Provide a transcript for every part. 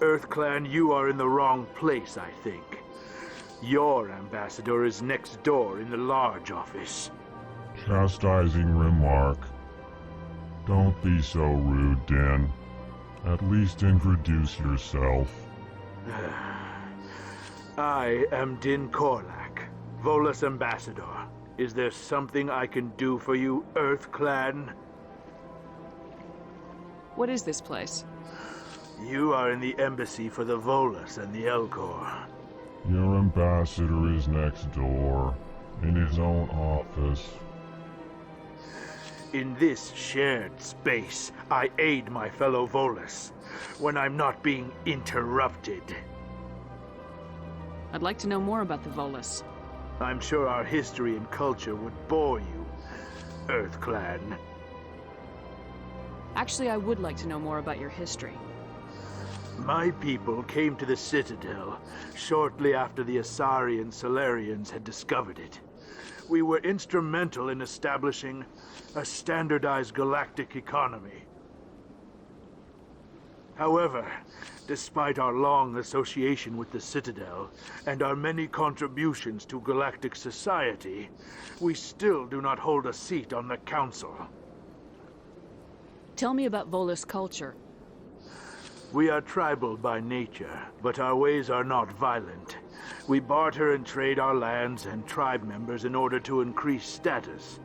EarthClan, you are in the wrong place, I think. Your ambassador is next door in the large office. Chastising remark. Don't be so rude, Din. At least introduce yourself. I am Din Korlak, Volus ambassador. Is there something I can do for you, EarthClan? What is this place? You are in the embassy for the Volus and the Elcor. Your ambassador is next door, in his own office. In this shared space, I aid my fellow Volus when I'm not being interrupted. I'd like to know more about the Volus. I'm sure our history and culture would bore you, EarthClan. Actually, I would like to know more about your history. My people came to the Citadel shortly after the Asari and Solarians had discovered it. We were instrumental in establishing a standardized galactic economy. However, despite our long association with the Citadel and our many contributions to galactic society, we still do not hold a seat on the Council. Tell me about Volus culture. We are tribal by nature, but our ways are not violent. We barter and trade our lands and tribe members in order to increase status.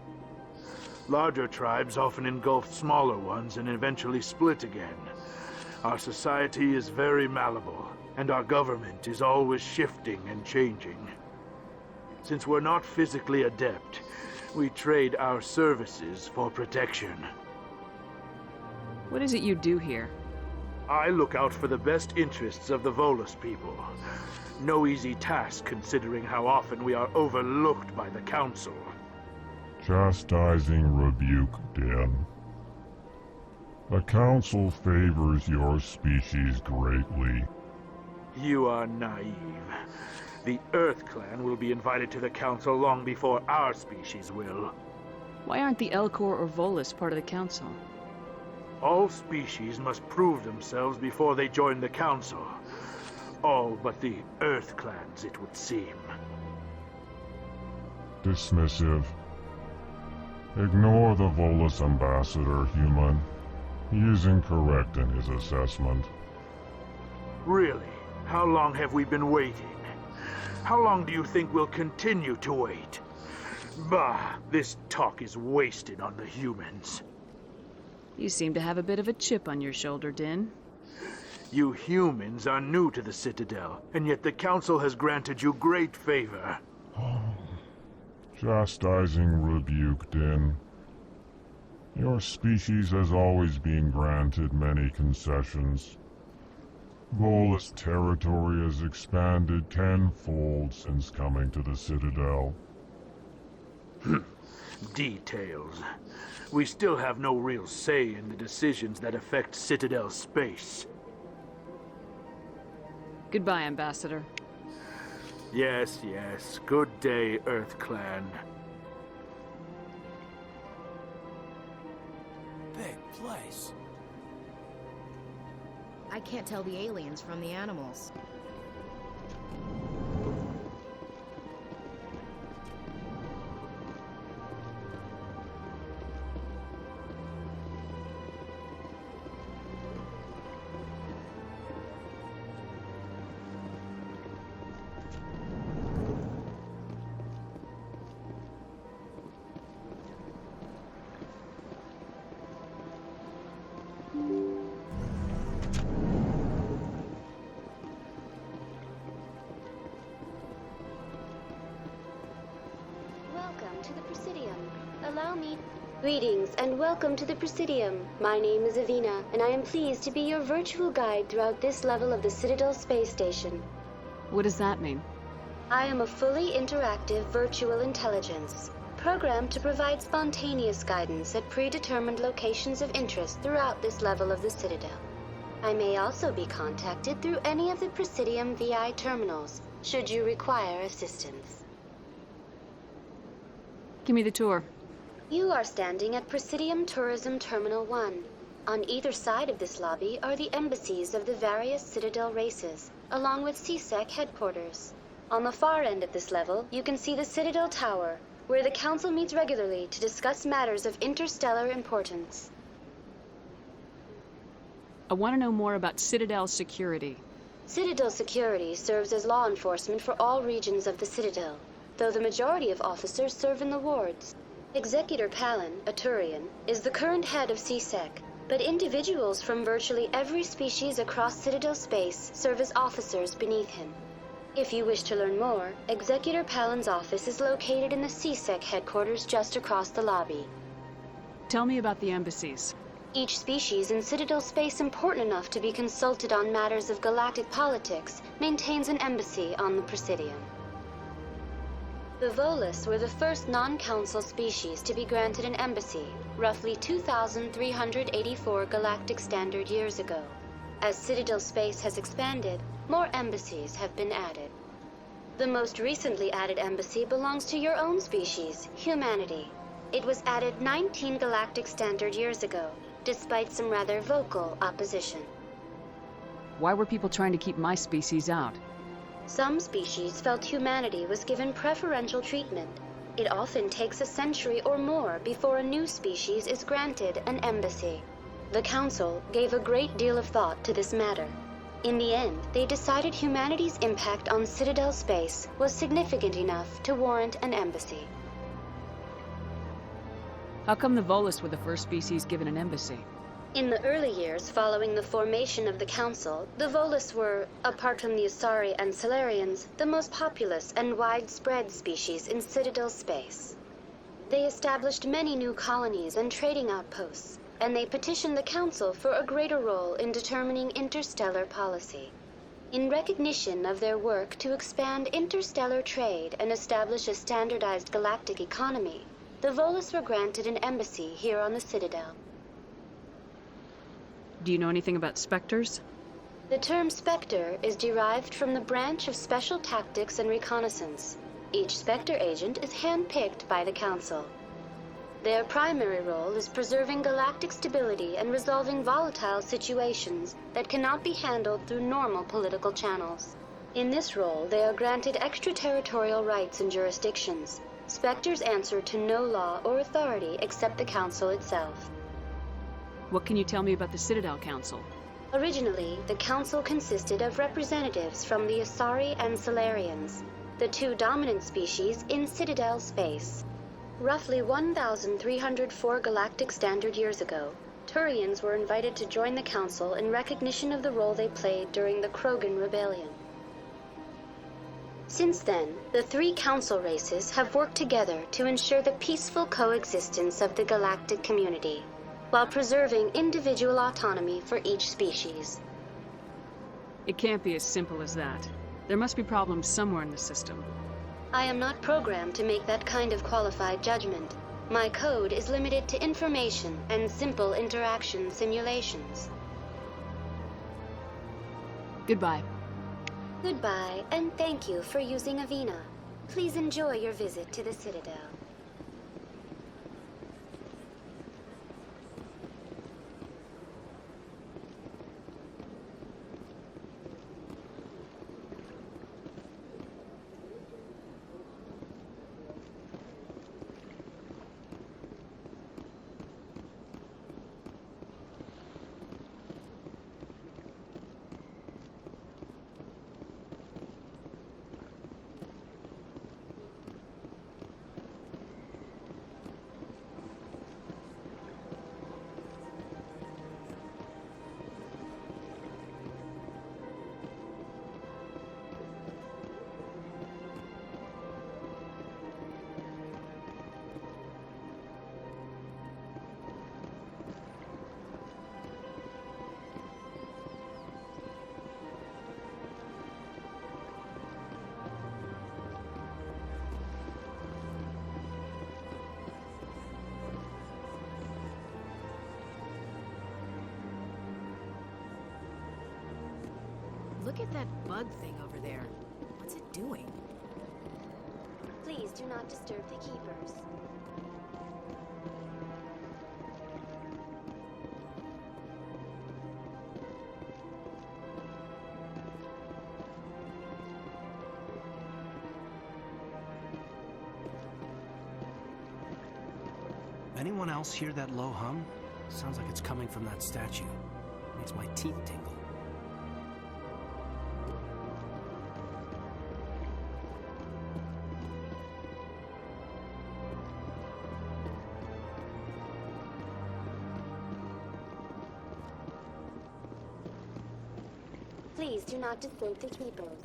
Larger tribes often engulf smaller ones and eventually split again. Our society is very malleable, and our government is always shifting and changing. Since we're not physically adept, we trade our services for protection. What is it you do here? I look out for the best interests of the Volus people. No easy task considering how often we are overlooked by the Council. Chastising rebuke, Din. The Council favors your species greatly. You are naive. The EarthClan will be invited to the Council long before our species will. Why aren't the Elcor or Volus part of the Council? All species must prove themselves before they join the Council. All but the EarthClans, it would seem. Dismissive. Ignore the Volus ambassador, human. He is incorrect in his assessment. Really? How long have we been waiting? How long do you think we'll continue to wait? Bah, this talk is wasted on the humans. You seem to have a bit of a chip on your shoulder, Din. You humans are new to the Citadel, and yet the Council has granted you great favor. Chastising rebuke, Din. Your species has always been granted many concessions. Volus territory has expanded tenfold since coming to the Citadel. Details. We still have no real say in the decisions that affect Citadel space. Goodbye, Ambassador. Yes, yes. Good day, EarthClan. Big place. I can't tell the aliens from the animals. Welcome to the Presidium. Allow me... Greetings and welcome to the Presidium. My name is Avina, and I am pleased to be your virtual guide throughout this level of the Citadel space station. What does that mean? I am a fully interactive virtual intelligence, programmed to provide spontaneous guidance at predetermined locations of interest throughout this level of the Citadel. I may also be contacted through any of the Presidium VI terminals, should you require assistance. Give me the tour. You are standing at Presidium Tourism Terminal 1. On either side of this lobby are the embassies of the various Citadel races, along with CSEC headquarters. On the far end of this level, you can see the Citadel Tower, where the Council meets regularly to discuss matters of interstellar importance. I want to know more about Citadel security. Citadel security serves as law enforcement for all regions of the Citadel, though the majority of officers serve in the wards. Executor Palin, a Turian, is the current head of CSEC, but individuals from virtually every species across Citadel space serve as officers beneath him. If you wish to learn more, Executor Palin's office is located in the CSEC headquarters just across the lobby. Tell me about the embassies. Each species in Citadel space important enough to be consulted on matters of galactic politics maintains an embassy on the Presidium. The Volus were the first non-council species to be granted an embassy, roughly 2,384 galactic standard years ago. As Citadel space has expanded, more embassies have been added. The most recently added embassy belongs to your own species, humanity. It was added 19 galactic standard years ago, despite some rather vocal opposition. Why were people trying to keep my species out? Some species felt humanity was given preferential treatment. It often takes a century or more before a new species is granted an embassy. The Council gave a great deal of thought to this matter. In the end, they decided humanity's impact on Citadel space was significant enough to warrant an embassy. How come the Volus were the first species given an embassy? In the early years following the formation of the Council, the Volus were, apart from the Asari and Solarians, the most populous and widespread species in Citadel space. They established many new colonies and trading outposts, and they petitioned the Council for a greater role in determining interstellar policy. In recognition of their work to expand interstellar trade and establish a standardized galactic economy, the Volus were granted an embassy here on the Citadel. Do you know anything about Spectres? The term Spectre is derived from the branch of Special Tactics and Reconnaissance. Each Spectre agent is handpicked by the Council. Their primary role is preserving galactic stability and resolving volatile situations that cannot be handled through normal political channels. In this role, they are granted extraterritorial rights and jurisdictions. Spectres answer to no law or authority except the Council itself. What can you tell me about the Citadel Council? Originally, the Council consisted of representatives from the Asari and Solarians, the two dominant species in Citadel space. Roughly 1,304 galactic standard years ago, Turians were invited to join the Council in recognition of the role they played during the Krogan Rebellion. Since then, the three Council races have worked together to ensure the peaceful coexistence of the galactic community, while preserving individual autonomy for each species. It can't be as simple as that. There must be problems somewhere in the system. I am not programmed to make that kind of qualified judgment. My code is limited to information and simple interaction simulations. Goodbye. Goodbye, and thank you for using Avina. Please enjoy your visit to the Citadel. Look at that bug thing over there. What's it doing? Please do not disturb the keepers. Anyone else hear that low hum? Sounds like it's coming from that statue. Makes my teeth tingle. Please do not disturb the keepers.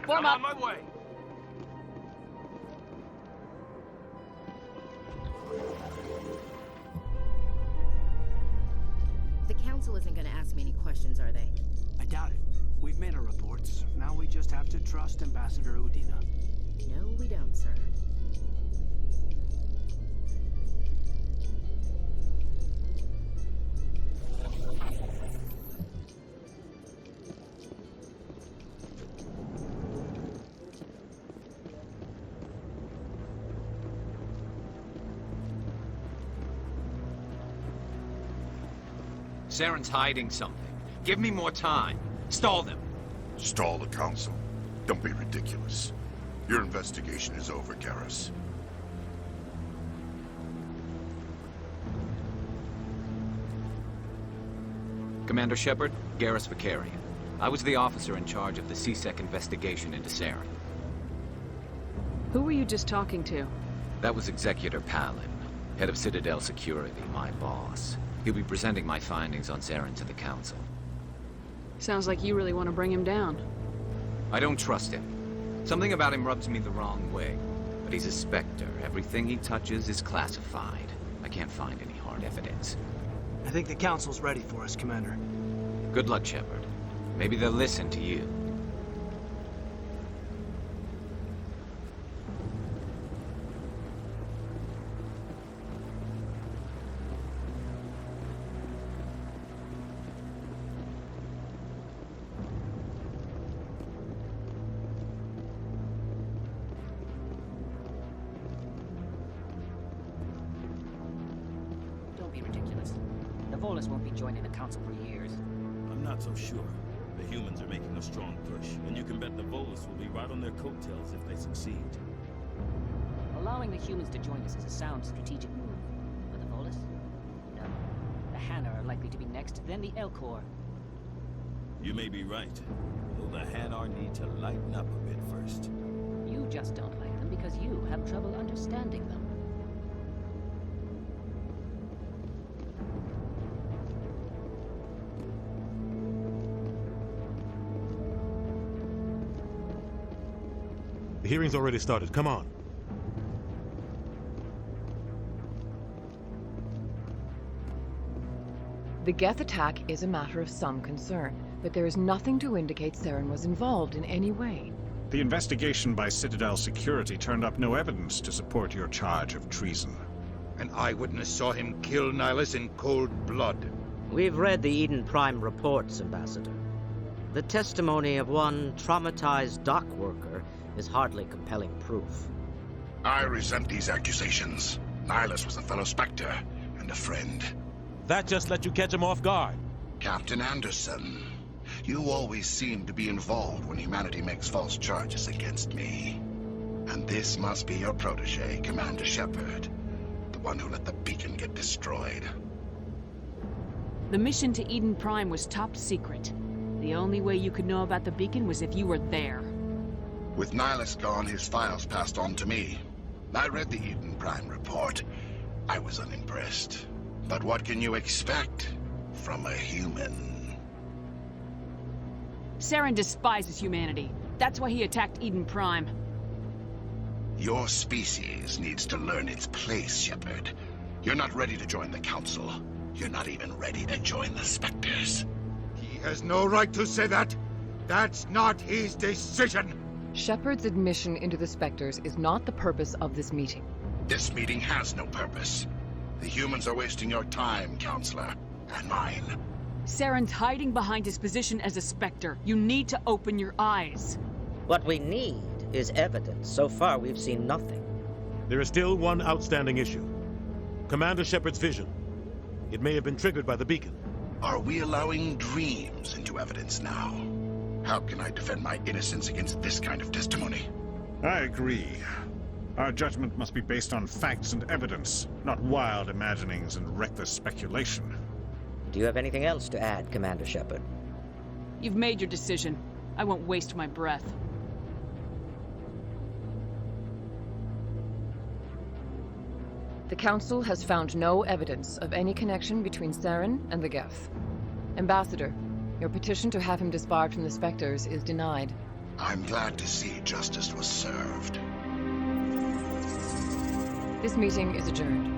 Form up. On my way. The council isn't gonna ask me any questions, are they? I doubt it. We've made our reports. Now we just have to trust Ambassador Udina. No, we don't, sir. Saren's hiding something. Give me more time. Stall them. Stall the council? Don't be ridiculous. Your investigation is over, Garrus. Commander Shepard, Garrus Vicarian. I was the officer in charge of the C-Sec investigation into Saren. Who were you just talking to? That was Executor Palin, head of Citadel Security, my boss. He'll be presenting my findings on Saren to the council. Sounds like you really want to bring him down. I don't trust him. Something about him rubs me the wrong way. But he's a Spectre. Everything he touches is classified. I can't find any hard evidence. I think the council's ready for us, Commander. Good luck, Shepard. Maybe they'll listen to you. Don't be ridiculous. The Volus won't be joining the council for years. I'm not so sure. The humans are making a strong push, and you can bet the Volus will be right on their coattails if they succeed. Allowing the humans to join us is a sound strategic move. But the Volus? No. The Hanna are likely to be next, then the Elcor. You may be right. Though the Hanar need to lighten up a bit first. You just don't like them because you have trouble understanding them. The hearing's already started. Come on. The Geth attack is a matter of some concern, but there is nothing to indicate Saren was involved in any way. The investigation by Citadel Security turned up no evidence to support your charge of treason. An eyewitness saw him kill Nihilus in cold blood. We've read the Eden Prime reports, Ambassador. The testimony of one traumatized dock worker is hardly compelling proof. I resent these accusations. Nihilus was a fellow Spectre and a friend. That just let you catch him off guard. Captain Anderson, you always seem to be involved when humanity makes false charges against me. And this must be your protege, Commander Shepard. The one who let the beacon get destroyed. The mission to Eden Prime was top secret. The only way you could know about the beacon was if you were there. With Nihilus gone, his files passed on to me. I read the Eden Prime report. I was unimpressed. But what can you expect from a human? Saren despises humanity. That's why he attacked Eden Prime. Your species needs to learn its place, Shepard. You're not ready to join the Council. You're not even ready to join the Spectres. He has no right to say that. That's not his decision. Shepard's admission into the Spectres is not the purpose of this meeting. This meeting has no purpose. The humans are wasting your time, Counselor, and mine. Saren's hiding behind his position as a Spectre. You need to open your eyes. What we need is evidence. So far, we've seen nothing. There is still one outstanding issue. Commander Shepard's vision. It may have been triggered by the beacon. Are we allowing dreams into evidence now? How can I defend my innocence against this kind of testimony? I agree. Our judgment must be based on facts and evidence, not wild imaginings and reckless speculation. Do you have anything else to add, Commander Shepard? You've made your decision. I won't waste my breath. The Council has found no evidence of any connection between Saren and the Geth. Ambassador, your petition to have him disbarred from the Spectres is denied. I'm glad to see justice was served. This meeting is adjourned.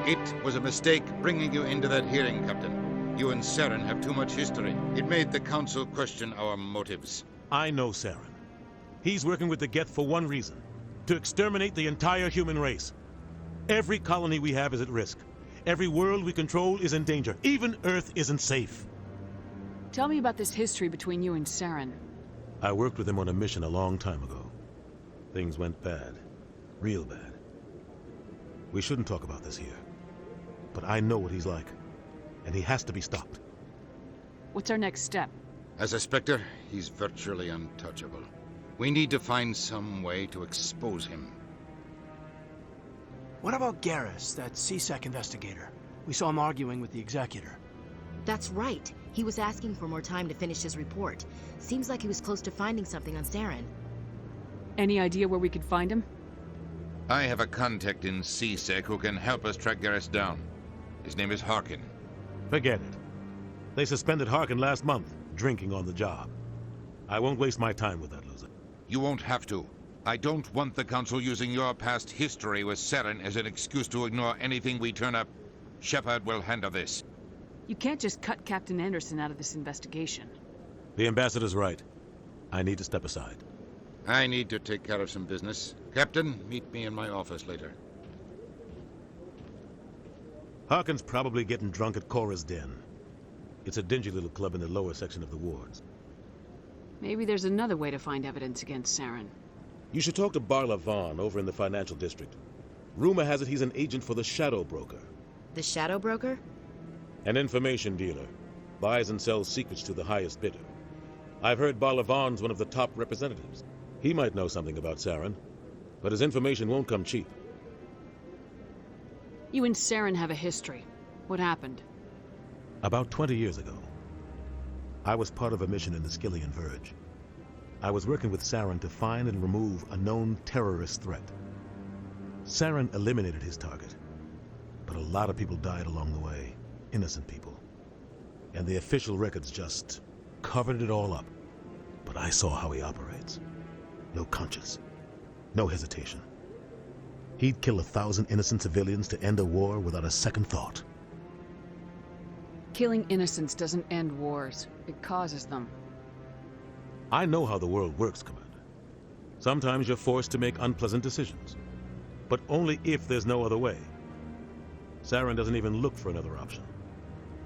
It was a mistake bringing you into that hearing, Captain. You and Saren have too much history. It made the Council question our motives. I know Saren. He's working with the Geth for one reason. To exterminate the entire human race. Every colony we have is at risk. Every world we control is in danger. Even Earth isn't safe. Tell me about this history between you and Saren. I worked with him on a mission a long time ago. Things went bad. Real bad. We shouldn't talk about this here. But I know what he's like. And he has to be stopped. What's our next step? As a Spectre, he's virtually untouchable. We need to find some way to expose him. What about Garrus, that CSEC investigator? We saw him arguing with the Executor. That's right. He was asking for more time to finish his report. Seems like he was close to finding something on Saren. Any idea where we could find him? I have a contact in CSEC who can help us track Garrus down. His name is Harkin. Forget it. They suspended Harkin last month, drinking on the job. I won't waste my time with that loser. You won't have to. I don't want the Council using your past history with Saren as an excuse to ignore anything we turn up. Shepard will handle this. You can't just cut Captain Anderson out of this investigation. The Ambassador's right. I need to step aside. I need to take care of some business. Captain, meet me in my office later. Harkin's probably getting drunk at Cora's Den. It's a dingy little club in the lower section of the wards. Maybe there's another way to find evidence against Saren. You should talk to Barla Vaughn over in the financial district. Rumor has it he's an agent for the Shadow Broker. The Shadow Broker? An information dealer. Buys and sells secrets to the highest bidder. I've heard Barla Vaughn's one of the top representatives. He might know something about Saren, but his information won't come cheap. You and Saren have a history. What happened? About 20 years ago, I was part of a mission in the Skillian Verge. I was working with Saren to find and remove a known terrorist threat. Saren eliminated his target, but a lot of people died along the way, innocent people. And the official records just covered it all up. But I saw how he operates. No conscience, no hesitation. He'd kill 1,000 innocent civilians to end a war without a second thought. Killing innocents doesn't end wars. It causes them. I know how the world works, Commander. Sometimes you're forced to make unpleasant decisions. But only if there's no other way. Saren doesn't even look for another option.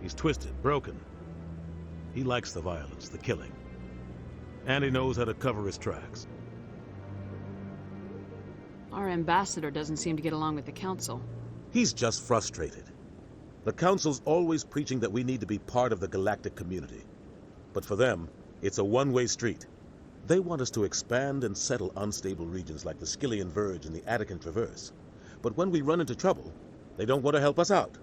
He's twisted, broken. He likes the violence, the killing. And he knows how to cover his tracks. Our ambassador doesn't seem to get along with the Council. He's just frustrated. The Council's always preaching that we need to be part of the galactic community. But for them, it's a one-way street. They want us to expand and settle unstable regions like the Skillian Verge and the Attican Traverse. But when we run into trouble, they don't want to help us out.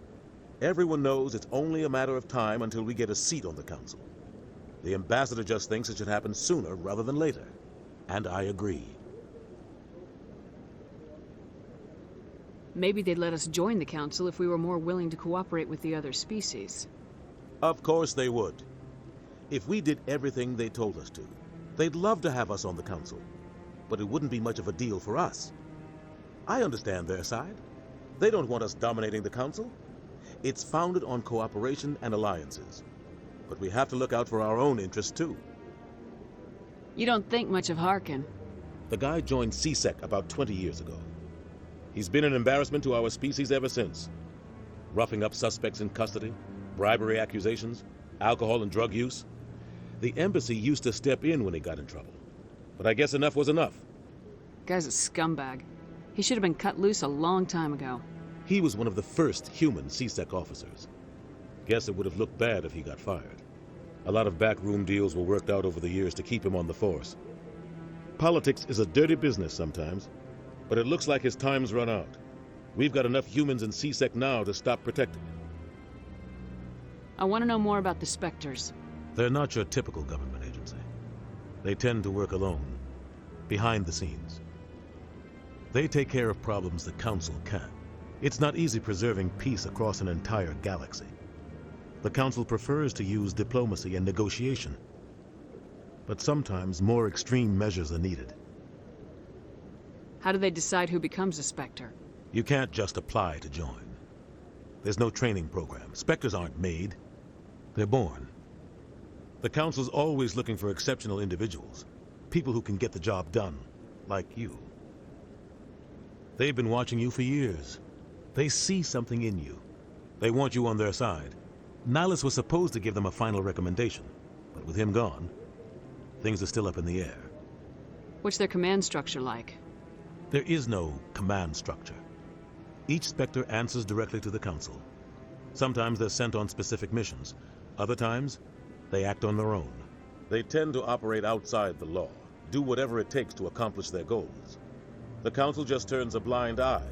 Everyone knows it's only a matter of time until we get a seat on the Council. The ambassador just thinks it should happen sooner rather than later. And I agree. Maybe they'd let us join the Council if we were more willing to cooperate with the other species. Of course they would. If we did everything they told us to, they'd love to have us on the council. But it wouldn't be much of a deal for us. I understand their side. They don't want us dominating the council. It's founded on cooperation and alliances. But we have to look out for our own interests, too. You don't think much of Harkin. The guy joined CSEC about 20 years ago. He's been an embarrassment to our species ever since. Roughing up suspects in custody, bribery accusations, alcohol and drug use. The embassy used to step in when he got in trouble. But I guess enough was enough. Guy's a scumbag. He should have been cut loose a long time ago. He was one of the first human CSEC officers. Guess it would have looked bad if he got fired. A lot of backroom deals were worked out over the years to keep him on the force. Politics is a dirty business sometimes, but it looks like his time's run out. We've got enough humans in CSEC now to stop protecting him. I want to know more about the Spectres. They're not your typical government agency. They tend to work alone, behind the scenes. They take care of problems the Council can't. It's not easy preserving peace across an entire galaxy. The Council prefers to use diplomacy and negotiation. But sometimes more extreme measures are needed. How do they decide who becomes a Spectre? You can't just apply to join. There's no training program. Spectres aren't made. They're born. The Council's always looking for exceptional individuals. People who can get the job done, like you. They've been watching you for years. They see something in you. They want you on their side. Nihilus was supposed to give them a final recommendation, but with him gone, things are still up in the air. What's their command structure like? There is no command structure. Each Spectre answers directly to the Council. Sometimes they're sent on specific missions. Other times, they act on their own. They tend to operate outside the law, do whatever it takes to accomplish their goals. The Council just turns a blind eye.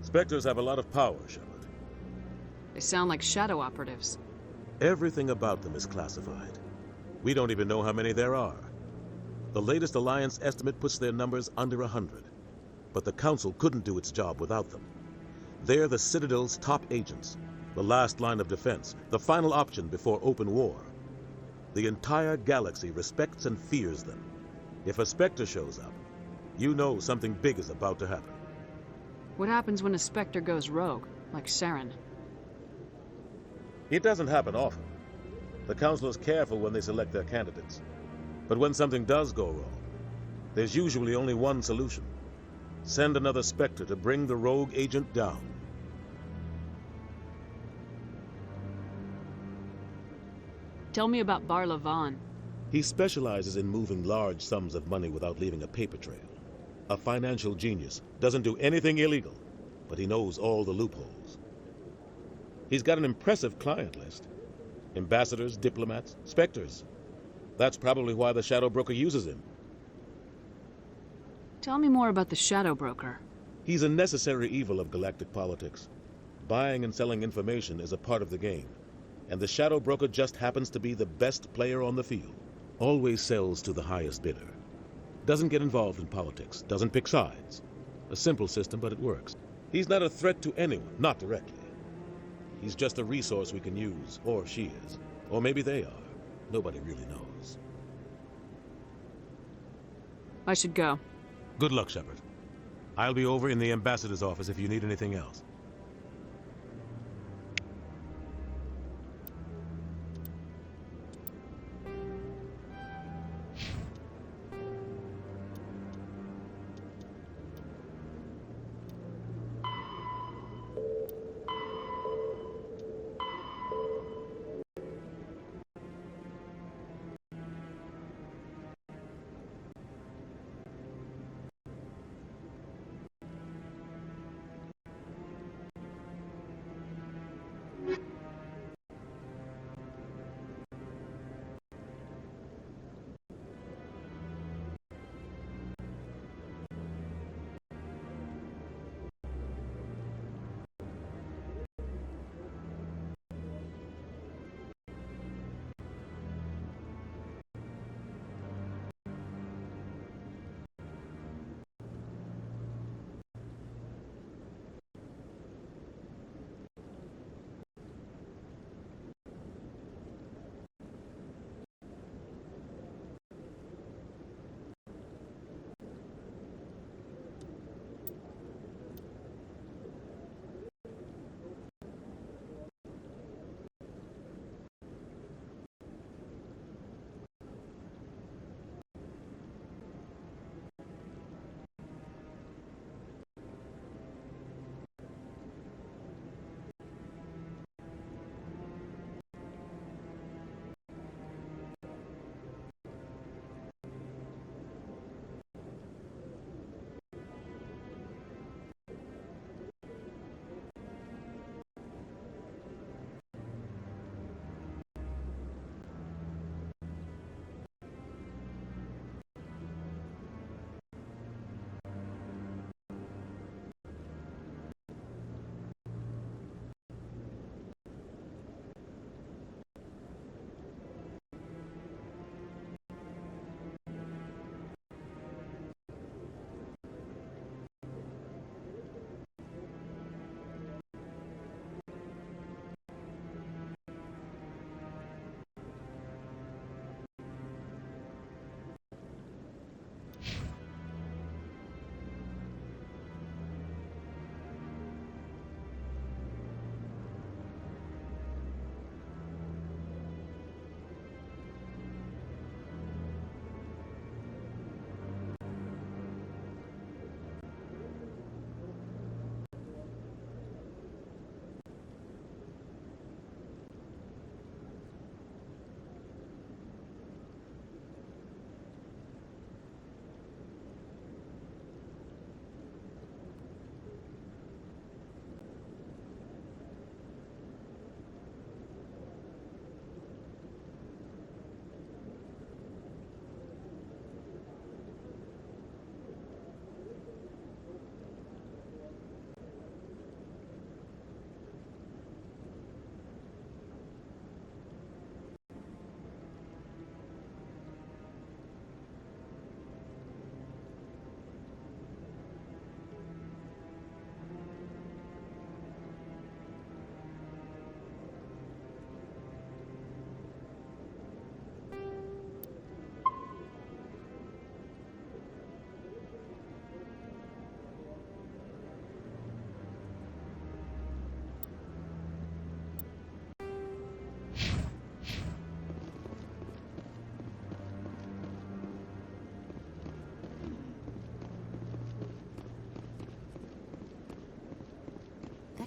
Spectres have a lot of power, Shepard. They sound like shadow operatives. Everything about them is classified. We don't even know how many there are. The latest Alliance estimate puts their numbers under 100. But the Council couldn't do its job without them. They're the Citadel's top agents, the last line of defense, the final option before open war. The entire galaxy respects and fears them. If a Spectre shows up, you know something big is about to happen. What happens when a Spectre goes rogue, like Saren? It doesn't happen often. The Council is careful when they select their candidates. But when something does go wrong, there's usually only one solution. Send another Spectre to bring the rogue agent down. Tell me about Bar Levon. He specializes in moving large sums of money without leaving a paper trail. A financial genius, doesn't do anything illegal, but he knows all the loopholes. He's got an impressive client list. Ambassadors, diplomats, Spectres. That's probably why the Shadow Broker uses him. Tell me more about the Shadow Broker. He's a necessary evil of galactic politics. Buying and selling information is a part of the game. And the Shadow Broker just happens to be the best player on the field. Always sells to the highest bidder. Doesn't get involved in politics, doesn't pick sides. A simple system, but it works. He's not a threat to anyone, not directly. He's just a resource we can use, or she is. Or maybe they are. Nobody really knows. I should go. Good luck, Shepard. I'll be over in the ambassador's office if you need anything else.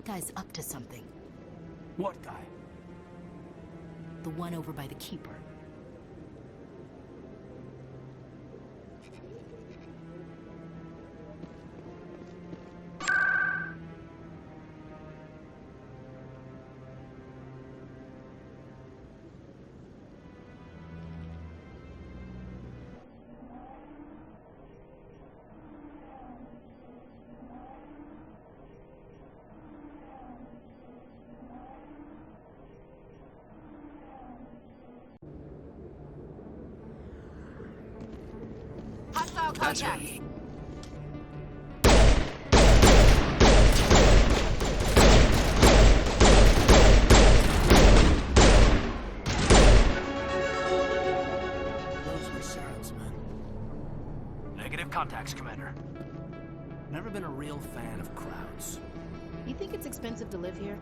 guy's up to something. What guy? The one over by the Keeper. Hostile contact. Those were Saren's men. Negative contacts, Commander. Never been a real fan of crowds. You think it's expensive to live here?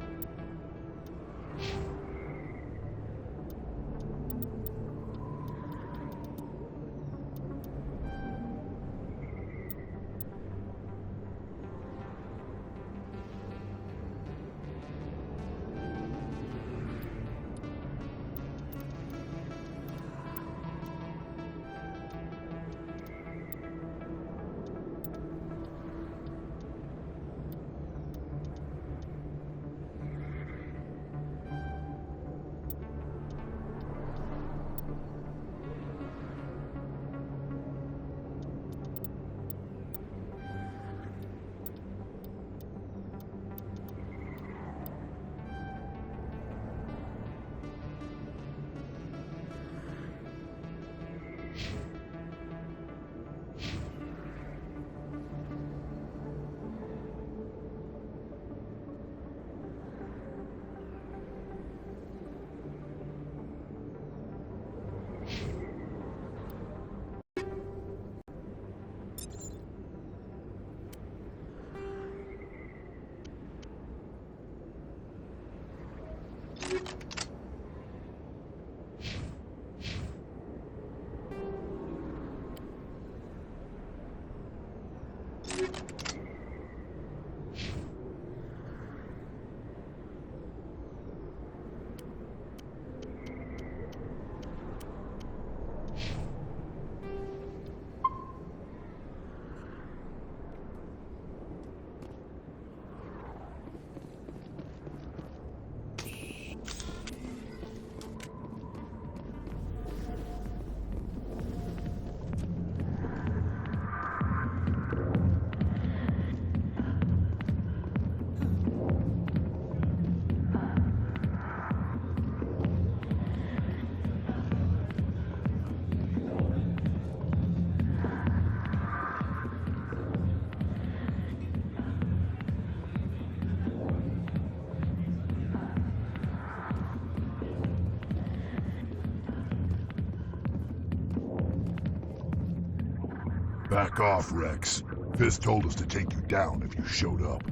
Back off, Rex. Fist told us to take you down if you showed up.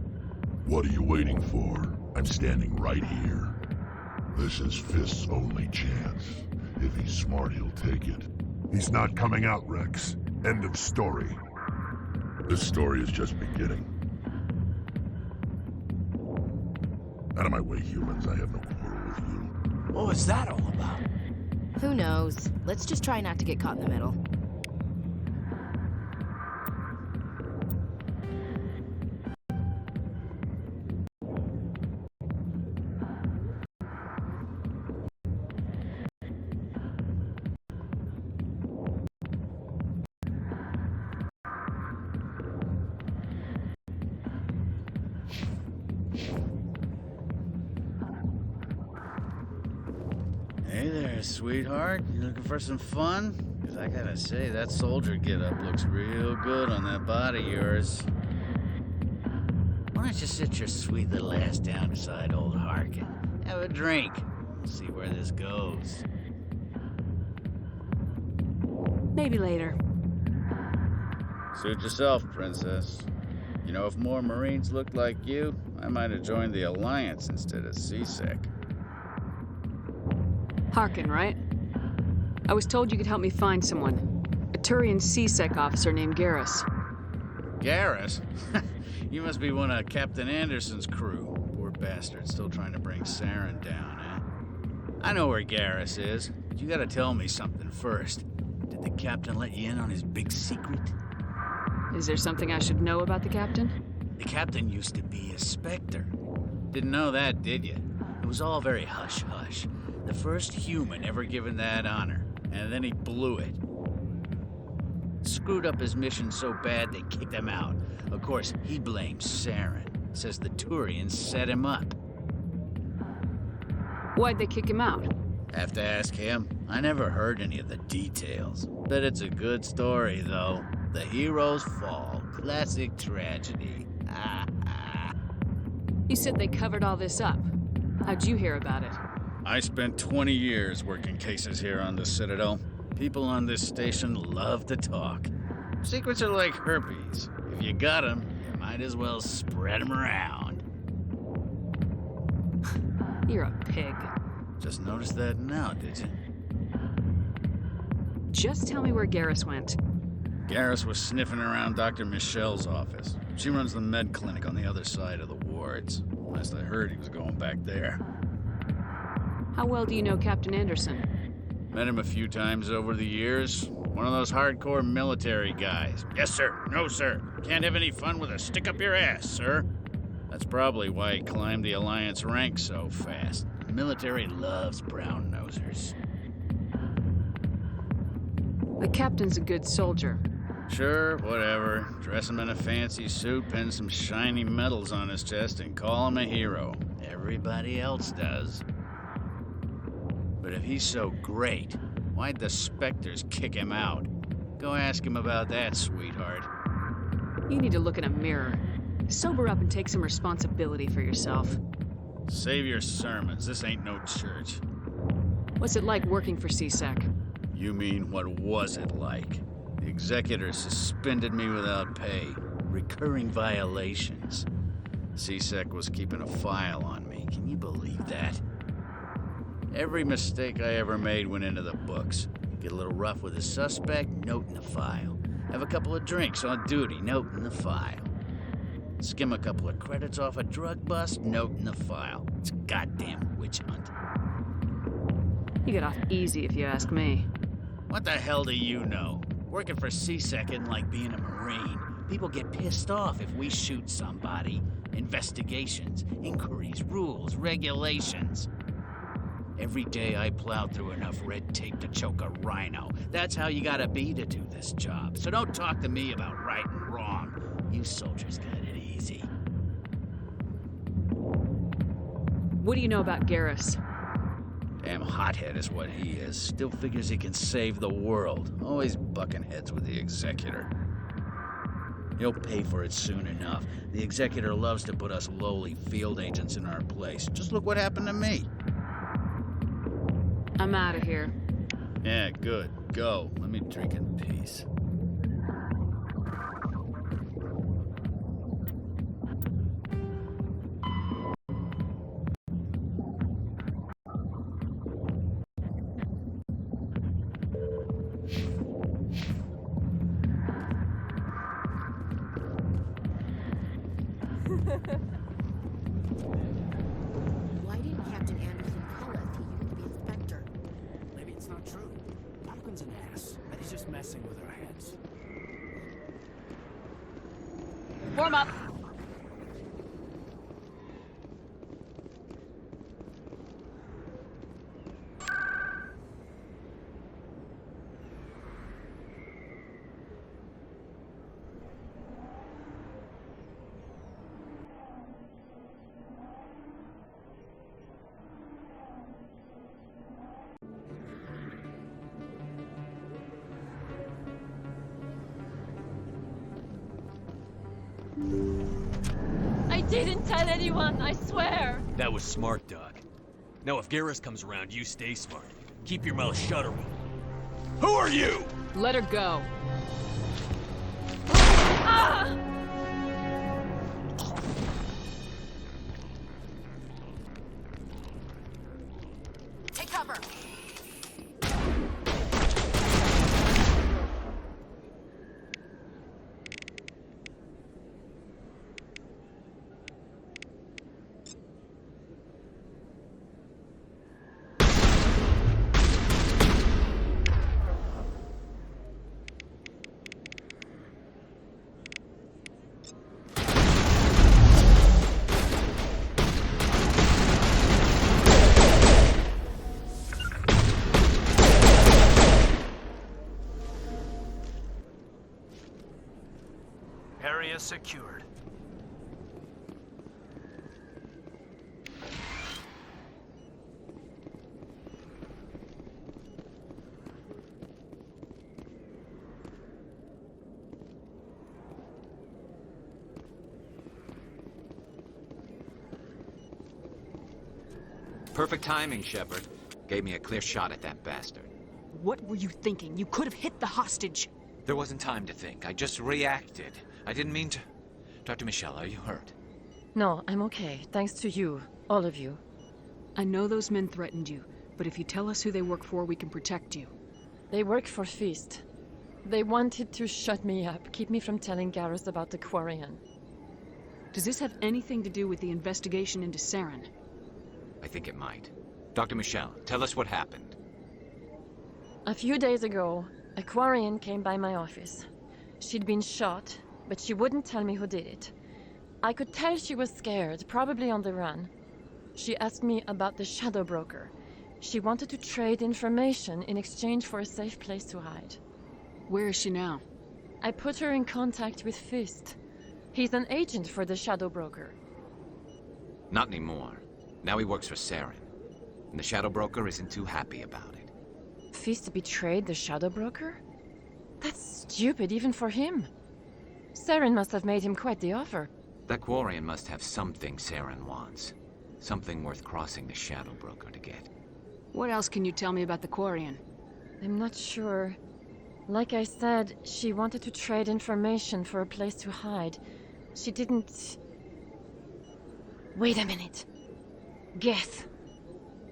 What are you waiting for? I'm standing right here. This is Fist's only chance. If he's smart, he'll take it. He's not coming out, Rex. End of story. This story is just beginning. Out of my way, humans. I have no quarrel with you. What was that all about? Who knows? Let's just try not to get caught in the middle. Hey there, sweetheart. You looking for some fun? Because I gotta say, that soldier get-up looks real good on that body of yours. Why don't you sit your sweet little ass down beside old Harkin? Have a drink. We'll see where this goes. Maybe later. Suit yourself, princess. You know, if more Marines looked like you, I might have joined the Alliance instead of CSEC. Harkin, right? I was told you could help me find someone. A Turian CSEC officer named Garrus. Garrus? You must be one of Captain Anderson's crew. Poor bastard still trying to bring Saren down, eh? I know where Garrus is, but you gotta tell me something first. Did the captain let you in on his big secret? Is there something I should know about the captain? The captain used to be a Spectre. Didn't know that, did you? It was all very hush-hush. The first human ever given that honor, and then he blew it. Screwed up his mission so bad they kicked him out. Of course, he blames Saren. Says the Turians set him up. Why'd they kick him out? Have to ask him. I never heard any of the details. Bet it's a good story, though. The hero's fall. Classic tragedy. You said they covered all this up. How'd you hear about it? I spent 20 years working cases here on the Citadel. People on this station love to talk. Secrets are like herpes. If you got them, you might as well spread them around. You're a pig. Just noticed that now, did you? Just tell me where Garrus went. Garrus was sniffing around Dr. Michelle's office. She runs the med clinic on the other side of the wards. Last I heard, he was going back there. How well do you know Captain Anderson? Met him a few times over the years. One of those hardcore military guys. Yes, sir. No, sir. Can't have any fun with a stick up your ass, sir. That's probably why he climbed the Alliance ranks so fast. The military loves brown-nosers. The captain's a good soldier. Sure, whatever. Dress him in a fancy suit, pin some shiny medals on his chest, and call him a hero. Everybody else does. But if he's so great, why'd the Spectres kick him out? Go ask him about that, sweetheart. You need to look in a mirror. Sober up and take some responsibility for yourself. Save your sermons. This ain't no church. What's it like working for CSEC? You mean, what was it like? The Executor suspended me without pay. Recurring violations. CSEC was keeping a file on me. Can you believe that? Every mistake I ever made went into the books. Get a little rough with a suspect, note in the file. Have a couple of drinks on duty, note in the file. Skim a couple of credits off a drug bust, note in the file. It's a goddamn witch hunt. You get off easy if you ask me. What the hell do you know? Working for CSEC isn't like being a Marine. People get pissed off if we shoot somebody. Investigations, inquiries, rules, regulations. Every day I plowed through enough red tape to choke a rhino. That's how you gotta be to do this job. So don't talk to me about right and wrong. You soldiers got it easy. What do you know about Garrus? Damn hothead is what he is. Still figures he can save the world. Always bucking heads with the Executor. He'll pay for it soon enough. The Executor loves to put us lowly field agents in our place. Just look what happened to me. I'm out of here. Yeah, good. Go. Let me drink in peace. Why didn't Captain Anderson tell us he used to be a Spectre? Maybe it's not true. Tompkins an ass. Bet he's just messing with our heads. Warm up. I didn't tell anyone, I swear! That was smart, Doc. Now if Garrus comes around, you stay smart. Keep your mouth shut around. Who are you? Let her go. Ah! Take cover! area secured. Perfect timing, Shepard. Gave me a clear shot at that bastard. What were you thinking? You could have hit the hostage. There wasn't time to think. I just reacted. I didn't mean to... Dr. Michelle, are you hurt? No, I'm okay. Thanks to you. All of you. I know those men threatened you, but if you tell us who they work for, we can protect you. They work for Feast. They wanted to shut me up, keep me from telling Garrus about the Quarian. Does this have anything to do with the investigation into Saren? I think it might. Dr. Michelle, tell us what happened. A few days ago, a Quarian came by my office. She'd been shot, but she wouldn't tell me who did it. I could tell she was scared, probably on the run. She asked me about the Shadow Broker. She wanted to trade information in exchange for a safe place to hide. Where is she now? I put her in contact with Fist. He's an agent for the Shadow Broker. Not anymore. Now he works for Saren. And the Shadow Broker isn't too happy about it. Fist betrayed the Shadow Broker? That's stupid even for him. Saren must have made him quite the offer. That Quarian must have something Saren wants. Something worth crossing the Shadow Broker to get. What else can you tell me about the Quarian? I'm not sure. Like I said, she wanted to trade information for a place to hide. She didn't... Wait a minute. Geth.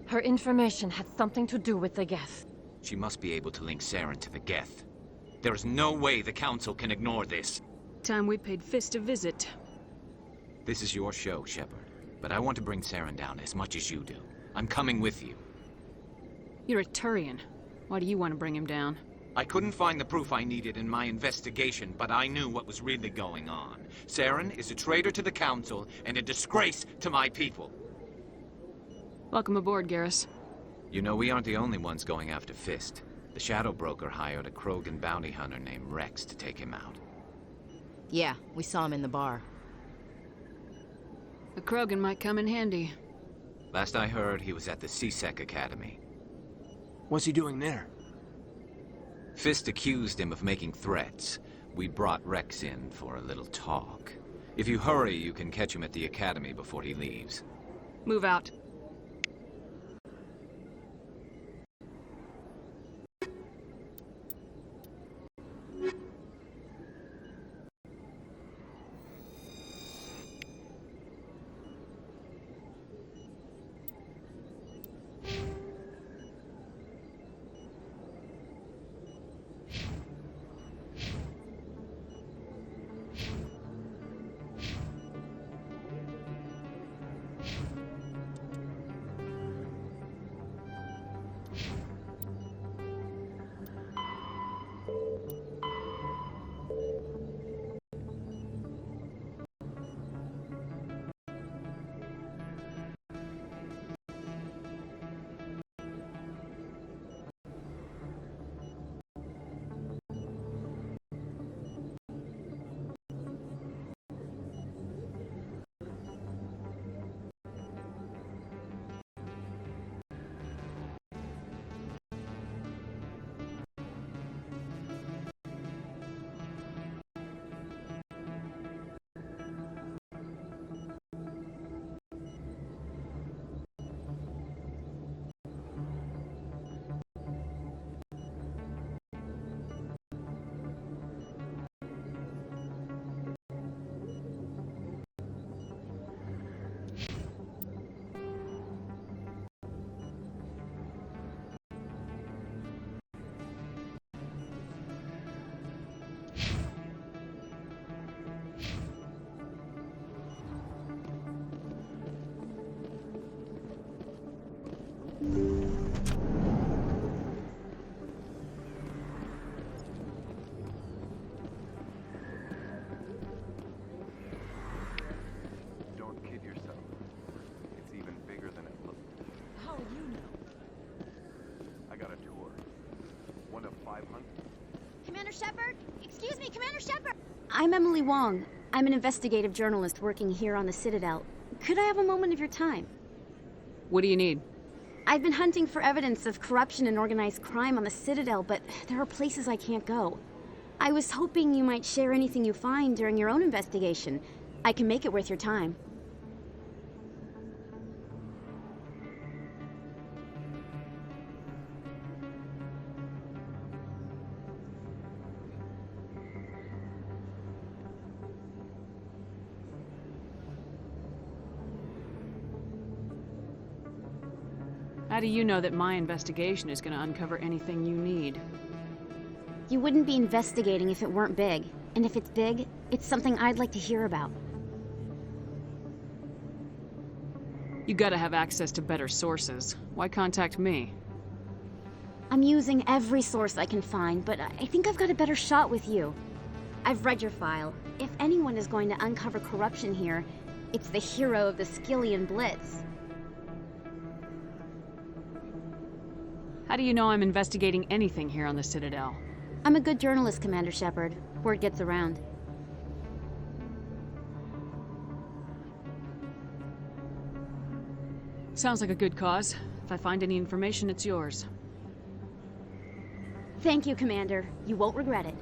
Her information had something to do with the Geth. She must be able to link Saren to the Geth. There is no way the Council can ignore this. Time we paid Fist a visit. This is your show, Shepard. But I want to bring Saren down as much as you do. I'm coming with you. You're a Turian. Why do you want to bring him down? I couldn't find the proof I needed in my investigation, but I knew what was really going on. Saren is a traitor to the Council and a disgrace to my people. Welcome aboard, Garrus. You know, we aren't the only ones going after Fist. The Shadow Broker hired a Krogan bounty hunter named Rex to take him out. Yeah, we saw him in the bar. The Krogan might come in handy. Last I heard, he was at the C-Sec Academy. What's he doing there? Fist accused him of making threats. We brought Rex in for a little talk. If you hurry, you can catch him at the Academy before he leaves. Move out. Don't kid yourself. It's even bigger than it looks. How do you know? I got a tour. One of 500. Commander Shepard? Excuse me, Commander Shepard! I'm Emily Wong. I'm an investigative journalist working here on the Citadel. Could I have a moment of your time? What do you need? I've been hunting for evidence of corruption and organized crime on the Citadel, but there are places I can't go. I was hoping you might share anything you find during your own investigation. I can make it worth your time. How do you know that my investigation is going to uncover anything you need? You wouldn't be investigating if it weren't big. And if it's big, it's something I'd like to hear about. You gotta have access to better sources. Why contact me? I'm using every source I can find, but I think I've got a better shot with you. I've read your file. If anyone is going to uncover corruption here, it's the hero of the Skillian Blitz. How do you know I'm investigating anything here on the Citadel? I'm a good journalist, Commander Shepard. Word gets around. Sounds like a good cause. If I find any information, it's yours. Thank you, Commander. You won't regret it.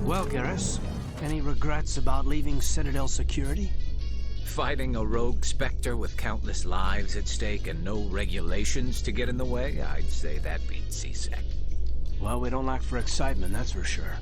Well, Garrus, any regrets about leaving Citadel security? Fighting a rogue Spectre with countless lives at stake and no regulations to get in the way? I'd say that beats C-Sec. Well, we don't lack for excitement, that's for sure.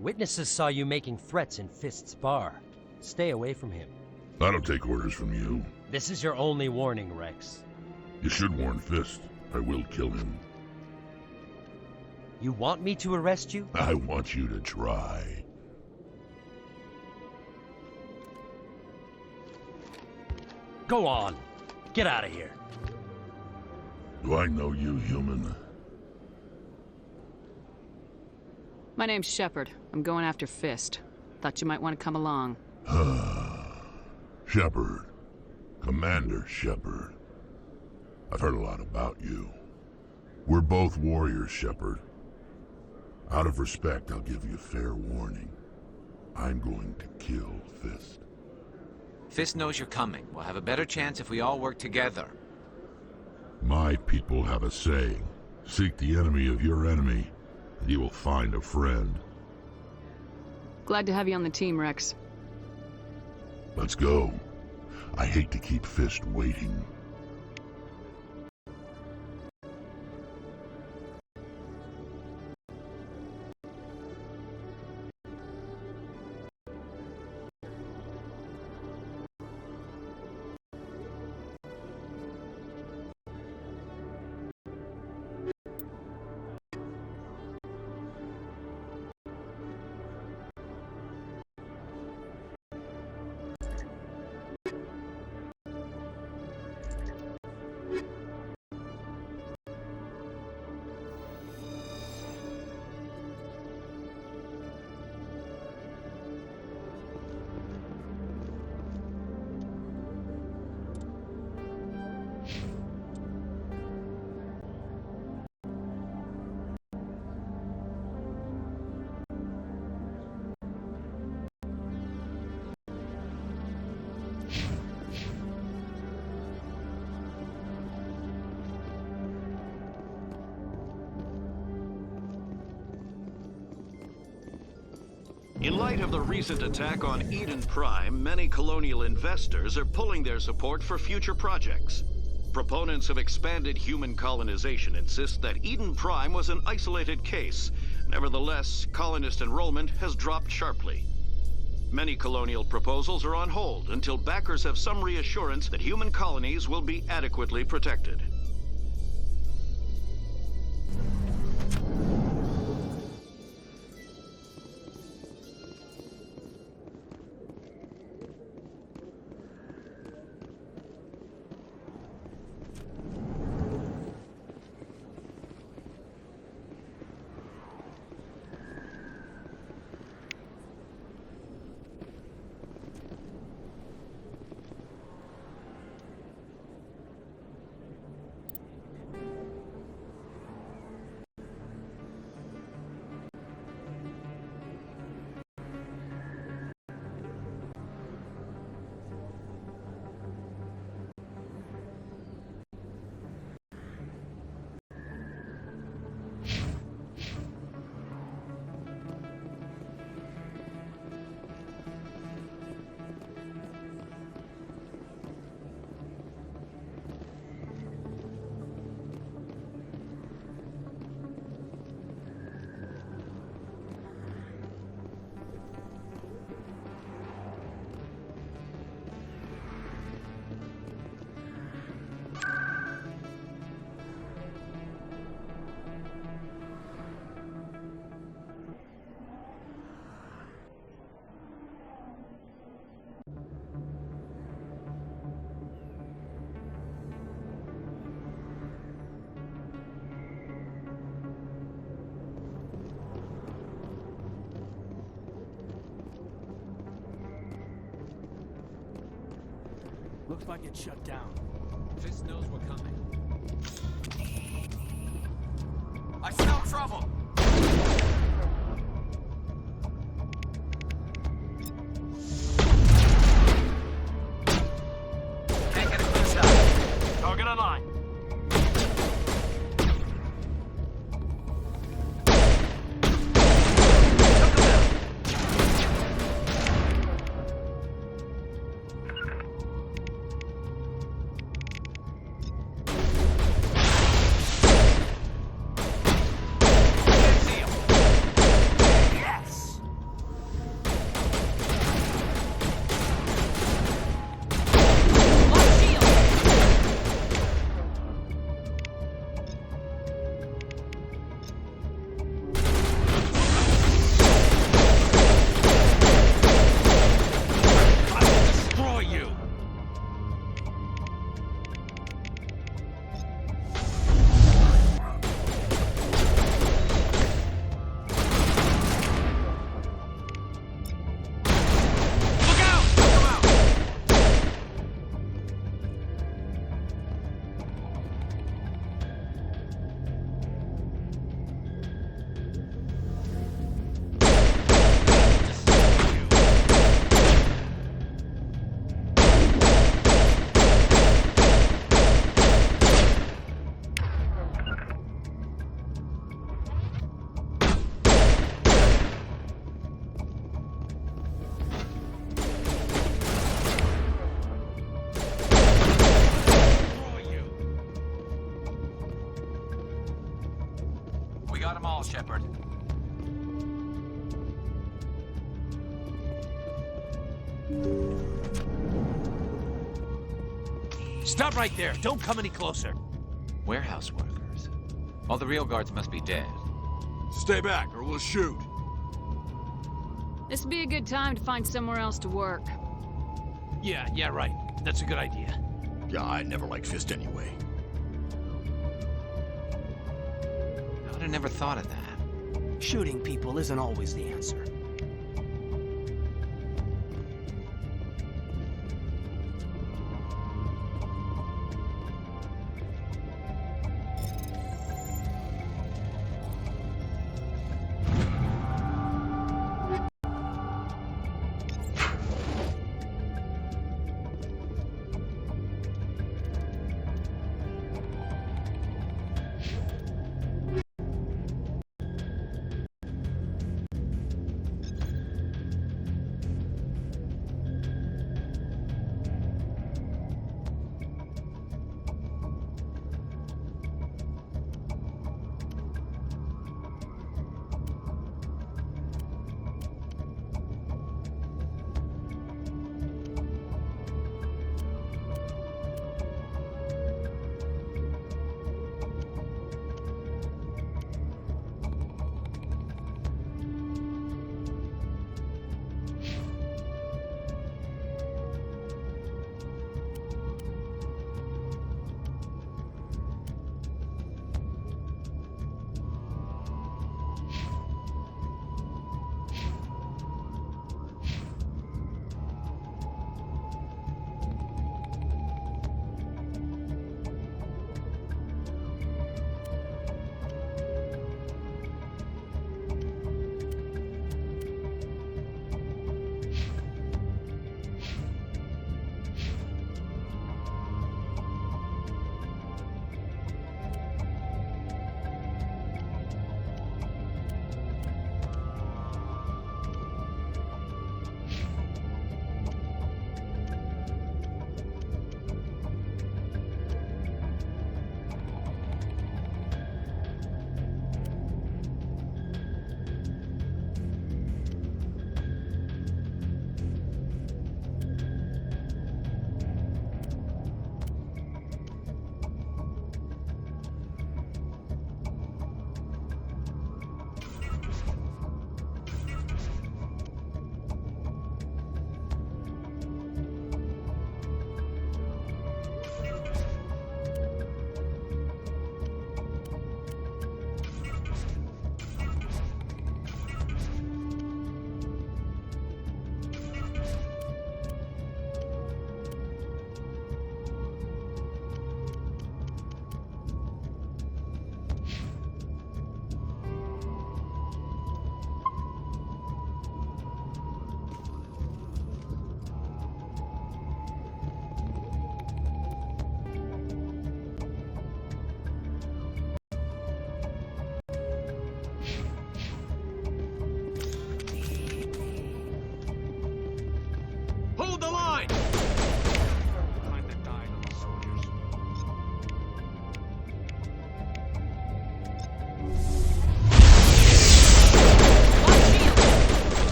Witnesses saw you making threats in Fist's bar. Stay away from him. I don't take orders from you. This is your only warning, Rex. You should warn Fist. I will kill him. You want me to arrest you? I want you to try. Go on. Get out of here. Do I know you, human? My name's Shepard. I'm going after Fist. Thought you might want to come along. Shepard. Commander Shepard. I've heard a lot about you. We're both warriors, Shepard. Out of respect, I'll give you fair warning. I'm going to kill Fist. Fist knows you're coming. We'll have a better chance if we all work together. My people have a saying. Seek the enemy of your enemy, and you will find a friend. Glad to have you on the team, Rex. Let's go. I hate to keep Fist waiting. In light of the recent attack on Eden Prime, many colonial investors are pulling their support for future projects. Proponents of expanded human colonization insist that Eden Prime was an isolated case. Nevertheless, colonist enrollment has dropped sharply. Many colonial proposals are on hold until backers have some reassurance that human colonies will be adequately protected. Looks like it's shut down. Fist knows we're coming. I smell trouble! Can't get a clear shot. Target online. We got them all, Shepard. Stop right there. Don't come any closer. Warehouse workers. All the real guards must be dead. Stay back, or we'll shoot. This'd be a good time to find somewhere else to work. Yeah, right. That's a good idea. Yeah, I never liked Fist anyway. I'd have never thought of that. Shooting people isn't always the answer.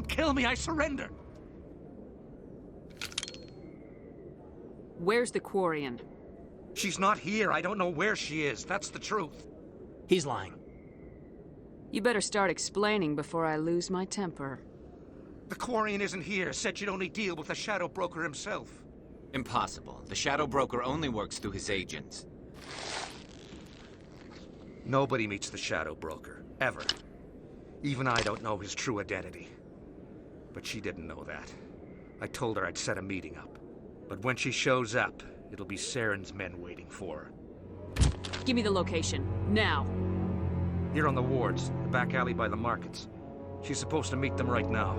Kill me, I surrender! Where's the Quarian? She's not here. I don't know where she is. That's the truth. He's lying. You better start explaining before I lose my temper. The Quarian isn't here. Said she'd only deal with the Shadow Broker himself. Impossible. The Shadow Broker only works through his agents. Nobody meets the Shadow Broker. Ever. Even I don't know his true identity. But she didn't know that. I told her I'd set a meeting up. But when she shows up, it'll be Saren's men waiting for her. Give me the location. Now. Here on the wards, the back alley by the markets. She's supposed to meet them right now.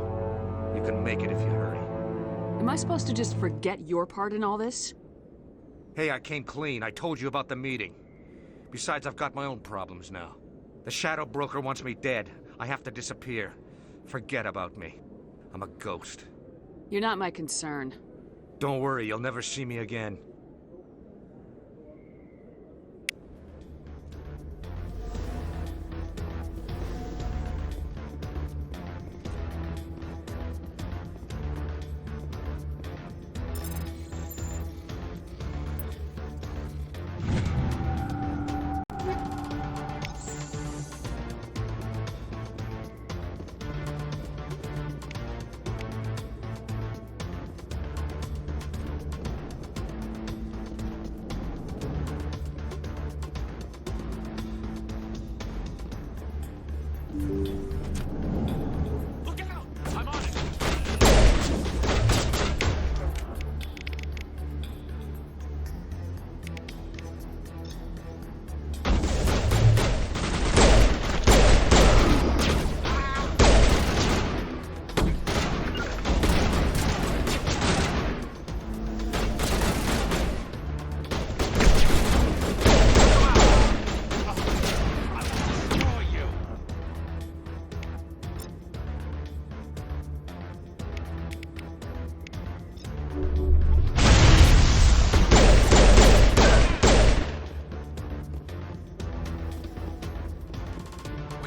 You can make it if you hurry. Am I supposed to just forget your part in all this? Hey, I came clean. I told you about the meeting. Besides, I've got my own problems now. The Shadow Broker wants me dead. I have to disappear. Forget about me. I'm a ghost. You're not my concern. Don't worry, you'll never see me again.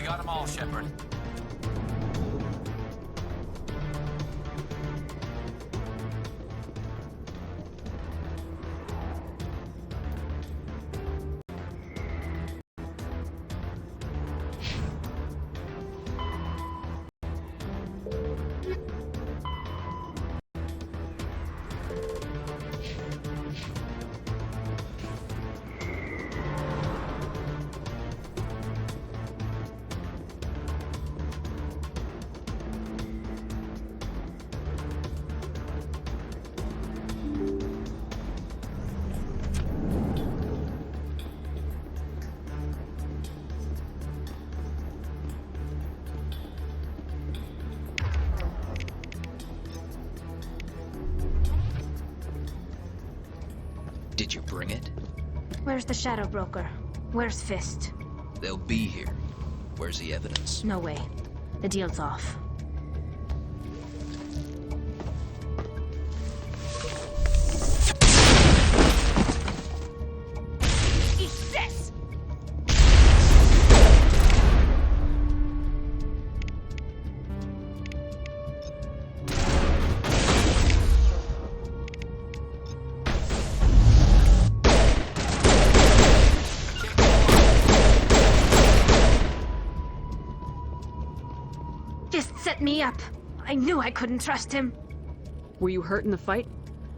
Got them all, Shepard. Did you bring it? Where's the Shadow Broker? Where's Fist? They'll be here. Where's the evidence? No way. The deal's off. Eat this! Set me up. I knew I couldn't trust him. Were you hurt in the fight?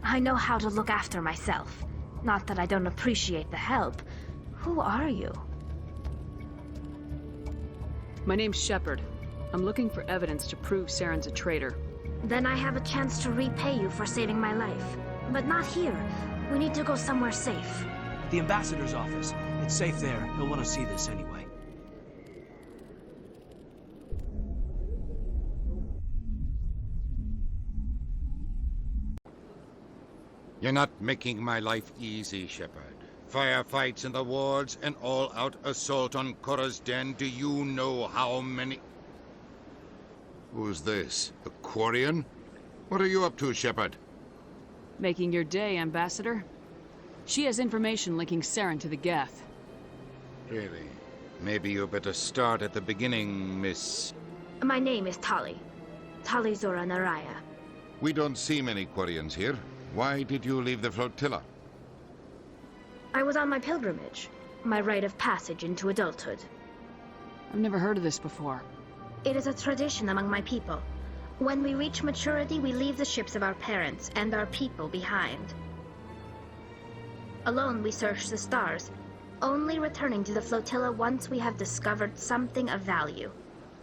I know how to look after myself. Not that I don't appreciate the help. Who are you? My name's Shepard. I'm looking for evidence to prove Saren's a traitor. Then I have a chance to repay you for saving my life. But not here. We need to go somewhere safe. The ambassador's office. It's safe there. He'll want to see this anyway. You're not making my life easy, Shepard. Firefights in the wards, an all-out assault on Korra's den. Do you know how many... Who's this? A Quarian? What are you up to, Shepard? Making your day, Ambassador. She has information linking Saren to the Geth. Really? Maybe you better start at the beginning, Miss... My name is Tali. Tali Zora Naraya. We don't see many Quarians here. Why did you leave the flotilla? I was on my pilgrimage. My rite of passage into adulthood. I've never heard of this before. It is a tradition among my people. When we reach maturity, we leave the ships of our parents and our people behind. Alone, we search the stars, only returning to the flotilla once we have discovered something of value.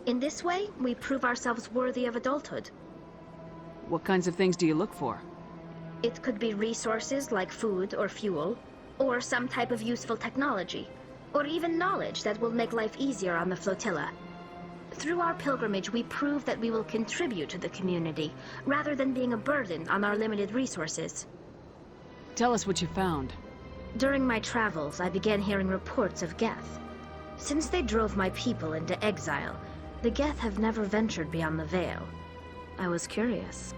In this way, we prove ourselves worthy of adulthood. What kinds of things do you look for? It could be resources like food or fuel, or some type of useful technology, or even knowledge that will make life easier on the flotilla. Through our pilgrimage, we prove that we will contribute to the community, rather than being a burden on our limited resources. Tell us what you found. During my travels, I began hearing reports of Geth. Since they drove my people into exile, the Geth have never ventured beyond the Veil. I was curious.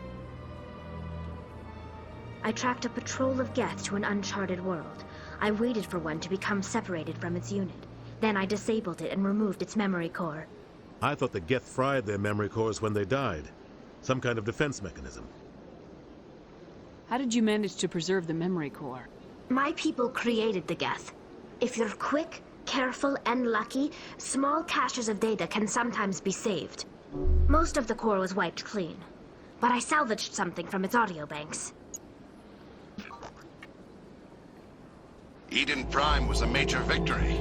I tracked a patrol of Geth to an uncharted world. I waited for one to become separated from its unit. Then I disabled it and removed its memory core. I thought the Geth fried their memory cores when they died. Some kind of defense mechanism. How did you manage to preserve the memory core? My people created the Geth. If you're quick, careful, and lucky, small caches of data can sometimes be saved. Most of the core was wiped clean, but I salvaged something from its audio banks. Eden Prime was a major victory.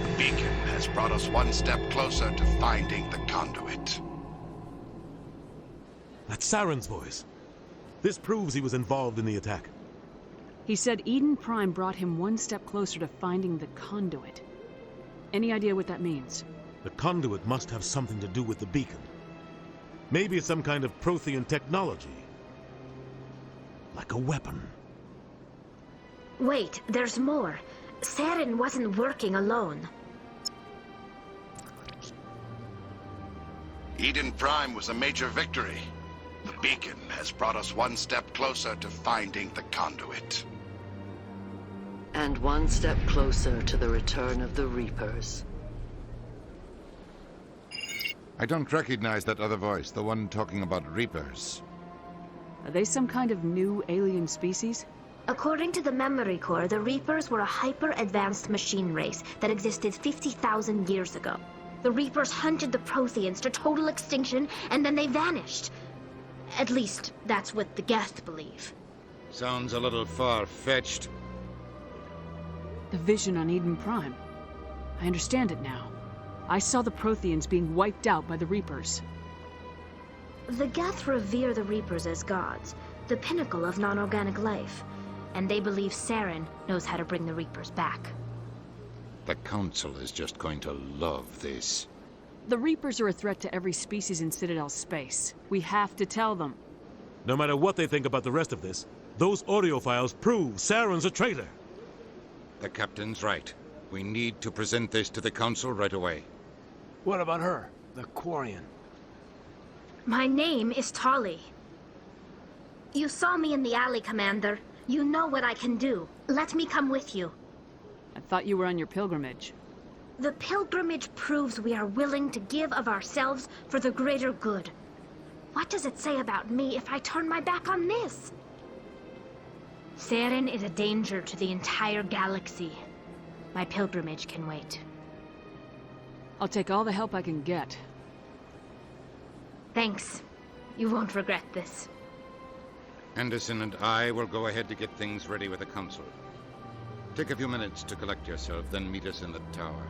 The beacon has brought us one step closer to finding the conduit. That's Saren's voice. This proves he was involved in the attack. He said Eden Prime brought him one step closer to finding the conduit. Any idea what that means? The conduit must have something to do with the beacon. Maybe it's some kind of Prothean technology. Like a weapon. Wait, there's more. Saren wasn't working alone. Eden Prime was a major victory. The beacon has brought us one step closer to finding the conduit. And one step closer to the return of the Reapers. I don't recognize that other voice, the one talking about Reapers. Are they some kind of new alien species? According to the memory core, the Reapers were a hyper-advanced machine race that existed 50,000 years ago. The Reapers hunted the Protheans to total extinction, and then they vanished. At least, that's what the Geth believe. Sounds a little far-fetched. The vision on Eden Prime. I understand it now. I saw the Protheans being wiped out by the Reapers. The Geth revere the Reapers as gods, the pinnacle of non-organic life. And they believe Saren knows how to bring the Reapers back. The Council is just going to love this. The Reapers are a threat to every species in Citadel space. We have to tell them. No matter what they think about the rest of this, those audio files prove Saren's a traitor. The Captain's right. We need to present this to the Council right away. What about her, the Quarian? My name is Tali. You saw me in the alley, Commander. You know what I can do. Let me come with you. I thought you were on your pilgrimage. The pilgrimage proves we are willing to give of ourselves for the greater good. What does it say about me if I turn my back on this? Saren is a danger to the entire galaxy. My pilgrimage can wait. I'll take all the help I can get. Thanks. You won't regret this. Anderson and I will go ahead to get things ready with the Council. Take a few minutes to collect yourself, then meet us in the tower.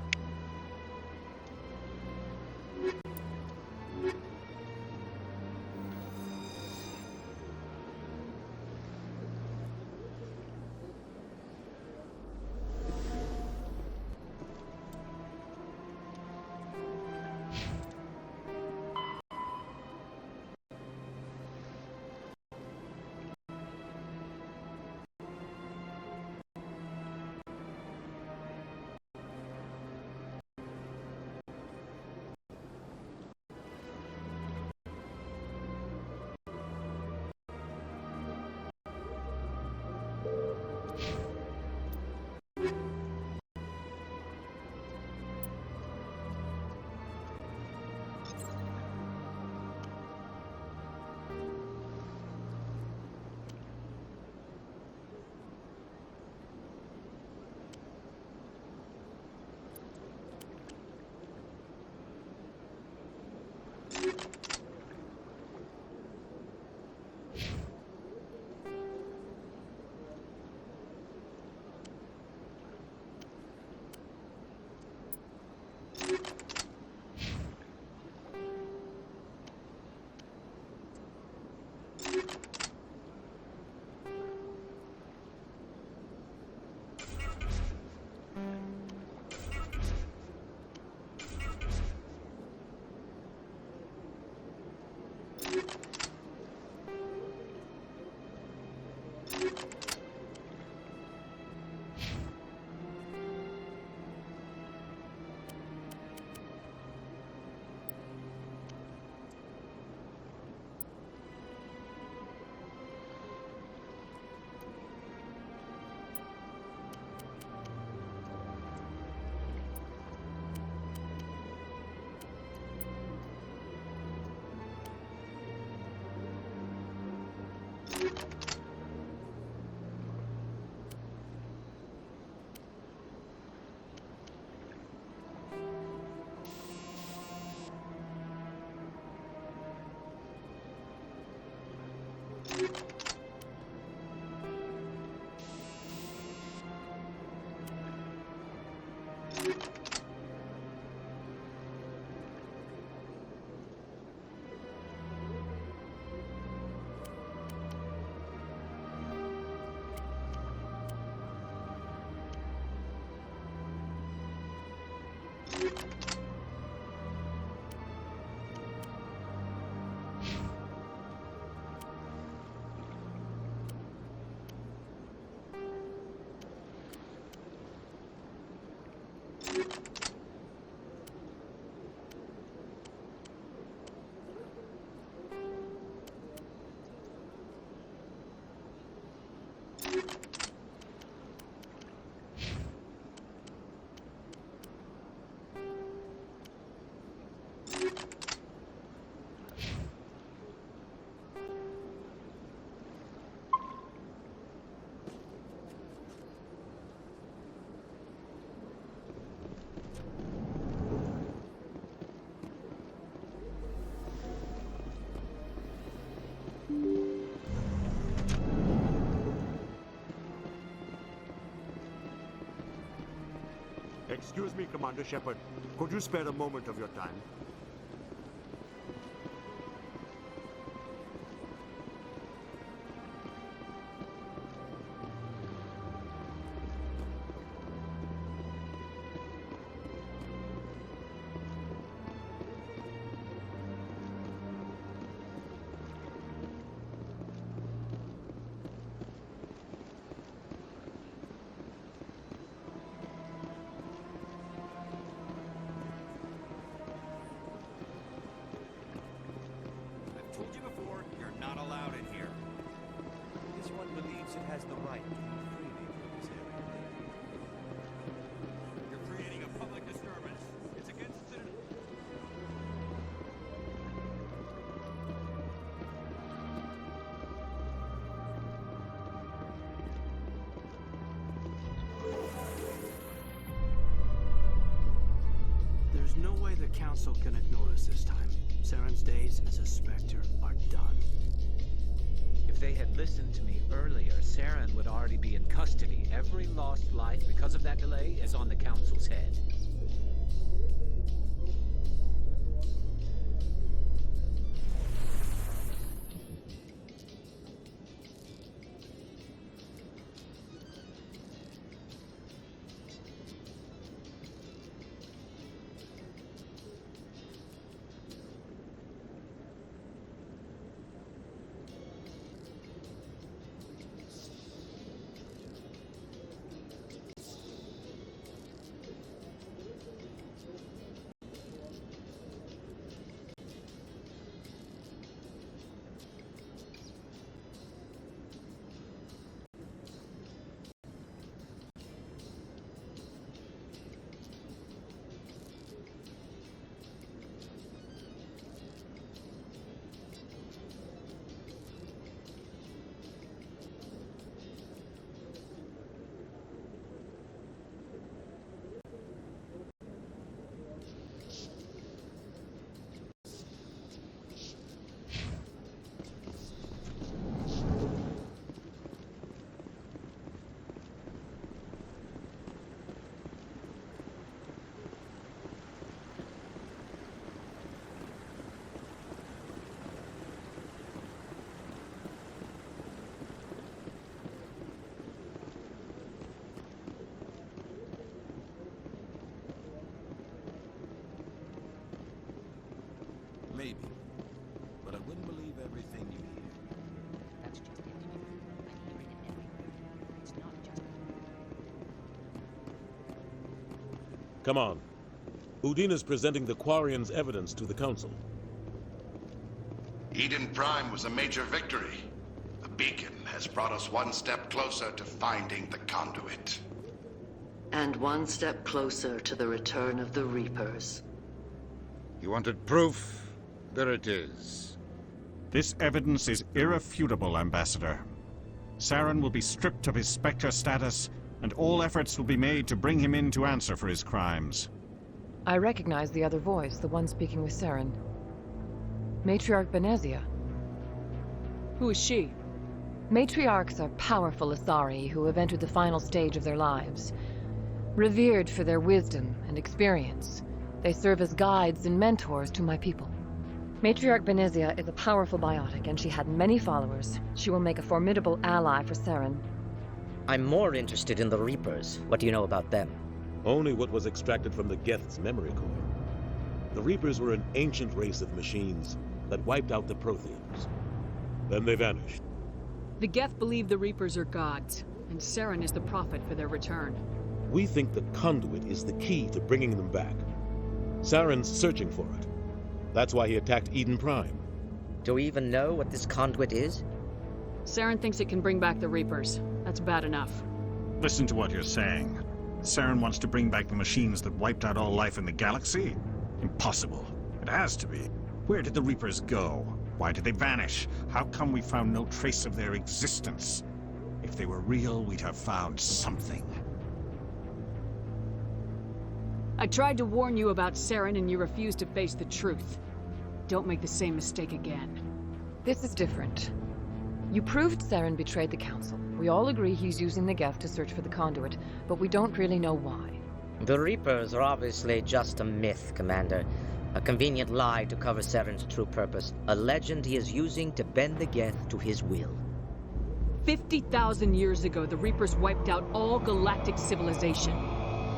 Excuse me, Commander Shepard. Could you spare a moment of your time? There's no way the Council can ignore us this time. Saren's days as a Spectre are done. If they had listened to me earlier, Saren would already be in custody. Every lost life because of that delay is on the Council's head. Maybe. But I wouldn't believe everything you hear. That's just it. I hear it everywhere. It's not just... Come on. Udina's presenting the Quarian's evidence to the Council. Eden Prime was a major victory. The beacon has brought us one step closer to finding the conduit. And one step closer to the return of the Reapers. You wanted proof? There it is. This evidence is irrefutable, Ambassador. Saren will be stripped of his Spectre status, and all efforts will be made to bring him in to answer for his crimes. I recognize the other voice, the one speaking with Saren. Matriarch Benezia. Who is she? Matriarchs are powerful Asari who have entered the final stage of their lives. Revered for their wisdom and experience, they serve as guides and mentors to my people. Matriarch Benezia is a powerful biotic, and she had many followers. She will make a formidable ally for Saren. I'm more interested in the Reapers. What do you know about them? Only what was extracted from the Geth's memory core. The Reapers were an ancient race of machines that wiped out the Protheans. Then they vanished. The Geth believe the Reapers are gods, and Saren is the prophet for their return. We think the conduit is the key to bringing them back. Saren's searching for it. That's why he attacked Eden Prime. Do we even know what this conduit is? Saren thinks it can bring back the Reapers. That's bad enough. Listen to what you're saying. Saren wants to bring back the machines that wiped out all life in the galaxy? Impossible. It has to be. Where did the Reapers go? Why did they vanish? How come we found no trace of their existence? If they were real, we'd have found something. I tried to warn you about Saren and you refused to face the truth. Don't make the same mistake again. This is different. You proved Saren betrayed the Council. We all agree he's using the Geth to search for the conduit, but we don't really know why. The Reapers are obviously just a myth, Commander. A convenient lie to cover Saren's true purpose. A legend he is using to bend the Geth to his will. 50,000 years ago, the Reapers wiped out all galactic civilization.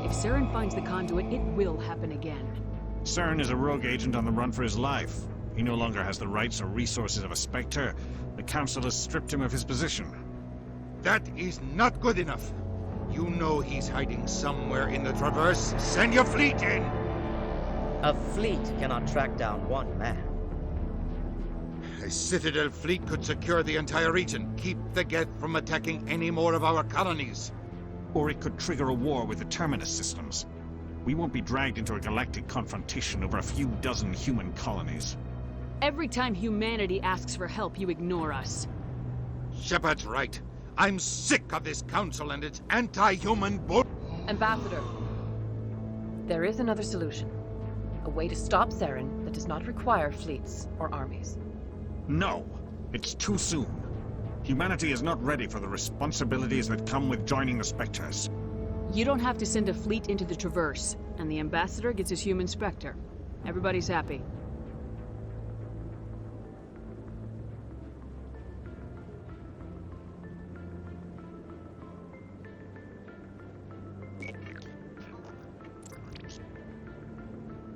If Saren finds the conduit, it will happen again. Saren is a rogue agent on the run for his life. He no longer has the rights or resources of a Spectre. The Council has stripped him of his position. That is not good enough. You know he's hiding somewhere in the Traverse. Send your fleet in! A fleet cannot track down one man. A Citadel fleet could secure the entire region, keep the Geth from attacking any more of our colonies. Or it could trigger a war with the Terminus systems. We won't be dragged into a galactic confrontation over a few dozen human colonies. Every time humanity asks for help, you ignore us. Shepard's right. I'm sick of this council and its anti-human bull. Ambassador, there is another solution. A way to stop Saren that does not require fleets or armies. No, it's too soon. Humanity is not ready for the responsibilities that come with joining the Spectres. You don't have to send a fleet into the Traverse, and the Ambassador gets his human Spectre. Everybody's happy.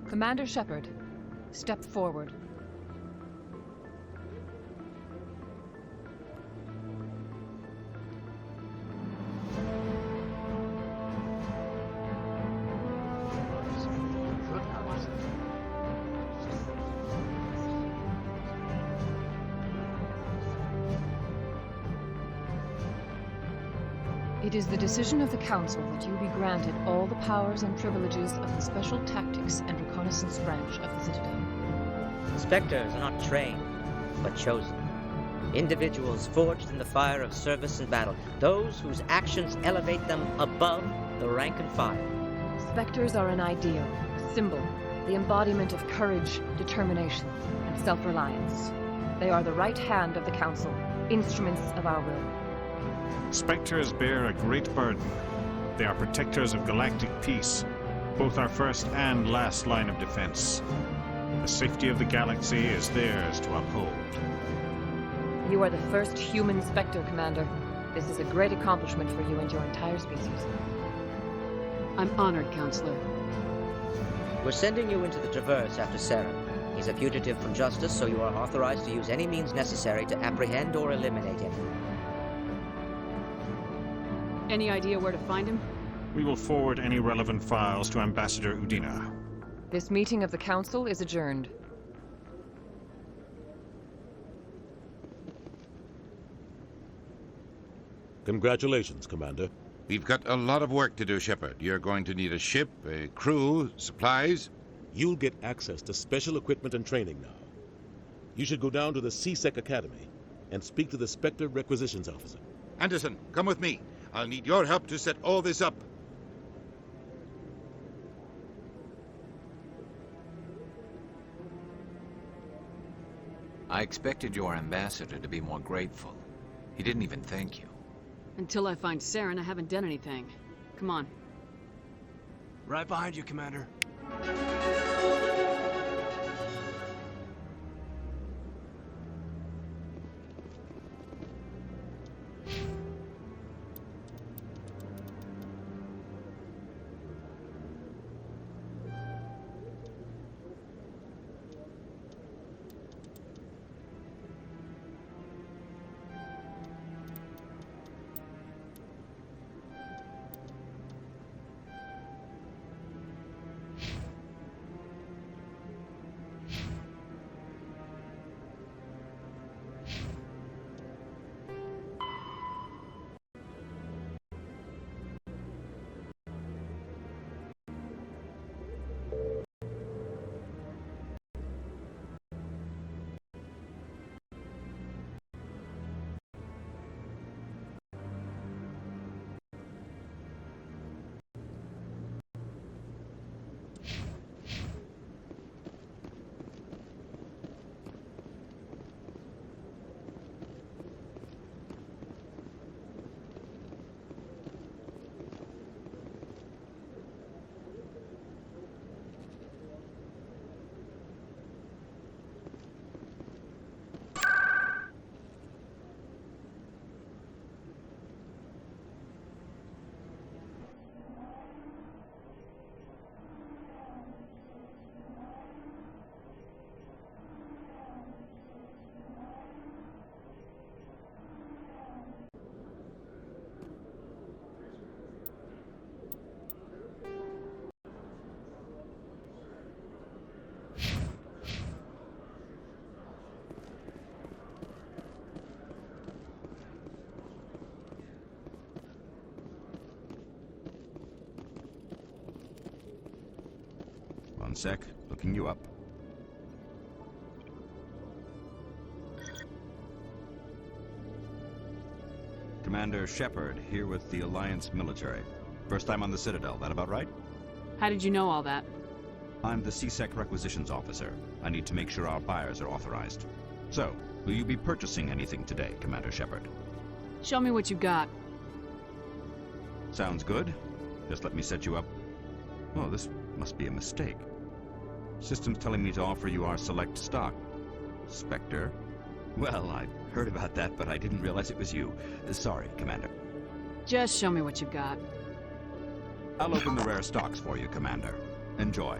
Commander Shepard, step forward. It is the decision of the Council that you be granted all the powers and privileges of the Special Tactics and Reconnaissance branch of the Citadel. Spectres are not trained, but chosen. Individuals forged in the fire of service and battle. Those whose actions elevate them above the rank and file. Spectres are an ideal, a symbol, the embodiment of courage, determination, and self-reliance. They are the right hand of the Council, instruments of our will. Spectres bear a great burden. They are protectors of galactic peace, both our first and last line of defense. The safety of the galaxy is theirs to uphold. You are the first human Spectre, Commander. This is a great accomplishment for you and your entire species. I'm honored, Counselor. We're sending you into the Traverse after Saren. He's a fugitive from justice, so you are authorized to use any means necessary to apprehend or eliminate him. Any idea where to find him? We will forward any relevant files to Ambassador Udina. This meeting of the Council is adjourned. Congratulations, Commander. We've got a lot of work to do, Shepard. You're going to need a ship, a crew, supplies. You'll get access to special equipment and training now. You should go down to the C-Sec Academy and speak to the Spectre Requisitions Officer. Anderson, come with me. I'll need your help to set all this up. I expected your ambassador to be more grateful. He didn't even thank you. Until I find Saren, I haven't done anything. Come on. Right behind you, Commander. One sec, looking you up. Commander Shepard, here with the Alliance military. First time on the Citadel, that about right? How did you know all that? I'm the C-Sec Requisitions Officer. I need to make sure our buyers are authorized. So, will you be purchasing anything today, Commander Shepard? Show me what you got. Sounds good. Just let me set you up. Oh, this must be a mistake. System's telling me to offer you our select stock. Spectre? Well, I heard about that, but I didn't realize it was you. Sorry, Commander. Just show me what you got. I'll open the rare stocks for you, Commander. Enjoy.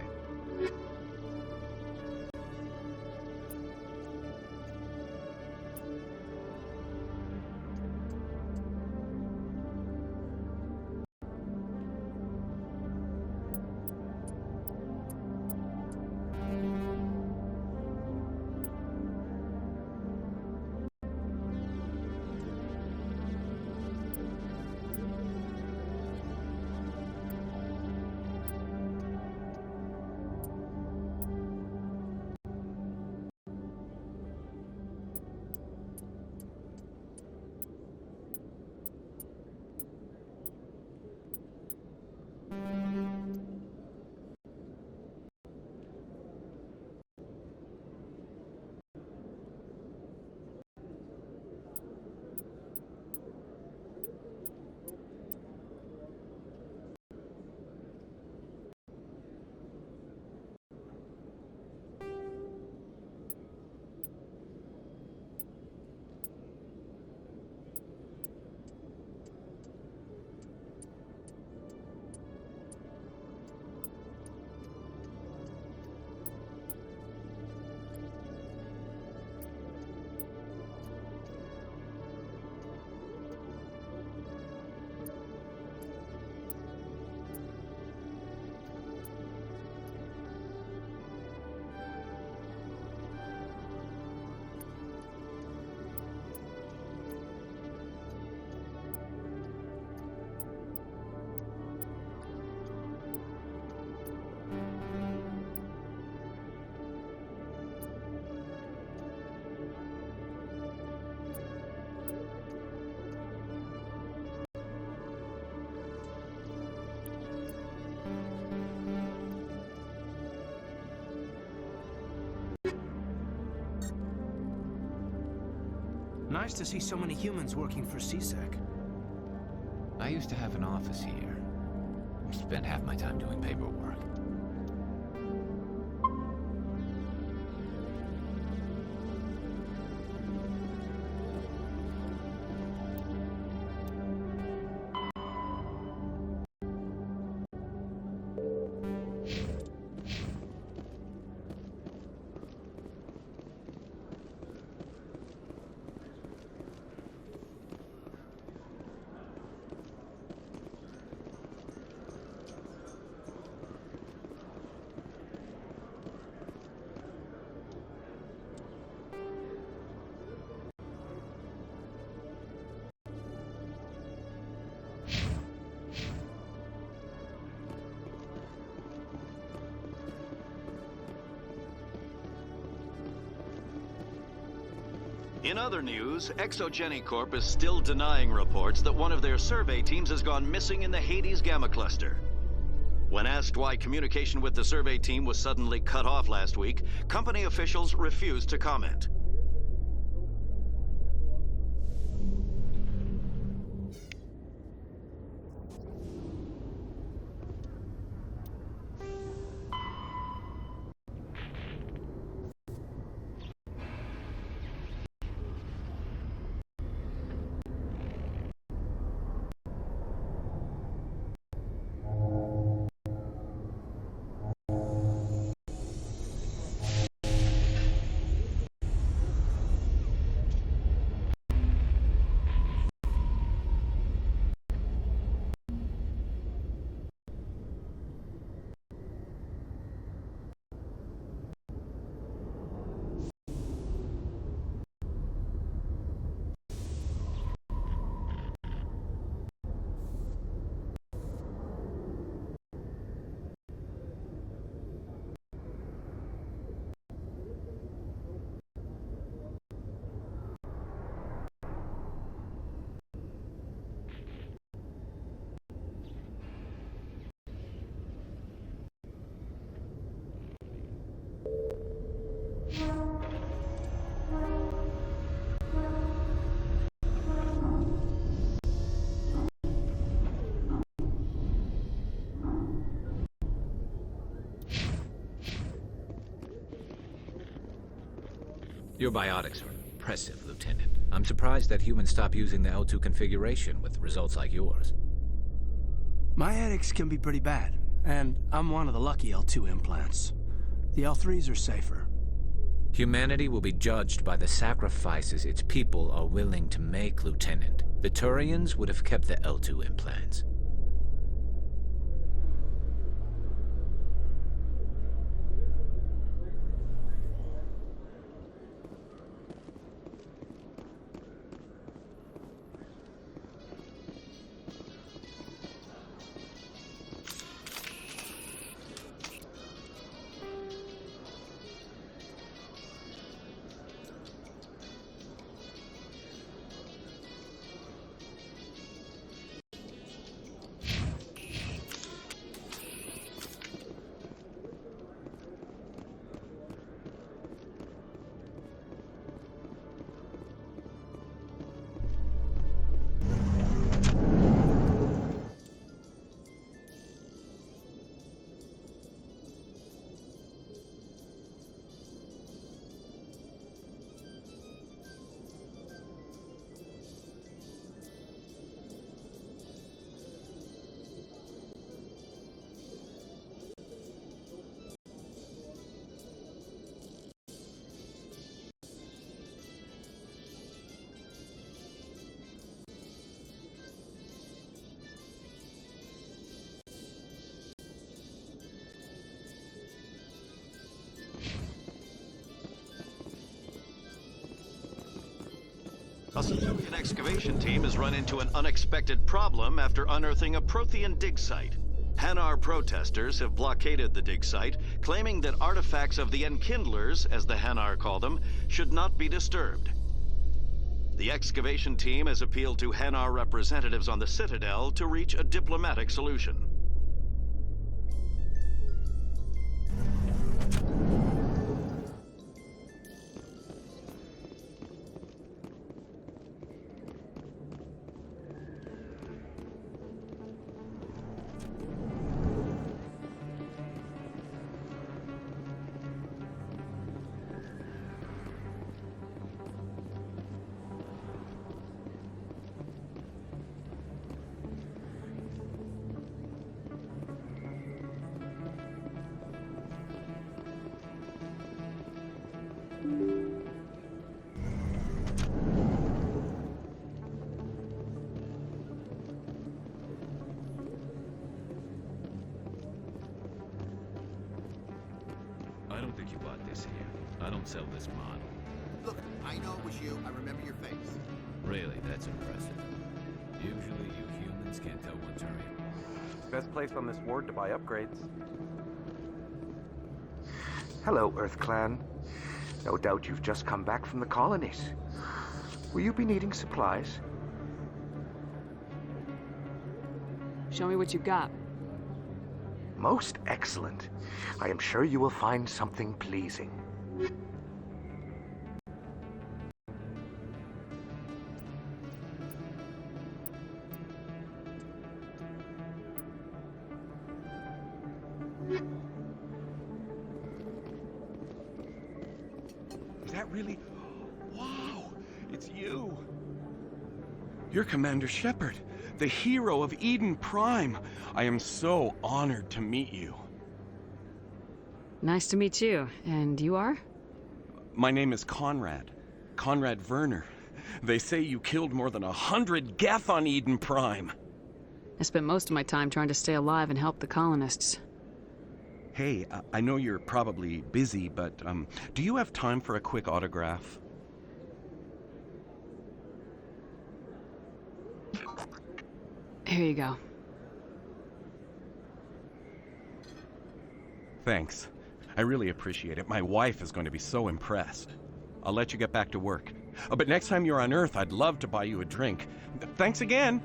Nice to see so many humans working for CSEC. I used to have an office here. Spent half my time doing paperwork. In other news, Exogeny Corp is still denying reports that one of their survey teams has gone missing in the Hades Gamma Cluster. When asked why communication with the survey team was suddenly cut off last week, company officials refused to comment. Your biotics are impressive, Lieutenant. I'm surprised that humans stop using the L2 configuration with results like yours. My headaches can be pretty bad, and I'm one of the lucky L2 implants. The L3s are safer. Humanity will be judged by the sacrifices its people are willing to make, Lieutenant. The Turians would have kept the L2 implants. A civilian excavation team has run into an unexpected problem after unearthing a Prothean dig site. Hanar protesters have blockaded the dig site, claiming that artifacts of the Enkindlers, as the Hanar call them, should not be disturbed. The excavation team has appealed to Hanar representatives on the Citadel to reach a diplomatic solution. don't sell this model. Look, I know it was you. I remember your face. Really, that's impressive. Usually you humans can't tell what's real. Best place on this ward to buy upgrades. Hello, Earth Clan. No doubt you've just come back from the colonies. Will you be needing supplies? Show me what you got. Most excellent. I am sure you will find something pleasing. Is that really... Wow! It's you! You're Commander Shepard, the hero of Eden Prime. I am so honored to meet you. Nice to meet you. And you are? My name is Conrad. Conrad Werner. They say you killed more than 100 Geth on Eden Prime. I spent most of my time trying to stay alive and help the colonists. Hey, I know you're probably busy, but do you have time for a quick autograph? Here you go. Thanks. I really appreciate it. My wife is going to be so impressed. I'll let you get back to work. Oh, but next time you're on Earth, I'd love to buy you a drink. Thanks again!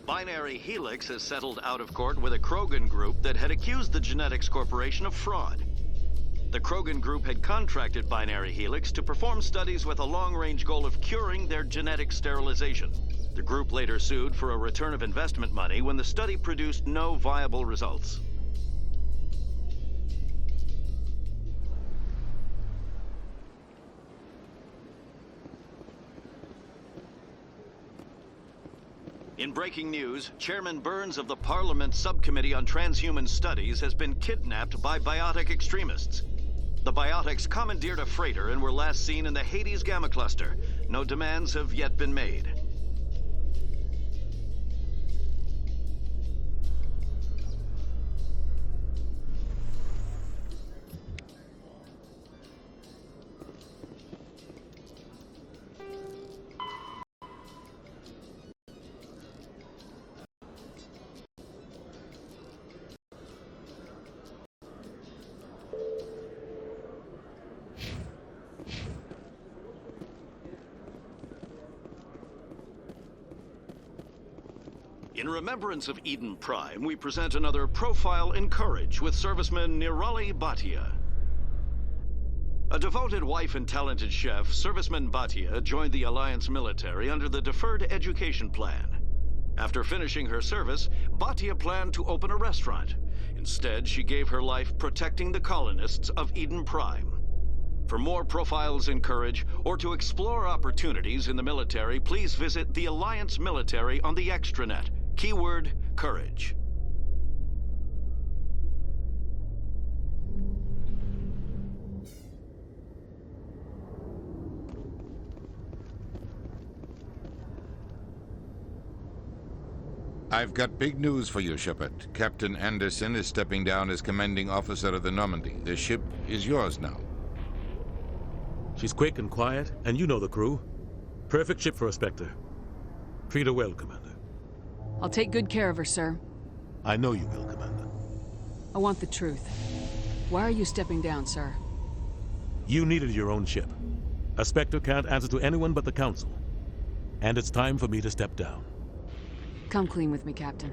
Binary Helix has settled out of court with a Krogan group that had accused the Genetics Corporation of fraud. The Krogan group had contracted Binary Helix to perform studies with a long-range goal of curing their genetic sterilization. The group later sued for a return of investment money when the study produced no viable results. In breaking news, Chairman Burns of the Parliament Subcommittee on Transhuman Studies has been kidnapped by biotic extremists. The biotics commandeered a freighter and were last seen in the Hades Gamma Cluster. No demands have yet been made. In remembrance of Eden Prime, we present another profile in courage with serviceman Nirali Bhatia. A devoted wife and talented chef, serviceman Bhatia joined the Alliance military under the Deferred Education Plan. After finishing her service, Bhatia planned to open a restaurant. Instead, she gave her life protecting the colonists of Eden Prime. For more profiles in courage, or to explore opportunities in the military, please visit the Alliance military on the extranet. Keyword, courage. I've got big news for you, Shepard. Captain Anderson is stepping down as commanding officer of the Normandy. The ship is yours now. She's quick and quiet, and you know the crew. Perfect ship for a Spectre. Treat her well, Commander. I'll take good care of her, sir. I know you will, Commander. I want the truth. Why are you stepping down, sir? You needed your own ship. A Spectre can't answer to anyone but the Council. And it's time for me to step down. Come clean with me, Captain.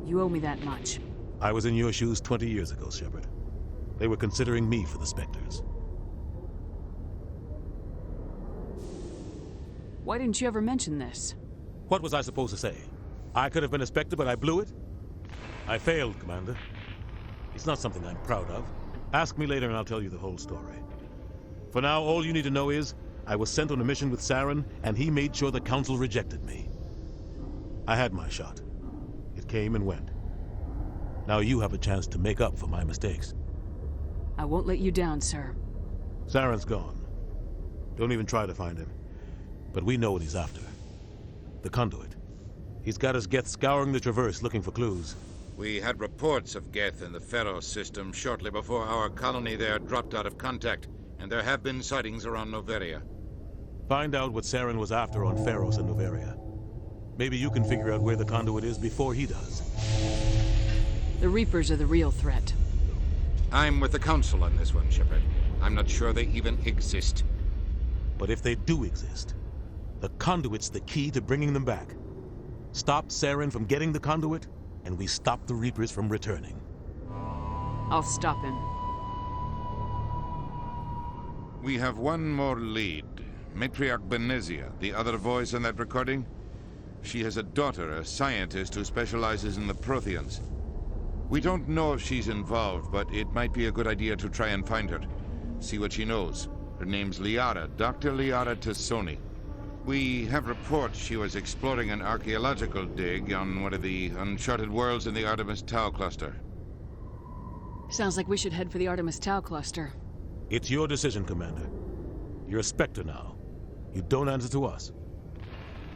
You owe me that much. I was in your shoes 20 years ago, Shepard. They were considering me for the Spectres. Why didn't you ever mention this? What was I supposed to say? I could have been a Spectre, but I blew it? I failed, Commander. It's not something I'm proud of. Ask me later and I'll tell you the whole story. For now, all you need to know is, I was sent on a mission with Saren, and he made sure the Council rejected me. I had my shot. It came and went. Now you have a chance to make up for my mistakes. I won't let you down, sir. Saren's gone. Don't even try to find him. But we know what he's after. The conduit. He's got his Geth scouring the Traverse looking for clues. We had reports of Geth in the Pharos system shortly before our colony there dropped out of contact, and there have been sightings around Noveria. Find out what Saren was after on Pharos and Noveria. Maybe you can figure out where the conduit is before he does. The Reapers are the real threat. I'm with the Council on this one, Shepard. I'm not sure they even exist. But if they do exist, the conduit's the key to bringing them back. Stop Saren from getting the conduit, and we stop the Reapers from returning. I'll stop him. We have one more lead. Matriarch Benezia, the other voice in that recording. She has a daughter, a scientist who specializes in the Protheans. We don't know if she's involved, but it might be a good idea to try and find her. See what she knows. Her name's Liara, Dr. Liara Tassoni. We have reports she was exploring an archaeological dig on one of the uncharted worlds in the Artemis Tau cluster. Sounds like we should head for the Artemis Tau cluster. It's your decision, Commander. You're a Spectre now. You don't answer to us.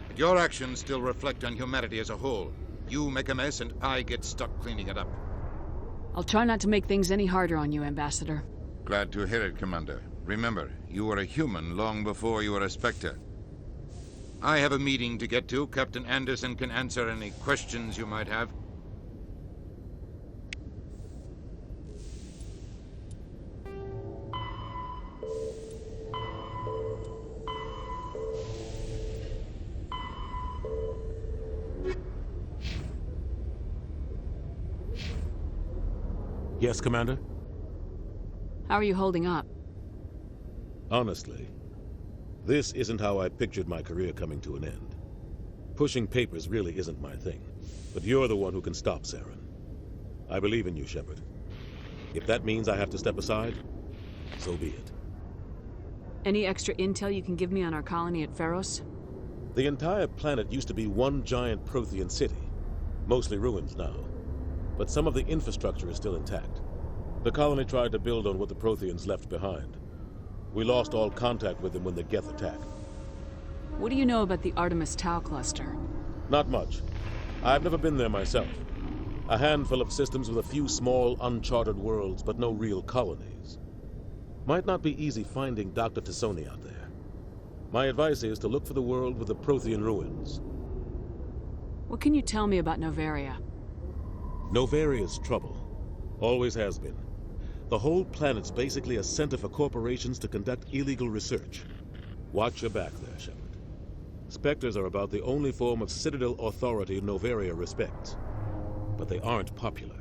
But your actions still reflect on humanity as a whole. You make a mess and I get stuck cleaning it up. I'll try not to make things any harder on you, Ambassador. Glad to hear it, Commander. Remember, you were a human long before you were a Spectre. I have a meeting to get to. Captain Anderson can answer any questions you might have. Yes, Commander? How are you holding up? Honestly, this isn't how I pictured my career coming to an end. Pushing papers really isn't my thing, but you're the one who can stop Saren. I believe in you, Shepard. If that means I have to step aside, so be it. Any extra intel you can give me on our colony at Pharos? The entire planet used to be one giant Prothean city, mostly ruins now. But some of the infrastructure is still intact. The colony tried to build on what the Protheans left behind. We lost all contact with them when the Geth attacked. What do you know about the Artemis Tau cluster? Not much. I've never been there myself. A handful of systems with a few small, uncharted worlds, but no real colonies. Might not be easy finding Dr. Tassoni out there. My advice is to look for the world with the Prothean ruins. What can you tell me about Noveria? Noveria's trouble. Always has been. The whole planet's basically a center for corporations to conduct illegal research. Watch your back there, Shepard. Spectres are about the only form of Citadel authority Noveria respects. But they aren't popular.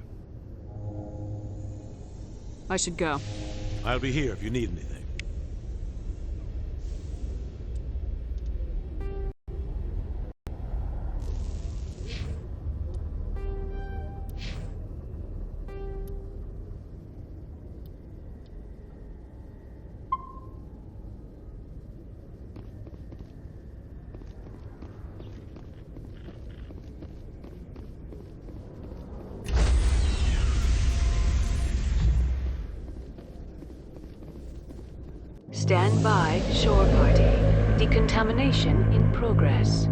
I should go. I'll be here if you need anything. Stand by, shore party. Decontamination in progress.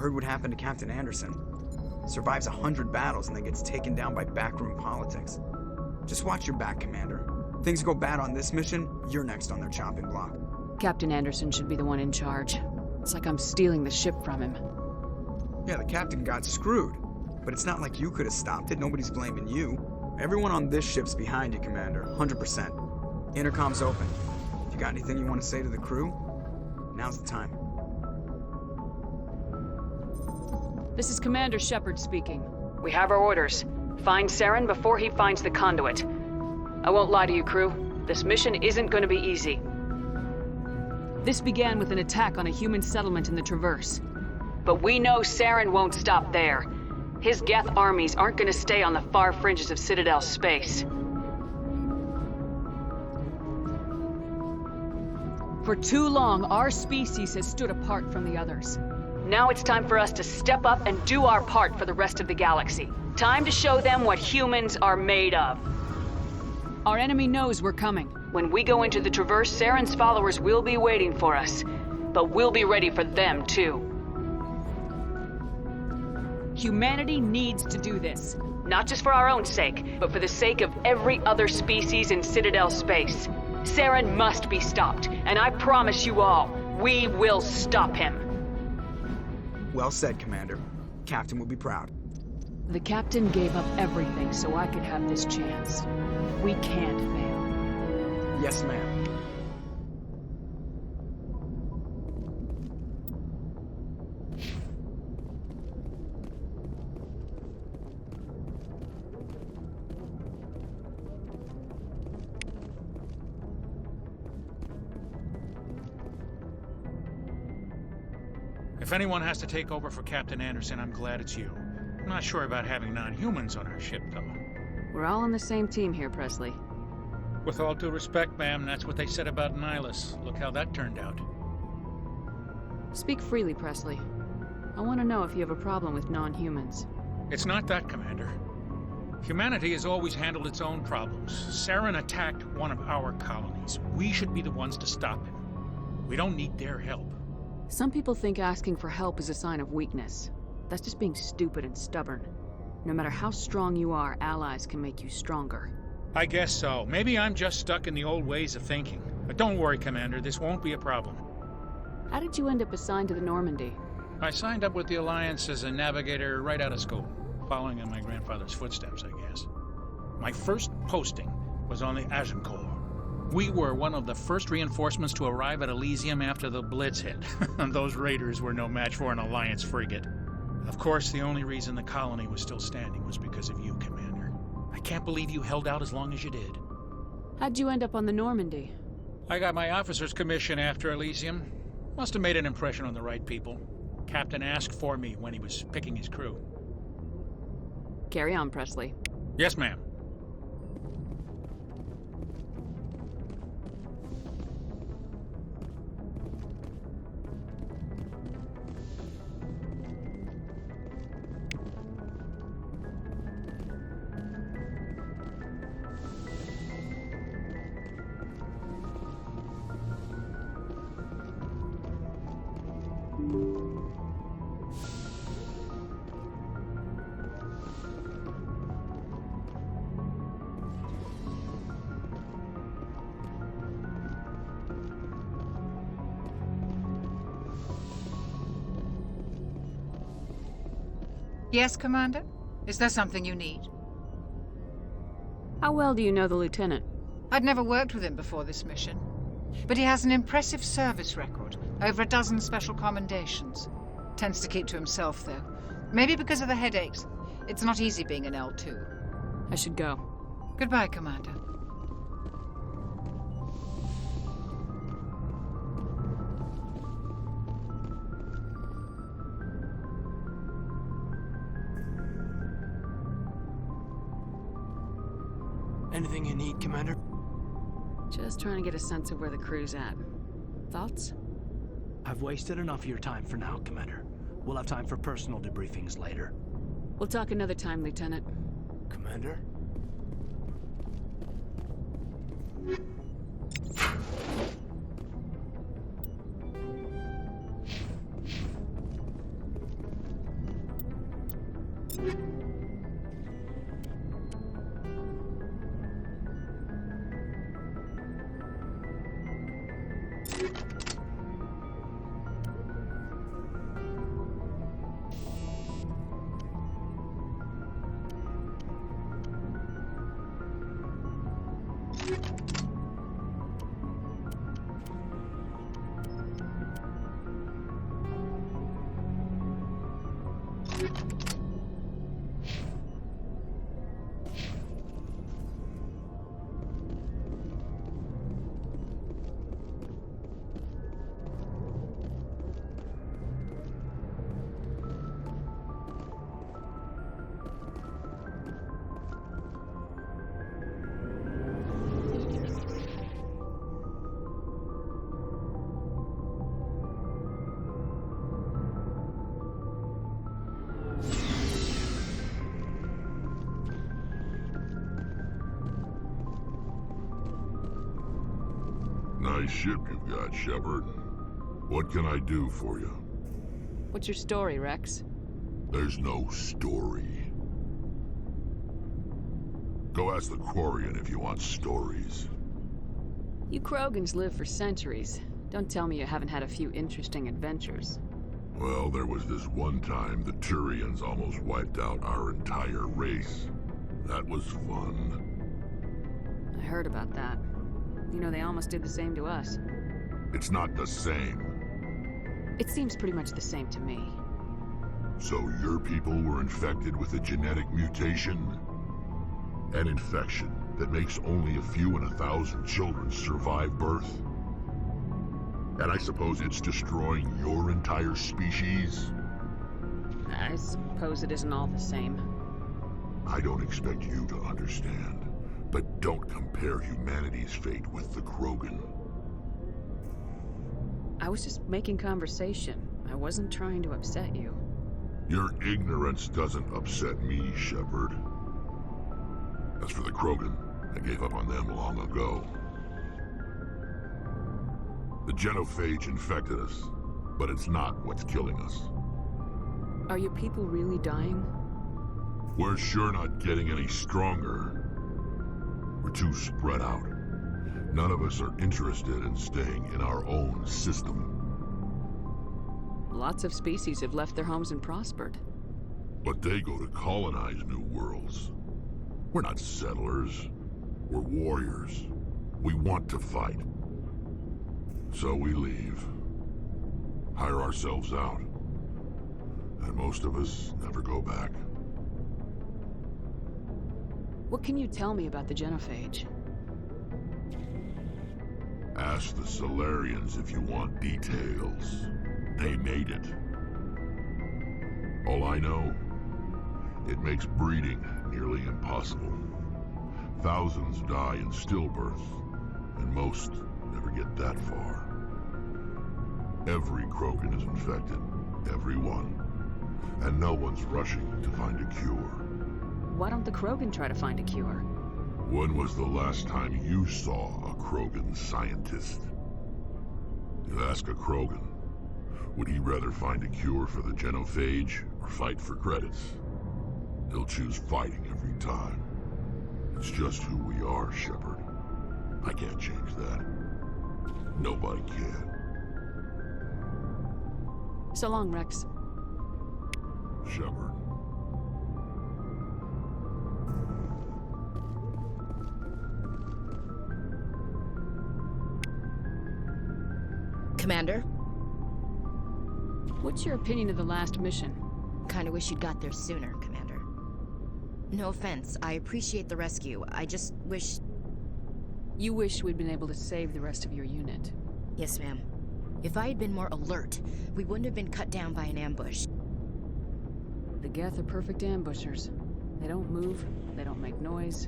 heard what happened to Captain Anderson. Survives 100 battles and then gets taken down by backroom politics. Just watch your back, Commander. Things go bad on this mission, you're next on their chopping block. Captain Anderson should be the one in charge. It's like I'm stealing the ship from him. Yeah, the captain got screwed. But it's not like you could have stopped it. Nobody's blaming you. Everyone on this ship's behind you, Commander. 100%. Intercom's open. If you got anything you want to say to the crew, now's the time. This is Commander Shepard speaking. We have our orders. Find Saren before he finds the conduit. I won't lie to you, crew. This mission isn't going to be easy. This began with an attack on a human settlement in the Traverse. But we know Saren won't stop there. His Geth armies aren't going to stay on the far fringes of Citadel space. For too long, our species has stood apart from the others. Now it's time for us to step up and do our part for the rest of the galaxy. Time to show them what humans are made of. Our enemy knows we're coming. When we go into the Traverse, Saren's followers will be waiting for us. But we'll be ready for them, too. Humanity needs to do this. Not just for our own sake, but for the sake of every other species in Citadel space. Saren must be stopped, and I promise you all, we will stop him. Well said, Commander. Captain will be proud. The captain gave up everything so I could have this chance. We can't fail. Yes, ma'am. If anyone has to take over for Captain Anderson, I'm glad it's you. I'm not sure about having non-humans on our ship, though. We're all on the same team here, Presley. With all due respect, ma'am, that's what they said about Nihilus. Look how that turned out. Speak freely, Presley. I want to know if you have a problem with non-humans. It's not that, Commander. Humanity has always handled its own problems. Saren attacked one of our colonies. We should be the ones to stop him. We don't need their help. Some people think asking for help is a sign of weakness. That's just being stupid and stubborn. No matter how strong you are, allies can make you stronger. I guess so. Maybe I'm just stuck in the old ways of thinking. But don't worry, Commander, this won't be a problem. How did you end up assigned to the Normandy? I signed up with the Alliance as a navigator right out of school, following in my grandfather's footsteps, I guess. My first posting was on the Agincourt. We were one of the first reinforcements to arrive at Elysium after the Blitz hit. Those raiders were no match for an Alliance frigate. Of course, the only reason the colony was still standing was because of you, Commander. I can't believe you held out as long as you did. How'd you end up on the Normandy? I got my officer's commission after Elysium. Must have made an impression on the right people. Captain asked for me when he was picking his crew. Carry on, Presley. Yes, ma'am. Yes, Commander? Is there something you need? How well do you know the Lieutenant? I'd never worked with him before this mission. But he has an impressive service record. Over a dozen special commendations. Tends to keep to himself, though. Maybe because of the headaches. It's not easy being an L2. I should go. Goodbye, Commander. Anything you need, Commander? Just trying to get a sense of where the crew's at. Thoughts? I've wasted enough of your time for now, Commander. We'll have time for personal debriefings later. We'll talk another time, Lieutenant. Commander? Nice ship you've got, Shepard. What can I do for you? What's your story, Rex? There's no story. Go ask the Quarian if you want stories. You Krogans live for centuries. Don't tell me you haven't had a few interesting adventures. Well, there was this one time the Turians almost wiped out our entire race. That was fun. I heard about that. You know, they almost did the same to us. It's not the same. It seems pretty much the same to me. So your people were infected with a genetic mutation? An infection that makes only a few in 1,000 children survive birth? And I suppose it's destroying your entire species? I suppose it isn't all the same. I don't expect you to understand. But don't compare humanity's fate with the Krogan. I was just making conversation. I wasn't trying to upset you. Your ignorance doesn't upset me, Shepard. As for the Krogan, I gave up on them long ago. The Genophage infected us, but it's not what's killing us. Are your people really dying? We're sure not getting any stronger. We're too spread out. None of us are interested in staying in our own system. Lots of species have left their homes and prospered. But they go to colonize new worlds. We're not settlers. We're warriors. We want to fight. So we leave. Hire ourselves out. And most of us never go back. What can you tell me about the Genophage? Ask the Solarians if you want details. They made it. All I know, it makes breeding nearly impossible. Thousands die in stillbirth, and most never get that far. Every Krogan is infected, every one. And no one's rushing to find a cure. Why don't the Krogan try to find a cure? When was the last time you saw a Krogan scientist? You ask a Krogan, would he rather find a cure for the Genophage or fight for credits? He'll choose fighting every time. It's just who we are, Shepard. I can't change that. Nobody can. So long, Rex. Shepard. Commander? What's your opinion of the last mission? Kinda wish you'd got there sooner, Commander. No offense, I appreciate the rescue. I just wish... You wish we'd been able to save the rest of your unit. Yes, ma'am. If I had been more alert, we wouldn't have been cut down by an ambush. The Geth are perfect ambushers. They don't move, they don't make noise,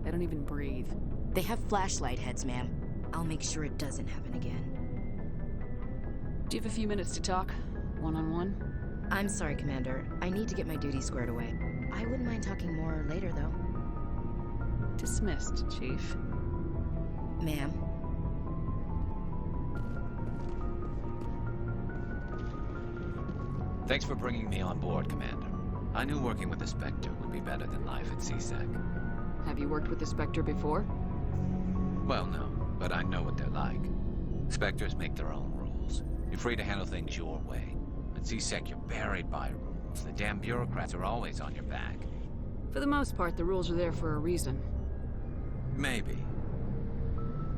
they don't even breathe. They have flashlight heads, ma'am. I'll make sure it doesn't happen again. Do you have a few minutes to talk? One-on-one? I'm sorry, Commander. I need to get my duties squared away. I wouldn't mind talking more later, though. Dismissed, Chief. Ma'am? Thanks for bringing me on board, Commander. I knew working with the Spectre would be better than life at CSEC. Have you worked with the Spectre before? Well, no, but I know what they're like. Spectres make their own rules. You're free to handle things your way. At CSEC, you're buried by rules. The damn bureaucrats are always on your back. For the most part, the rules are there for a reason. Maybe.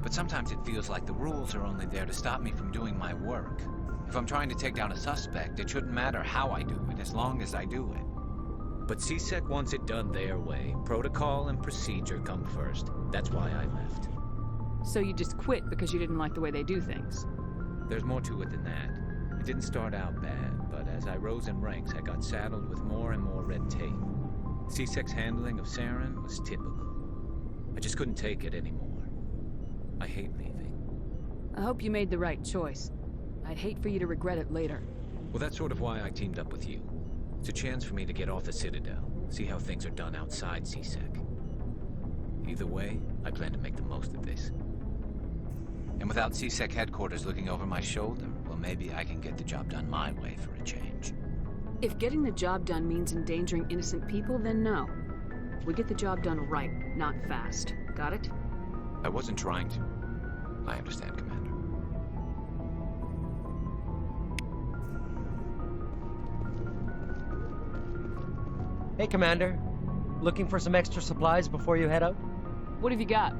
But sometimes it feels like the rules are only there to stop me from doing my work. If I'm trying to take down a suspect, it shouldn't matter how I do it, as long as I do it. But CSEC wants it done their way. Protocol and procedure come first. That's why I left. So you just quit because you didn't like the way they do things? There's more to it than that. It didn't start out bad, but as I rose in ranks, I got saddled with more and more red tape. CSEC's handling of Saren was typical. I just couldn't take it anymore. I hate leaving. I hope you made the right choice. I'd hate for you to regret it later. Well, that's sort of why I teamed up with you. It's a chance for me to get off the Citadel, see how things are done outside CSEC. Either way, I plan to make the most of this. And without CSEC headquarters looking over my shoulder, well, maybe I can get the job done my way for a change. If getting the job done means endangering innocent people, then no. We get the job done right, not fast. Got it? I wasn't trying to. I understand, Commander. Hey, Commander. Looking for some extra supplies before you head out? What have you got?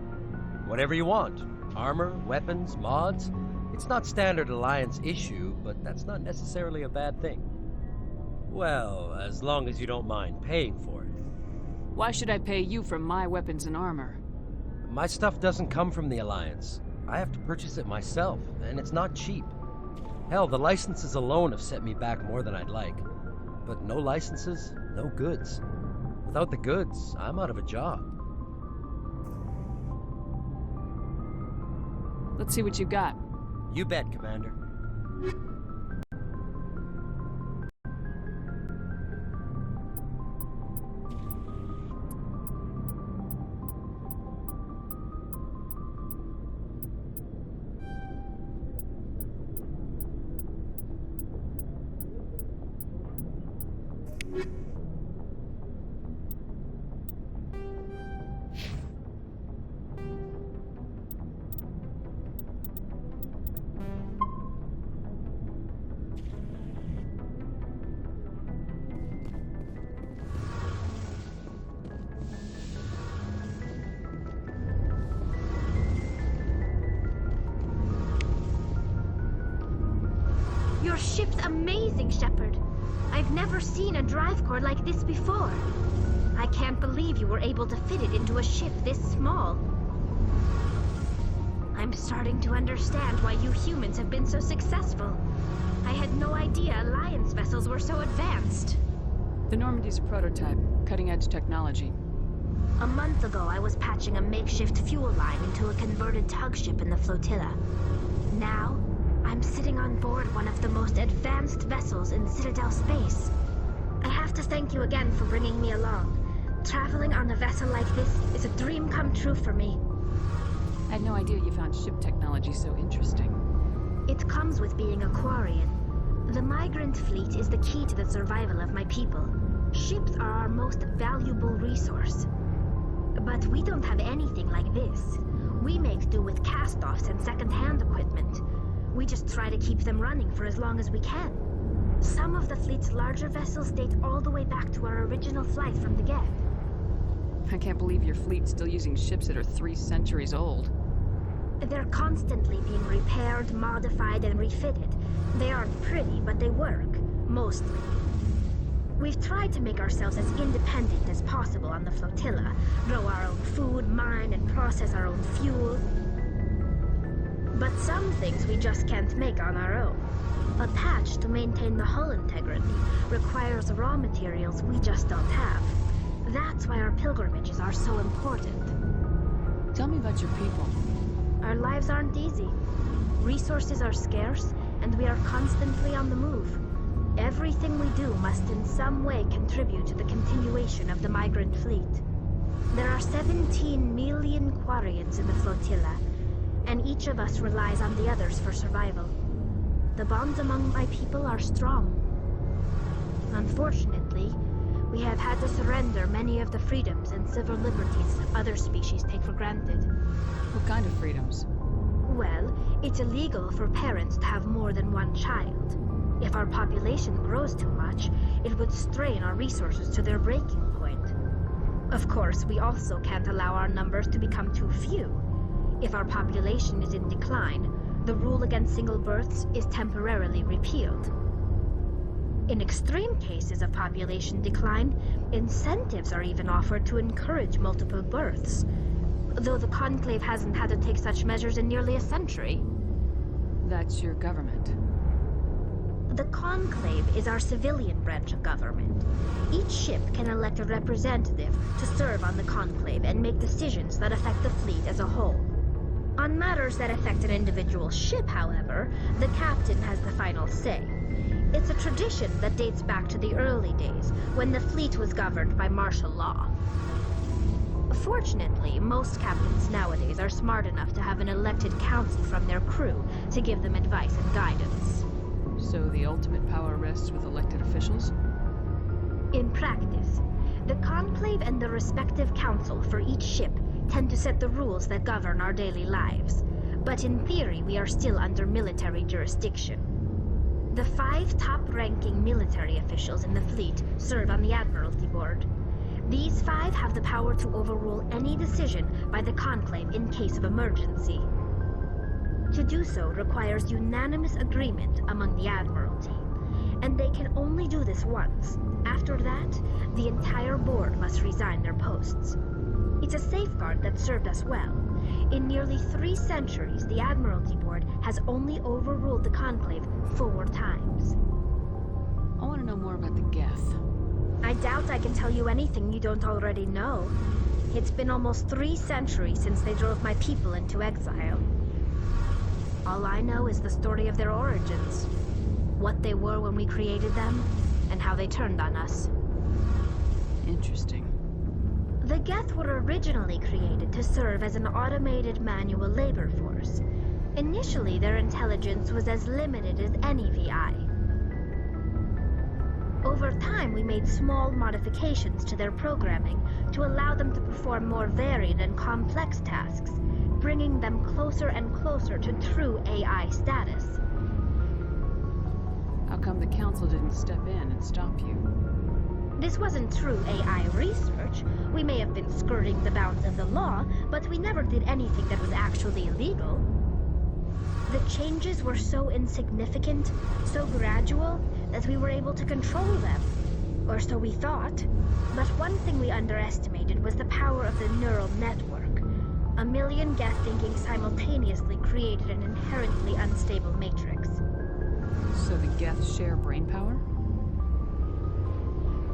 Whatever you want. Armor, weapons, mods. It's not standard Alliance issue, but that's not necessarily a bad thing. Well, as long as you don't mind paying for it. Why should I pay you for my weapons and armor? My stuff doesn't come from the Alliance. I have to purchase it myself, and it's not cheap. Hell, the licenses alone have set me back more than I'd like. But no licenses, no goods. Without the goods, I'm out of a job. Let's see what you got. You bet, Commander. Your ship's amazing, Shepard. I've never seen a drive core like this before. I can't believe you were able to fit it into a ship this small. I'm starting to understand why you humans have been so successful. I had no idea Alliance vessels were so advanced. The Normandy's a prototype, cutting-edge technology. A month ago, I was patching a makeshift fuel line into a converted tug ship in the flotilla. Now, I'm sitting on board one of the most advanced vessels in Citadel space. I have to thank you again for bringing me along. Traveling on a vessel like this is a dream come true for me. I had no idea you found ship technology so interesting. It comes with being a Quarian. The migrant fleet is the key to the survival of my people. Ships are our most valuable resource. But we don't have anything like this. We make do with cast-offs and second-hand equipment. We just try to keep them running for as long as we can. Some of the fleet's larger vessels date all the way back to our original flight from the get. I can't believe your fleet's still using ships that are 3 centuries old. They're constantly being repaired, modified, and refitted. They aren't pretty, but they work. Mostly. We've tried to make ourselves as independent as possible on the flotilla. Grow our own food, mine, and process our own fuel. But some things we just can't make on our own. A patch to maintain the hull integrity requires raw materials we just don't have. That's why our pilgrimages are so important. Tell me about your people. Our lives aren't easy. Resources are scarce, and we are constantly on the move. Everything we do must in some way contribute to the continuation of the migrant fleet. There are 17 million Quarians in the flotilla, and each of us relies on the others for survival. The bonds among my people are strong. Unfortunately, We have had to surrender many of the freedoms and civil liberties other species take for granted. What kind of freedoms? Well, it's illegal for parents to have more than one child. If our population grows too much, it would strain our resources to their breaking point. Of course, we also can't allow our numbers to become too few. If our population is in decline, the rule against single births is temporarily repealed. In extreme cases of population decline, incentives are even offered to encourage multiple births, though the Conclave hasn't had to take such measures in nearly a century. That's your government. The Conclave is our civilian branch of government. Each ship can elect a representative to serve on the Conclave and make decisions that affect the fleet as a whole. On matters that affect an individual ship, however, the captain has the final say. It's a tradition that dates back to the early days, when the fleet was governed by martial law. Fortunately, most captains nowadays are smart enough to have an elected council from their crew to give them advice and guidance. So the ultimate power rests with elected officials? In practice, the Conclave and the respective council for each ship tend to set the rules that govern our daily lives. But in theory, we are still under military jurisdiction. The 5 top-ranking military officials in the fleet serve on the Admiralty Board. These 5 have the power to overrule any decision by the Conclave in case of emergency. To do so requires unanimous agreement among the Admiralty, and they can only do this once. After that, the entire board must resign their posts. It's a safeguard that served us well. In nearly 3 centuries, the Admiralty Board has only overruled the Conclave 4 times. I want to know more about the Geth. I doubt I can tell you anything you don't already know. It's been almost 3 centuries since they drove my people into exile. All I know is the story of their origins. What they were when we created them, and how they turned on us. Interesting. The Geth were originally created to serve as an automated manual labor force. Initially, their intelligence was as limited as any VI. Over time, we made small modifications to their programming to allow them to perform more varied and complex tasks, bringing them closer and closer to true AI status. How come the Council didn't step in and stop you? This wasn't true AI research. We may have been skirting the bounds of the law, but we never did anything that was actually illegal. The changes were so insignificant, so gradual, that we were able to control them. Or so we thought. But one thing we underestimated was the power of the neural network. A million Geth thinking simultaneously created an inherently unstable matrix. So the Geth share brain power?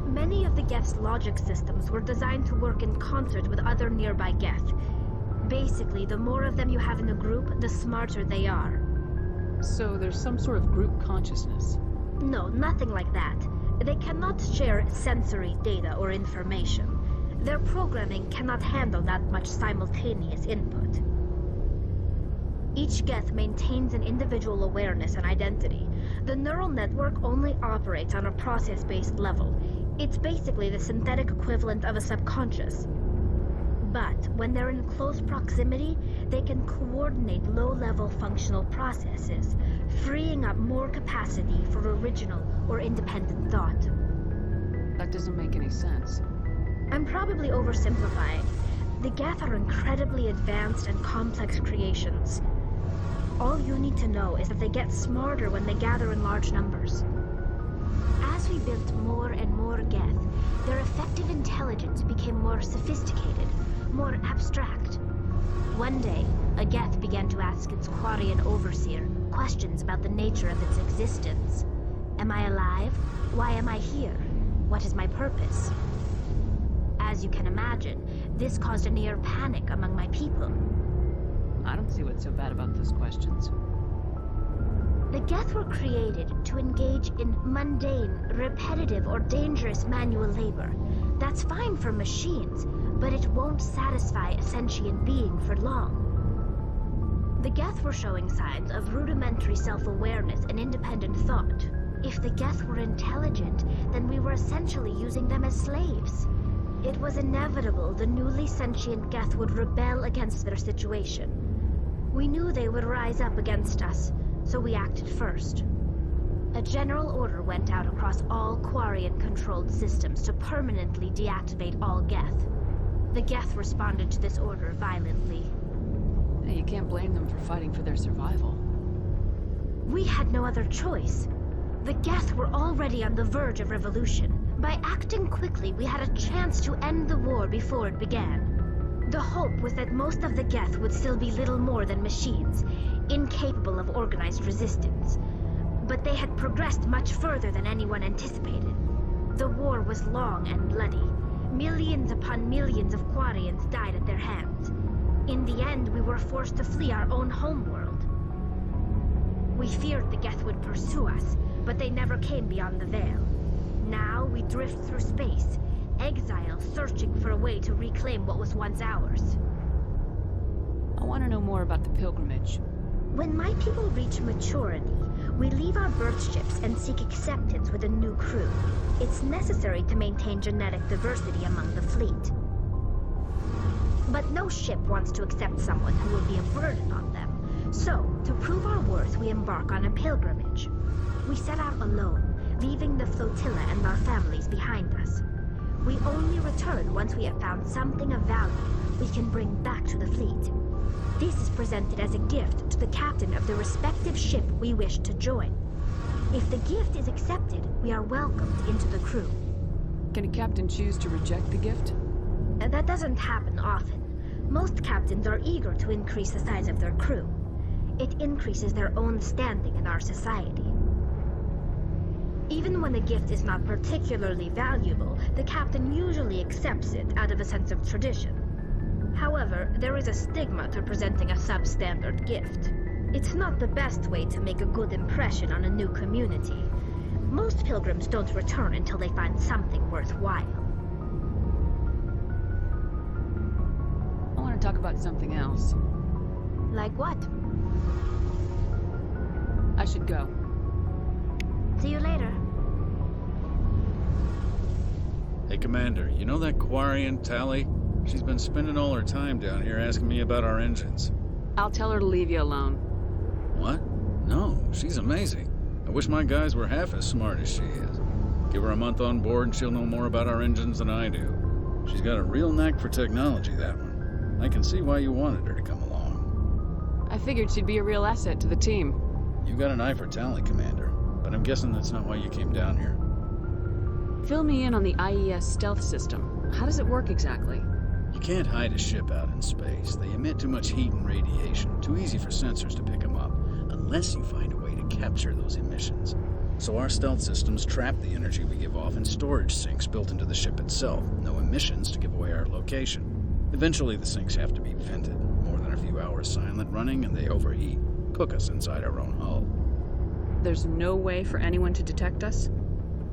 Many of the Geth's logic systems were designed to work in concert with other nearby Geth. Basically, the more of them you have in a group, the smarter they are. So there's some sort of group consciousness? No, nothing like that. They cannot share sensory data or information. Their programming cannot handle that much simultaneous input. Each Geth maintains an individual awareness and identity. The neural network only operates on a process-based level. It's basically the synthetic equivalent of a subconscious. But when they're in close proximity, they can coordinate low-level functional processes, freeing up more capacity for original or independent thought. That doesn't make any sense. I'm probably oversimplifying. The Geth are incredibly advanced and complex creations. All you need to know is that they get smarter when they gather in large numbers. As we built more and more Geth, their effective intelligence became more sophisticated, more abstract. One day, a Geth began to ask its Quarian overseer questions about the nature of its existence. Am I alive? Why am I here? What is my purpose? As you can imagine, this caused a near panic among my people. I don't see what's so bad about those questions. The Geth were created to engage in mundane, repetitive, or dangerous manual labor. That's fine for machines, but it won't satisfy a sentient being for long. The Geth were showing signs of rudimentary self-awareness and independent thought. If the Geth were intelligent, then we were essentially using them as slaves. It was inevitable the newly sentient Geth would rebel against their situation. We knew they would rise up against us, so we acted first. A general order went out across all Quarian-controlled systems to permanently deactivate all Geth. The Geth responded to this order violently. You can't blame them for fighting for their survival. We had no other choice. The Geth were already on the verge of revolution. By acting quickly, we had a chance to end the war before it began. The hope was that most of the Geth would still be little more than machines, incapable of organized resistance. But they had progressed much further than anyone anticipated. The war was long and bloody. Millions upon millions of Quarians died at their hands. In the end, we were forced to flee our own homeworld. We feared the Geth would pursue us, but they never came beyond the Veil. Now we drift through space, exile searching for a way to reclaim what was once ours. I want to know more about the pilgrimage. When my people reach maturity, we leave our birth ships and seek acceptance with a new crew. It's necessary to maintain genetic diversity among the fleet. But no ship wants to accept someone who will be a burden on them. So, to prove our worth, we embark on a pilgrimage. We set out alone, leaving the flotilla and our families behind us. We only return once we have found something of value we can bring back to the fleet. This is presented as a gift to the captain of the respective ship we wish to join. If the gift is accepted, we are welcomed into the crew. Can a captain choose to reject the gift? That doesn't happen often. Most captains are eager to increase the size of their crew. It increases their own standing in our society. Even when a gift is not particularly valuable, the captain usually accepts it out of a sense of tradition. However, there is a stigma to presenting a substandard gift. It's not the best way to make a good impression on a new community. Most pilgrims don't return until they find something worthwhile. I want to talk about something else. Like what? I should go. See you later. Hey, Commander, you know that Quarian, Tally? She's been spending all her time down here asking me about our engines. I'll tell her to leave you alone. What? No, she's amazing. I wish my guys were half as smart as she is. Give her a month on board and she'll know more about our engines than I do. She's got a real knack for technology, that one. I can see why you wanted her to come along. I figured she'd be a real asset to the team. You got an eye for Tally, Commander, but I'm guessing that's not why you came down here. Fill me in on the Ies Stealth System. How does it work exactly? You can't hide a ship out in space. They emit too much heat and radiation. Too easy for sensors to pick them up, unless you find a way to capture those emissions. So our stealth systems trap the energy we give off in storage sinks built into the ship itself. No emissions to give away our location. Eventually the sinks have to be vented. More than a few hours silent running and they overheat. Cook us inside our own hull. There's no way for anyone to detect us?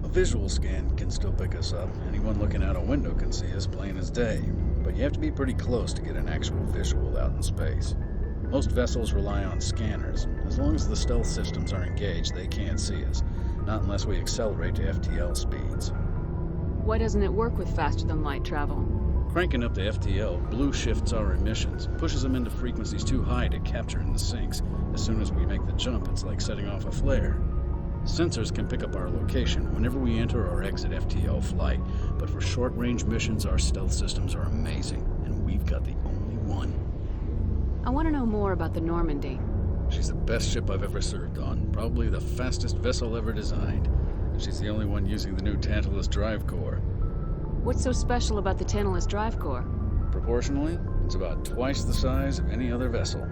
A visual scan can still pick us up. Anyone looking out a window can see us plain as day. But you have to be pretty close to get an actual visual out in space. Most vessels rely on scanners. As long as the stealth systems are engaged, they can't see us. Not unless we accelerate to FTL speeds. Why doesn't it work with faster-than-light travel? Cranking up the FTL blue shifts our emissions, pushes them into frequencies too high to capture in the sinks. As soon as we make the jump, it's like setting off a flare. Sensors can pick up our location whenever we enter or exit FTL flight, but for short-range missions, our stealth systems are amazing, and we've got the only one. I want to know more about the Normandy. She's the best ship I've ever served on, probably the fastest vessel ever designed. And she's the only one using the new Tantalus drive core. What's so special about the Tantalus drive core? Proportionally, it's about twice the size of any other vessel.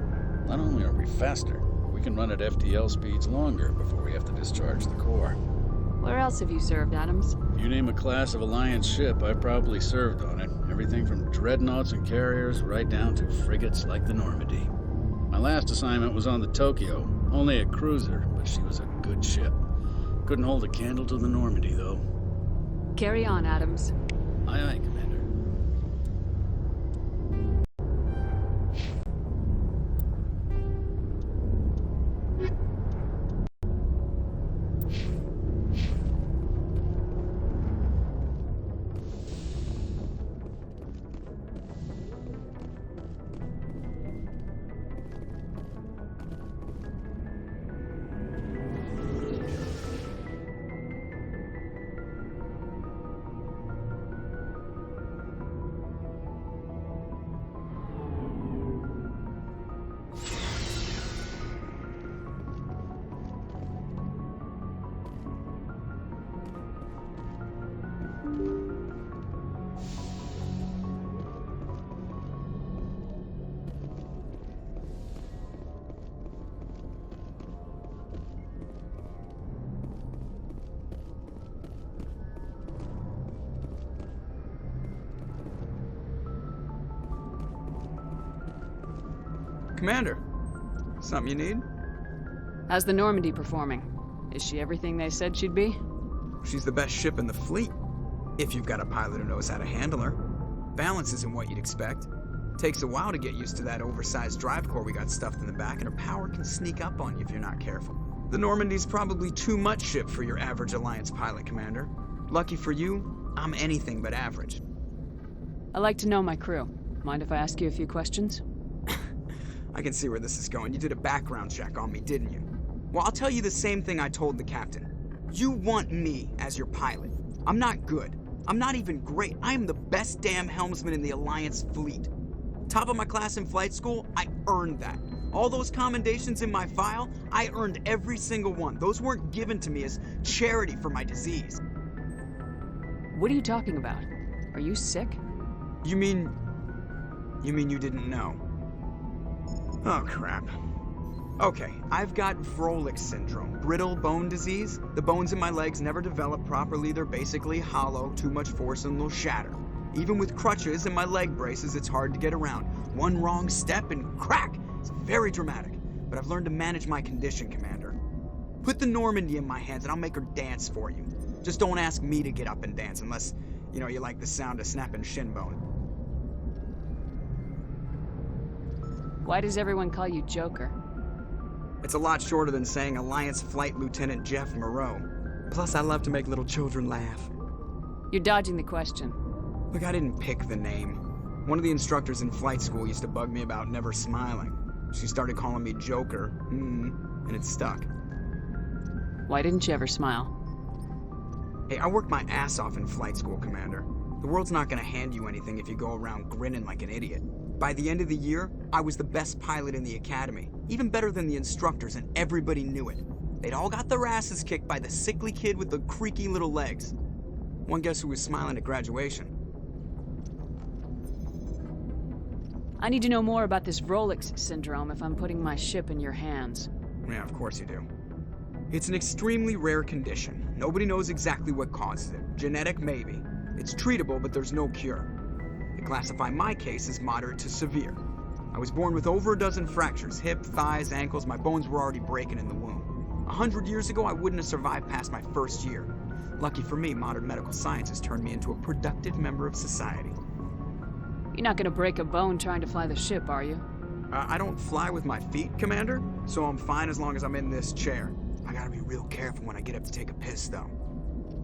Not only are we faster, we can run at FTL speeds longer before we have to discharge the core. Where else have you served, Adams? You name a class of Alliance ship, I've probably served on it. Everything from dreadnoughts and carriers right down to frigates like the Normandy. My last assignment was on the Tokyo, only a cruiser, but she was a good ship. Couldn't hold a candle to the Normandy, though. Carry on, Adams. Aye, aye, Commander. Commander, something you need? How's the Normandy performing? Is she everything they said she'd be? She's the best ship in the fleet, if you've got a pilot who knows how to handle her. Balance isn't what you'd expect. Takes a while to get used to that oversized drive core we got stuffed in the back, and her power can sneak up on you if you're not careful. The Normandy's probably too much ship for your average Alliance pilot, Commander. Lucky for you, I'm anything but average. I like to know my crew. Mind if I ask you a few questions? I can see where this is going. You did a background check on me, didn't you? Well, I'll tell you the same thing I told the captain. You want me as your pilot. I'm not good. I'm not even great. I am the best damn helmsman in the Alliance fleet. Top of my class in flight school, I earned that. All those commendations in my file, I earned every single one. Those weren't given to me as charity for my disease. What are you talking about? Are you sick? You mean you didn't know? Oh, crap. Okay, I've got Vrolik syndrome, brittle bone disease. The bones in my legs never develop properly. They're basically hollow, too much force and they'll shatter. Even with crutches and my leg braces, it's hard to get around. One wrong step and crack! It's very dramatic, but I've learned to manage my condition, Commander. Put the Normandy in my hands and I'll make her dance for you. Just don't ask me to get up and dance unless, you like the sound of snapping shin bone. Why does everyone call you Joker? It's a lot shorter than saying Alliance Flight Lieutenant Jeff Moreau. Plus, I love to make little children laugh. You're dodging the question. Look, I didn't pick the name. One of the instructors in flight school used to bug me about never smiling. She started calling me Joker, and it stuck. Why didn't you ever smile? Hey, I worked my ass off in flight school, Commander. The world's not gonna hand you anything if you go around grinning like an idiot. By the end of the year, I was the best pilot in the academy, even better than the instructors, and everybody knew it. They'd all got their asses kicked by the sickly kid with the creaky little legs. One guess who was smiling at graduation? I need to know more about this Vrolik syndrome if I'm putting my ship in your hands. Yeah, of course you do. It's an extremely rare condition. Nobody knows exactly what causes it. Genetic, maybe. It's treatable, but there's no cure. They classify my case as moderate to severe. I was born with over a dozen fractures, hip, thighs, ankles. My bones were already breaking in the womb. 100 years ago, I wouldn't have survived past my first year. Lucky for me, modern medical science has turned me into a productive member of society. You're not gonna break a bone trying to fly the ship, are you? I don't fly with my feet, Commander, so I'm fine as long as I'm in this chair. I gotta be real careful when I get up to take a piss, though.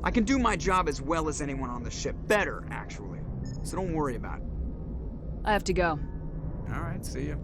I can do my job as well as anyone on the ship. Better, actually. So don't worry about it. I have to go. All right, see ya.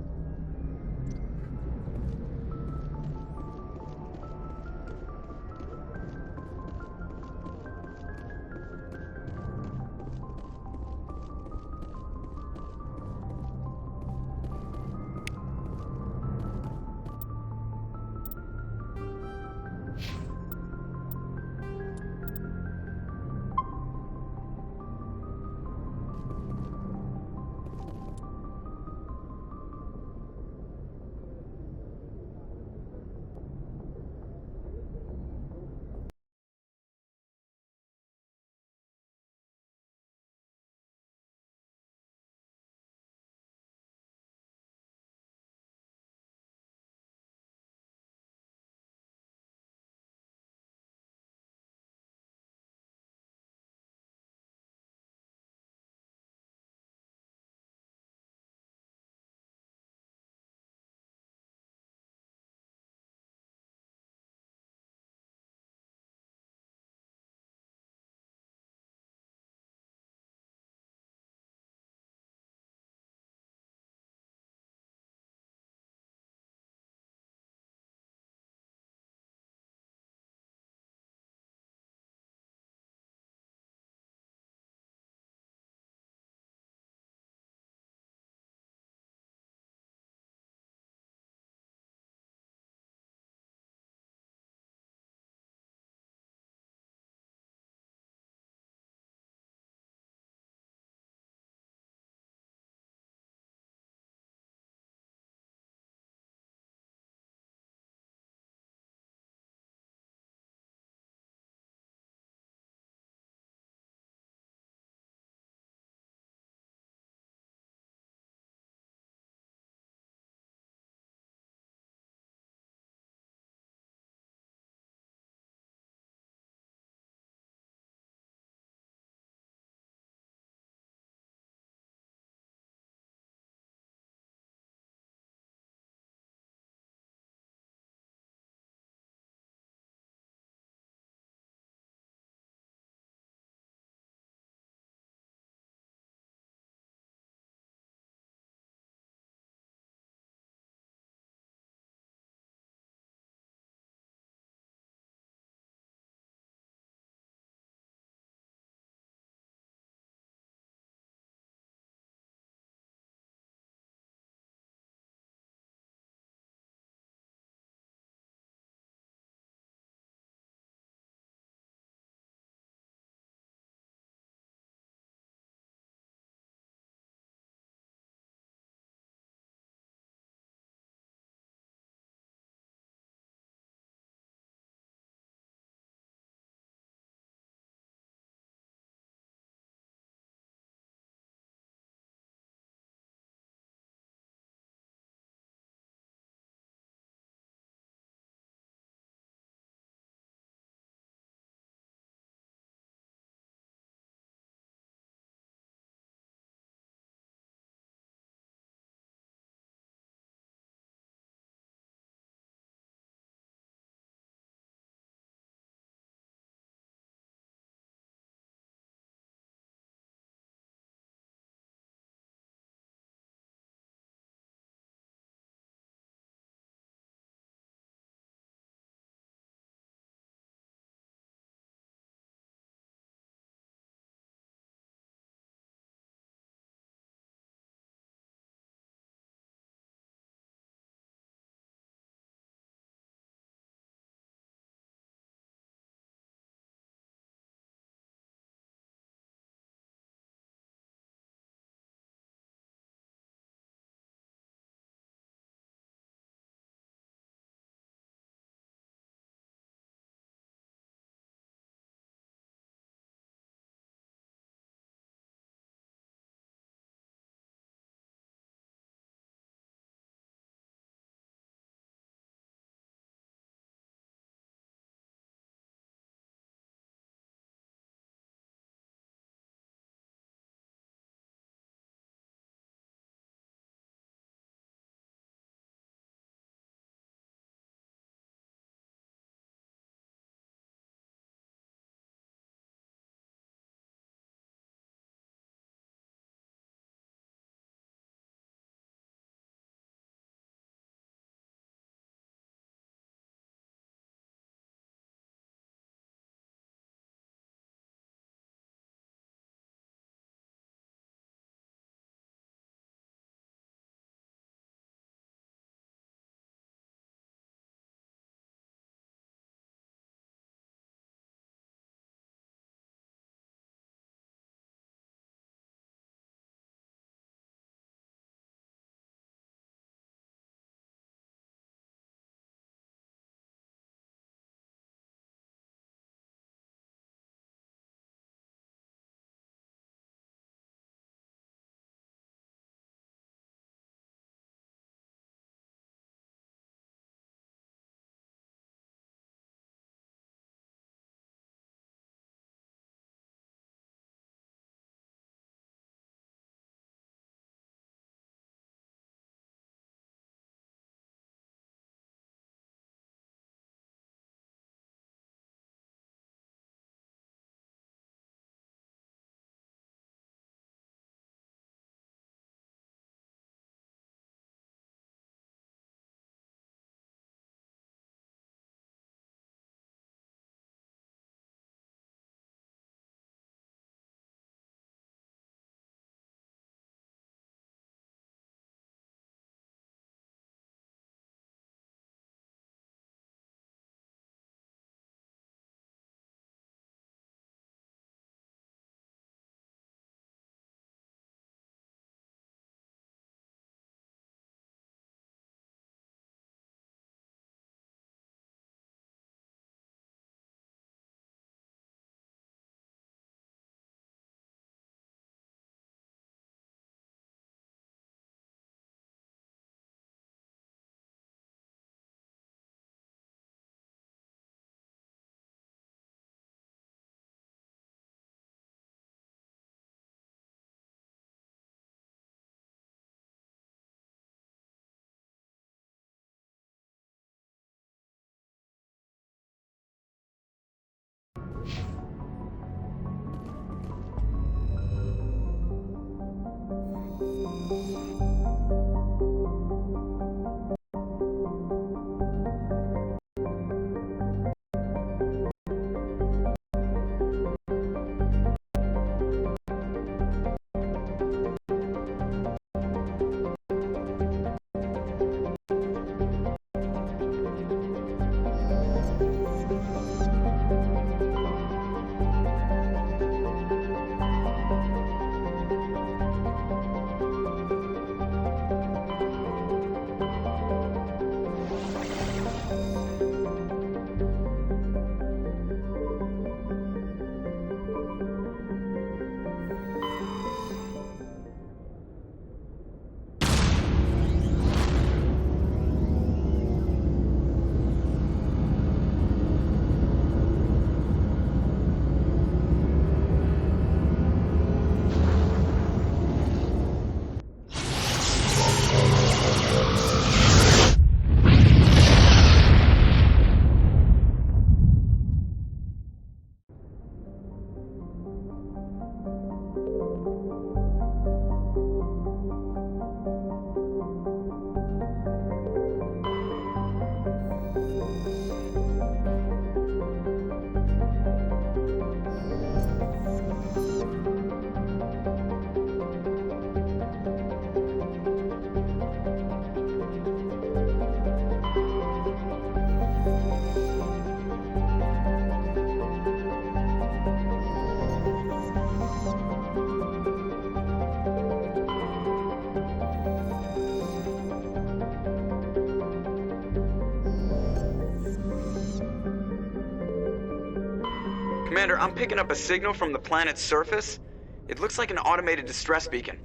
Commander, I'm picking up a signal from the planet's surface. It looks like an automated distress beacon.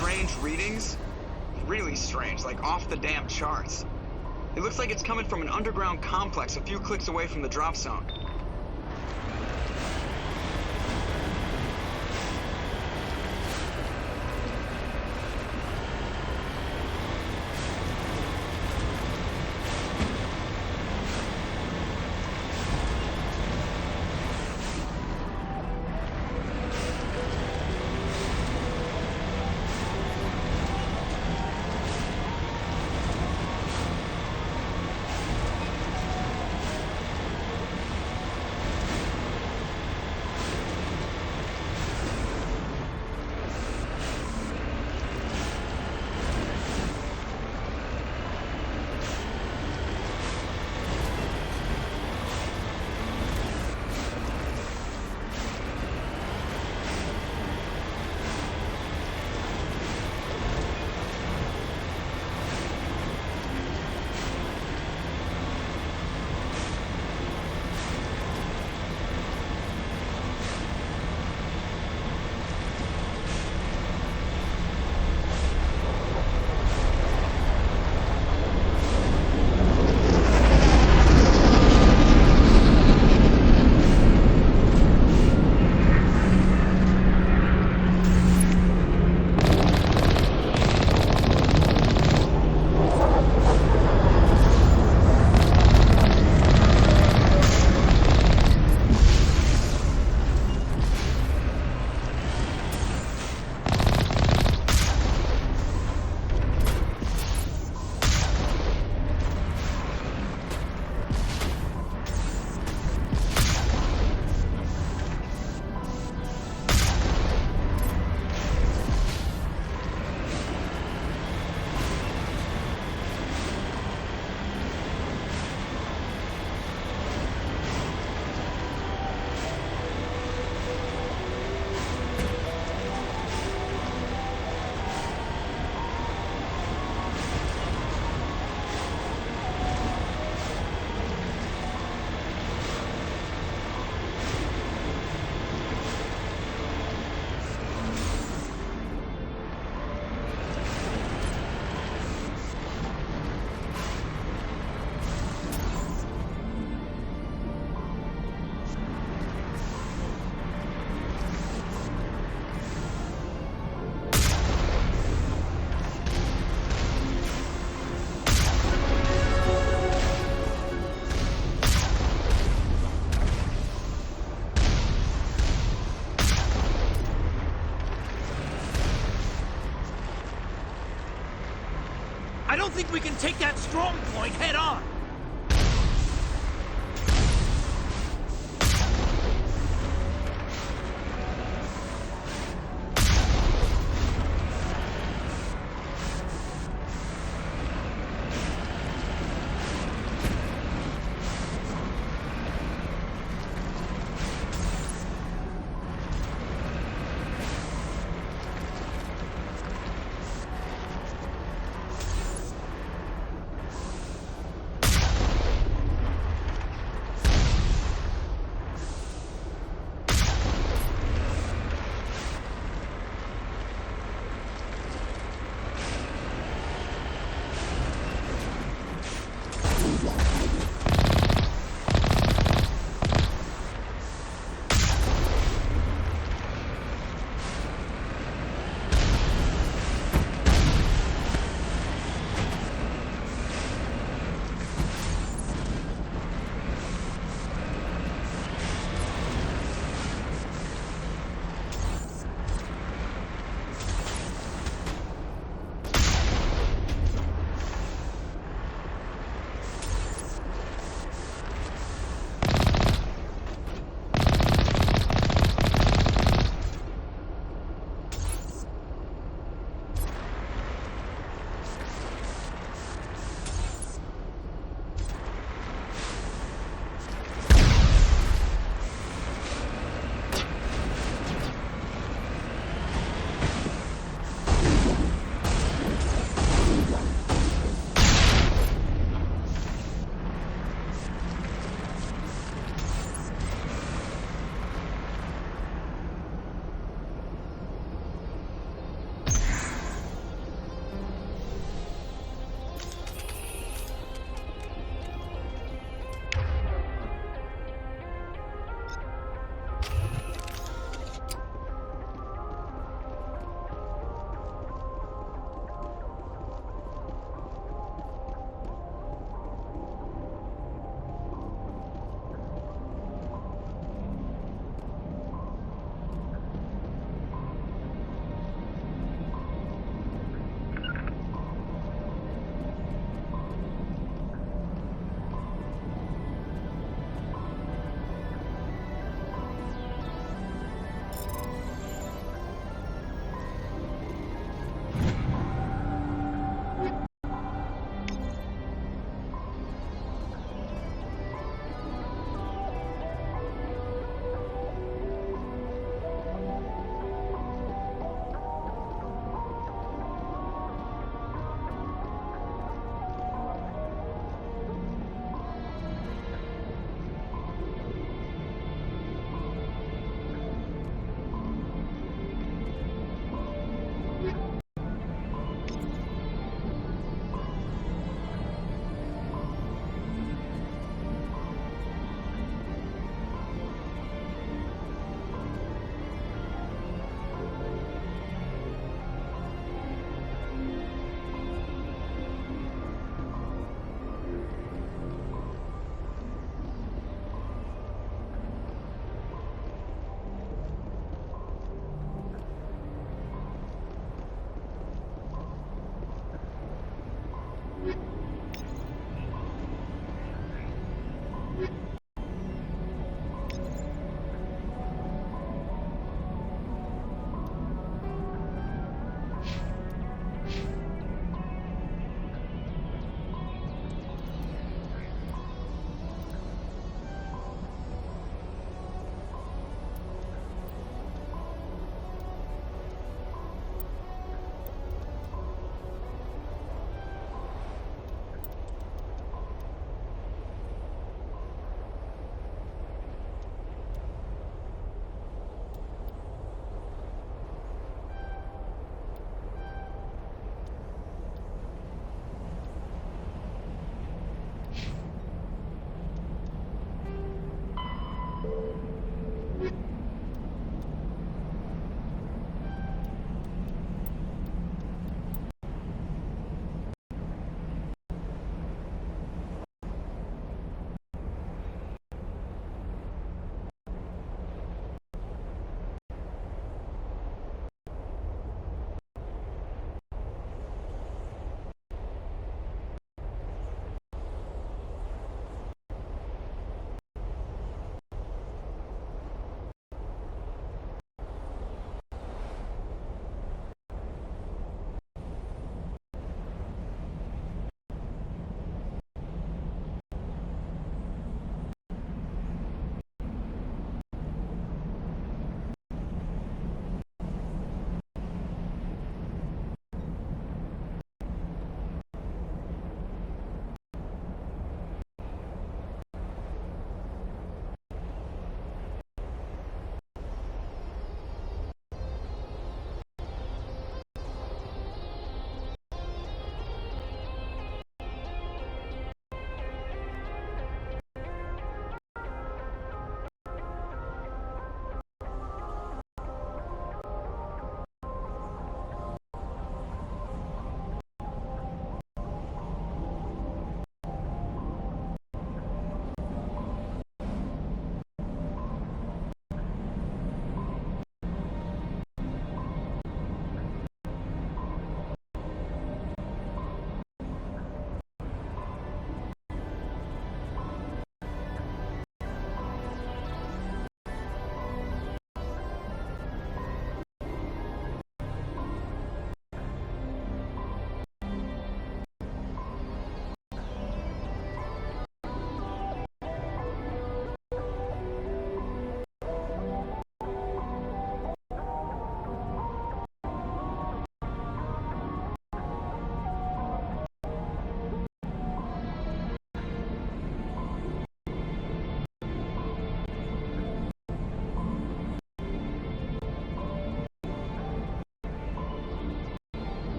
strange readings. Really strange, like off the damn charts. It looks like it's coming from an underground complex a few clicks away from the drop zone. think we can take that strong point head on?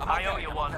I owe you one.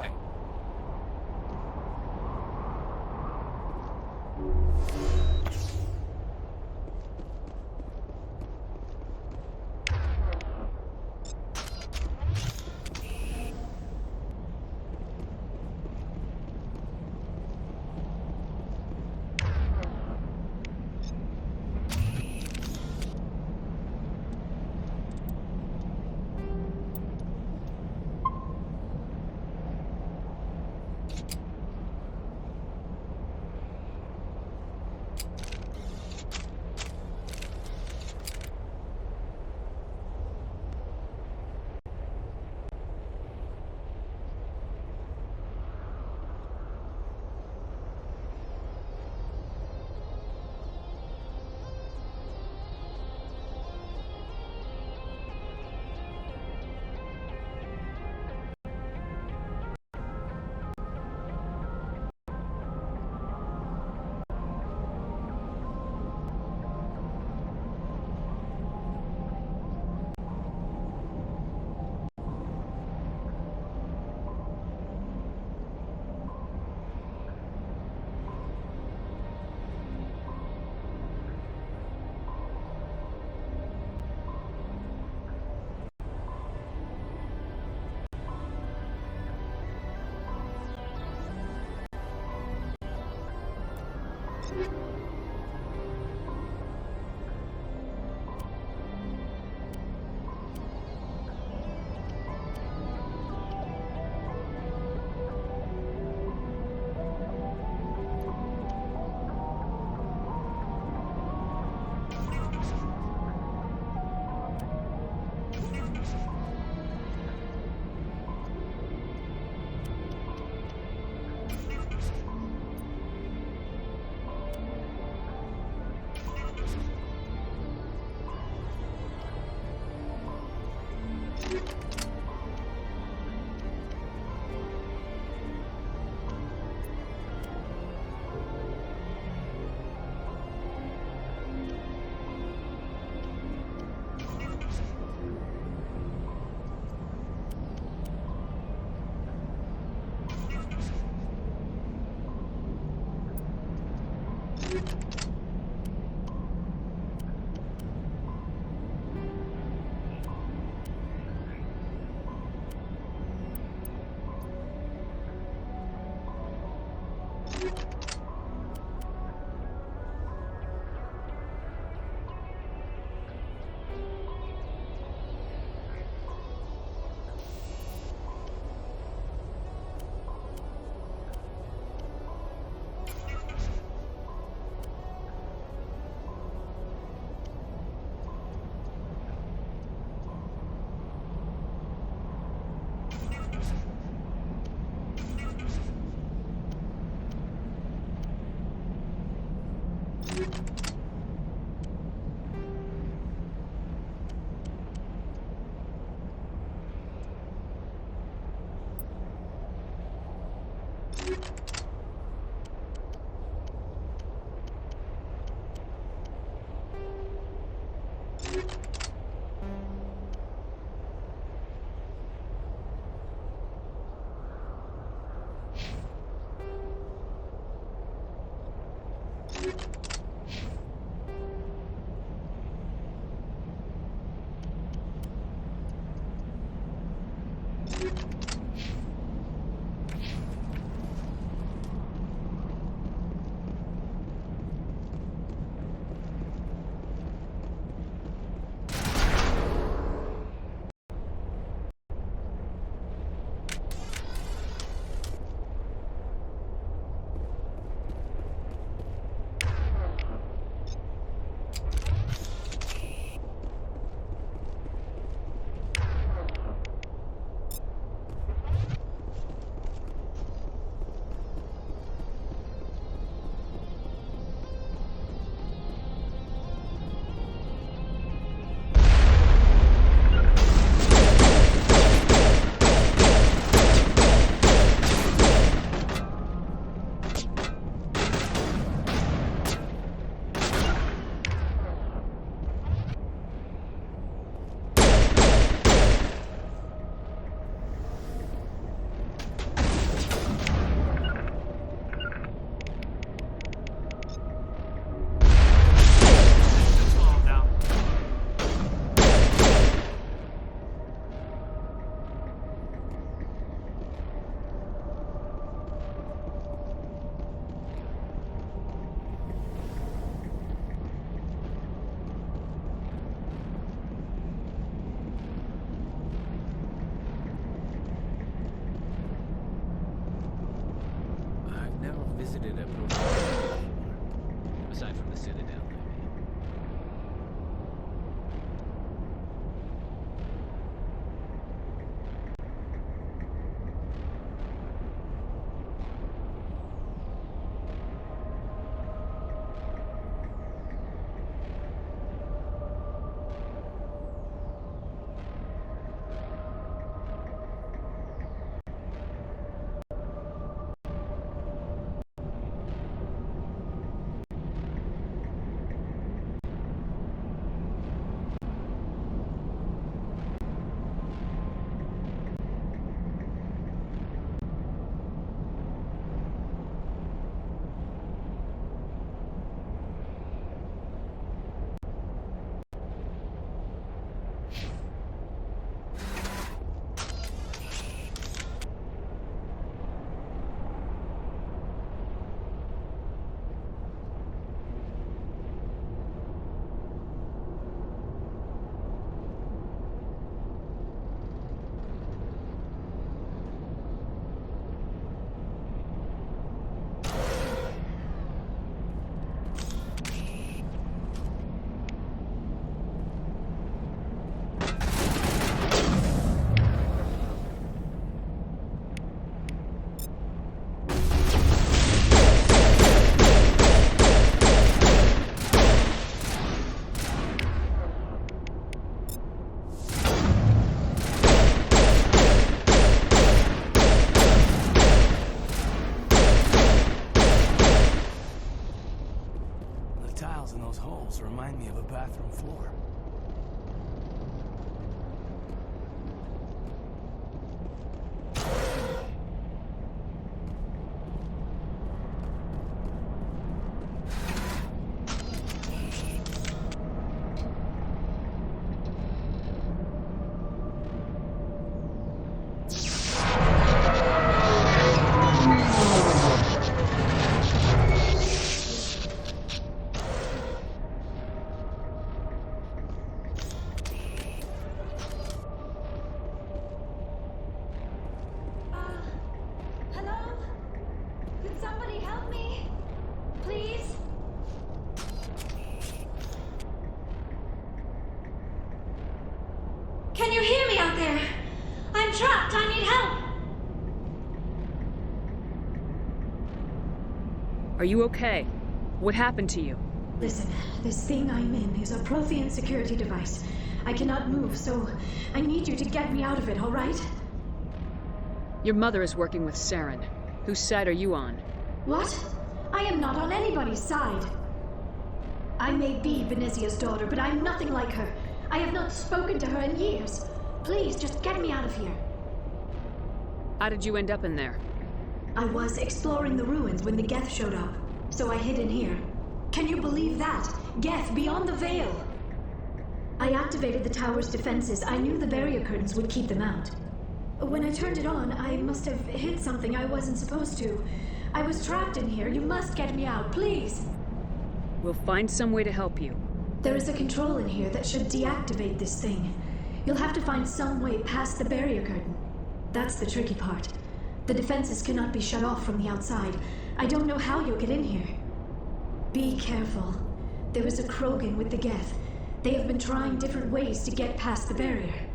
visited a Prothean aside from the Citadel. In those holes remind me of a bathroom floor. Can you hear me out there? I'm trapped. I need help. Are you okay? What happened to you? Listen, this thing I'm in is a Prothean security device. I cannot move, so I need you to get me out of it, all right? Your mother is working with Saren. Whose side are you on? What? I am not on anybody's side. I may be Venezia's daughter, but I'm nothing like her. I have not spoken to her in years. Please, just get me out of here. How did you end up in there? I was exploring the ruins when the Geth showed up, so I hid in here. Can you believe that? Geth beyond the veil! I activated the tower's defenses. I knew the barrier curtains would keep them out. When I turned it on, I must have hit something I wasn't supposed to. I was trapped in here. You must get me out, please! We'll find some way to help you. There is a control in here that should deactivate this thing. You'll have to find some way past the barrier curtain. That's the tricky part. The defenses cannot be shut off from the outside. I don't know how you'll get in here. Be careful. There is a Krogan with the Geth. They have been trying different ways to get past the barrier.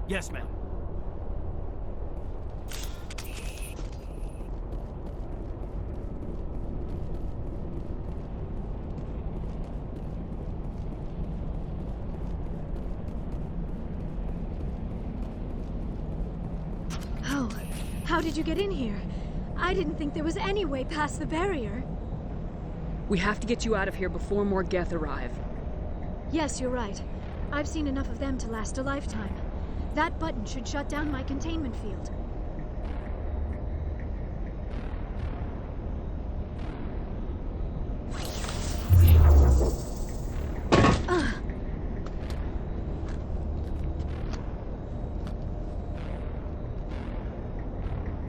Yes, ma'am. Oh, how did you get in here? I didn't think there was any way past the barrier. We have to get you out of here before more Geth arrive. Yes, you're right. I've seen enough of them to last a lifetime. That button should shut down my containment field.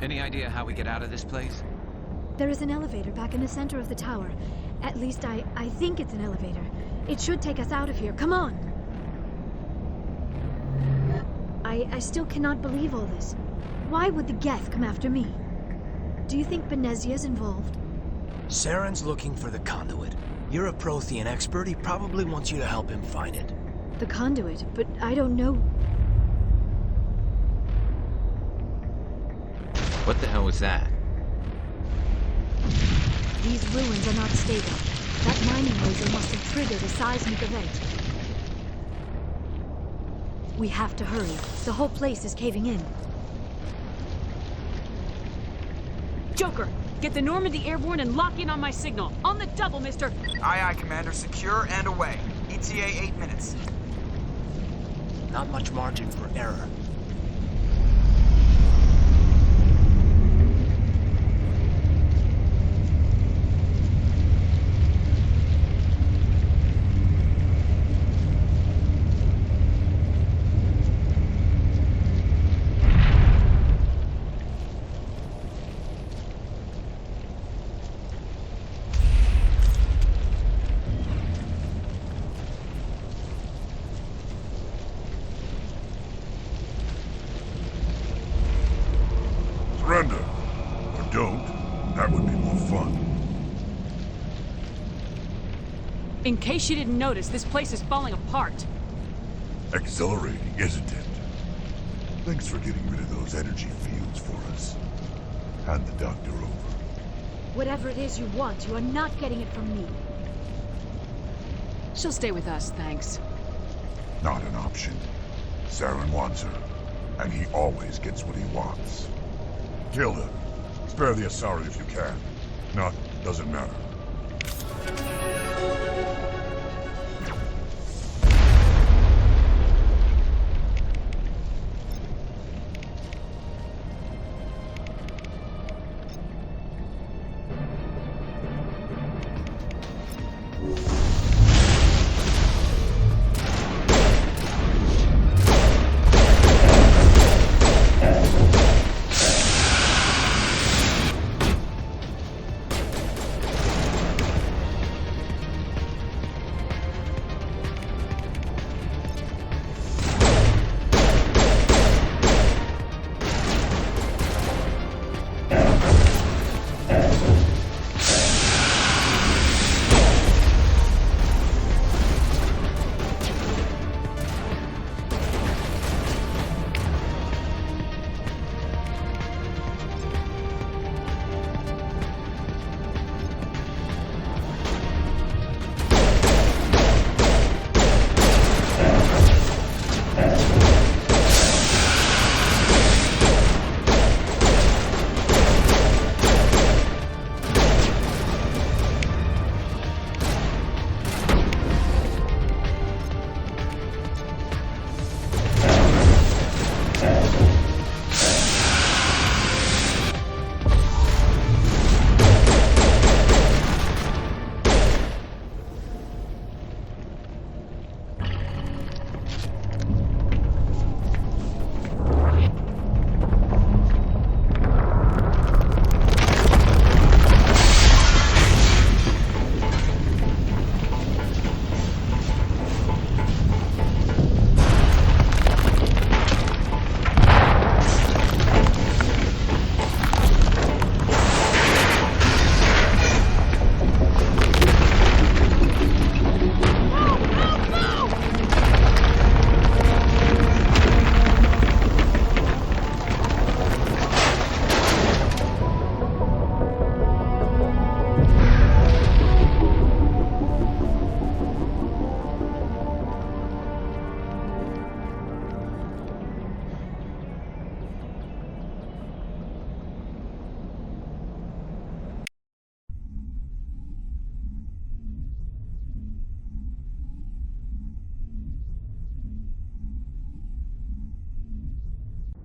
Any idea how we get out of this place? There is an elevator back in the center of the tower. At least I think it's an elevator. It should take us out of here. Come on! I still cannot believe all this. Why would the Geth come after me? Do you think Benezia's involved? Saren's looking for the conduit. You're a Prothean expert. He probably wants you to help him find it. The conduit, but I don't know. What the hell was that? These ruins are not stable. That mining laser must have triggered a seismic event. We have to hurry. The whole place is caving in. Joker, get the Normandy airborne and lock in on my signal. On the double, mister. Aye, aye, Commander. Secure and away. ETA 8 minutes. Not much margin for error. Surrender. Or don't. That would be more fun. In case you didn't notice, this place is falling apart. Exhilarating, isn't it? Thanks for getting rid of those energy fields for us. Hand the doctor over. Whatever it is you want, you are not getting it from me. She'll stay with us, thanks. Not an option. Saren wants her, and he always gets what he wants. Kill her. Spare the Asari if you can. Not, doesn't matter.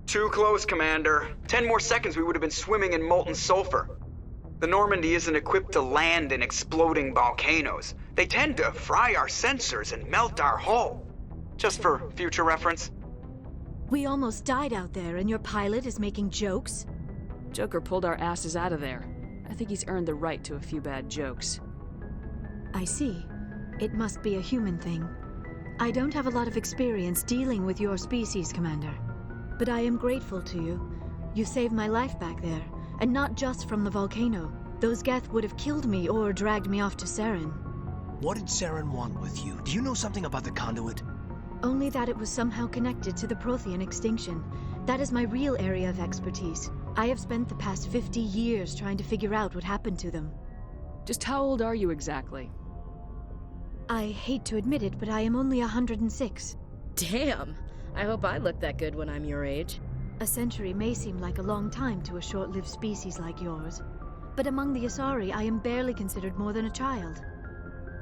Too close, Commander. 10 more seconds we would have been swimming in molten sulfur. The Normandy isn't equipped to land in exploding volcanoes. They tend to fry our sensors and melt our hull. Just for future reference. We almost died out there, and your pilot is making jokes? Joker pulled our asses out of there. I think he's earned the right to a few bad jokes. I see. It must be a human thing. I don't have a lot of experience dealing with your species, Commander. But I am grateful to you. You saved my life back there, and not just from the volcano. Those Geth would have killed me or dragged me off to Saren. What did Saren want with you? Do you know something about the conduit? Only that it was somehow connected to the Prothean extinction. That is my real area of expertise. I have spent the past 50 years trying to figure out what happened to them. Just how old are you exactly? I hate to admit it, but I am only 106. Damn! I hope I look that good when I'm your age. A century may seem like a long time to a short-lived species like yours, but among the Asari, I am barely considered more than a child.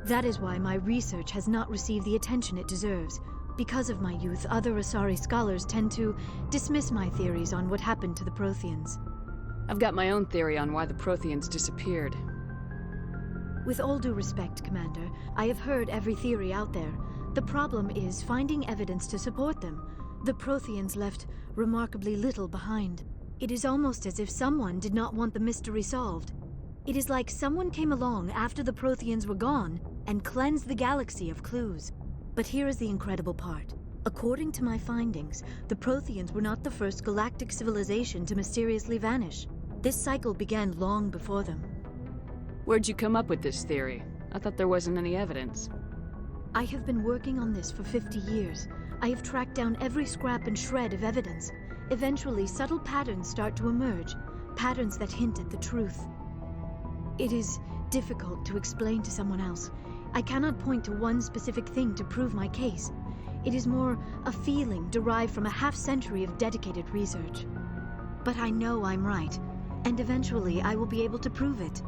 That is why my research has not received the attention it deserves. Because of my youth, other Asari scholars tend to dismiss my theories on what happened to the Protheans. I've got my own theory on why the Protheans disappeared. With all due respect, Commander, I have heard every theory out there. The problem is finding evidence to support them. The Protheans left remarkably little behind. It is almost as if someone did not want the mystery solved. It is like someone came along after the Protheans were gone and cleansed the galaxy of clues. But here is the incredible part. According to my findings, the Protheans were not the first galactic civilization to mysteriously vanish. This cycle began long before them. Where'd you come up with this theory? I thought there wasn't any evidence. I have been working on this for 50 years. I have tracked down every scrap and shred of evidence. Eventually, subtle patterns start to emerge, patterns that hint at the truth. It is difficult to explain to someone else. I cannot point to one specific thing to prove my case. It is more a feeling derived from a half-century of dedicated research. But I know I'm right, and eventually I will be able to prove it.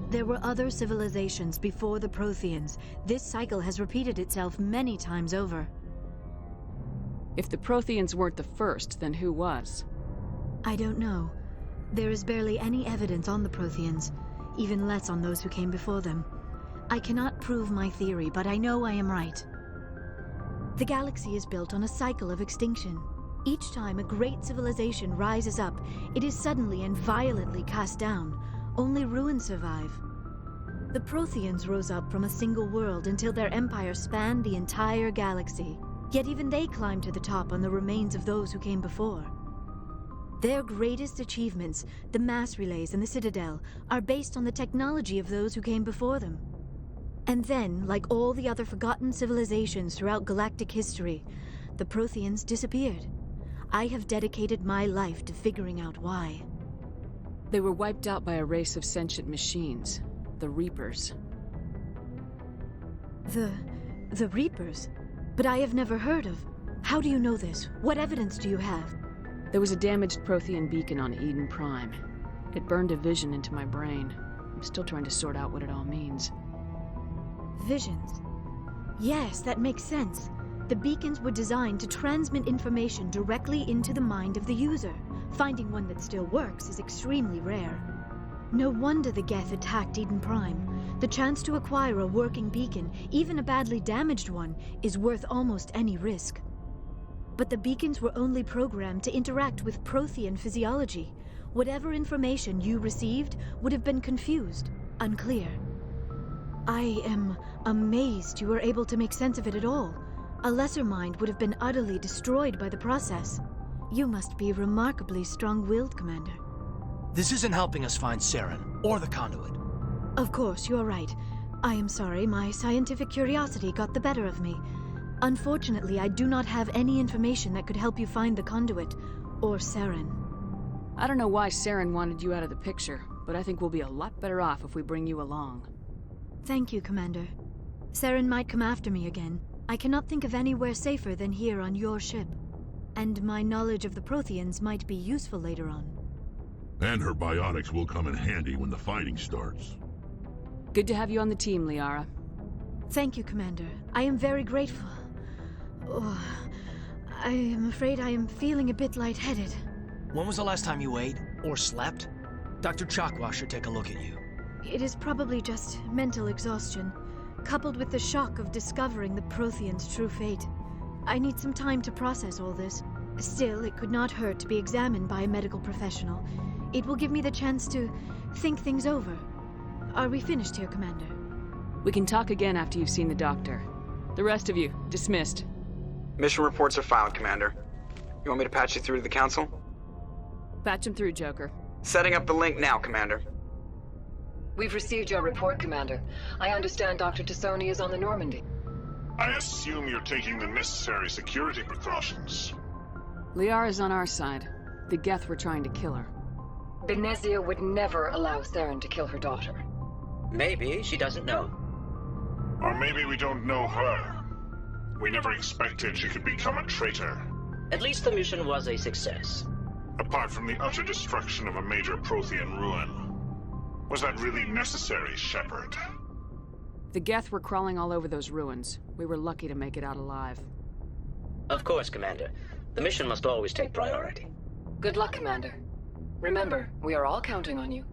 There were other civilizations before the Protheans. This cycle has repeated itself many times over. If the Protheans weren't the first, then who was? I don't know. There is barely any evidence on the Protheans, even less on those who came before them. I cannot prove my theory, but I know I am right. The galaxy is built on a cycle of extinction. Each time a great civilization rises up, it is suddenly and violently cast down. Only ruins survive. The Protheans rose up from a single world until their empire spanned the entire galaxy. Yet even they climbed to the top on the remains of those who came before. Their greatest achievements, the mass relays and the Citadel, are based on the technology of those who came before them. And then, like all the other forgotten civilizations throughout galactic history, the Protheans disappeared. I have dedicated my life to figuring out why. They were wiped out by a race of sentient machines, the Reapers. The Reapers? But I have never heard of. How do you know this? What evidence do you have? There was a damaged Prothean beacon on Eden Prime. It burned a vision into my brain. I'm still trying to sort out what it all means. Visions. Yes, that makes sense. The beacons were designed to transmit information directly into the mind of the user. Finding one that still works is extremely rare. No wonder the Geth attacked Eden Prime. The chance to acquire a working beacon, even a badly damaged one, is worth almost any risk. But the beacons were only programmed to interact with Prothean physiology. Whatever information you received would have been confused, unclear. I am amazed you were able to make sense of it at all. A lesser mind would have been utterly destroyed by the process. You must be remarkably strong-willed, Commander. This isn't helping us find Saren, or the conduit. Of course, you're right. I am sorry, my scientific curiosity got the better of me. Unfortunately, I do not have any information that could help you find the conduit, or Saren. I don't know why Saren wanted you out of the picture, but I think we'll be a lot better off if we bring you along. Thank you, Commander. Saren might come after me again. I cannot think of anywhere safer than here on your ship. And my knowledge of the Protheans might be useful later on. And her biotics will come in handy when the fighting starts. Good to have you on the team, Liara. Thank you, Commander. I am very grateful. Oh, I am afraid I am feeling a bit lightheaded. When was the last time you ate, or slept? Dr. Chakwa should take a look at you. It is probably just mental exhaustion, coupled with the shock of discovering the Protheans' true fate. I need some time to process all this. Still, it could not hurt to be examined by a medical professional. It will give me the chance to think things over. Are we finished here, Commander? We can talk again after you've seen the doctor. The rest of you, dismissed. Mission reports are filed, Commander. You want me to patch you through to the Council? Patch him through, Joker. Setting up the link now, Commander. We've received your report, Commander. I understand Dr. Tassoni is on the Normandy. I assume you're taking the necessary security precautions. Liara's on our side. The Geth were trying to kill her. Benezia would never allow Saren to kill her daughter. Maybe she doesn't know. Or maybe we don't know her. We never expected she could become a traitor. At least the mission was a success. Apart from the utter destruction of a major Prothean ruin. Was that really necessary, Shepard? The Geth were crawling all over those ruins. We were lucky to make it out alive. Of course, Commander. The mission must always take priority. Good luck, Commander. Remember, we are all counting on you.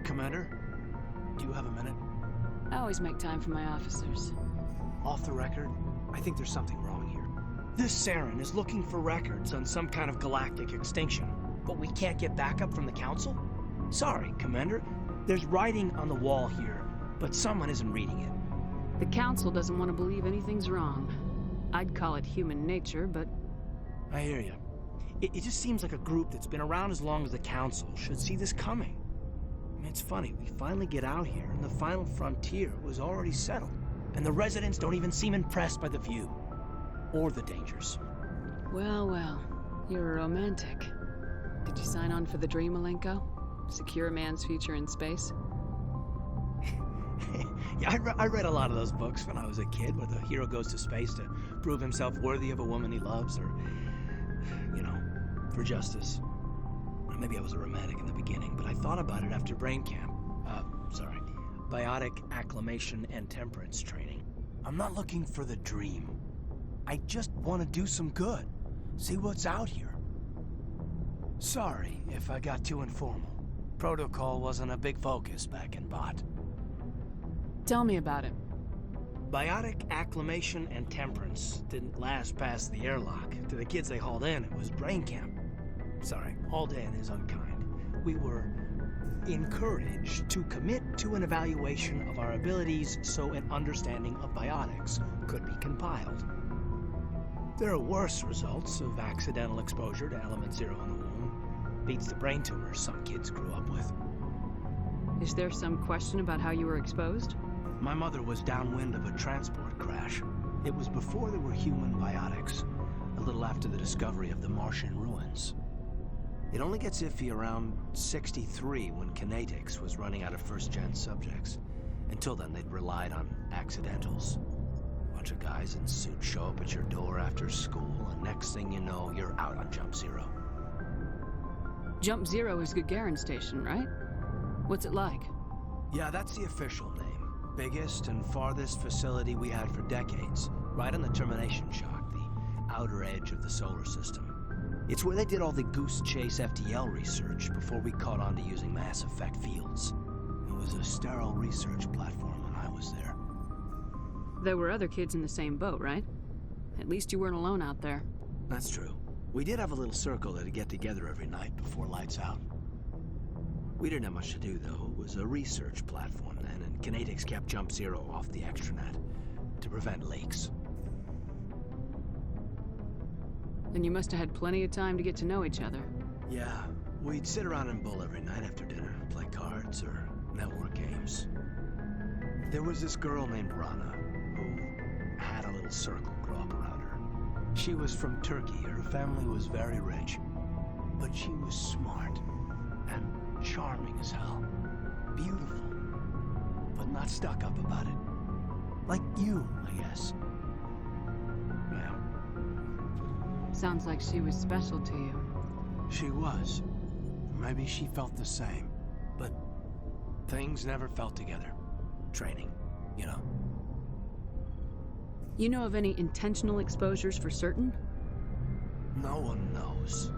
Commander, do you have a minute? I always make time for my officers. Off the record, I think there's something wrong here. This Saren is looking for records on some kind of galactic extinction, but we can't get backup from the Council? Sorry, Commander. There's writing on the wall here, but someone isn't reading it. The Council doesn't want to believe anything's wrong. I'd call it human nature, but... I hear you. It just seems like a group that's been around as long as the Council should see this coming. I mean, it's funny, we finally get out here, and the final frontier was already settled. And the residents don't even seem impressed by the view. Or the dangers. Well, well. You're a romantic. Did you sign on for the dream, Malenko? Secure a man's future in space? Yeah, I read a lot of those books when I was a kid, where the hero goes to space to prove himself worthy of a woman he loves, or, you know, for justice. Maybe I was a romantic in the beginning, but I thought about it after brain camp. Biotic acclimation and temperance training. I'm not looking for the dream. I just want to do some good. See what's out here. Sorry if I got too informal. Protocol wasn't a big focus back in Bot. Tell me about it. Biotic acclimation and temperance didn't last past the airlock. To the kids they hauled in, it was brain camp. Sorry, hauled in is unkind. We were encouraged to commit to an evaluation of our abilities so an understanding of biotics could be compiled. There are worse results of accidental exposure to element 0 in the womb. Beats the brain tumors some kids grew up with. Is there some question about how you were exposed? My mother was downwind of a transport crash. It was before there were human biotics, a little after the discovery of the Martian ruins. It only gets iffy around 63 when Kinetics was running out of first-gen subjects. Until then, they'd relied on accidentals. But bunch of guys in suits show up at your door after school, and next thing you know, you're out on Jump Zero. Jump Zero is Gagarin Station, right? What's it like? Yeah, that's the official name. Biggest and farthest facility we had for decades. Right on the termination shock, the outer edge of the solar system. It's where they did all the Goose Chase FTL research before we caught on to using mass effect fields. It was a sterile research platform when I was there. There were other kids in the same boat, right? At least you weren't alone out there. That's true. We did have a little circle that'd get together every night before lights out. We didn't have much to do, though. It was a research platform then, and Kinetics kept Jump Zero off the extranet to prevent leaks. Then you must have had plenty of time to get to know each other. Yeah, we'd sit around and bull every night after dinner, play cards or network games. There was this girl named Rana who had a little circle grow up around her. She was from Turkey. Her family was very rich, but she was smart and charming as hell. Beautiful, but not stuck up about it. Like you, I guess. Yeah. Sounds like she was special to you. She was. Maybe she felt the same. But things never felt together. Training, you know. You know of any intentional exposures for certain? No one knows.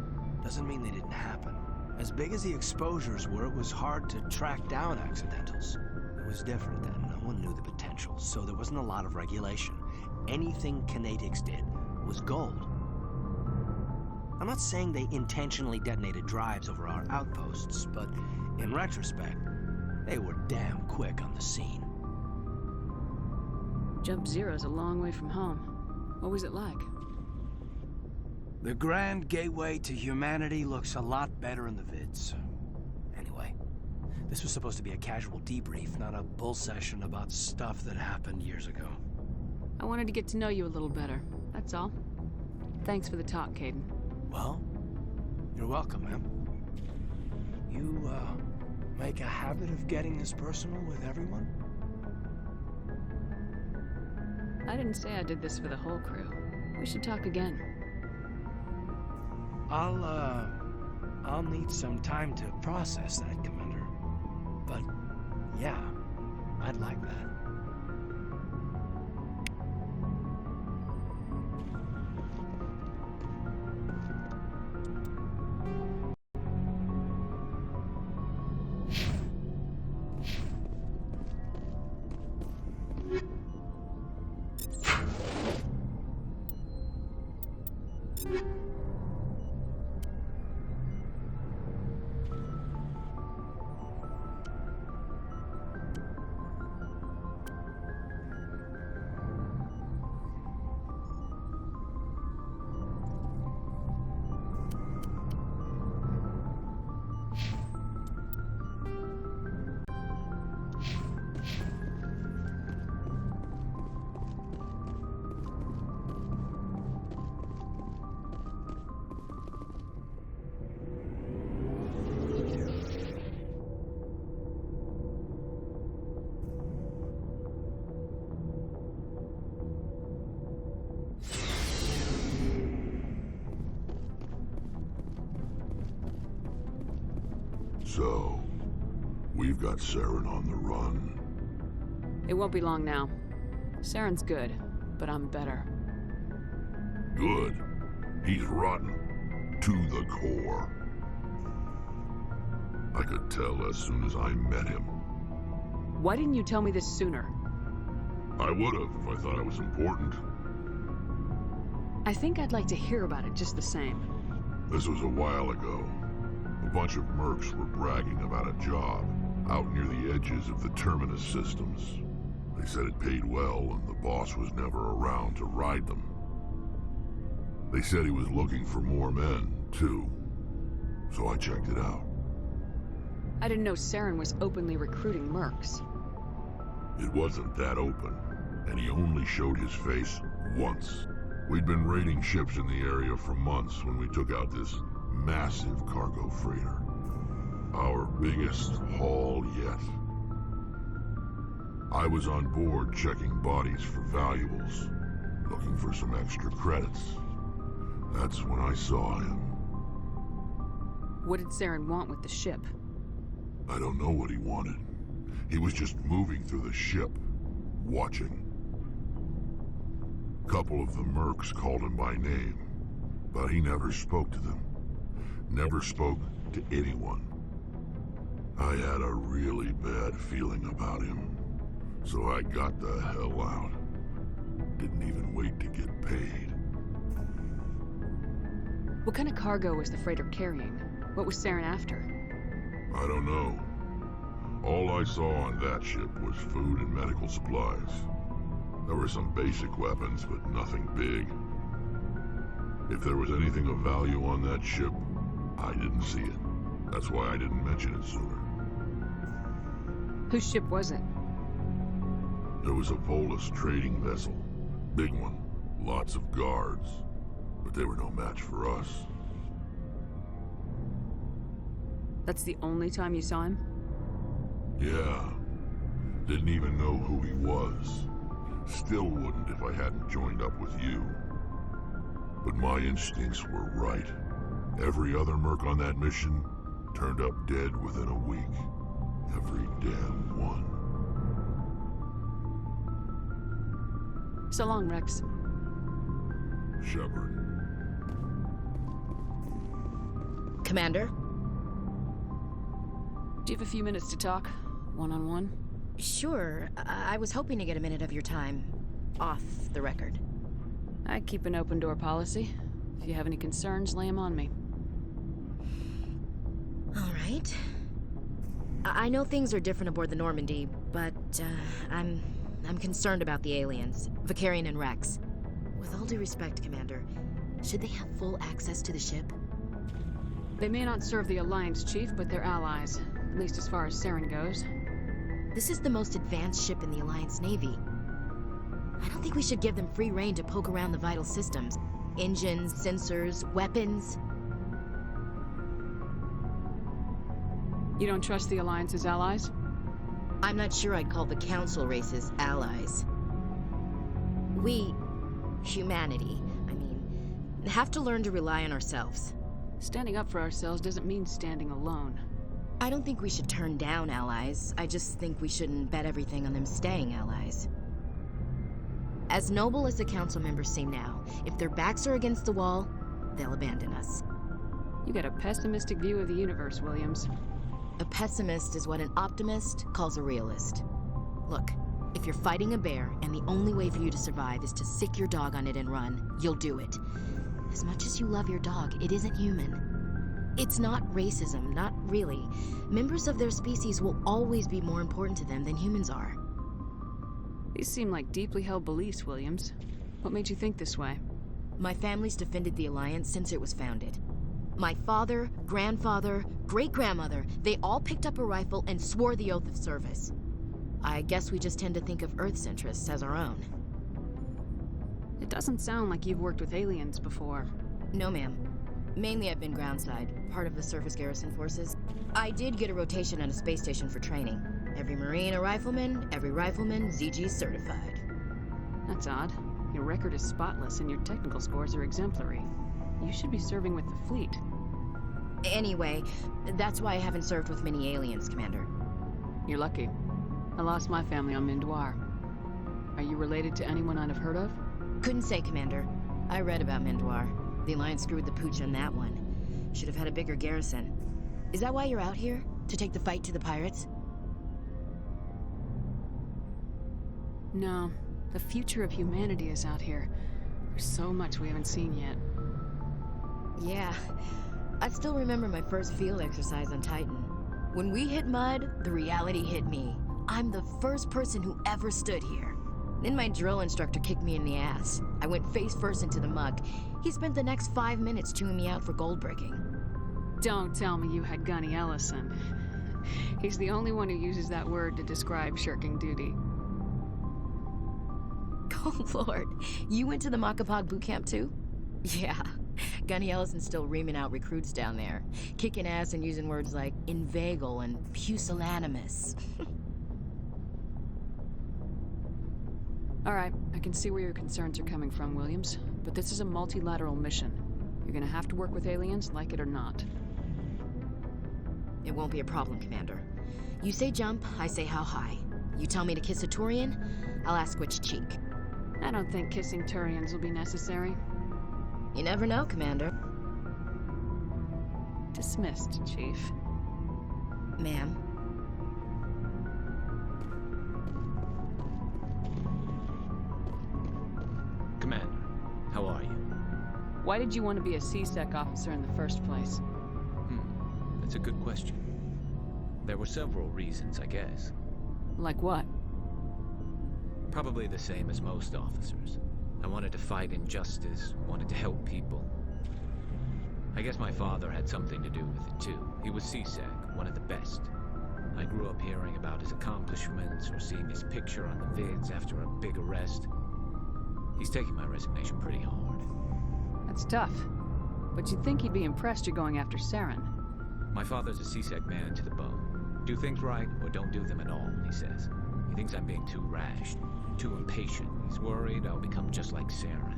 Doesn't mean they didn't happen. As big as the exposures were, it was hard to track down accidentals. It was different then. No one knew the potential, so there wasn't a lot of regulation. Anything Kinetics did was gold. I'm not saying they intentionally detonated drives over our outposts, but in retrospect, they were damn quick on the scene. Jump Zero's a long way from home. What was it like? The grand gateway to humanity looks a lot better in the vids. Anyway, this was supposed to be a casual debrief, not a bull session about stuff that happened years ago. I wanted to get to know you a little better, that's all. Thanks for the talk, Caden. Well, you're welcome, ma'am. You, make a habit of getting this personal with everyone? I didn't say I did this for the whole crew. We should talk again. I'll need some time to process that, Commander. But, yeah, I'd like that. So, we've got Saren on the run. It won't be long now. Saren's good, but I'm better. Good. He's rotten. To the core. I could tell as soon as I met him. Why didn't you tell me this sooner? I would've if I thought I was important. I think I'd like to hear about it just the same. This was a while ago. A bunch of mercs were bragging about a job out near the edges of the Terminus systems. They said it paid well and the boss was never around to ride them. They said he was looking for more men, too. So I checked it out. I didn't know Saren was openly recruiting mercs. It wasn't that open, and he only showed his face once. We'd been raiding ships in the area for months when we took out this massive cargo freighter. Our biggest haul yet. I was on board checking bodies for valuables, looking for some extra credits. That's when I saw him. What did Saren want with the ship? I don't know what he wanted. He was just moving through the ship, watching. A couple of the mercs called him by name, but he never spoke to them. Never spoke to anyone. I had a really bad feeling about him, so I got the hell out. Didn't even wait to get paid. What kind of cargo was the freighter carrying? What was Saren after? I don't know. All I saw on that ship was food and medical supplies. There were some basic weapons, but nothing big. If there was anything of value on that ship, I didn't see it. That's why I didn't mention it sooner. Whose ship was it? There was a Polis trading vessel. Big one. Lots of guards. But they were no match for us. That's the only time you saw him? Yeah. Didn't even know who he was. Still wouldn't if I hadn't joined up with you. But my instincts were right. Every other merc on that mission turned up dead within a week. Every damn one. So long, Rex. Shepard. Commander? Do you have a few minutes to talk? One-on-one? Sure. I was hoping to get a minute of your time. Off the record. I keep an open door policy. If you have any concerns, lay them on me. All right. I know things are different aboard the Normandy, but I'm concerned about the aliens, Vicarian and Rex. With all due respect, Commander, should they have full access to the ship? They may not serve the Alliance, Chief, but they're allies. At least as far as Saren goes. This is the most advanced ship in the Alliance Navy. I don't think we should give them free rein to poke around the vital systems. Engines, sensors, weapons. You don't trust the Alliance's allies? I'm not sure I'd call the Council races allies. We, humanity, have to learn to rely on ourselves. Standing up for ourselves doesn't mean standing alone. I don't think we should turn down allies. I just think we shouldn't bet everything on them staying allies. As noble as the Council members seem now, if their backs are against the wall, they'll abandon us. You got a pessimistic view of the universe, Williams. A pessimist is what an optimist calls a realist. Look, if you're fighting a bear and the only way for you to survive is to sick your dog on it and run, you'll do it. As much as you love your dog, it isn't human. It's not racism, not really. Members of their species will always be more important to them than humans are. These seem like deeply held beliefs, Williams. What made you think this way? My family's defended the Alliance since it was founded. My father, grandfather, great-grandmother, they all picked up a rifle and swore the oath of service. I guess we just tend to think of Earth's interests as our own. It doesn't sound like you've worked with aliens before. No, ma'am. Mainly I've been groundside, part of the surface garrison forces. I did get a rotation on a space station for training. Every Marine a rifleman, every rifleman ZG certified. That's odd. Your record is spotless and your technical scores are exemplary. You should be serving with the fleet. Anyway, that's why I haven't served with many aliens, Commander. You're lucky. I lost my family on Mindoir. Are you related to anyone I'd have heard of? Couldn't say, Commander. I read about Mindoir. The Alliance screwed the pooch on that one. Should have had a bigger garrison. Is that why you're out here? To take the fight to the pirates? No. The future of humanity is out here. There's so much we haven't seen yet. Yeah. I still remember my first field exercise on Titan. When we hit mud, the reality hit me. I'm the first person who ever stood here. Then my drill instructor kicked me in the ass. I went face first into the muck. He spent the next 5 minutes chewing me out for gold bricking. Don't tell me you had Gunny Ellison. He's the only one who uses that word to describe shirking duty. Oh, Lord. You went to the Makapog boot camp, too? Yeah. Gunny Ellison's still reaming out recruits down there. Kicking ass and using words like inveigle and pusillanimous. All right, I can see where your concerns are coming from, Williams. But this is a multilateral mission. You're gonna have to work with aliens, like it or not. It won't be a problem, Commander. You say jump, I say how high. You tell me to kiss a Turian, I'll ask which cheek. I don't think kissing Turians will be necessary. You never know, Commander. Dismissed, Chief. Ma'am. Commander, how are you? Why did you want to be a C-Sec officer in the first place? That's a good question. There were several reasons, I guess. Like what? Probably the same as most officers. I wanted to fight injustice, wanted to help people. I guess my father had something to do with it too. He was C-Sec, one of the best. I grew up hearing about his accomplishments or seeing his picture on the vids after a big arrest. He's taking my resignation pretty hard. That's tough. But you'd think he'd be impressed you're going after Saren. My father's a C-Sec man to the bone. Do things right or don't do them at all, he says. He thinks I'm being too rash, too impatient. He's worried I'll become just like Saren.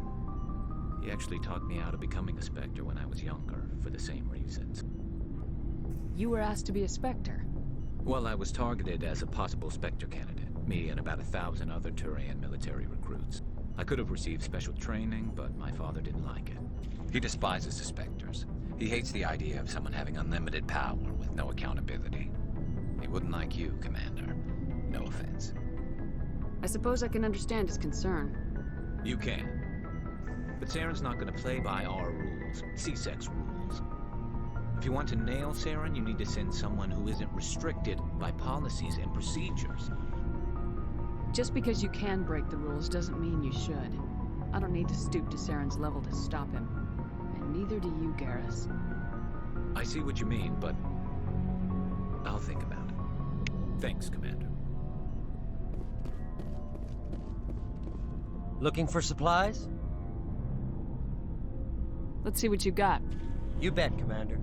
He actually talked me out of becoming a Spectre when I was younger, for the same reasons. You were asked to be a Spectre? Well, I was targeted as a possible Spectre candidate. Me and about 1,000 other Turian military recruits. I could have received special training, but my father didn't like it. He despises the Spectres. He hates the idea of someone having unlimited power with no accountability. He wouldn't like you, Commander. No offense. I suppose I can understand his concern. You can. But Saren's not going to play by our rules, C-Sec's rules. If you want to nail Saren, you need to send someone who isn't restricted by policies and procedures. Just because you can break the rules doesn't mean you should. I don't need to stoop to Saren's level to stop him. And neither do you, Garrus. I see what you mean, but I'll think about it. Thanks, Commander. Looking for supplies? Let's see what you got. You bet, Commander.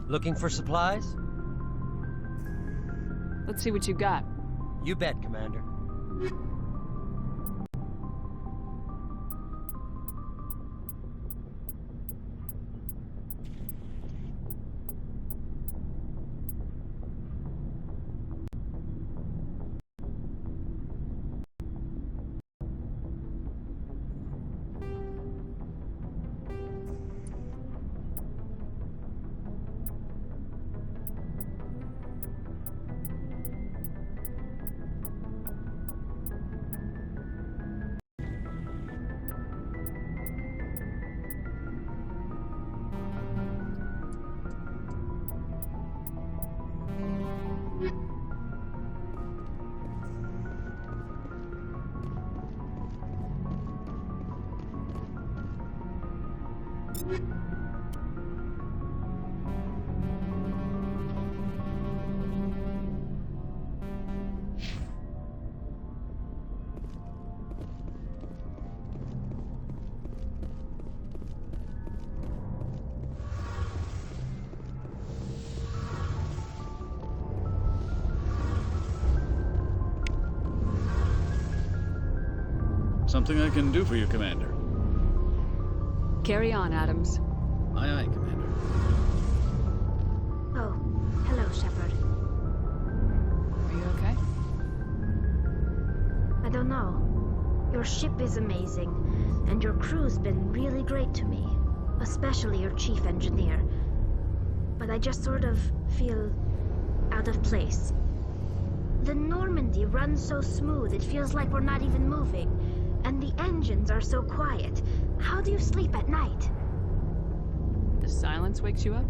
Looking for supplies? Let's see what you got. You bet, Commander. Something I can do for you, Commander. Carry on, Adams. Aye, aye, Commander. Oh, hello, Shepard. Are you okay? I don't know. Your ship is amazing, and your crew's been really great to me, especially your chief engineer. But I just sort of feel out of place. The Normandy runs so smooth, it feels like we're not even moving. And the engines are so quiet. How do you sleep at night? The silence wakes you up?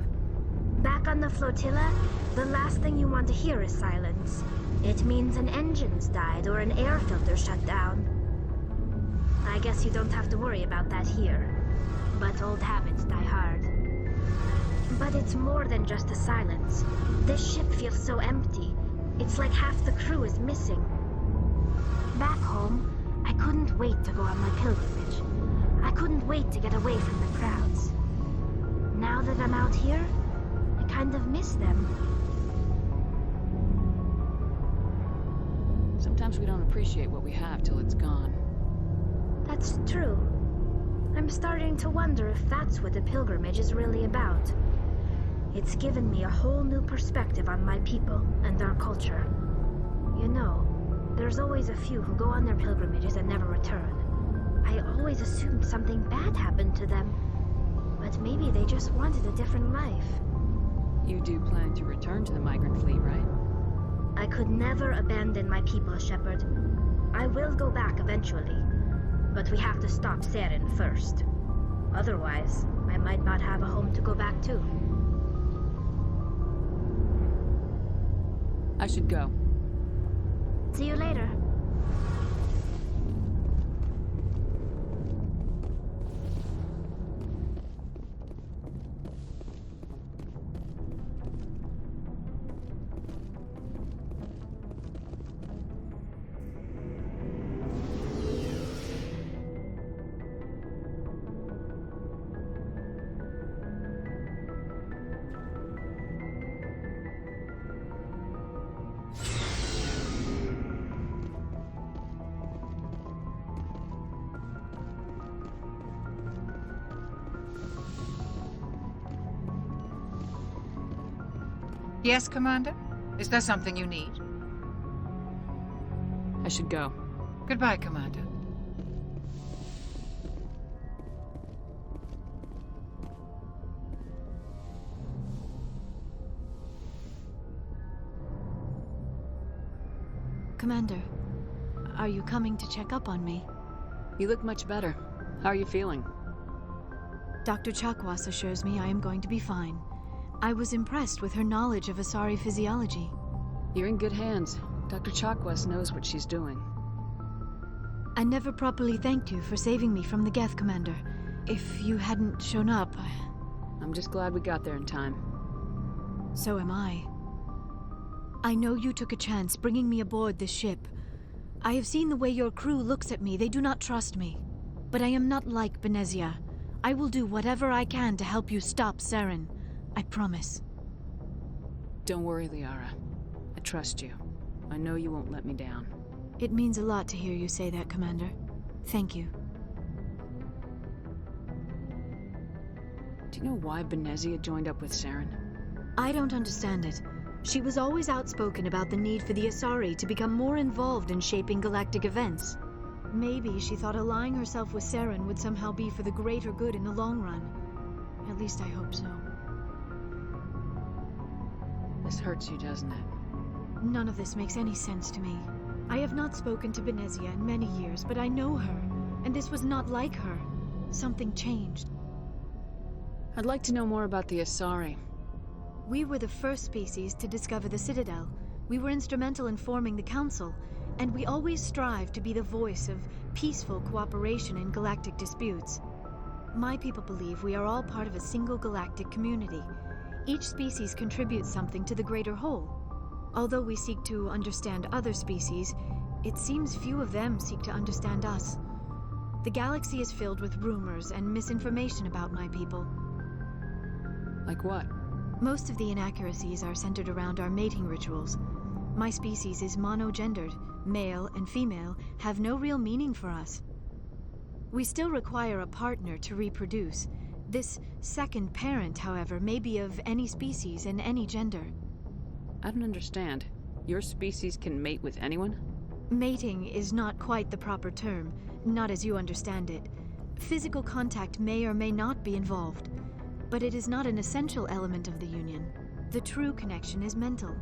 Back on the flotilla, the last thing you want to hear is silence. It means an engine's died or an air filter shut down. I guess you don't have to worry about that here. But old habits die hard. But it's more than just the silence. This ship feels so empty. It's like half the crew is missing. Back home, I couldn't wait to go on my pilgrimage. I couldn't wait to get away from the crowds. Now that I'm out here, I kind of miss them. Sometimes we don't appreciate what we have till it's gone. That's true. I'm starting to wonder if that's what the pilgrimage is really about. It's given me a whole new perspective on my people and our culture. You know, there's always a few who go on their pilgrimages and never return. I always assumed something bad happened to them. But maybe they just wanted a different life. You do plan to return to the migrant fleet, right? I could never abandon my people, Shepard. I will go back eventually. But we have to stop Saren first. Otherwise, I might not have a home to go back to. I should go. See you later. Yes, Commander? Is there something you need? I should go. Goodbye, Commander. Commander, are you coming to check up on me? You look much better. How are you feeling? Dr. Chakwas assures me I am going to be fine. I was impressed with her knowledge of Asari physiology. You're in good hands. Dr. Chakwas knows what she's doing. I never properly thanked you for saving me from the Geth, Commander. If you hadn't shown up, I'm just glad we got there in time. So am I. I know you took a chance bringing me aboard this ship. I have seen the way your crew looks at me. They do not trust me. But I am not like Benezia. I will do whatever I can to help you stop Saren. I promise. Don't worry, Liara. I trust you. I know you won't let me down. It means a lot to hear you say that, Commander. Thank you. Do you know why Benezia joined up with Saren? I don't understand it. She was always outspoken about the need for the Asari to become more involved in shaping galactic events. Maybe she thought allying herself with Saren would somehow be for the greater good in the long run. At least I hope so. This hurts you, doesn't it? None of this makes any sense to me. I have not spoken to Benezia in many years, but I know her, and this was not like her. Something changed. I'd like to know more about the Asari. We were the first species to discover the Citadel. We were instrumental in forming the Council, and we always strive to be the voice of peaceful cooperation in galactic disputes. My people believe we are all part of a single galactic community. Each species contributes something to the greater whole. Although we seek to understand other species, it seems few of them seek to understand us. The galaxy is filled with rumors and misinformation about my people. Like what? Most of the inaccuracies are centered around our mating rituals. My species is monogendered. Male and female have no real meaning for us. We still require a partner to reproduce. This second parent, however, may be of any species and any gender. I don't understand. Your species can mate with anyone? Mating is not quite the proper term, not as you understand it. Physical contact may or may not be involved, but it is not an essential element of the union. The true connection is mental.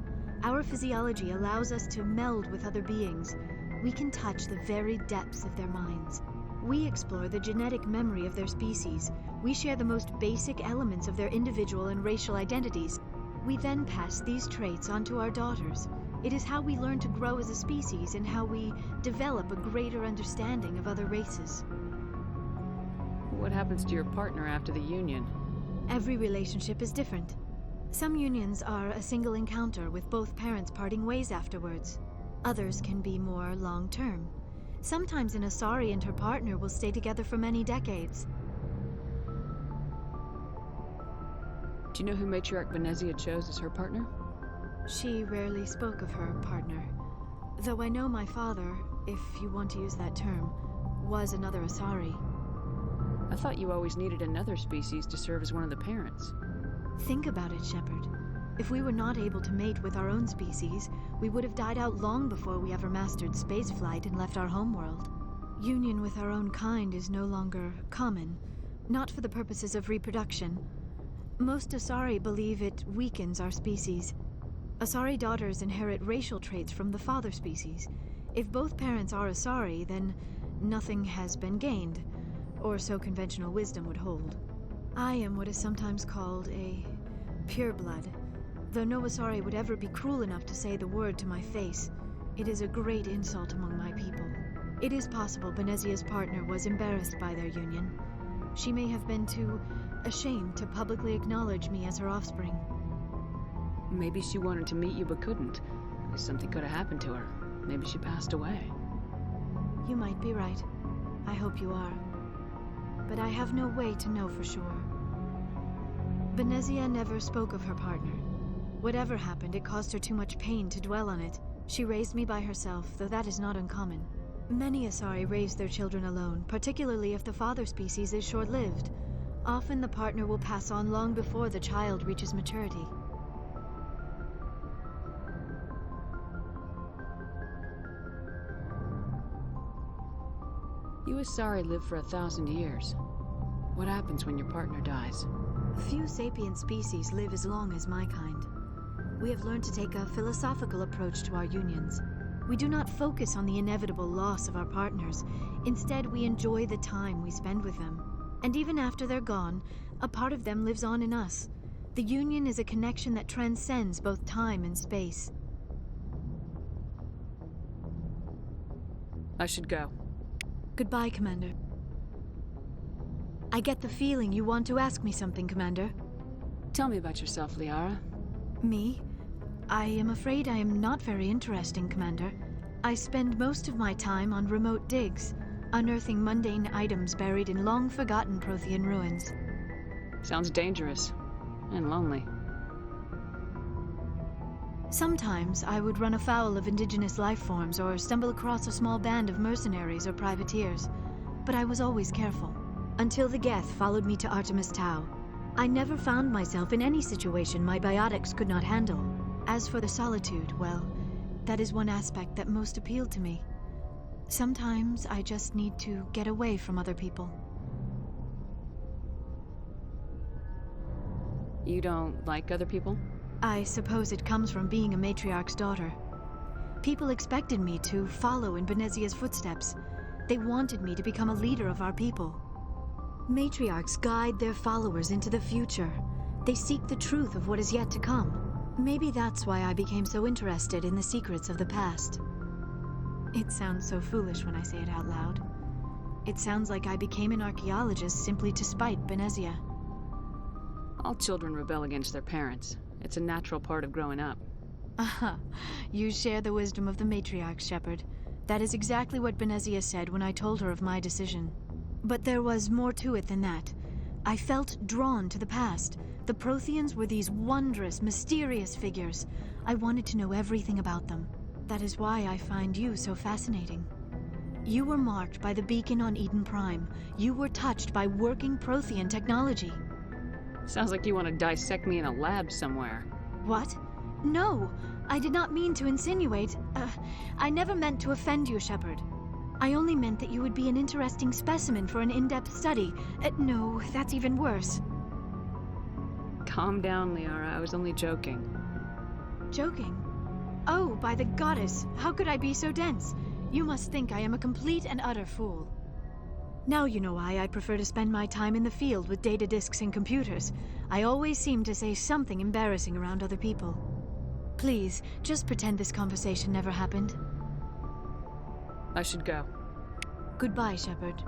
Our physiology allows us to meld with other beings. We can touch the very depths of their minds. We explore the genetic memory of their species. We share the most basic elements of their individual and racial identities. We then pass these traits onto our daughters. It is how we learn to grow as a species and how we develop a greater understanding of other races. What happens to your partner after the union? Every relationship is different. Some unions are a single encounter with both parents parting ways afterwards. Others can be more long-term. Sometimes an Asari and her partner will stay together for many decades. Do you know who Matriarch Benezia chose as her partner? She rarely spoke of her partner. Though I know my father, if you want to use that term, was another Asari. I thought you always needed another species to serve as one of the parents. Think about it, Shepard. If we were not able to mate with our own species, we would have died out long before we ever mastered spaceflight and left our homeworld. Union with our own kind is no longer common, not for the purposes of reproduction. Most Asari believe it weakens our species. Asari daughters inherit racial traits from the father species. If both parents are Asari, then nothing has been gained, or so conventional wisdom would hold. I am what is sometimes called a pureblood. Though no Asari would ever be cruel enough to say the word to my face, it is a great insult among my people. It is possible Benezia's partner was embarrassed by their union. She may have been too ashamed to publicly acknowledge me as her offspring. Maybe she wanted to meet you but couldn't. Because something could have happened to her. Maybe she passed away. You might be right. I hope you are. But I have no way to know for sure. Benezia never spoke of her partner. Whatever happened, it caused her too much pain to dwell on it. She raised me by herself, though that is not uncommon. Many Asari raise their children alone, particularly if the father species is short-lived. Often the partner will pass on long before the child reaches maturity. You Asari live for 1,000 years. What happens when your partner dies? Few sapient species live as long as my kind. We have learned to take a philosophical approach to our unions. We do not focus on the inevitable loss of our partners. Instead, we enjoy the time we spend with them. And even after they're gone, a part of them lives on in us. The union is a connection that transcends both time and space. I should go. Goodbye, Commander. I get the feeling you want to ask me something, Commander. Tell me about yourself, Liara. Me? I am afraid I am not very interesting, Commander. I spend most of my time on remote digs, unearthing mundane items buried in long-forgotten Prothean ruins. Sounds dangerous. And lonely. Sometimes I would run afoul of indigenous life forms or stumble across a small band of mercenaries or privateers, but I was always careful. Until the Geth followed me to Artemis Tau. I never found myself in any situation my biotics could not handle. As for the solitude, well, that is one aspect that most appealed to me. Sometimes I just need to get away from other people. You don't like other people? I suppose it comes from being a matriarch's daughter. People expected me to follow in Benezia's footsteps. They wanted me to become a leader of our people. Matriarchs guide their followers into the future. They seek the truth of what is yet to come. Maybe that's why I became so interested in the secrets of the past. It sounds so foolish when I say it out loud. It sounds like I became an archaeologist simply to spite Benezia. All children rebel against their parents. It's a natural part of growing up. Aha, you share the wisdom of the matriarch, Shepard. That is exactly what Benezia said when I told her of my decision. But there was more to it than that. I felt drawn to the past. The Protheans were these wondrous, mysterious figures. I wanted to know everything about them. That is why I find you so fascinating. You were marked by the beacon on Eden Prime. You were touched by working Prothean technology. Sounds like you want to dissect me in a lab somewhere. What? No, I did not mean to insinuate. I never meant to offend you, Shepard. I only meant that you would be an interesting specimen for an in-depth study. No, that's even worse. Calm down, Liara. I was only joking. Joking? Oh, by the goddess, how could I be so dense? You must think I am a complete and utter fool. Now you know why I prefer to spend my time in the field with data disks and computers. I always seem to say something embarrassing around other people. Please, just pretend this conversation never happened. I should go. Goodbye, Shepard.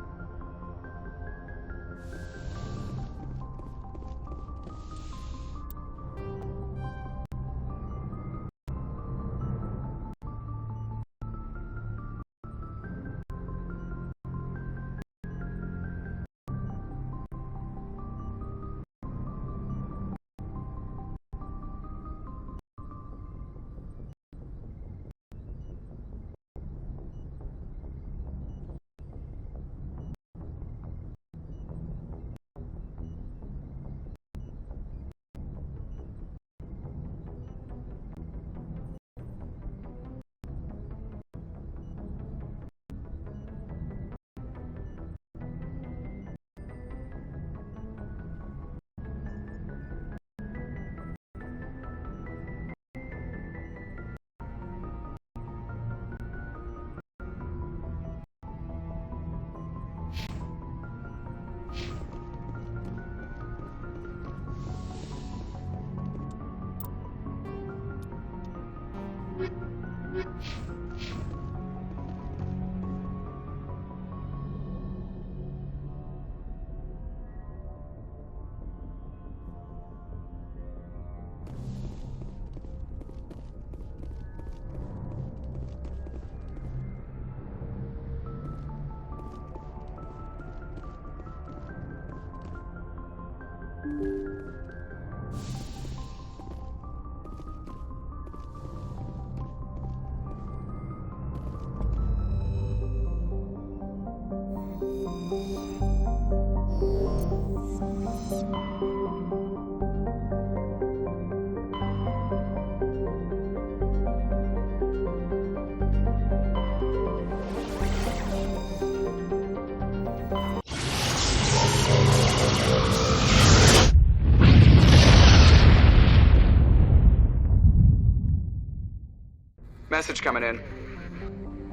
Message coming in.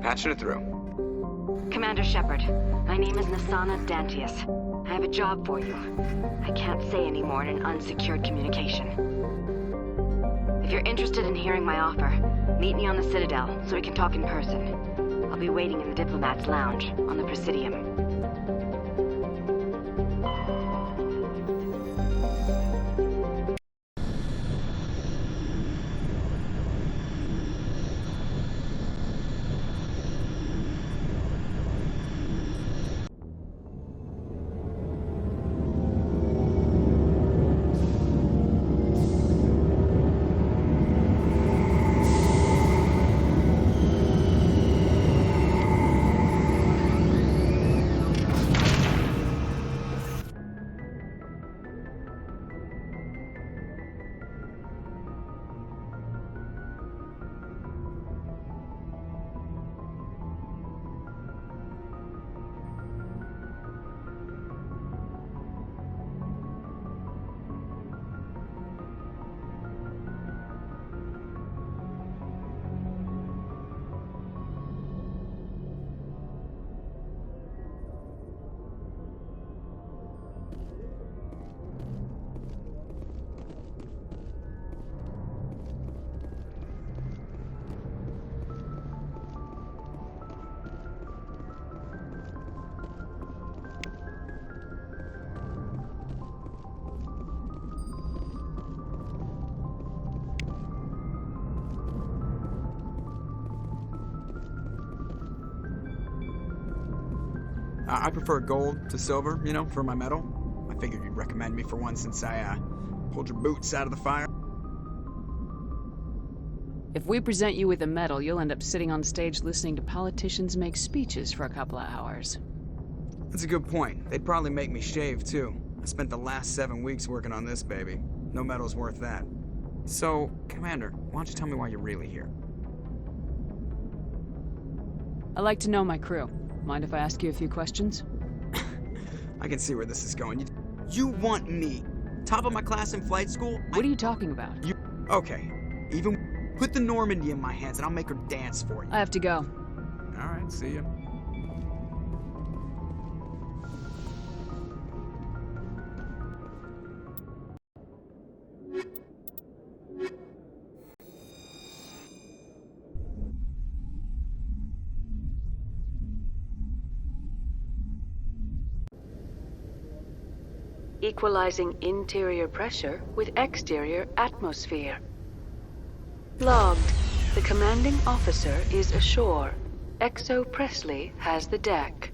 Patching it through. Commander Shepard, my name is Nasana Dantius. I have a job for you. I can't say any more in an unsecured communication. If you're interested in hearing my offer, meet me on the Citadel so we can talk in person. I'll be waiting in the Diplomat's Lounge on the Presidium. I prefer gold to silver, you know, for my metal. I figured you'd recommend me for one since I, pulled your boots out of the fire. If we present you with a medal, you'll end up sitting on stage listening to politicians make speeches for a couple of hours. That's a good point. They'd probably make me shave, too. I spent the last 7 weeks working on this baby. No medal's worth that. So, Commander, why don't you tell me why you're really here? I like to know my crew. Mind if I ask you a few questions? I can see where this is going. You want me, top of my class in flight school? What are you talking about? Okay, even put the Normandy in my hands and I'll make her dance for you. I have to go. All right, see ya. Equalizing interior pressure with exterior atmosphere. Logged. The commanding officer is ashore. Exo Presley has the deck.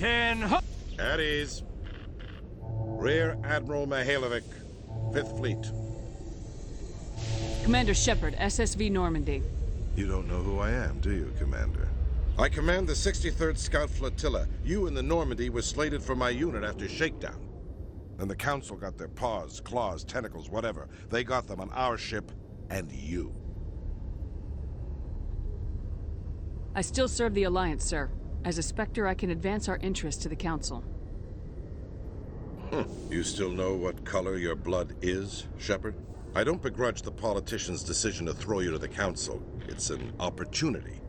At ease. Rear Admiral Mihailovic, 5th Fleet. Commander Shepard, SSV Normandy. You don't know who I am, do you, Commander? I command the 63rd Scout Flotilla. You and the Normandy were slated for my unit after shakedown. Then the Council got their paws, claws, tentacles, whatever. They got them on our ship and you. I still serve the Alliance, sir. As a Spectre, I can advance our interests to the Council. You still know what color your blood is, Shepard? I don't begrudge the politician's decision to throw you to the Council. It's an opportunity.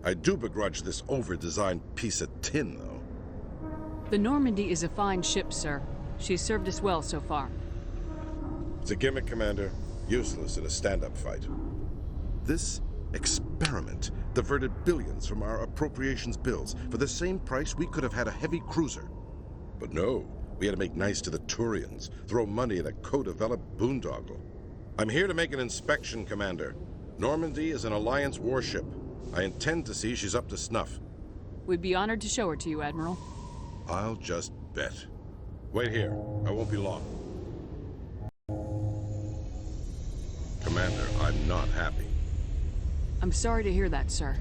I do begrudge this over-designed piece of tin, though. The Normandy is a fine ship, sir. She's served us well so far. It's a gimmick, Commander. Useless in a stand-up fight. This experiment diverted billions from our appropriations bills. For the same price, we could have had a heavy cruiser. But no, we had to make nice to the Turians, throw money at a co-developed boondoggle. I'm here to make an inspection, Commander. Normandy is an Alliance warship. I intend to see she's up to snuff. We'd be honored to show her to you, Admiral. I'll just bet. Wait here. I won't be long. Commander, I'm not happy. I'm sorry to hear that, sir.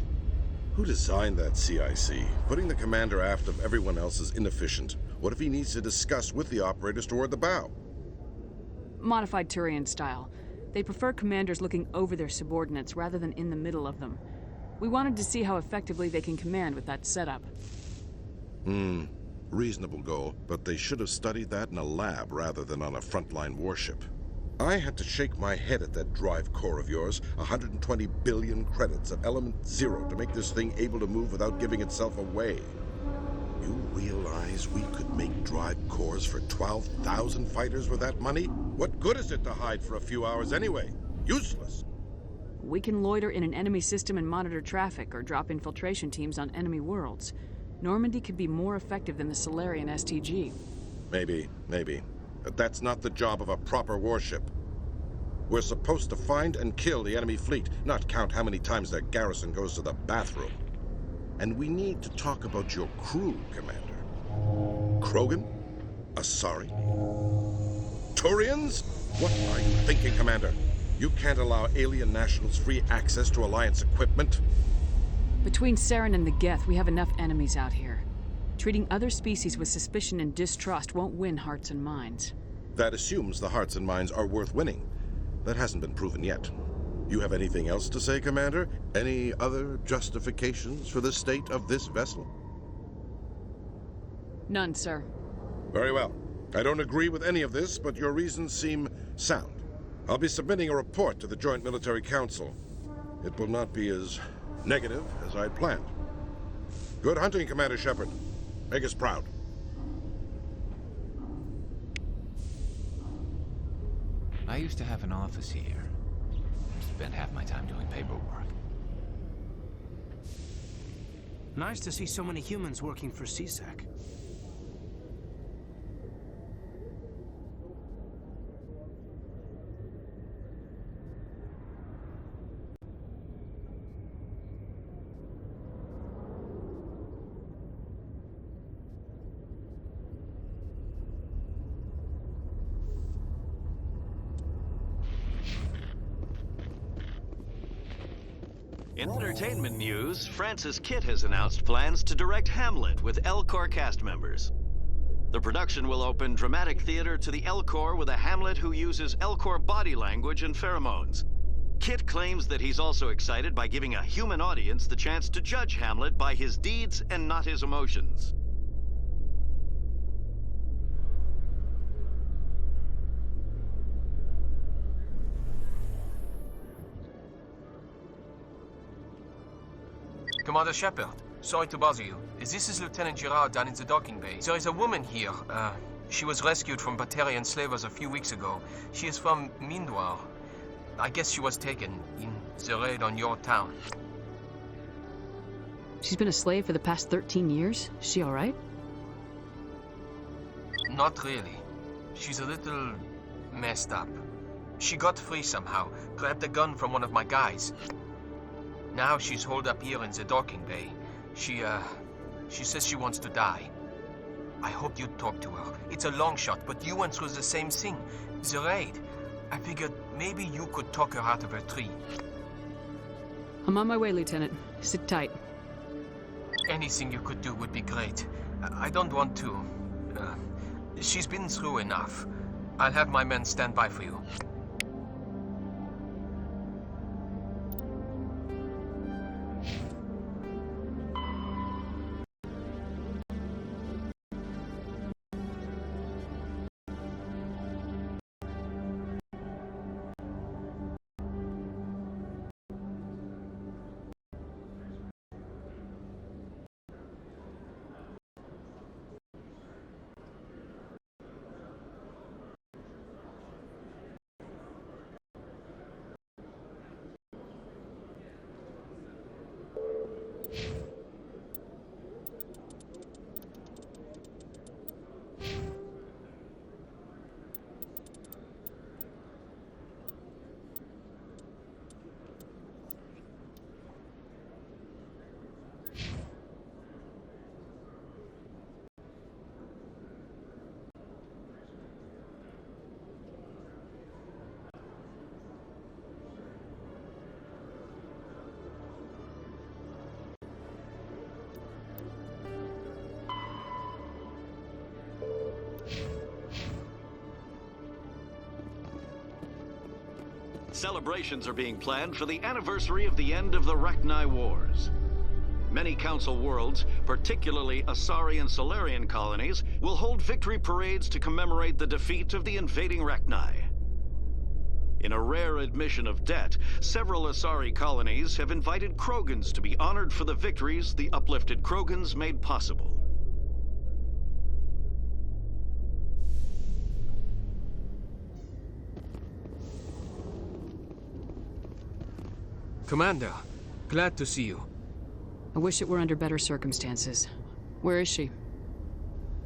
Who designed that CIC? Putting the commander aft of everyone else is inefficient. What if he needs to discuss with the operators toward the bow? Modified Turian style. They prefer commanders looking over their subordinates rather than in the middle of them. We wanted to see how effectively they can command with that setup. Reasonable goal, but they should have studied that in a lab rather than on a frontline warship. I had to shake my head at that drive core of yours. 120 billion credits of element 0 to make this thing able to move without giving itself away. You realize we could make drive cores for 12,000 fighters with that money? What good is it to hide for a few hours anyway? Useless. We can loiter in an enemy system and monitor traffic, or drop infiltration teams on enemy worlds. Normandy could be more effective than the Solarian STG. Maybe. But that's not the job of a proper warship. We're supposed to find and kill the enemy fleet, not count how many times their garrison goes to the bathroom. And we need to talk about your crew, Commander. Krogan? Asari? Turians? What are you thinking, Commander? You can't allow alien nationals free access to Alliance equipment? Between Saren and the Geth, we have enough enemies out here. Treating other species with suspicion and distrust won't win hearts and minds. That assumes the hearts and minds are worth winning. That hasn't been proven yet. You have anything else to say, Commander? Any other justifications for the state of this vessel? None, sir. Very well. I don't agree with any of this, but your reasons seem sound. I'll be submitting a report to the Joint Military Council. It will not be as negative as I'd planned. Good hunting, Commander Shepard. Make us proud. I used to have an office here. Spent half my time doing paperwork. Nice to see so many humans working for CSAC. In entertainment news, Francis Kitt has announced plans to direct Hamlet with L-Corps cast members. The production will open dramatic theater to the L-Corps with a Hamlet who uses L-Corps body language and pheromones. Kitt claims that he's also excited by giving a human audience the chance to judge Hamlet by his deeds and not his emotions. Commander Shepard, sorry to bother you. This is Lieutenant Girard down in the docking bay. There is a woman here. She was rescued from Batarian slavers a few weeks ago. She is from Mindwar. I guess she was taken in the raid on your town. She's been a slave for the past 13 years? Is she all right? Not really. She's a little messed up. She got free somehow, grabbed a gun from one of my guys. Now she's holed up here in the docking bay. She says she wants to die. I hoped you'd talk to her. It's a long shot, but you went through the same thing. The raid. I figured maybe you could talk her out of her tree. I'm on my way, Lieutenant. Sit tight. Anything you could do would be great. I don't want to. She's been through enough. I'll have my men stand by for you. Celebrations are being planned for the anniversary of the end of the Rachni Wars. Many Council worlds, particularly Asari and Solarian colonies, will hold victory parades to commemorate the defeat of the invading Rachni. In a rare admission of debt, several Asari colonies have invited Krogans to be honored for the victories the uplifted Krogans made possible. Commander, glad to see you. I wish it were under better circumstances. Where is she?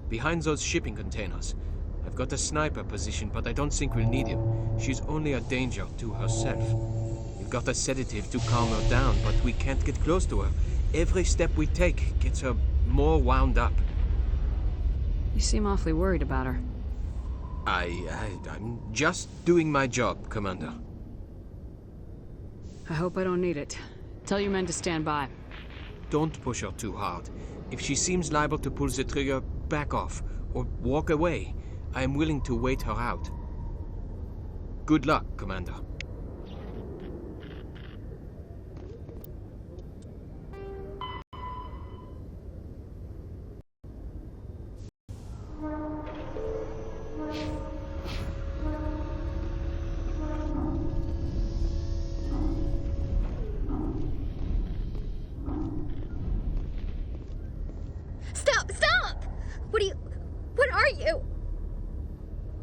Behind those shipping containers. I've got a sniper position, but I don't think we'll need him. She's only a danger to herself. We've got a sedative to calm her down, but we can't get close to her. Every step we take gets her more wound up. You seem awfully worried about her. I'm just doing my job, Commander. I hope I don't need it. Tell your men to stand by. Don't push her too hard. If she seems liable to pull the trigger, back off, or walk away. I am willing to wait her out. Good luck, Commander. Stop! What are you?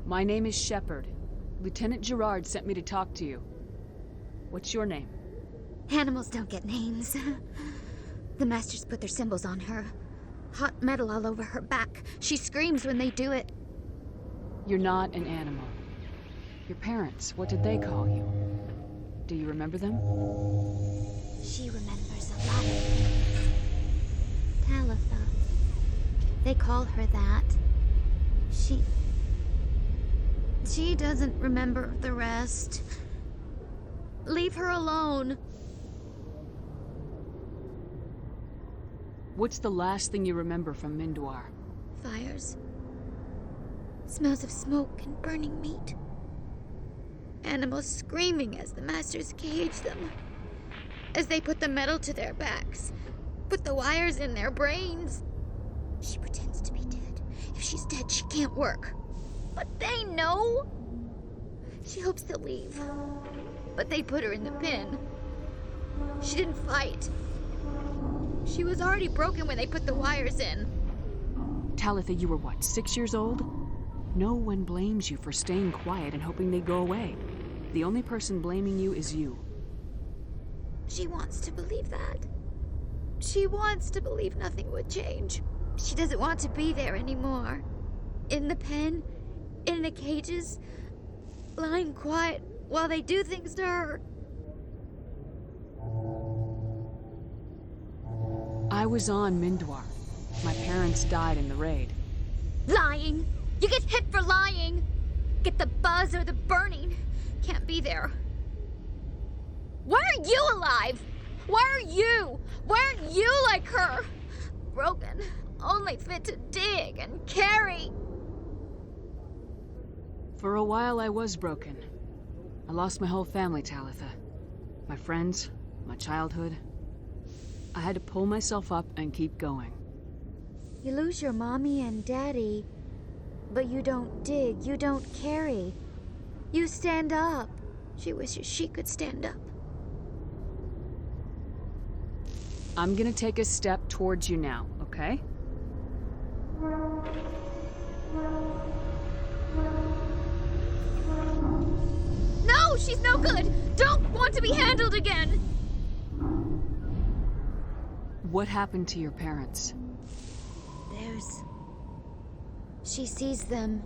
My name is Shepard. Lieutenant Gerard sent me to talk to you. What's your name? Animals don't get names. The Masters put their symbols on her. Hot metal all over her back. She screams when they do it. You're not an animal. Your parents, what did they call you? Do you remember them? She remembers a lot of things. Talitha. They call her that. She doesn't remember the rest. Leave her alone. What's the last thing you remember from Mindwar? Fires. Smells of smoke and burning meat. Animals screaming as the Masters cage them. As they put the metal to their backs. Put the wires in their brains. She pretends to be dead. If she's dead, she can't work. But they know. She hopes they'll leave. But they put her in the pen. She didn't fight. She was already broken when they put the wires in. Talitha, you were what, 6 years old? No one blames you for staying quiet and hoping they'd go away. The only person blaming you is you. She wants to believe that. She wants to believe nothing would change. She doesn't want to be there anymore. In the pen, in the cages, lying quiet while they do things to her. I was on Mindwar. My parents died in the raid. Lying! You get hit for lying! Get the buzz or the burning. Can't be there. Why are you alive? Why are you? Why aren't you like her? Broken, only fit to dig and carry. For a while I was broken. I lost my whole family, Talitha. My friends, my childhood. I had to pull myself up and keep going. You lose your mommy and daddy, but you don't dig, you don't carry. You stand up. She wishes she could stand up. I'm gonna take a step towards you now, okay? No, she's no good! Don't want to be handled again! What happened to your parents? She sees them.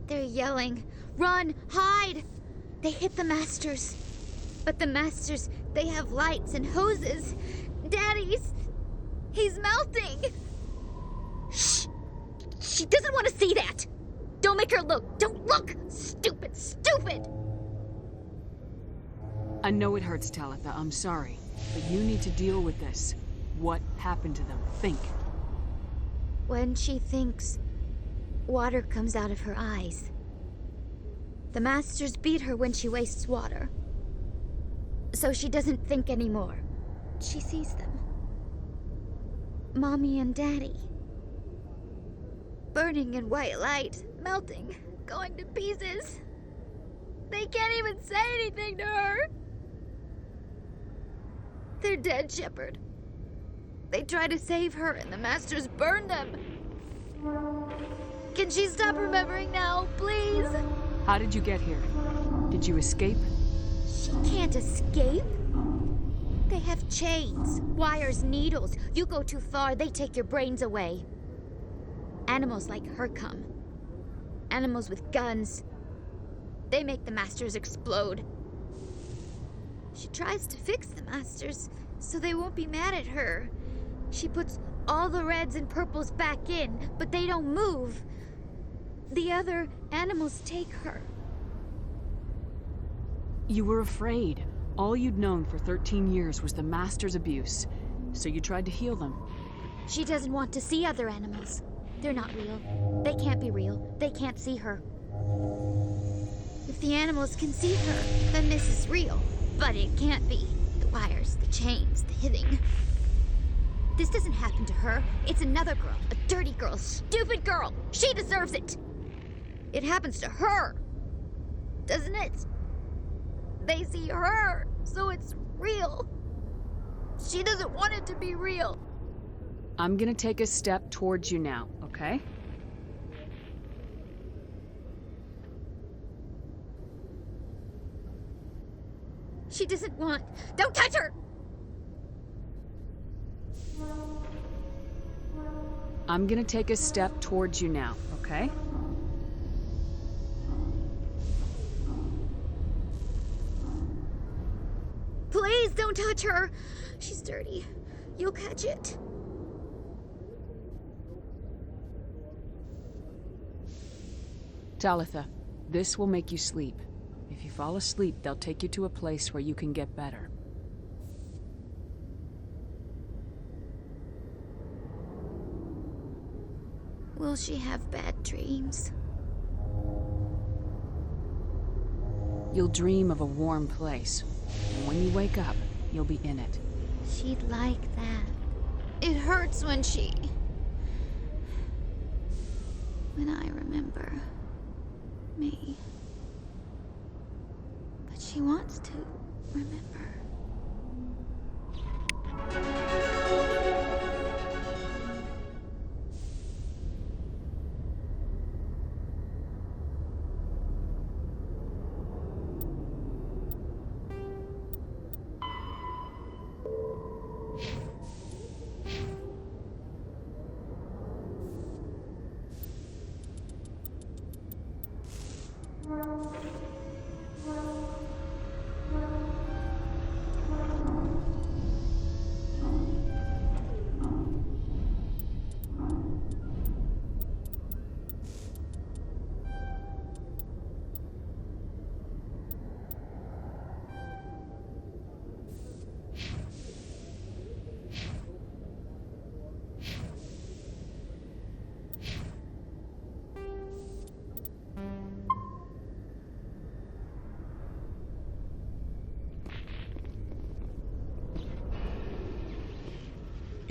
They're yelling, "Run! Hide!" They hit the Masters. But the Masters, they have lights and hoses. Daddy's... he's melting! Shh! She doesn't want to see that! Don't make her look! Don't look! Stupid, stupid! I know it hurts, Talitha. I'm sorry. But you need to deal with this. What happened to them? Think. When she thinks, water comes out of her eyes. The Masters beat her when she wastes water. So she doesn't think anymore. She sees them. Mommy and Daddy. Burning in white light, melting, going to pieces. They can't even say anything to her. They're dead, Shepard. They try to save her and the Masters burn them. Can she stop remembering now, please? How did you get here? Did you escape? She can't escape. They have chains, wires, needles. You go too far, they take your brains away. Animals like her come. Animals with guns. They make the Masters explode. She tries to fix the Masters so they won't be mad at her. She puts all the reds and purples back in, but they don't move. The other animals take her. You were afraid. All you'd known for 13 years was the Master's abuse, so you tried to heal them. She doesn't want to see other animals. They're not real. They can't be real. They can't see her. If the animals can see her, then this is real. But it can't be. The wires, the chains, the hitting. This doesn't happen to her. It's another girl. A dirty girl. Stupid girl. She deserves it. It happens to her. Doesn't it? They see her, so it's real. She doesn't want it to be real. I'm gonna take a step towards you now, okay? She doesn't want... Don't touch her! I'm gonna take a step towards you now, okay? Please don't touch her. She's dirty. You'll catch it. Talitha, this will make you sleep. If you fall asleep, they'll take you to a place where you can get better. Will she have bad dreams? You'll dream of a warm place, and when you wake up, you'll be in it. She'd like that. It hurts when she... When I remember me. But she wants to remember.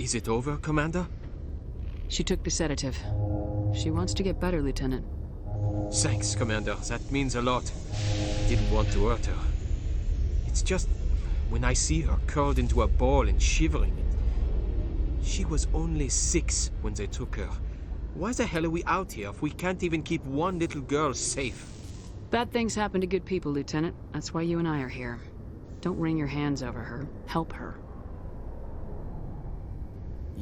Is it over, Commander? She took the sedative. She wants to get better, Lieutenant. Thanks, Commander. That means a lot. Didn't want to hurt her. It's just when I see her curled into a ball and shivering. She was only 6 when they took her. Why the hell are we out here if we can't even keep one little girl safe? Bad things happen to good people, Lieutenant. That's why you and I are here. Don't wring your hands over her. Help her.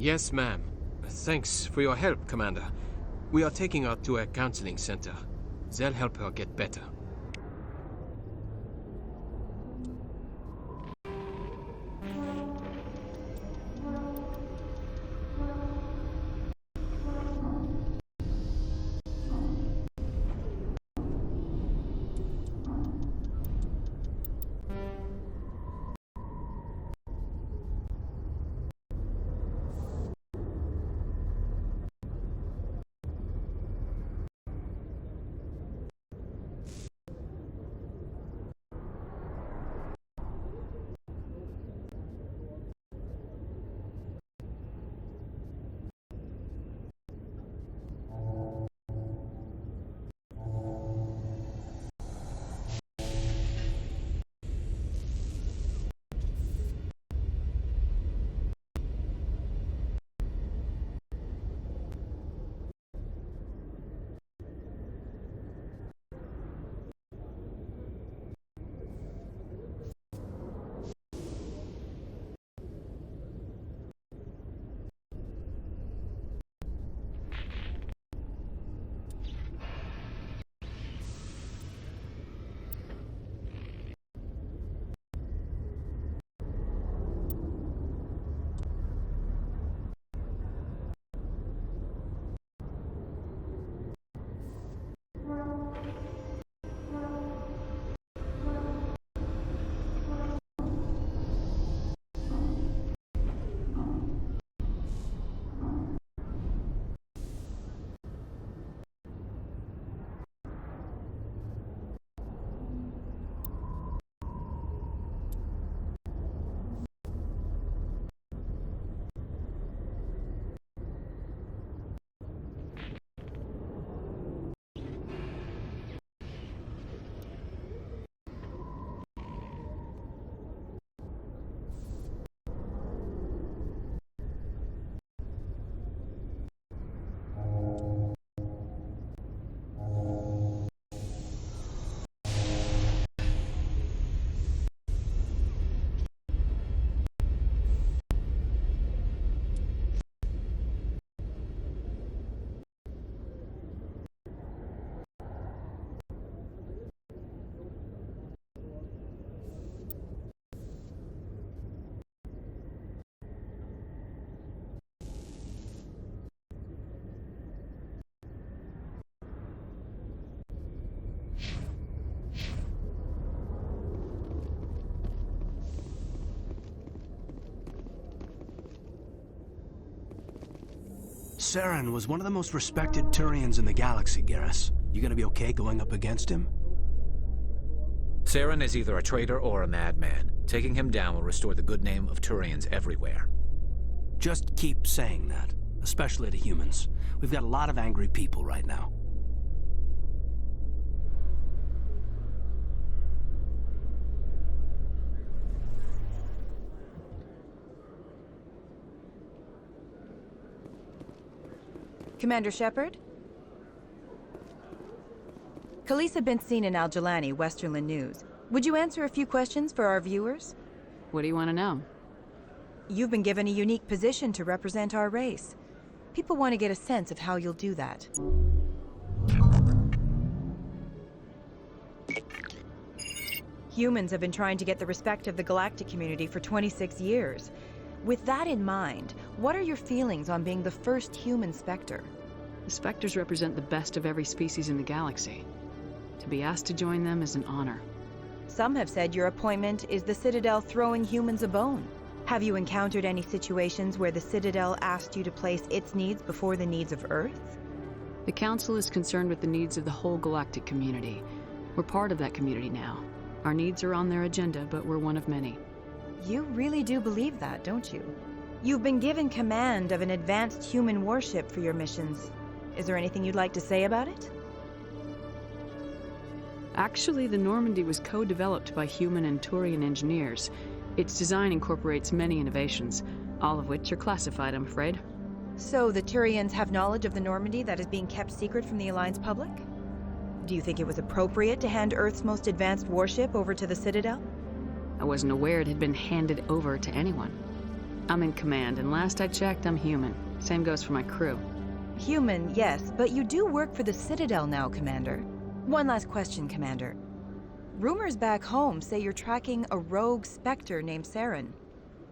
Yes, ma'am. Thanks for your help, Commander. We are taking her to a counseling center. They'll help her get better. Saren was one of the most respected Turians in the galaxy, Garrus. You gonna be okay going up against him? Saren is either a traitor or a madman. Taking him down will restore the good name of Turians everywhere. Just keep saying that, especially to humans. We've got a lot of angry people right now. Commander Shepard? Khalees had been seen in Al-Jalani, Westerland News. Would you answer a few questions for our viewers? What do you want to know? You've been given a unique position to represent our race. People want to get a sense of how you'll do that. Humans have been trying to get the respect of the galactic community for 26 years. With that in mind, what are your feelings on being the first human Spectre? The Spectres represent the best of every species in the galaxy. To be asked to join them is an honor. Some have said your appointment is the Citadel throwing humans a bone. Have you encountered any situations where the Citadel asked you to place its needs before the needs of Earth? The Council is concerned with the needs of the whole galactic community. We're part of that community now. Our needs are on their agenda, but we're one of many. You really do believe that, don't you? You've been given command of an advanced human warship for your missions. Is there anything you'd like to say about it? Actually, the Normandy was co-developed by human and Turian engineers. Its design incorporates many innovations, all of which are classified, I'm afraid. So the Turians have knowledge of the Normandy that is being kept secret from the Alliance public? Do you think it was appropriate to hand Earth's most advanced warship over to the Citadel? I wasn't aware it had been handed over to anyone. I'm in command, and last I checked, I'm human. Same goes for my crew. Human, yes, but you do work for the Citadel now, Commander. One last question, Commander. Rumors back home say you're tracking a rogue Spectre named Saren.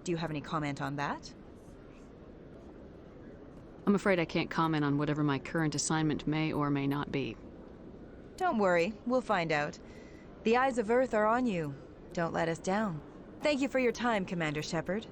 Do you have any comment on that? I'm afraid I can't comment on whatever my current assignment may or may not be. Don't worry, we'll find out. The eyes of Earth are on you. Don't let us down. Thank you for your time, Commander Shepard.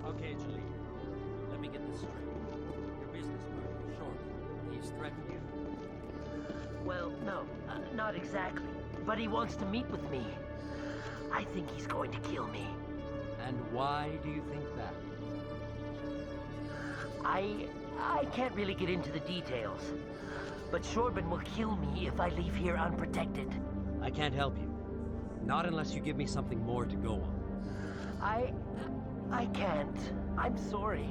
Okay, Julie. Let me get this straight. Your business partner, Short, he's threatened you? Well, no, not exactly. But he wants to meet with me. I think he's going to kill me. And why do you think that? I can't really get into the details. But Shorban will kill me if I leave here unprotected. I can't help you. Not unless you give me something more to go on. I can't. I'm sorry.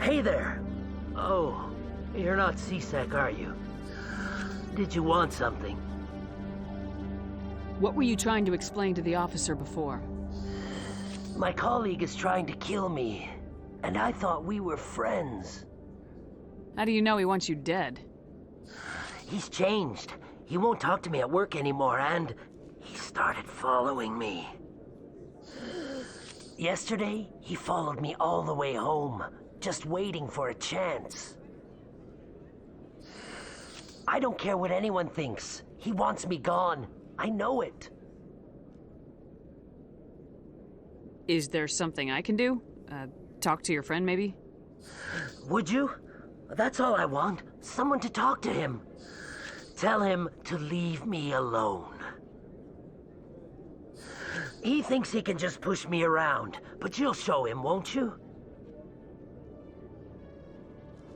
Hey there! Oh, you're not C-Sec, are you? Did you want something? What were you trying to explain to the officer before? My colleague is trying to kill me, and I thought we were friends. How do you know he wants you dead? He's changed. He won't talk to me at work anymore, and he started following me. Yesterday, he followed me all the way home, just waiting for a chance. I don't care what anyone thinks. He wants me gone. I know it. Is there something I can do? Talk to your friend, maybe? Would you? That's all I want. Someone to talk to him. Tell him to leave me alone. He thinks he can just push me around, but you'll show him, won't you?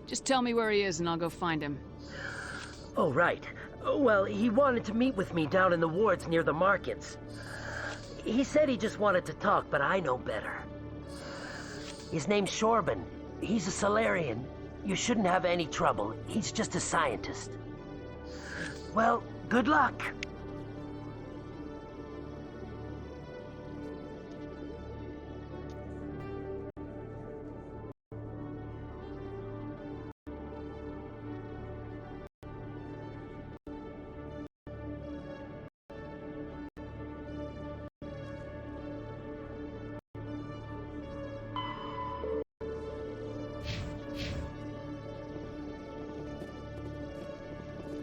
Just tell me where he is and I'll go find him. Oh, right. Well, he wanted to meet with me down in the wards near the markets. He said he just wanted to talk, but I know better. His name's Shorban. He's a Solarian. You shouldn't have any trouble. He's just a scientist. Well, good luck.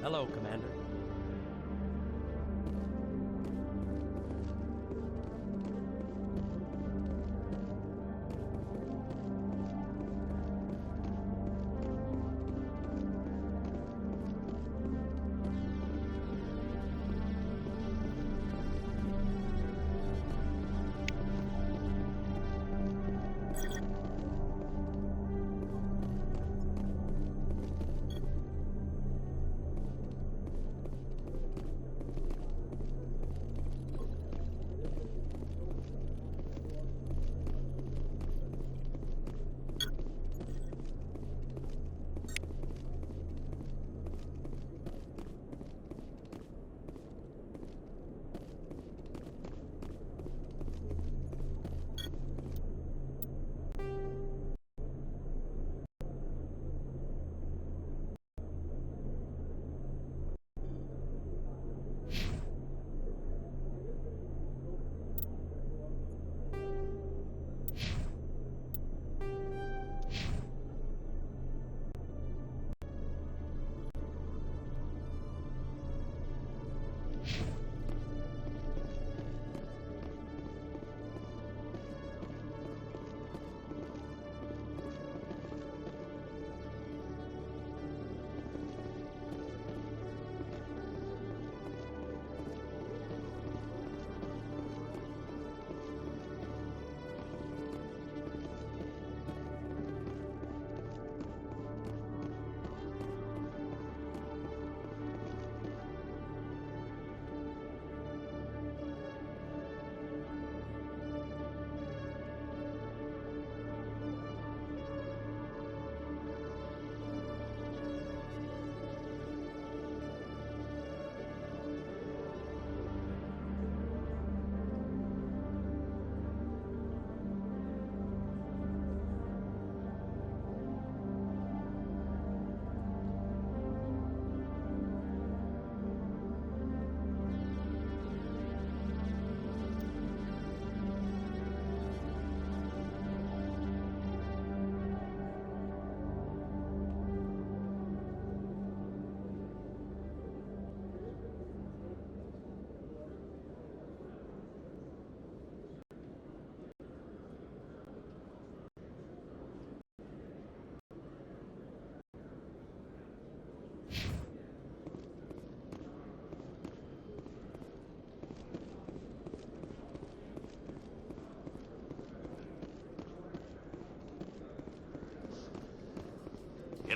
Hello, Commander.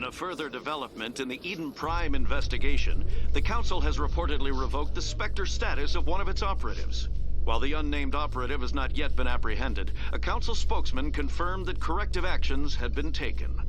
In a further development in the Eden Prime investigation, the Council has reportedly revoked the Spectre status of one of its operatives. While the unnamed operative has not yet been apprehended, a Council spokesman confirmed that corrective actions had been taken.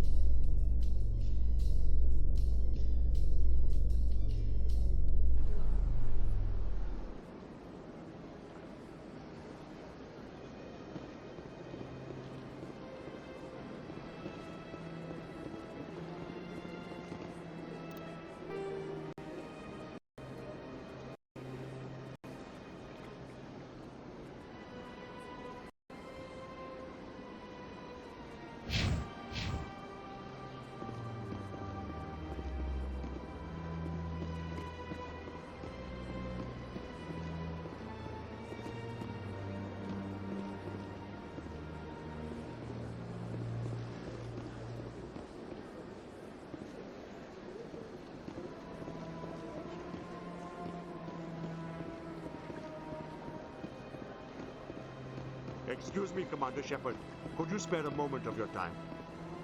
Excuse me, Commander Shepard. Could you spare a moment of your time?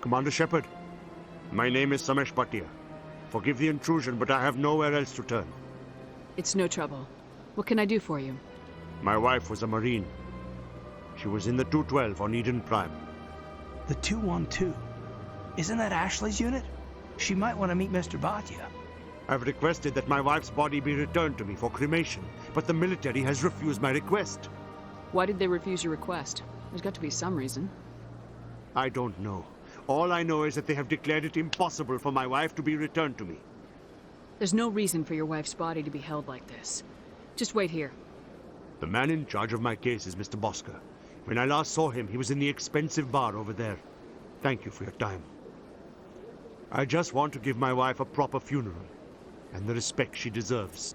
Commander Shepard, my name is Samesh Bhatia. Forgive the intrusion, but I have nowhere else to turn. It's no trouble. What can I do for you? My wife was a Marine. She was in the 212 on Eden Prime. The 212? Isn't that Ashley's unit? She might want to meet Mr. Bhatia. I've requested that my wife's body be returned to me for cremation, but the military has refused my request. Why did they refuse your request? There's got to be some reason. I don't know. All I know is that they have declared it impossible for my wife to be returned to me. There's no reason for your wife's body to be held like this. Just wait here. The man in charge of my case is Mr. Bosker. When I last saw him, he was in the expensive bar over there. Thank you for your time. I just want to give my wife a proper funeral, and the respect she deserves.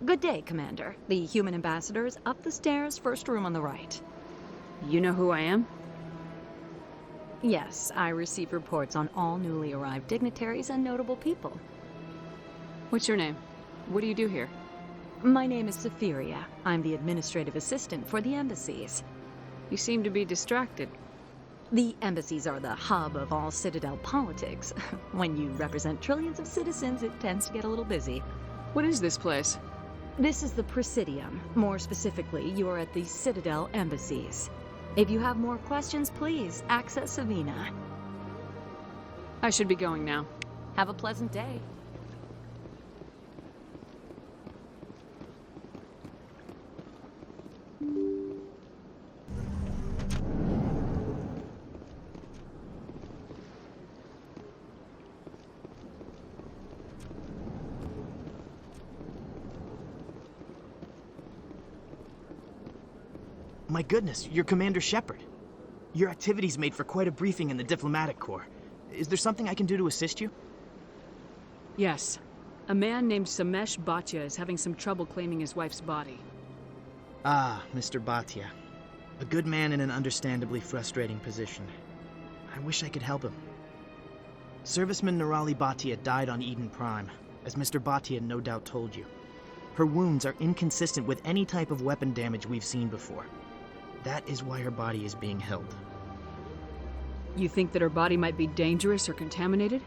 Good day, Commander. The human ambassador is up the stairs, first room on the right. You know who I am? Yes, I receive reports on all newly arrived dignitaries and notable people. What's your name? What do you do here? My name is Safiria. I'm the administrative assistant for the embassies. You seem to be distracted. The embassies are the hub of all Citadel politics. When you represent trillions of citizens, it tends to get a little busy. What is this place? This is the Presidium. More specifically, you're at the Citadel embassies. If you have more questions, please access Savina. I should be going now. Have a pleasant day. My goodness, you're Commander Shepard. Your activities made for quite a briefing in the Diplomatic Corps. Is there something I can do to assist you? Yes. A man named Samesh Bhatia is having some trouble claiming his wife's body. Ah, Mr. Bhatia. A good man in an understandably frustrating position. I wish I could help him. Serviceman Nirali Bhatia died on Eden Prime, as Mr. Bhatia no doubt told you. Her wounds are inconsistent with any type of weapon damage we've seen before. That is why her body is being held. You think that her body might be dangerous or contaminated?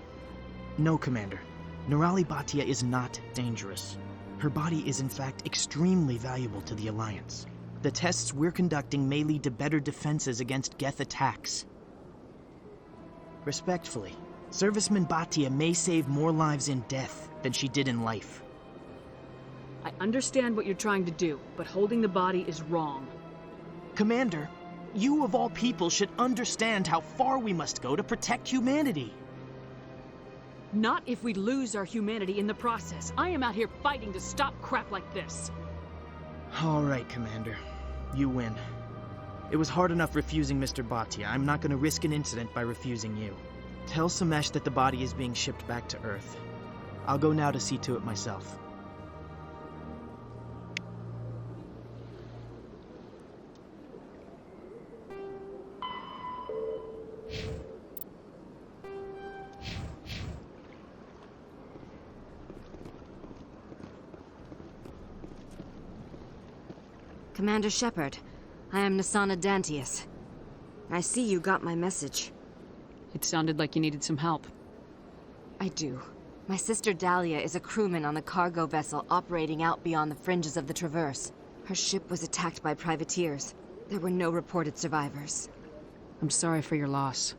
No, Commander. Nirali Bhatia is not dangerous. Her body is in fact extremely valuable to the Alliance. The tests we're conducting may lead to better defenses against Geth attacks. Respectfully, Serviceman Bhatia may save more lives in death than she did in life. I understand what you're trying to do, but holding the body is wrong. Commander, you of all people should understand how far we must go to protect humanity. Not if we lose our humanity in the process. I am out here fighting to stop crap like this. All right, Commander. You win. It was hard enough refusing Mr. Bhatia. I'm not going to risk an incident by refusing you. Tell Samesh that the body is being shipped back to Earth. I'll go now to see to it myself. Commander Shepard, I am Nasana Dantius. I see you got my message. It sounded like you needed some help. I do. My sister Dahlia is a crewman on a cargo vessel operating out beyond the fringes of the Traverse. Her ship was attacked by privateers. There were no reported survivors. I'm sorry for your loss.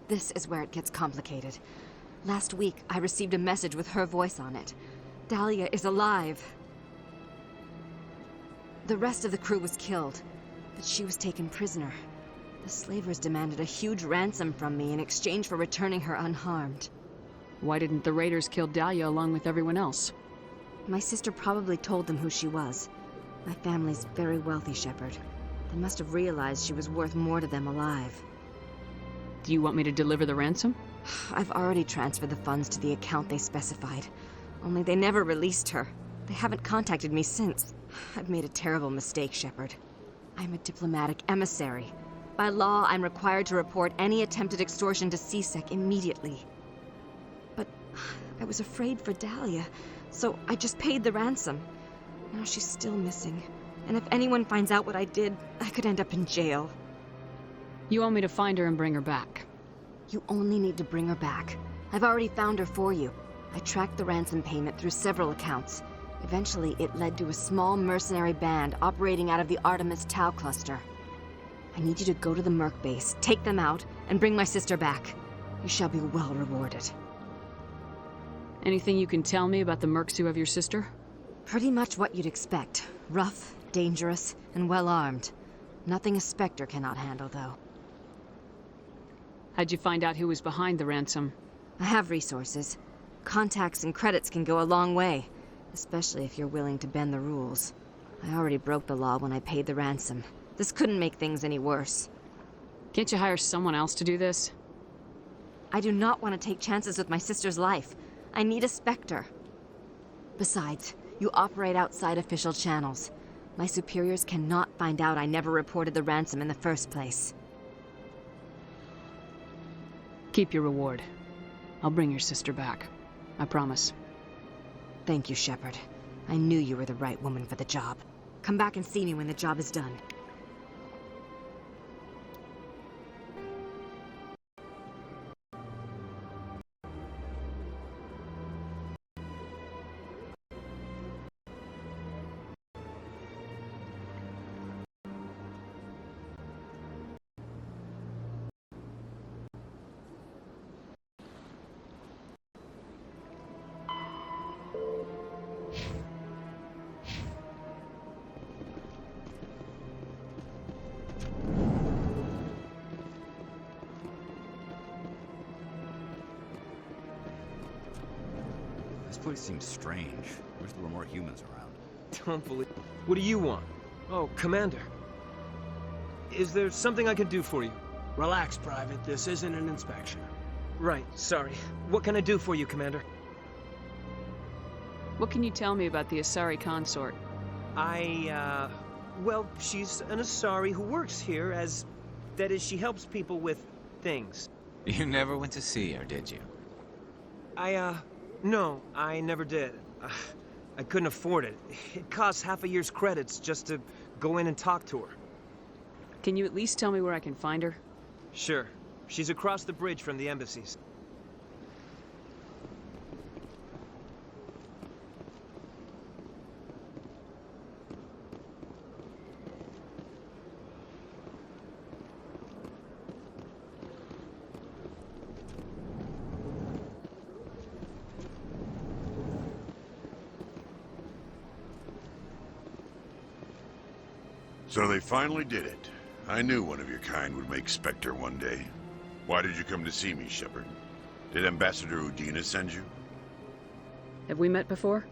This is where it gets complicated. Last week, I received a message with her voice on it. Dahlia is alive. The rest of the crew was killed, but she was taken prisoner. The slavers demanded a huge ransom from me in exchange for returning her unharmed. Why didn't the raiders kill Dahlia along with everyone else? My sister probably told them who she was. My family's very wealthy, Shepard. They must have realized she was worth more to them alive. Do you want me to deliver the ransom? I've already transferred the funds to the account they specified. Only they never released her. They haven't contacted me since. I've made a terrible mistake, Shepard. I'm a diplomatic emissary. By law, I'm required to report any attempted extortion to CSEC immediately. But I was afraid for Dahlia, so I just paid the ransom. Now she's still missing. And if anyone finds out what I did, I could end up in jail. You want me to find her and bring her back? You only need to bring her back. I've already found her for you. I tracked the ransom payment through several accounts. Eventually, it led to a small mercenary band operating out of the Artemis Tau cluster. I need you to go to the Merc base, take them out, and bring my sister back. You shall be well rewarded. Anything you can tell me about the Mercs who have your sister? Pretty much what you'd expect. Rough, dangerous, and well-armed. Nothing a Spectre cannot handle, though. How'd you find out who was behind the ransom? I have resources. Contacts and credits can go a long way. Especially if you're willing to bend the rules. I already broke the law when I paid the ransom. This couldn't make things any worse. Can't you hire someone else to do this? I do not want to take chances with my sister's life. I need a Spectre. Besides, you operate outside official channels. My superiors cannot find out I never reported the ransom in the first place. Keep your reward. I'll bring your sister back. I promise. Thank you, Shepard. I knew you were the right woman for the job. Come back and see me when the job is done. This place seems strange. Wish there were more humans around. Don't believe... What do you want? Oh, Commander. Is there something I can do for you? Relax, Private. This isn't an inspection. Right, sorry. What can I do for you, Commander? What can you tell me about the Asari consort? Well, she's an Asari who works here as... That is, she helps people with things. You never went to see her, did you? No, I never did. I couldn't afford it. It costs half a year's credits just to go in and talk to her. Can you at least tell me where I can find her? Sure. She's across the bridge from the embassies. So they finally did it. I knew one of your kind would make Spectre one day. Why did you come to see me, Shepard? Did Ambassador Udina send you? Have we met before?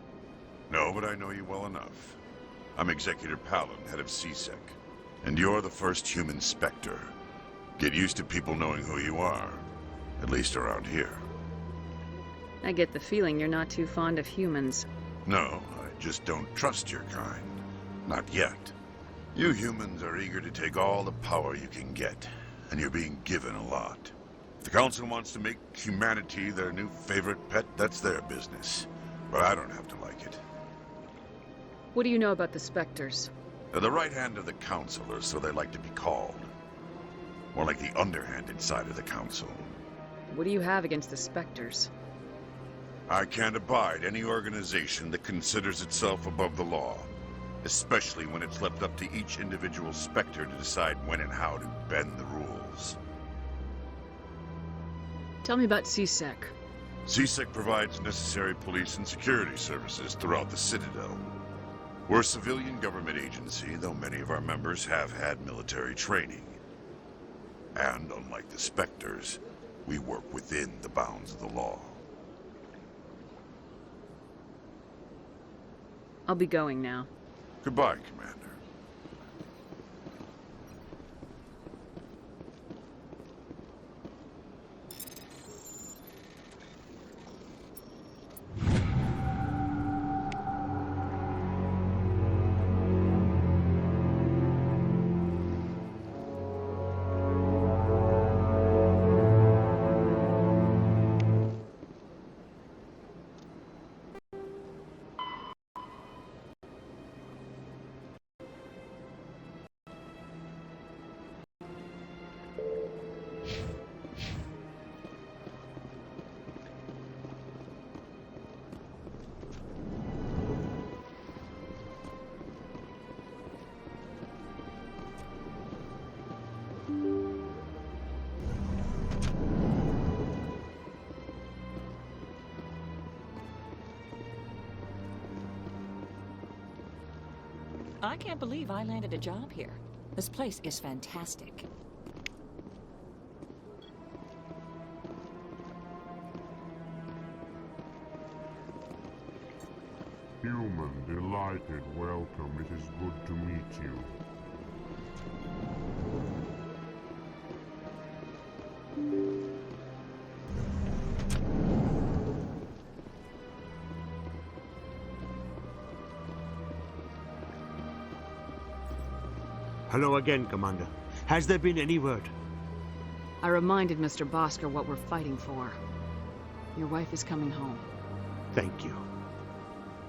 No, but I know you well enough. I'm Executor Palin, head of CSEC. And you're the first human Spectre. Get used to people knowing who you are. At least around here. I get the feeling you're not too fond of humans. No, I just don't trust your kind. Not yet. You humans are eager to take all the power you can get, and you're being given a lot. If the Council wants to make humanity their new favorite pet, that's their business. But I don't have to like it. What do you know about the Spectres? They're the right hand of the Council, or so they like to be called. More like the underhanded side of the Council. What do you have against the Spectres? I can't abide any organization that considers itself above the law. Especially when it's left up to each individual Spectre to decide when and how to bend the rules. Tell me about CSEC. CSEC provides necessary police and security services throughout the Citadel. We're a civilian government agency, though many of our members have had military training. And unlike the Spectres, we work within the bounds of the law. I'll be going now. Goodbye, Commander. I can't believe I landed a job here. This place is fantastic. Human, delighted, welcome. It is good to meet you. Hello again, Commander. Has there been any word? I reminded Mr. Bosker what we're fighting for. Your wife is coming home. Thank you.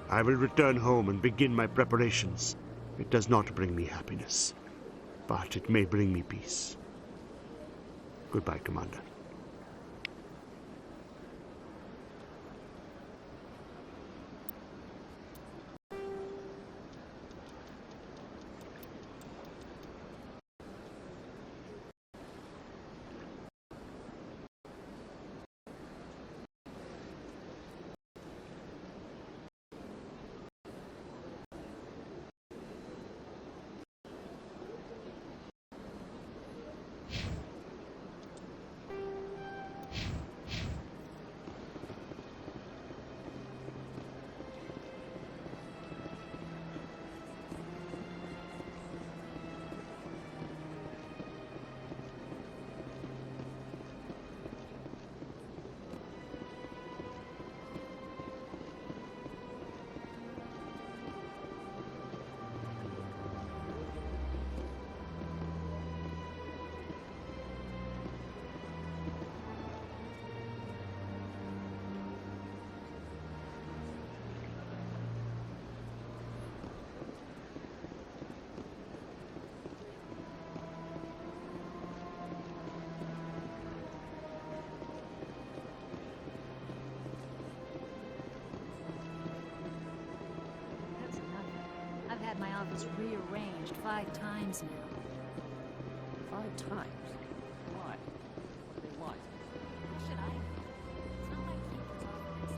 I will return home and begin my preparations. It does not bring me happiness, but it may bring me peace. Goodbye, Commander. I've had my office rearranged 5 times now. 5 times? Why? What do they want? How should I know? It's not like he was office.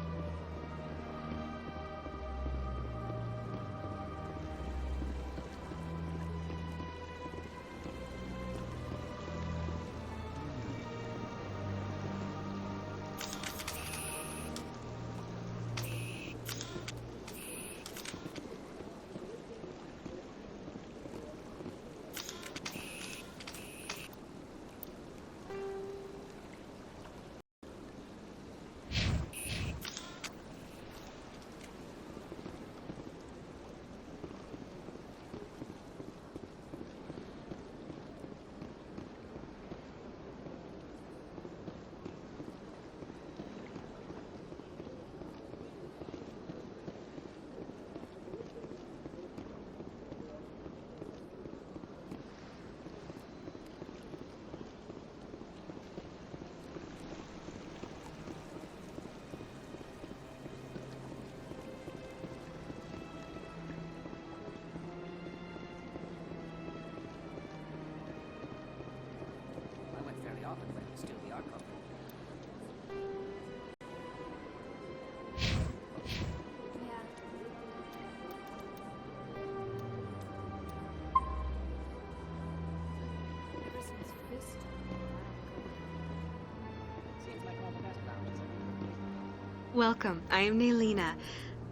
Welcome. I am Naylina.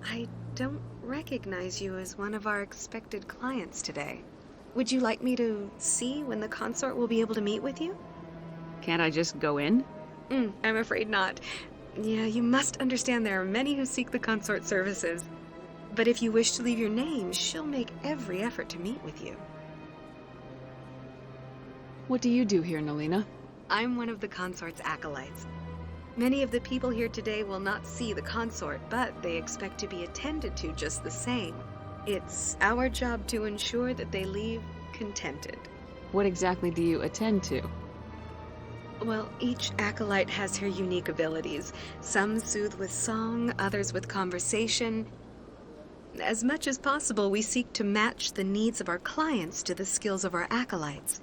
I don't recognize you as one of our expected clients today. Would you like me to see when the consort will be able to meet with you? Can't I just go in? I'm afraid not. Yeah, you must understand there are many who seek the consort services. But if you wish to leave your name, she'll make every effort to meet with you. What do you do here, Naylina? I'm one of the consort's acolytes. Many of the people here today will not see the consort, but they expect to be attended to just the same. It's our job to ensure that they leave contented. What exactly do you attend to? Well, each acolyte has her unique abilities. Some soothe with song, others with conversation. As much as possible, we seek to match the needs of our clients to the skills of our acolytes.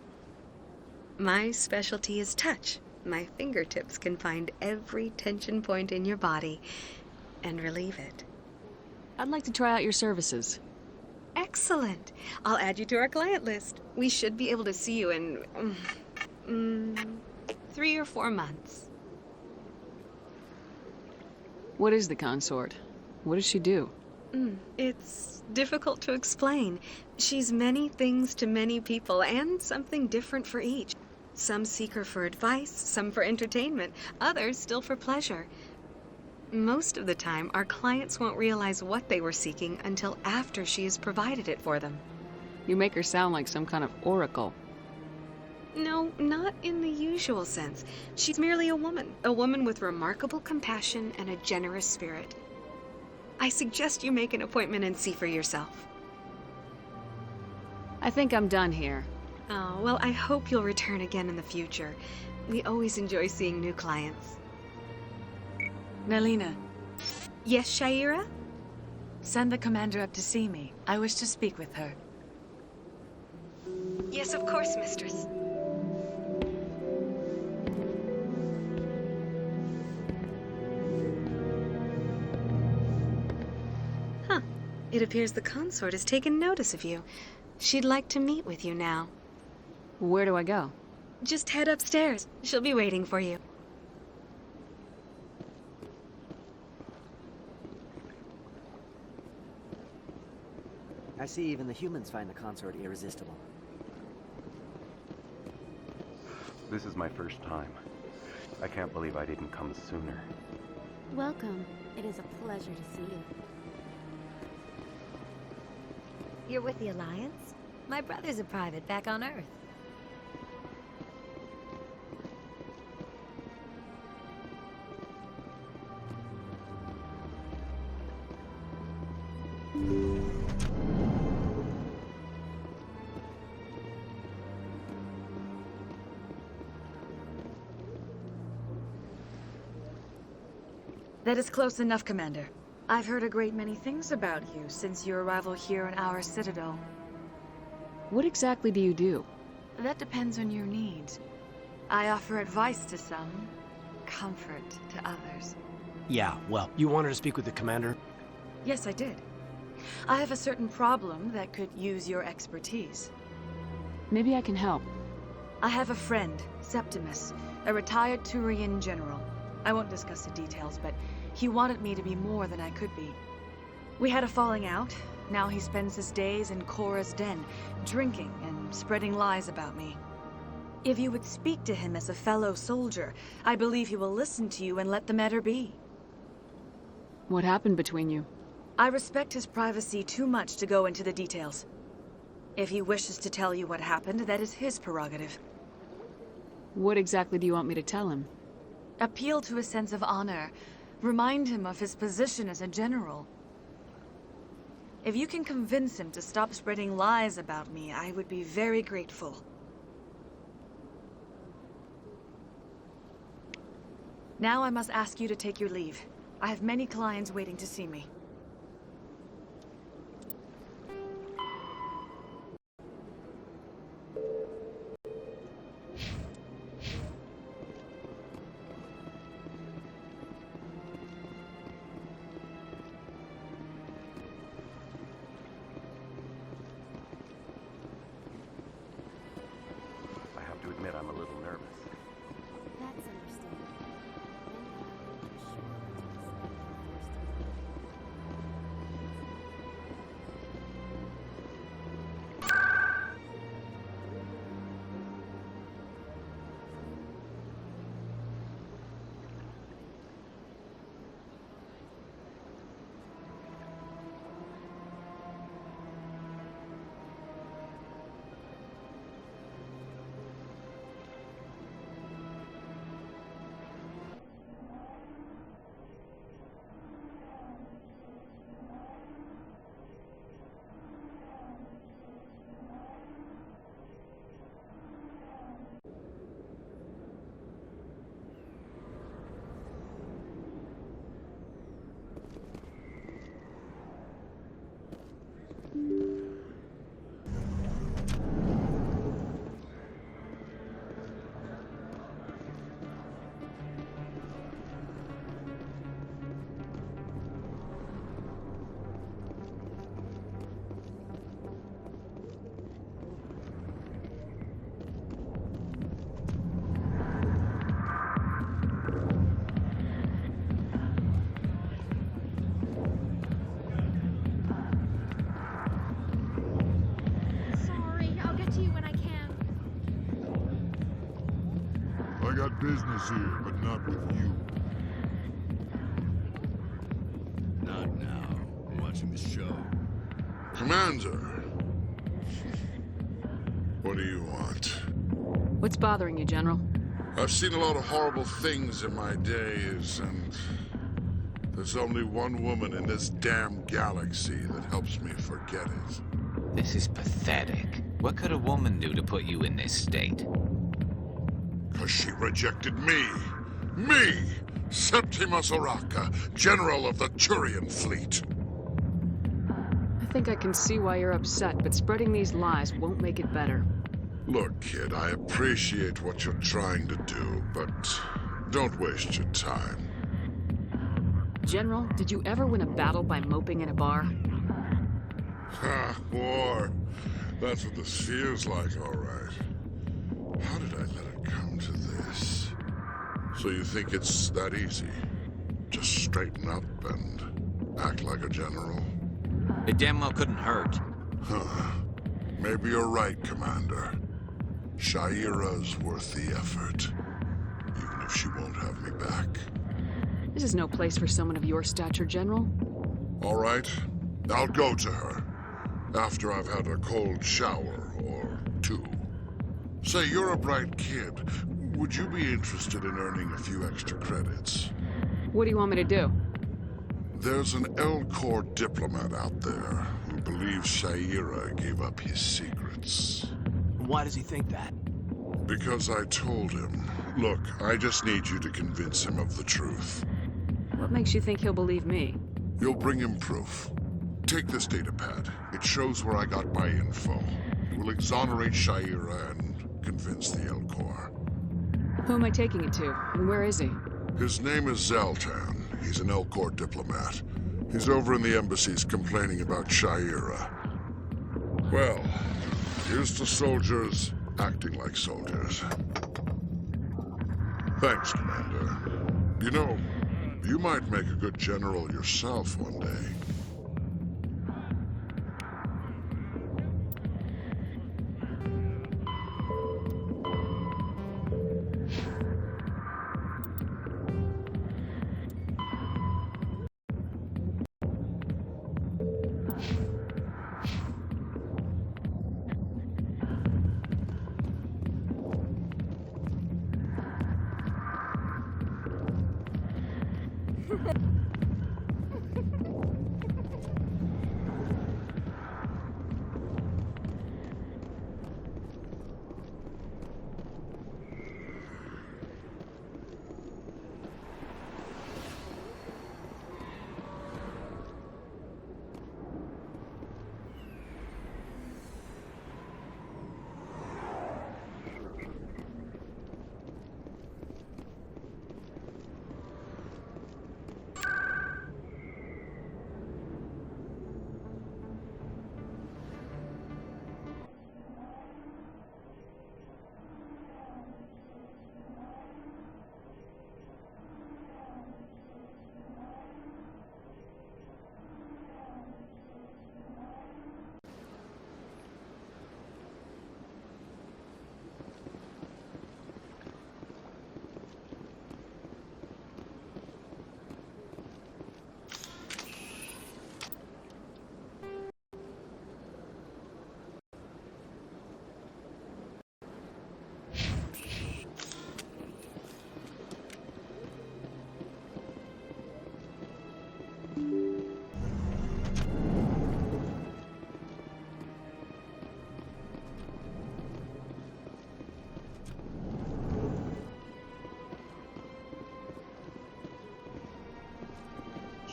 My specialty is touch. My fingertips can find every tension point in your body and relieve it. I'd like to try out your services. Excellent. I'll add you to our client list. We should be able to see you in 3 or 4 months. What is the consort? What does she do? It's difficult to explain. She's many things to many people, and something different for each. Some seek her for advice, some for entertainment, others still for pleasure. Most of the time, our clients won't realize what they were seeking until after she has provided it for them. You make her sound like some kind of oracle. No, not in the usual sense. She's merely a woman with remarkable compassion and a generous spirit. I suggest you make an appointment and see for yourself. I think I'm done here. Oh, well, I hope you'll return again in the future. We always enjoy seeing new clients. Naylina. Yes, Shaira? Send the commander up to see me. I wish to speak with her. Yes, of course, mistress. It appears the consort has taken notice of you. She'd like to meet with you now. Where do I go? Just head upstairs. She'll be waiting for you. I see even the humans find the consort irresistible. This is my first time. I can't believe I didn't come sooner. Welcome. It is a pleasure to see you. You're with the Alliance? My brother's a private back on Earth. That is close enough, Commander. I've heard a great many things about you since your arrival here in our citadel. What exactly do you do? That depends on your needs. I offer advice to some, comfort to others. Yeah, well, you wanted to speak with the commander? Yes, I did. I have a certain problem that could use your expertise. Maybe I can help. I have a friend, Septimus, a retired Turian general. I won't discuss the details, but he wanted me to be more than I could be. We had a falling out. Now he spends his days in Korra's den, drinking and spreading lies about me. If you would speak to him as a fellow soldier, I believe he will listen to you and let the matter be. What happened between you? I respect his privacy too much to go into the details. If he wishes to tell you what happened, that is his prerogative. What exactly do you want me to tell him? Appeal to his sense of honor. Remind him of his position as a general. If you can convince him to stop spreading lies about me, I would be very grateful. Now I must ask you to take your leave. I have many clients waiting to see me. I'm a little nervous. That's understandable. got business here, but not with you. Not now. I'm watching the show. Commander! What do you want? What's bothering you, General? I've seen a lot of horrible things in my days, and there's only one woman in this damn galaxy that helps me forget it. This is pathetic. What could a woman do to put you in this state? 'Cause she rejected me! Me! Septimus Oraka, General of the Turian Fleet! I think I can see why you're upset, but spreading these lies won't make it better. Look, kid, I appreciate what you're trying to do, but don't waste your time. General, did you ever win a battle by moping in a bar? Ha, war. That's what this feels like, all right. How did I let it come to this? So you think it's that easy? Just straighten up and act like a general? It damn well couldn't hurt. Huh. Maybe you're right, Commander. Shaira's worth the effort, even if she won't have me back. This is no place for someone of your stature, General. All right, I'll go to her after I've had a cold shower or two. Say, you're a bright kid. Would you be interested in earning a few extra credits? What do you want me to do? There's an L-Corps diplomat out there who believes Shaira gave up his secrets. Why does he think that? Because I told him. Look, I just need you to convince him of the truth. What makes you think he'll believe me? You'll bring him proof. Take this datapad. It shows where I got my info. It will exonerate Shaira and convince the L-Corps. Who am I taking it to, and where is he? His name is Zaltan. He's an L-Corps diplomat. He's over in the embassies complaining about Shaira. Well, here's to soldiers acting like soldiers. Thanks, Commander. You know, you might make a good general yourself one day.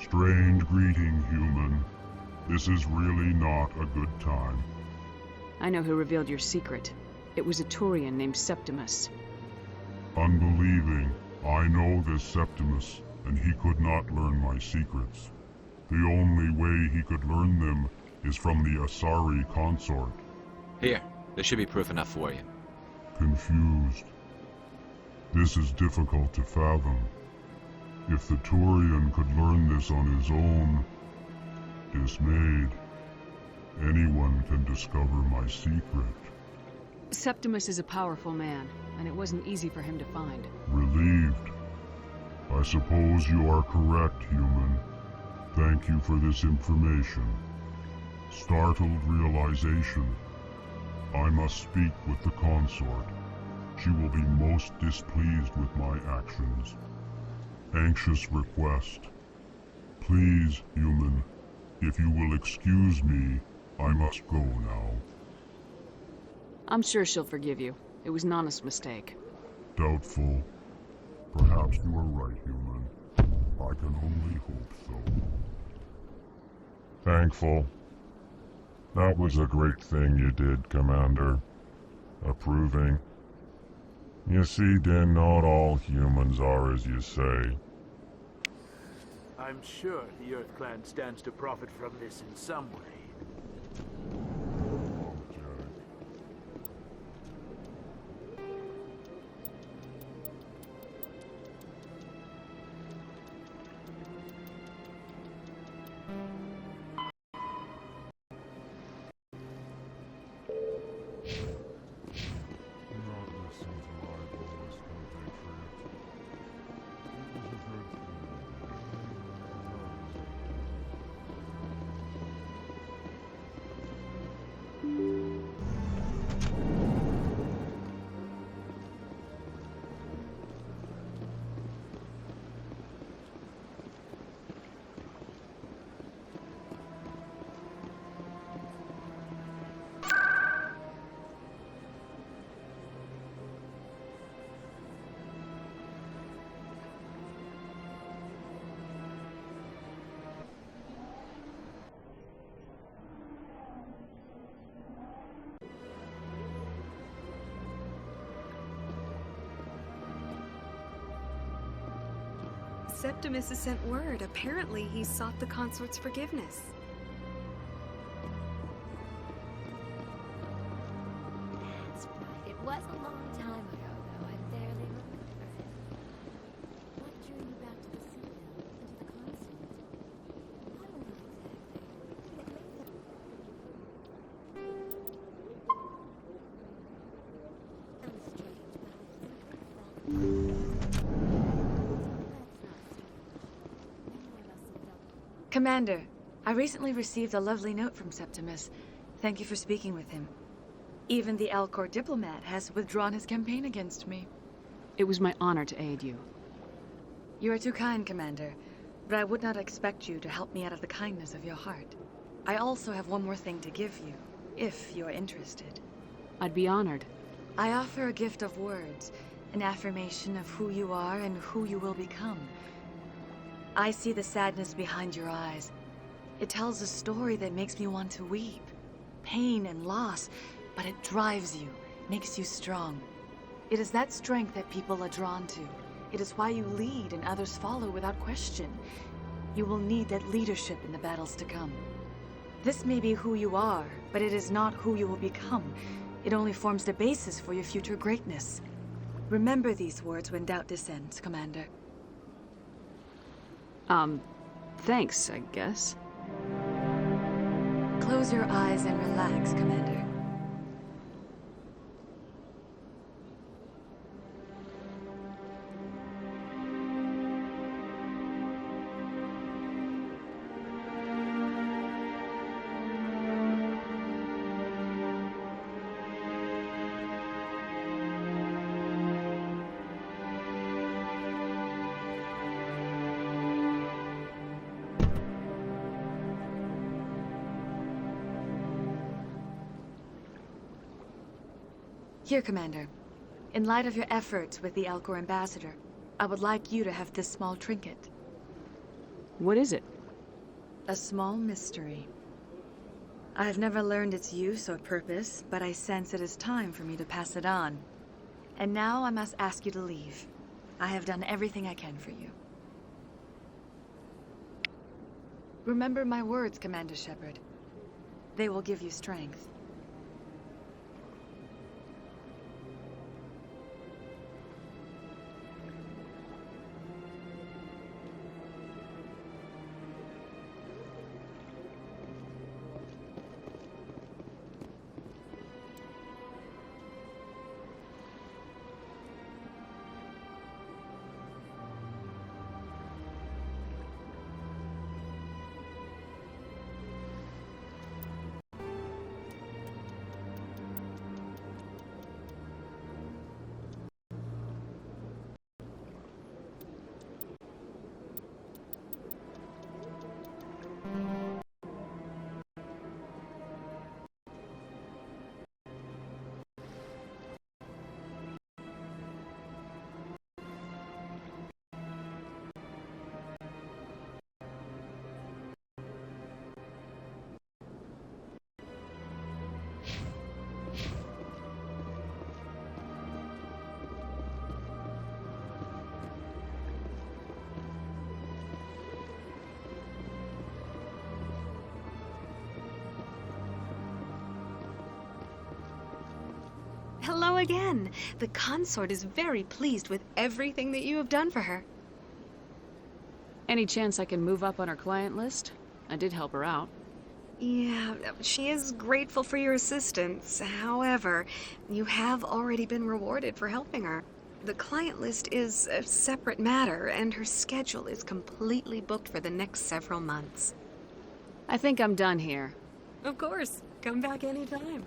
Strange greeting, human. This is really not a good time. I know who revealed your secret. It was a Turian named Septimus. Unbelieving, I know this Septimus, and he could not learn my secrets. The only way he could learn them is from the Asari consort. Here, there should be proof enough for you. Confused. This is difficult to fathom. If the Turian could learn this on his own, dismayed, anyone can discover my secret. Septimus is a powerful man. and it wasn't easy for him to find. Relieved. I suppose you are correct, human. Thank you for this information. Startled realization. I must speak with the consort. She will be most displeased with my actions. Anxious request. Please, human, if you will excuse me, I must go now. I'm sure she'll forgive you. It was an honest mistake. Doubtful. Perhaps you are right, human. I can only hope so. Thankful. That was a great thing you did, Commander. Approving. You see, Din, not all humans are as you say. I'm sure the Earth Clan stands to profit from this in some way. Septimus has sent word. Apparently, he sought the consort's forgiveness. That's right. It was a long time ago, though. I barely remember it. What drew you back to the Citadel and to the consort? I don't know Commander, I recently received a lovely note from Septimus. Thank you for speaking with him. Even the Alcor diplomat has withdrawn his campaign against me. It was my honor to aid you. You are too kind, Commander, but I would not expect you to help me out of the kindness of your heart. I also have one more thing to give you, if you are interested. I'd be honored. I offer a gift of words, an affirmation of who you are and who you will become. I see the sadness behind your eyes. It tells a story that makes me want to weep. Pain and loss, but it drives you, makes you strong. It is that strength that people are drawn to. It is why you lead and others follow without question. You will need that leadership in the battles to come. This may be who you are, but it is not who you will become. It only forms the basis for your future greatness. Remember these words when doubt descends, Commander. Thanks, I guess. Close your eyes and relax, Commander. Here, Commander. In light of your efforts with the Alcor ambassador, I would like you to have this small trinket. What is it? A small mystery. I have never learned its use or purpose, but I sense it is time for me to pass it on. And now I must ask you to leave. I have done everything I can for you. Remember my words, Commander Shepard. They will give you strength. Hello again. The consort is very pleased with everything that you have done for her. Any chance I can move up on her client list? I did help her out. Yeah, she is grateful for your assistance. However, you have already been rewarded for helping her. The client list is a separate matter, and her schedule is completely booked for the next several months. I think I'm done here. Of course. Come back anytime.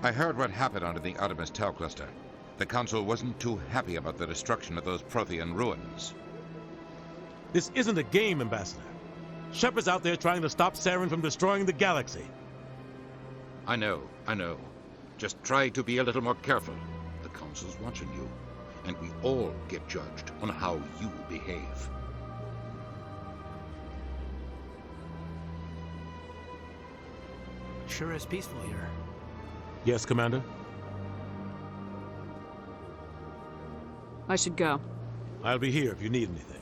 I heard what happened under the Artemis Tau cluster. The Council wasn't too happy about the destruction of those Prothean ruins. This isn't a game, Ambassador. Shepard's out there trying to stop Saren from destroying the galaxy. I know. Just try to be a little more careful. The Council's watching you, and we all get judged on how you behave. Sure is peaceful here. Yes, Commander? I should go. I'll be here if you need anything.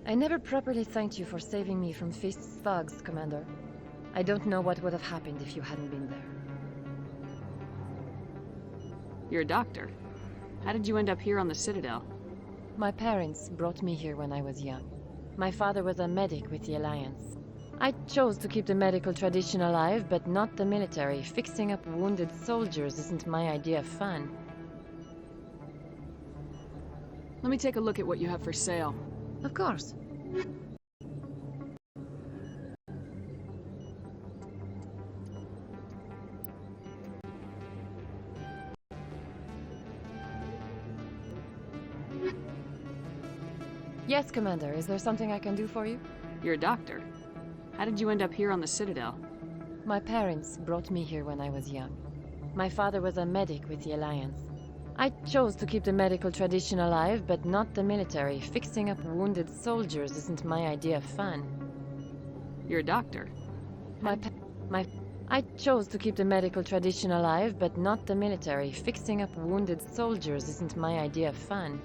I never properly thanked you for saving me from Feast's thugs, Commander. I don't know what would have happened if you hadn't been there. You're a doctor. How did you end up here on the Citadel? My parents brought me here when I was young. My father was a medic with the Alliance. I chose to keep the medical tradition alive, but not the military. Fixing up wounded soldiers isn't my idea of fun. Let me take a look at what you have for sale. Of course. Yes, Commander. Is there something I can do for you? You're a doctor. How did you end up here on the Citadel? My parents brought me here when I was young. My father was a medic with the Alliance. I chose to keep the medical tradition alive, but not the military. Fixing up wounded soldiers isn't my idea of fun. You're a doctor. I chose to keep the medical tradition alive, but not the military. Fixing up wounded soldiers isn't my idea of fun.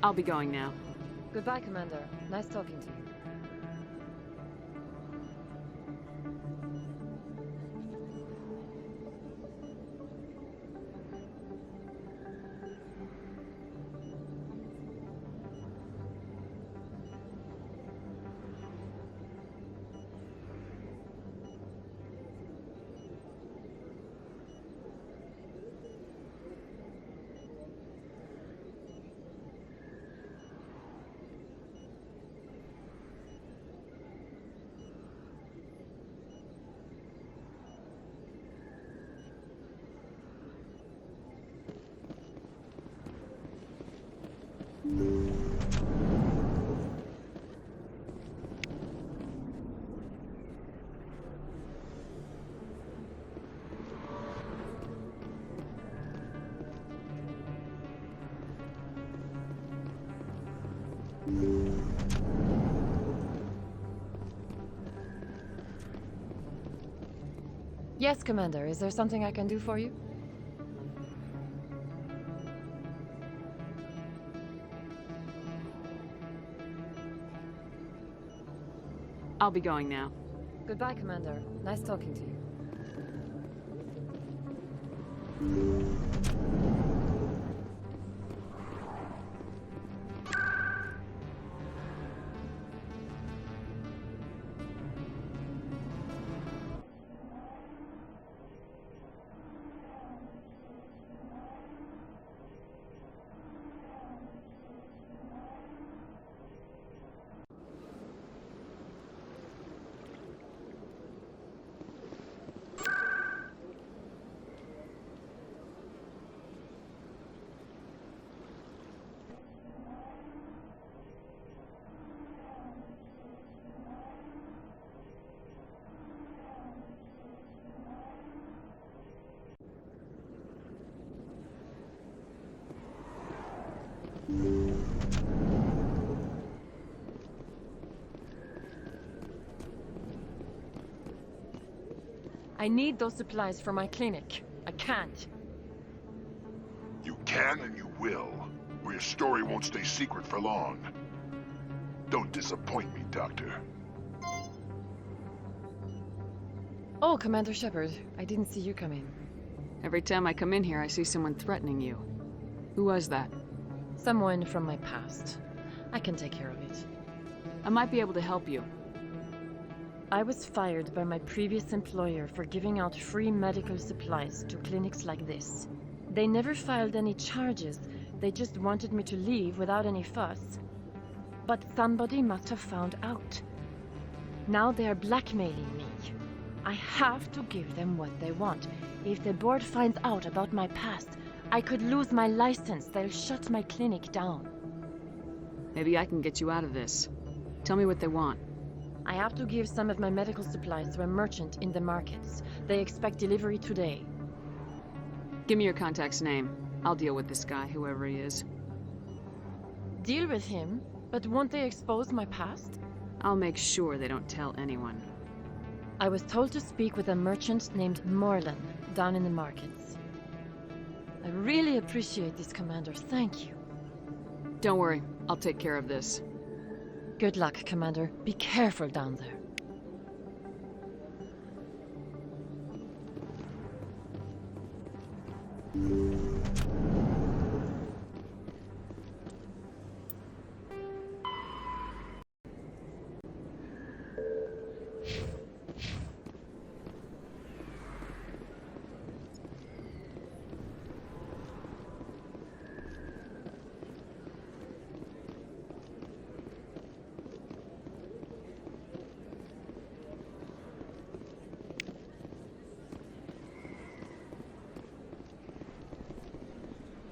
I'll be going now. Goodbye, Commander. Nice talking to you. Yes, Commander. Is there something I can do for you? I'll be going now. Goodbye, Commander. Nice talking to you. I need those supplies for my clinic. I can't. You can and you will, or your story won't stay secret for long. Don't disappoint me, Doctor. Oh, Commander Shepard. I didn't see you come in. Every time I come in here, I see someone threatening you. Who was that? Someone from my past. I can take care of it. I might be able to help you. I was fired by my previous employer for giving out free medical supplies to clinics like this. They never filed any charges. They just wanted me to leave without any fuss. But somebody must have found out. Now they are blackmailing me. I have to give them what they want. If the board finds out about my past, I could lose my license. They'll shut my clinic down. Maybe I can get you out of this. Tell me what they want. I have to give some of my medical supplies to a merchant in the markets. They expect delivery today. Give me your contact's name. I'll deal with this guy, whoever he is. Deal with him? But won't they expose my past? I'll make sure they don't tell anyone. I was told to speak with a merchant named Morlan, down in the markets. I really appreciate this, Commander. Thank you. Don't worry. I'll take care of this. Good luck, Commander. Be careful down there.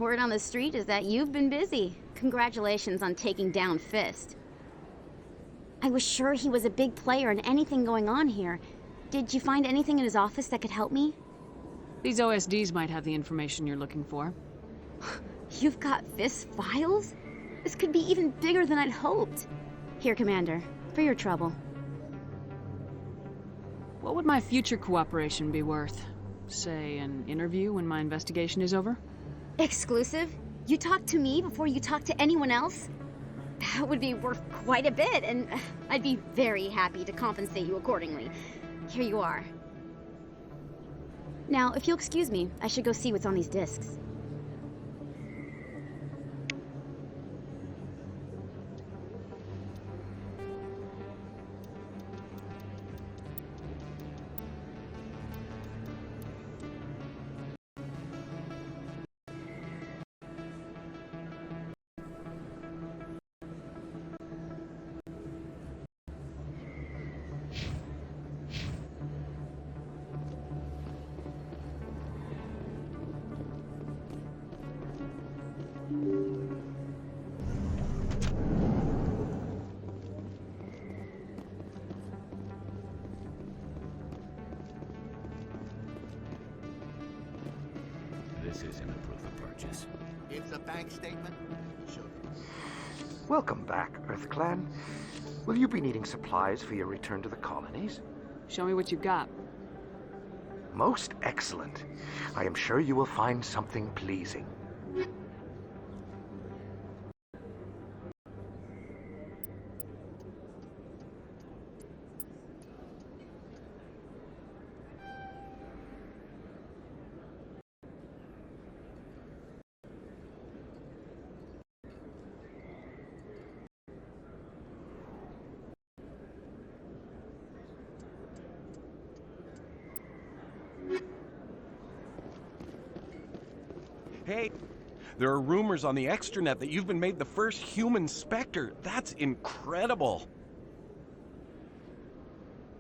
Word on the street is that you've been busy. Congratulations on taking down Fist. I was sure he was a big player in anything going on here. Did you find anything in his office that could help me? These OSDs might have the information you're looking for. You've got Fist's files? This could be even bigger than I'd hoped. Here, Commander, for your trouble. What would my future cooperation be worth? Say, an interview when my investigation is over? Exclusive? You talk to me before you talk to anyone else? That would be worth quite a bit, and I'd be very happy to compensate you accordingly. Here you are. Now, if you'll excuse me, I should go see what's on these discs. This isn't a proof of purchase. It's a bank statement. Show them. Welcome back, Earth Clan. Will you be needing supplies for your return to the colonies? Show me what you got. Most excellent. I am sure you will find something pleasing. Hey, there are rumors on the extranet that you've been made the first human Spectre. That's incredible.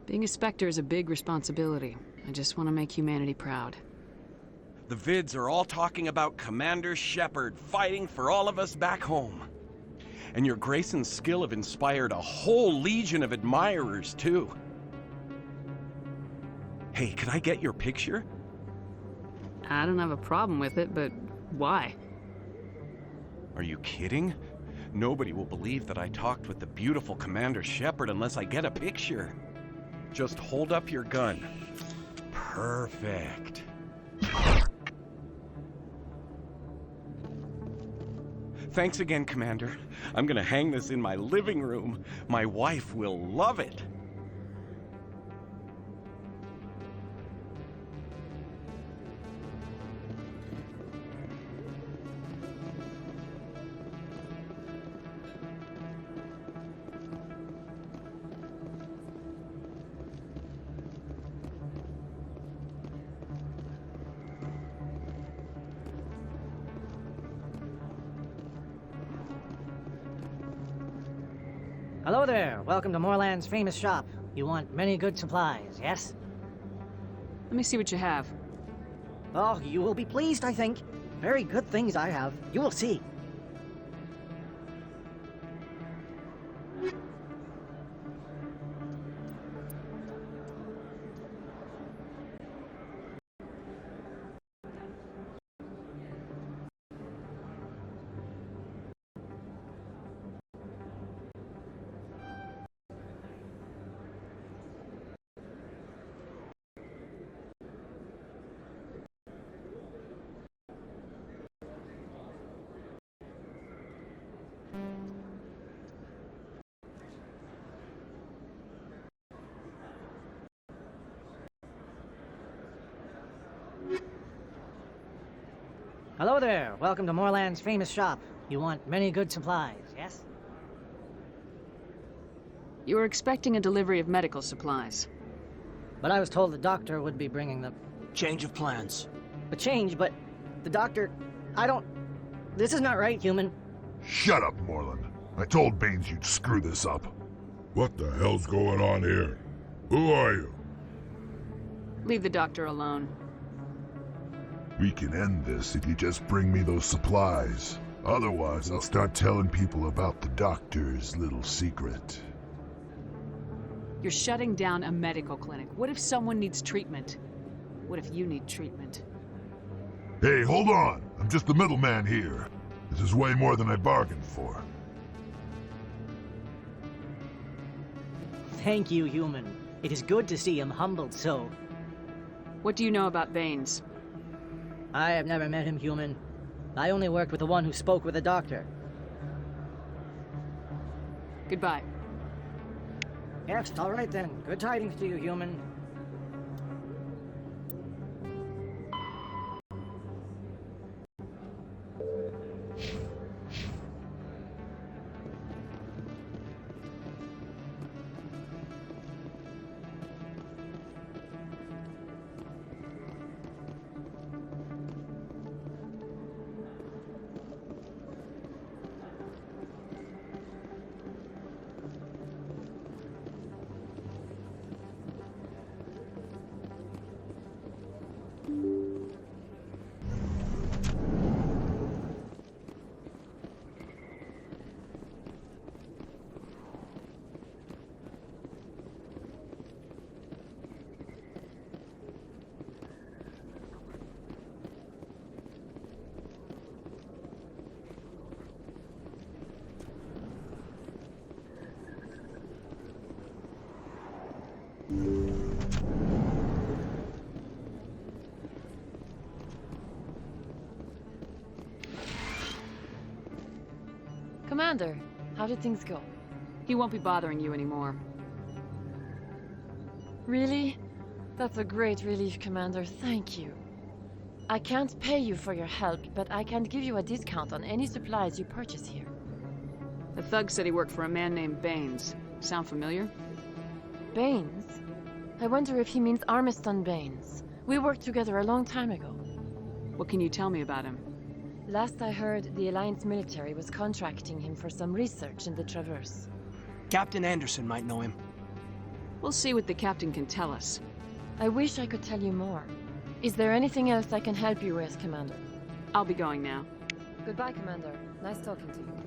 Being a Spectre is a big responsibility. I just want to make humanity proud. The vids are all talking about Commander Shepard fighting for all of us back home. And your grace and skill have inspired a whole legion of admirers, too. Hey, can I get your picture? I don't have a problem with it, but why? Are you kidding? Nobody will believe that I talked with the beautiful Commander Shepard unless I get a picture. Just hold up your gun. Perfect. Thanks again, Commander. I'm gonna hang this in my living room. My wife will love it. Hello there. Welcome to Moorland's famous shop. You want many good supplies, yes? Let me see what you have. Oh, you will be pleased, I think. Very good things I have. You will see. Hello there. Welcome to Moorland's famous shop. You want many good supplies, yes? You were expecting a delivery of medical supplies. But I was told the doctor would be bringing them. Change of plans. A change, but the doctor... I don't... This is not right, human. Shut up, Moreland. I told Baines you'd screw this up. What the hell's going on here? Who are you? Leave the doctor alone. We can end this if you just bring me those supplies. Otherwise, I'll start telling people about the doctor's little secret. You're shutting down a medical clinic. What if someone needs treatment? What if you need treatment? Hey, hold on! I'm just the middleman here. This is way more than I bargained for. Thank you, human. It is good to see him humbled so. What do you know about Baines? I have never met him, human. I only worked with the one who spoke with the doctor. Goodbye. Yes, all right then. Good tidings to you, human. Commander, how did things go? He won't be bothering you anymore. Really? That's a great relief, Commander. Thank you. I can't pay you for your help, but I can give you a discount on any supplies you purchase here. The thug said he worked for a man named Baines. Sound familiar? Baines? I wonder if he means Armiston Baines. We worked together a long time ago. What can you tell me about him? Last I heard, the Alliance military was contracting him for some research in the Traverse. Captain Anderson might know him. We'll see what the captain can tell us. I wish I could tell you more. Is there anything else I can help you with, Commander? I'll be going now. Goodbye, Commander. Nice talking to you.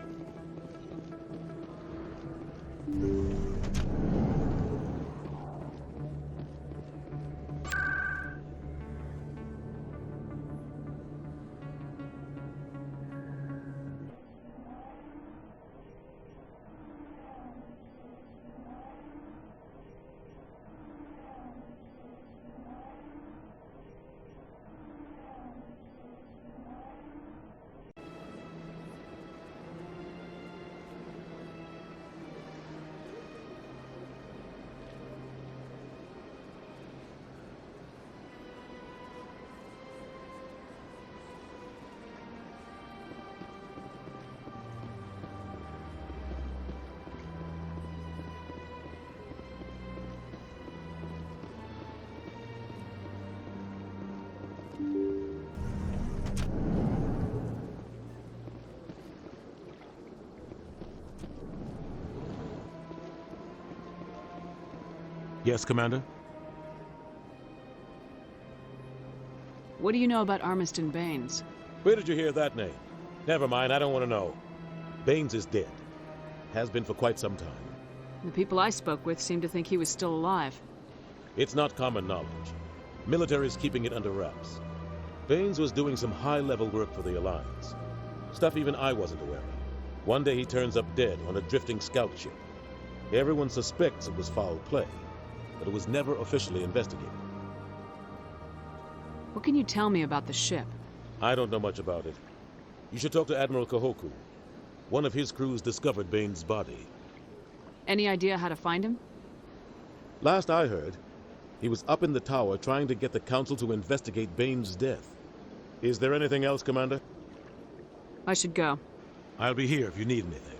Yes, Commander? What do you know about Armiston Baines? Where did you hear that name? Never mind, I don't want to know. Baines is dead. Has been for quite some time. The people I spoke with seemed to think he was still alive. It's not common knowledge. Military is keeping it under wraps. Baines was doing some high-level work for the Alliance. Stuff even I wasn't aware of. One day he turns up dead on a drifting scout ship. Everyone suspects it was foul play, but it was never officially investigated. What can you tell me about the ship? I don't know much about it. You should talk to Admiral Kahoku. One of his crews discovered Baines' body. Any idea how to find him? Last I heard, he was up in the tower trying to get the Council to investigate Baines' death. Is there anything else, Commander? I should go. I'll be here if you need anything.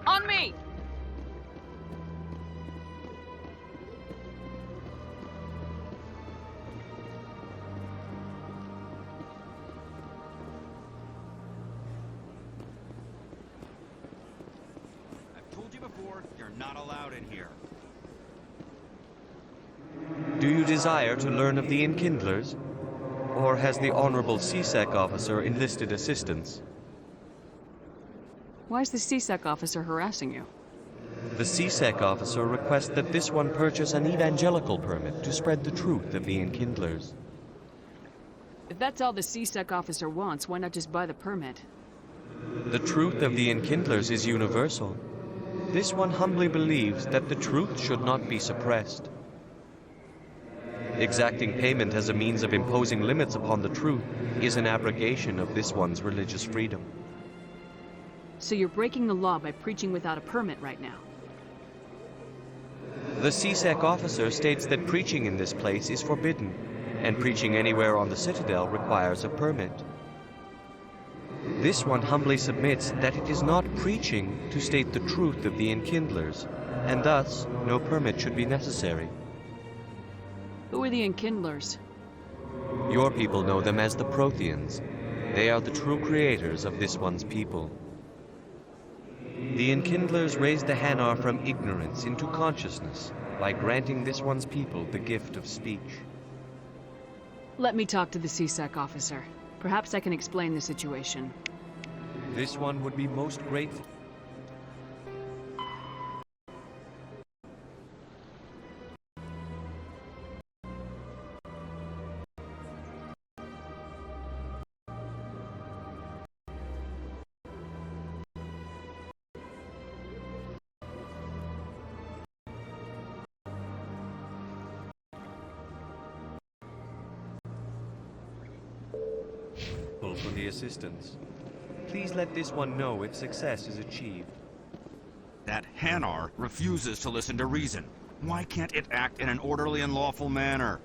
On me! I've told you before, you're not allowed in here. Do you desire to learn of the Enkindlers? Or has the Honorable CSEC officer enlisted assistance? Why is the CSEC officer harassing you? The CSEC officer requests that this one purchase an evangelical permit to spread the truth of the Enkindlers. If that's all the CSEC officer wants, why not just buy the permit? The truth of the Enkindlers is universal. This one humbly believes that the truth should not be suppressed. Exacting payment as a means of imposing limits upon the truth is an abrogation of this one's religious freedom. So you're breaking the law by preaching without a permit right now? The CSEC officer states that preaching in this place is forbidden, and preaching anywhere on the Citadel requires a permit. This one humbly submits that it is not preaching to state the truth of the Enkindlers, and thus no permit should be necessary. Who are the Enkindlers? Your people know them as the Protheans. They are the true creators of this one's people. The Enkindlers raised the Hanar from ignorance into consciousness by granting this one's people the gift of speech. Let me talk to the CSEC officer. Perhaps I can explain the situation. This one would be most grateful. For the assistance. Please let this one know if success is achieved. That Hanar refuses to listen to reason. Why can't it act in an orderly and lawful manner?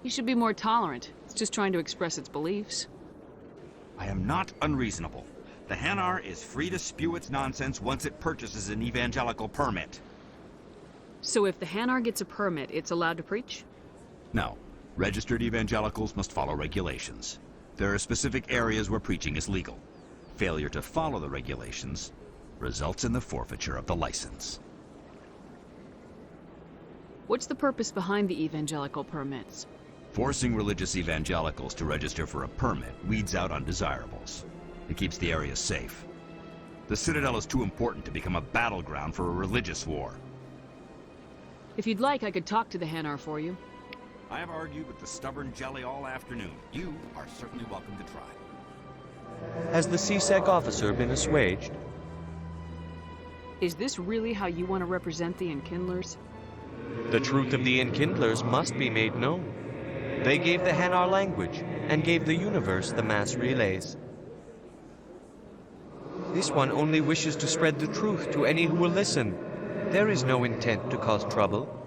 You should be more tolerant. It's just trying to express its beliefs. I am not unreasonable. The Hanar is free to spew its nonsense once it purchases an evangelical permit. So if the Hanar gets a permit, it's allowed to preach? No. Registered evangelicals must follow regulations. There are specific areas where preaching is legal. Failure to follow the regulations results in the forfeiture of the license. What's the purpose behind the evangelical permits? Forcing religious evangelicals to register for a permit weeds out undesirables. It keeps the area safe. The Citadel is too important to become a battleground for a religious war. If you'd like, I could talk to the Hanar for you. I have argued with the stubborn jelly all afternoon. You are certainly welcome to try. Has the CSEC officer been assuaged? Is this really how you want to represent the Enkindlers? The truth of the Enkindlers must be made known. They gave the Hanar language, and gave the universe the mass relays. This one only wishes to spread the truth to any who will listen. There is no intent to cause trouble.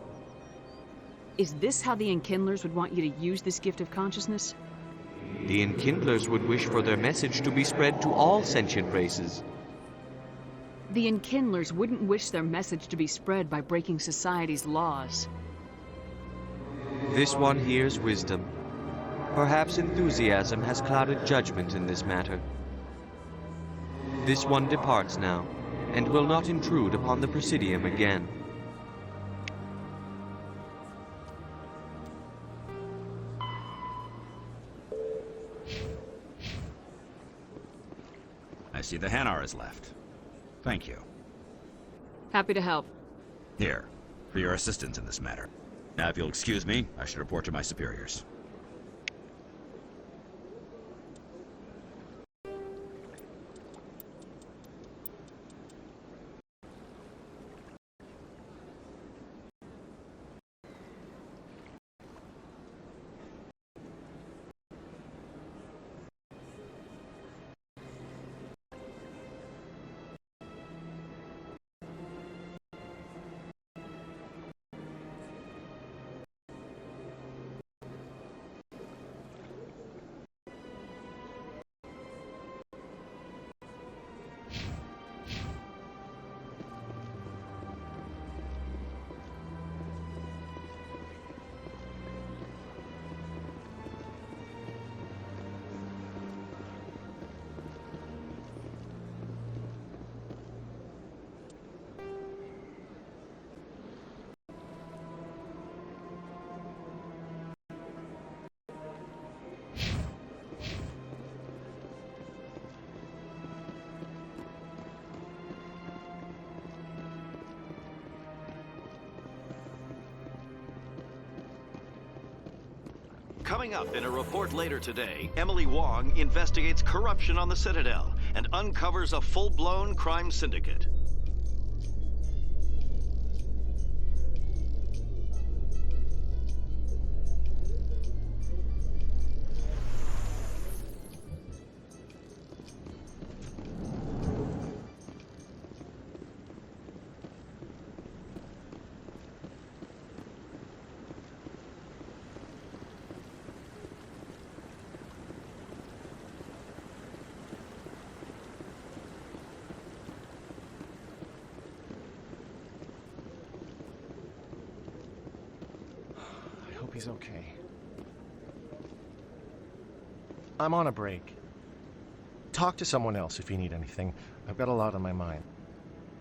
Is this how the Enkindlers would want you to use this gift of consciousness? The Enkindlers would wish for their message to be spread to all sentient races. The Enkindlers wouldn't wish their message to be spread by breaking society's laws. This one hears wisdom. Perhaps enthusiasm has clouded judgment in this matter. This one departs now, and will not intrude upon the Presidium again. I see the Hanar is left. Thank you. Happy to help. Here, for your assistance in this matter. Now, if you'll excuse me, I should report to my superiors. Coming up in a report later today, Emily Wong investigates corruption on the Citadel and uncovers a full-blown crime syndicate. hope he's okay. I'm on a break. Talk to someone else if you need anything. I've got a lot on my mind.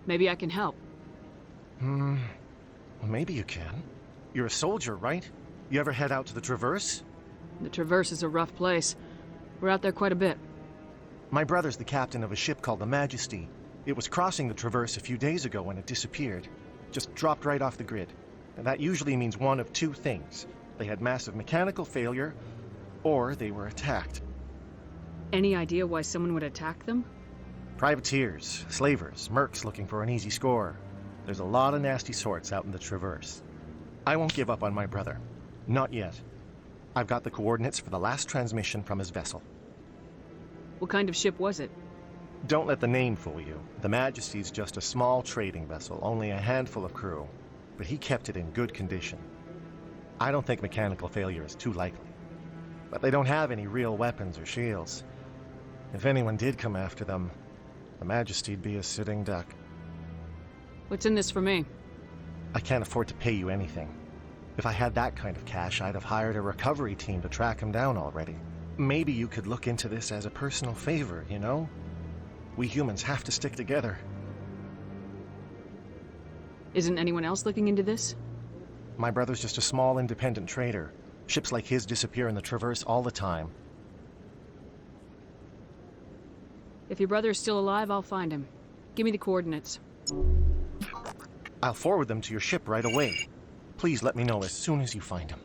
Maybe I can help. Well, maybe you can. You're a soldier, right? You ever head out to the Traverse? The Traverse is a rough place. We're out there quite a bit. My brother's the captain of a ship called the Majesty. It was crossing the Traverse a few days ago when it disappeared. Just dropped right off the grid. And that usually means one of two things. They had massive mechanical failure, or they were attacked. Any idea why someone would attack them? Privateers, slavers, mercs looking for an easy score. There's a lot of nasty sorts out in the Traverse. I won't give up on my brother. Not yet. I've got the coordinates for the last transmission from his vessel. What kind of ship was it? Don't let the name fool you. The Majesty's just a small trading vessel, only a handful of crew. But he kept it in good condition. I don't think mechanical failure is too likely. But they don't have any real weapons or shields. If anyone did come after them, the Majesty'd be a sitting duck. What's in this for me? I can't afford to pay you anything. If I had that kind of cash, I'd have hired a recovery team to track him down already. Maybe you could look into this as a personal favor, you know? We humans have to stick together. Isn't anyone else looking into this? My brother's just a small independent trader. Ships like his disappear in the Traverse all the time. If your brother is still alive, I'll find him. Give me the coordinates. I'll forward them to your ship right away. Please let me know as soon as you find him.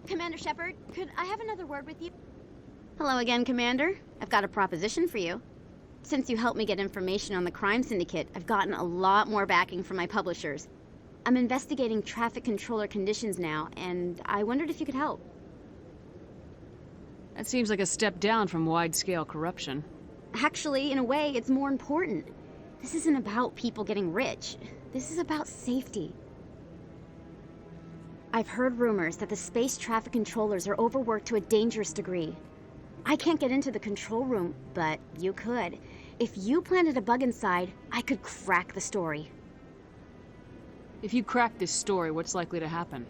Commander Shepard, could I have another word with you? Hello again, Commander. I've got a proposition for you. Since you helped me get information on the crime syndicate, I've gotten a lot more backing from my publishers. I'm investigating traffic controller conditions now, and I wondered if you could help. That seems like a step down from wide-scale corruption. Actually, in a way, it's more important. This isn't about people getting rich. This is about safety. I've heard rumors that the space traffic controllers are overworked to a dangerous degree. I can't get into the control room, but you could. If you planted a bug inside, I could crack the story. If you crack this story, what's likely to happen?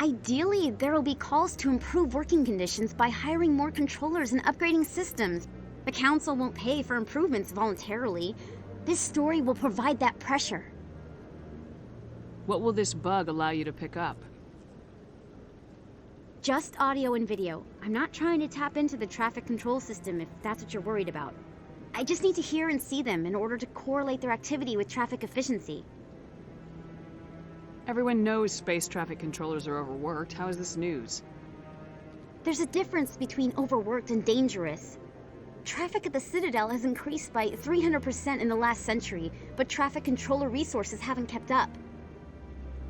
Ideally, there will be calls to improve working conditions by hiring more controllers and upgrading systems. The Council won't pay for improvements voluntarily. This story will provide that pressure. What will this bug allow you to pick up? Just audio and video. I'm not trying to tap into the traffic control system if that's what you're worried about. I just need to hear and see them in order to correlate their activity with traffic efficiency. Everyone knows space traffic controllers are overworked. How is this news? There's a difference between overworked and dangerous. Traffic at the Citadel has increased by 300% in the last century, but traffic controller resources haven't kept up.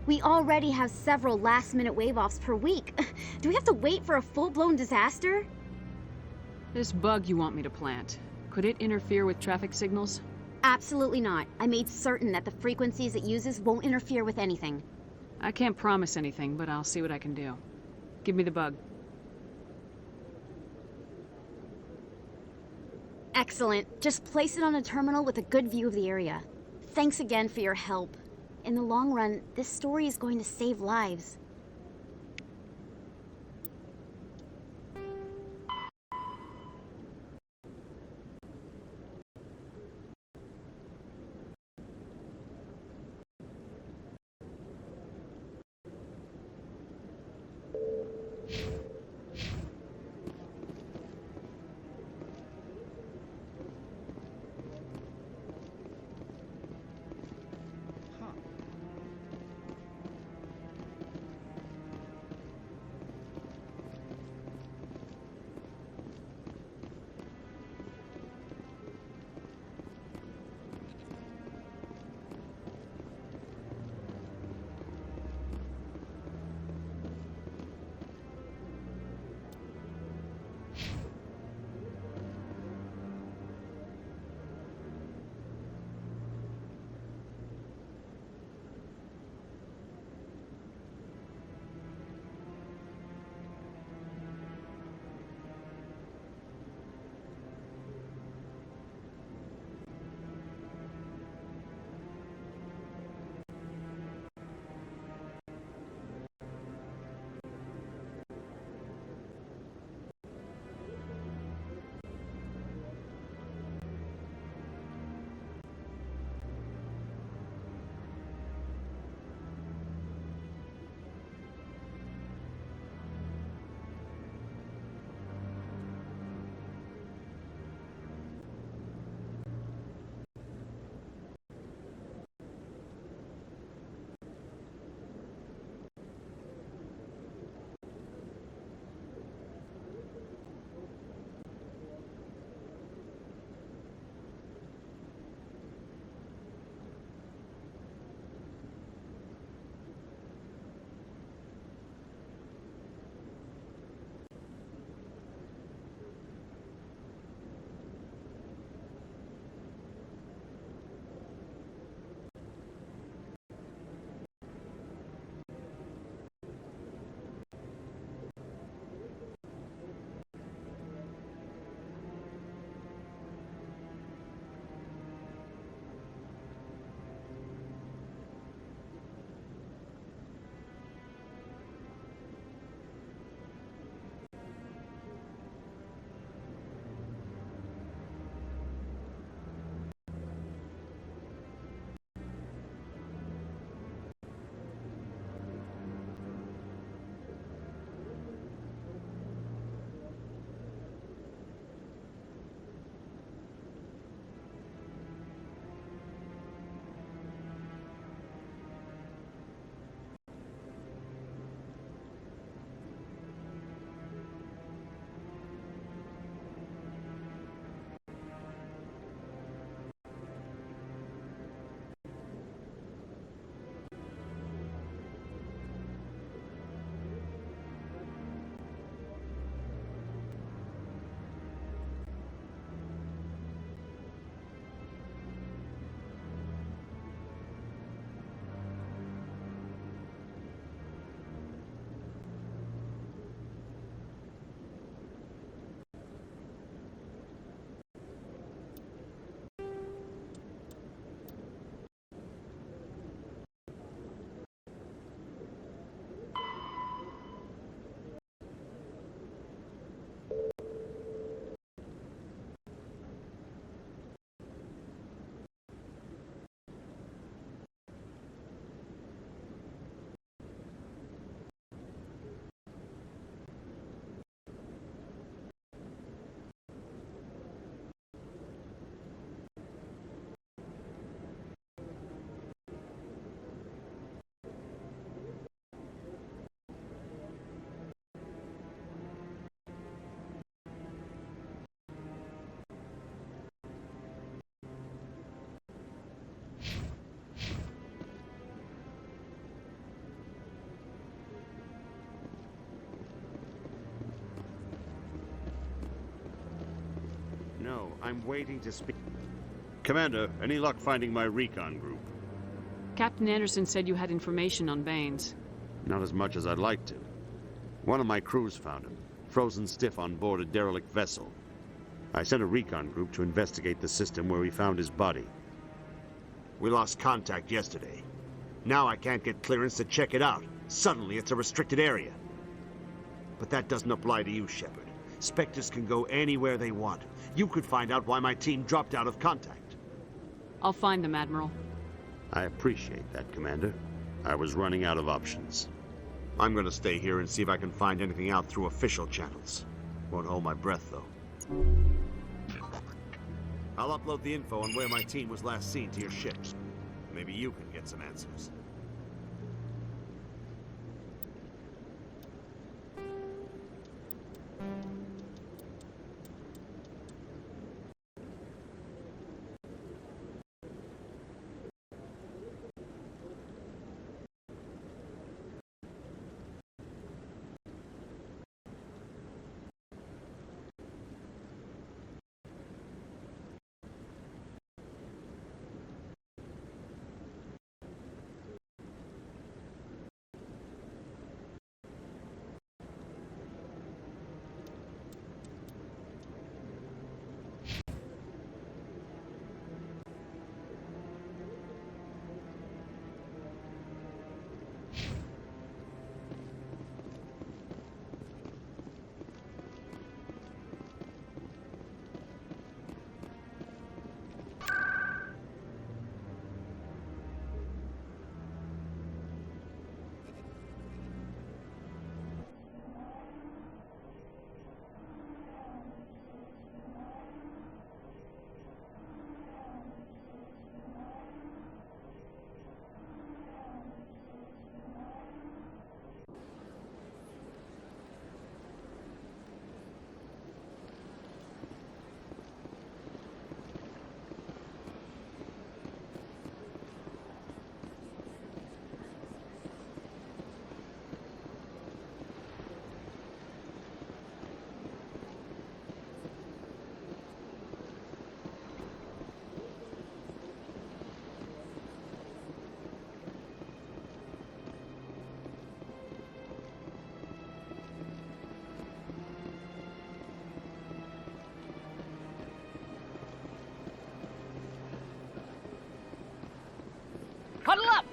We already have several last-minute wave-offs per week. Do we have to wait for a full-blown disaster? This bug you want me to plant, could it interfere with traffic signals? Absolutely not. I made certain that the frequencies it uses won't interfere with anything. I can't promise anything, but I'll see what I can do. Give me the bug. Excellent. Just place it on a terminal with a good view of the area. Thanks again for your help. In the long run, this story is going to save lives. No, I'm waiting to speak. Commander, any luck finding my recon group? Captain Anderson said you had information on Baines. Not as much as I'd like to. One of my crews found him, frozen stiff on board a derelict vessel. I sent a recon group to investigate the system where we found his body. We lost contact yesterday. Now I can't get clearance to check it out. Suddenly it's a restricted area. But that doesn't apply to you, Shepard. Spectres can go anywhere they want. You could find out why my team dropped out of contact. I'll find them, Admiral. I appreciate that, Commander. I was running out of options. I'm gonna stay here and see if I can find anything out through official channels. Won't hold my breath, though. I'll upload the info on where my team was last seen to your ships. Maybe you can get some answers. Huddle up!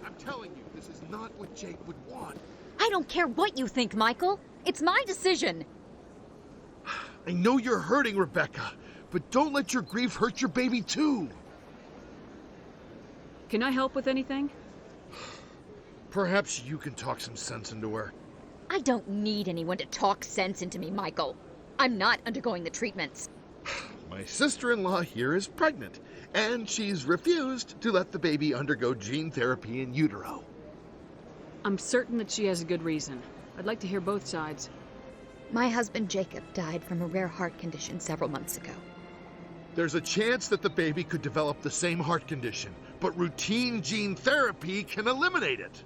I'm telling you, this is not what Jake would want. I don't care what you think, Michael. It's my decision. I know you're hurting, Rebecca, but don't let your grief hurt your baby too. Can I help with anything? Perhaps you can talk some sense into her. I don't need anyone to talk sense into me, Michael. I'm not undergoing the treatments. My sister-in-law here is pregnant, and she's refused to let the baby undergo gene therapy in utero. I'm certain that she has a good reason. I'd like to hear both sides. My husband Jacob died from a rare heart condition several months ago. There's a chance that the baby could develop the same heart condition, but routine gene therapy can eliminate it.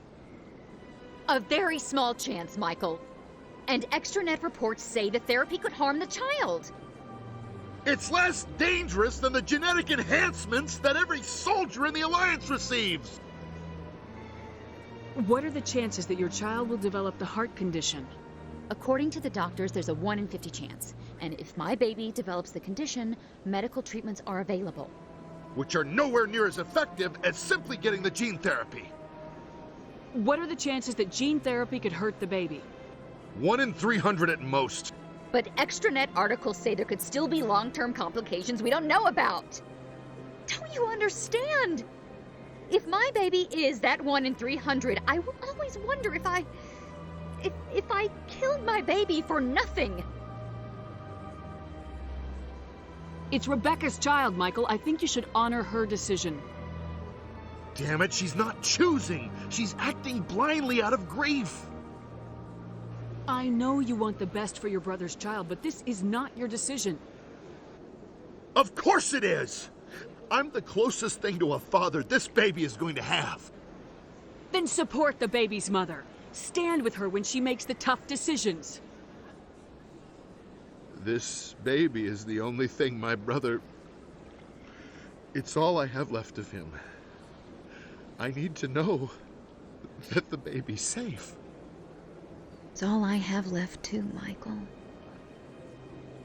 A very small chance, Michael. And extranet reports say the therapy could harm the child. It's less dangerous than the genetic enhancements that every soldier in the Alliance receives. What are the chances that your child will develop the heart condition? According to the doctors, there's a 1 in 50 chance. And if my baby develops the condition, medical treatments are available. Which are nowhere near as effective as simply getting the gene therapy. What are the chances that gene therapy could hurt the baby? 1 in 300 at most. But extranet articles say there could still be long-term complications we don't know about. Don't you understand? If my baby is that 1 in 300, I will always wonder if I killed my baby for nothing. It's Rebecca's child, Michael. I think you should honor her decision. Damn it, she's not choosing. She's acting blindly out of grief. I know you want the best for your brother's child, but this is not your decision. Of course it is! I'm the closest thing to a father this baby is going to have. Then support the baby's mother. Stand with her when she makes the tough decisions. This baby is the only thing my brother... It's all I have left of him. I need to know that the baby's safe. It's all I have left too, Michael.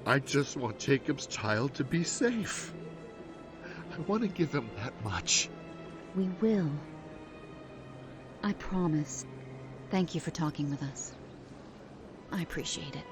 I just want Jacob's child to be safe. I want to give him that much. We will. I promise. Thank you for talking with us. I appreciate it.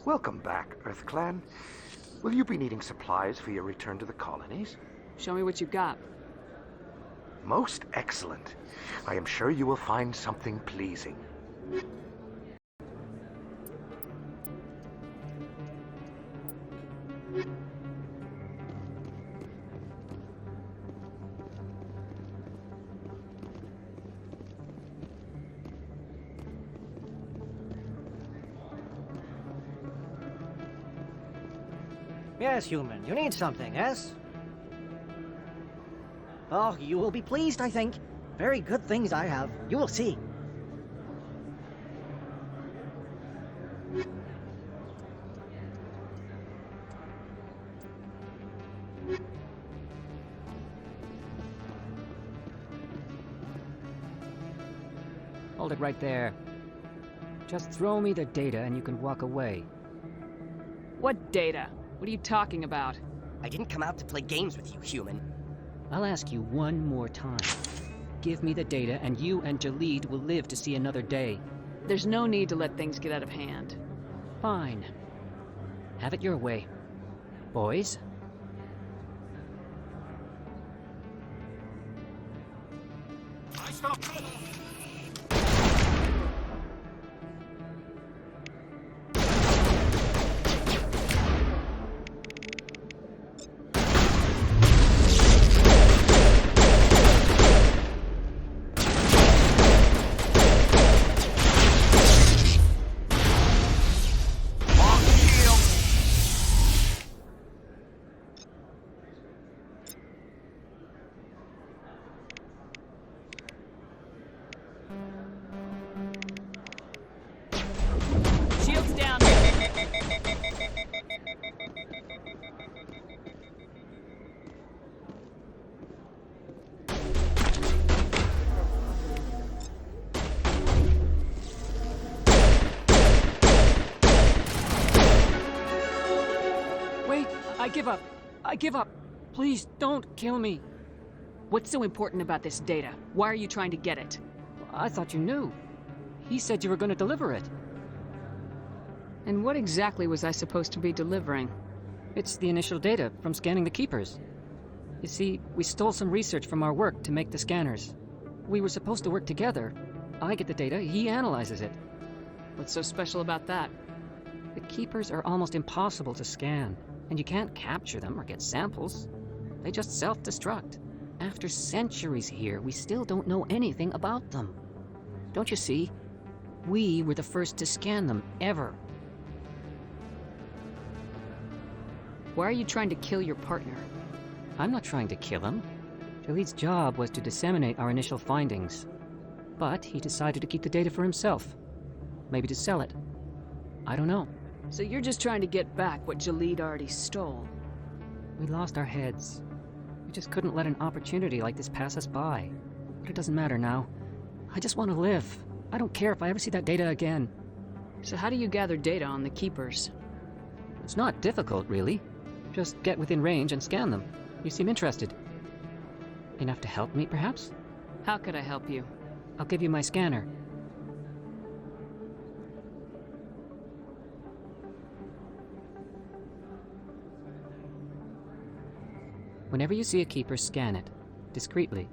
Welcome back, Earth Clan. Will you be needing supplies for your return to the colonies? Show me what you've got. Most excellent. I am sure you will find something pleasing. Yes, human. You need something, yes? Oh, you will be pleased, I think. Very good things I have. You will see. Hold it right there. Just throw me the data and you can walk away. What data? What are you talking about? I didn't come out to play games with you, human. I'll ask you one more time. Give me the data and you and Jalid will live to see another day. There's no need to let things get out of hand. Fine. Have it your way. Boys? Stop! Shields down. Wait, I give up. I give up. Please, don't kill me. What's so important about this data? Why are you trying to get it? I thought you knew. He said you were going to deliver it. And what exactly was I supposed to be delivering? It's the initial data from scanning the Keepers. You see, we stole some research from our work to make the scanners. We were supposed to work together. I get the data, he analyzes it. What's so special about that? The Keepers are almost impossible to scan, and you can't capture them or get samples. They just self-destruct. After centuries here, we still don't know anything about them. Don't you see? We were the first to scan them, ever. Why are you trying to kill your partner? I'm not trying to kill him. Jaleed's job was to disseminate our initial findings. But he decided to keep the data for himself. Maybe to sell it. I don't know. So you're just trying to get back what Jaleed already stole? We lost our heads. We just couldn't let an opportunity like this pass us by. But it doesn't matter now. I just want to live. I don't care if I ever see that data again. So how do you gather data on the Keepers? It's not difficult, really. Just get within range and scan them. You seem interested. Enough to help me, perhaps? How could I help you? I'll give you my scanner. Whenever you see a Keeper, scan it. Discreetly.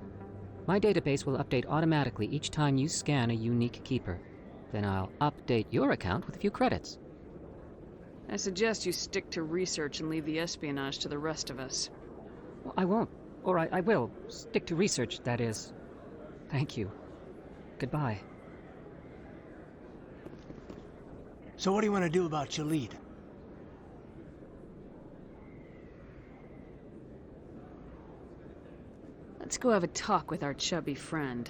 My database will update automatically each time you scan a unique Keeper. Then I'll update your account with a few credits. I suggest you stick to research and leave the espionage to the rest of us. Well, I won't. Or I will. Stick to research, that is. Thank you. Goodbye. So what do you want to do about Jaleed? Let's go have a talk with our chubby friend.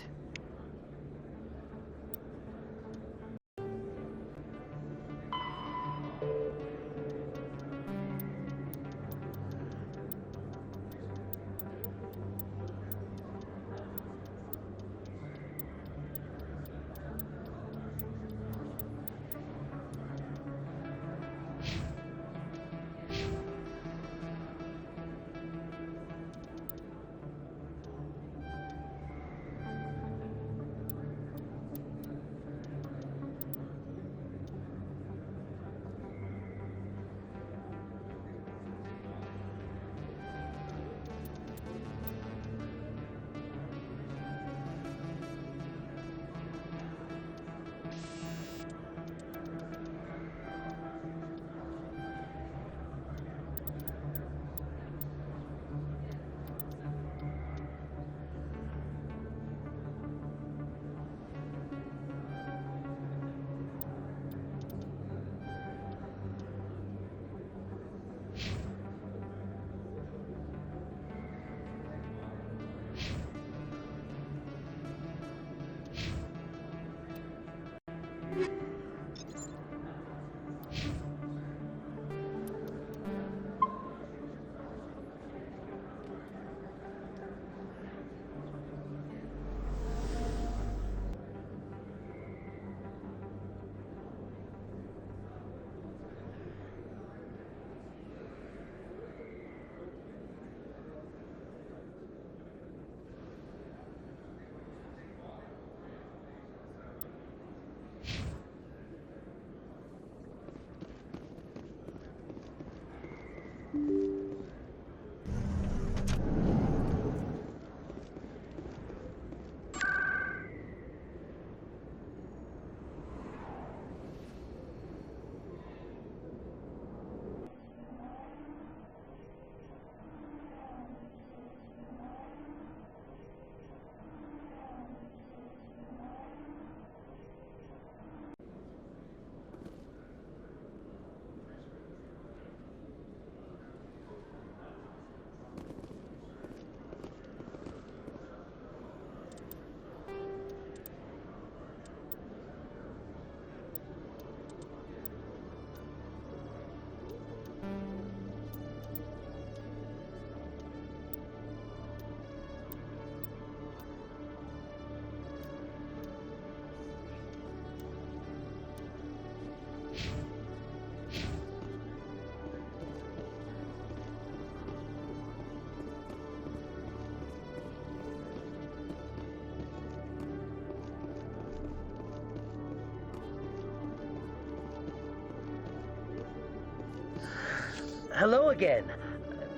Hello again.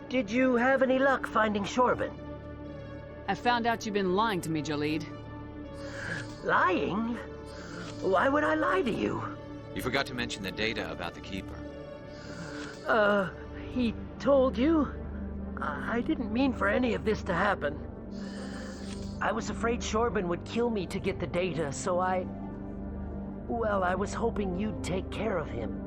Did you have any luck finding Shorban? I found out you've been lying to me, Jalid. Lying? Why would I lie to you? You forgot to mention the data about the Keeper. He told you? I didn't mean for any of this to happen. I was afraid Shorban would kill me to get the data, so well, I was hoping you'd take care of him.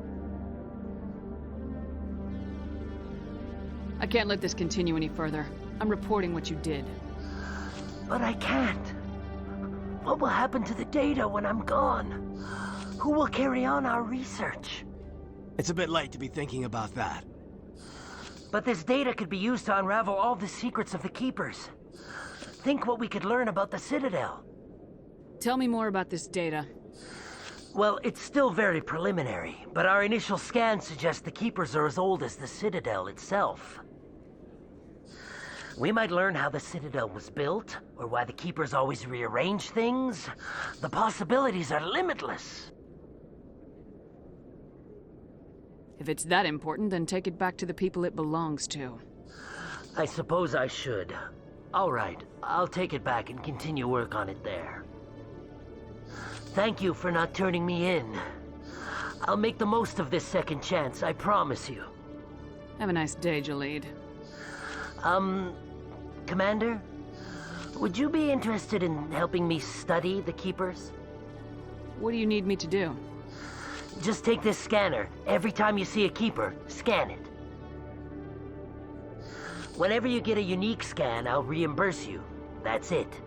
I can't let this continue any further. I'm reporting what you did. But I can't. What will happen to the data when I'm gone? Who will carry on our research? It's a bit late to be thinking about that. But this data could be used to unravel all the secrets of the Keepers. Think what we could learn about the Citadel. Tell me more about this data. Well, it's still very preliminary, but our initial scans suggest the Keepers are as old as the Citadel itself. We might learn how the Citadel was built, or why the Keepers always rearrange things. The possibilities are limitless. If it's that important, then take it back to the people it belongs to. I suppose I should. All right, I'll take it back and continue work on it there. Thank you for not turning me in. I'll make the most of this second chance, I promise you. Have a nice day, Jalid. Commander? Would you be interested in helping me study the Keepers? What do you need me to do? Just take this scanner. Every time you see a Keeper, scan it. Whenever you get a unique scan, I'll reimburse you. That's it.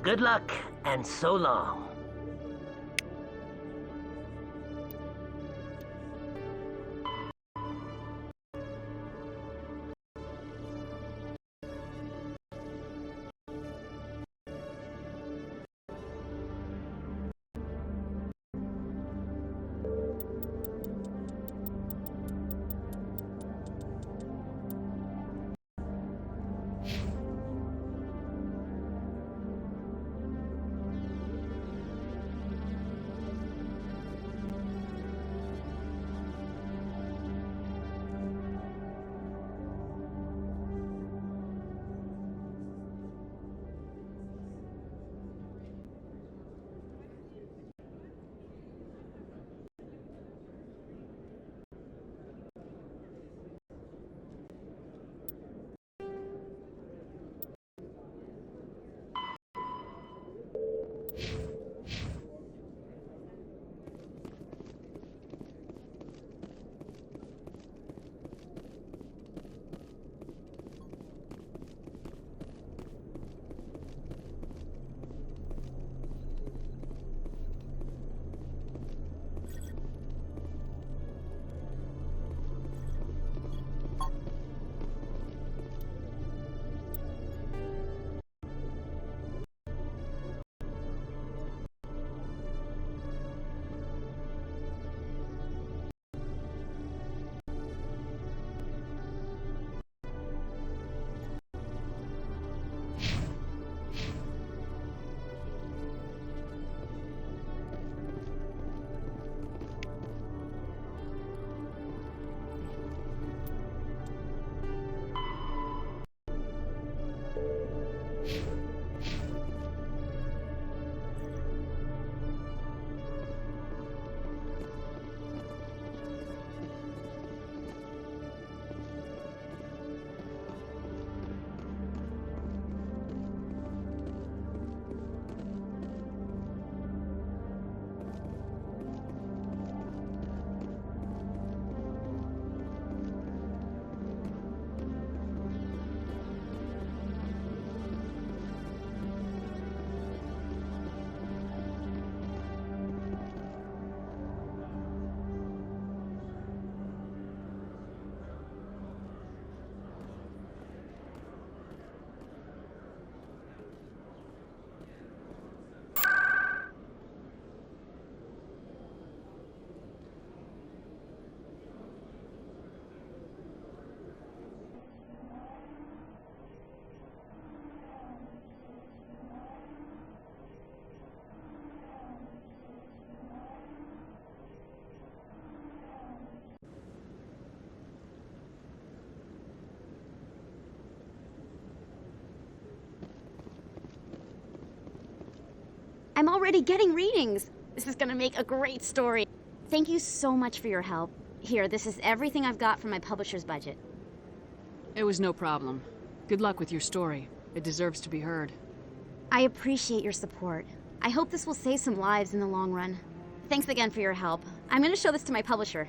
Good luck, and so long. I'm already getting readings. This is gonna make a great story. Thank you so much for your help. Here, this is everything I've got from my publisher's budget. It was no problem. Good luck with your story. It deserves to be heard. I appreciate your support. I hope this will save some lives in the long run. Thanks again for your help. I'm gonna show this to my publisher.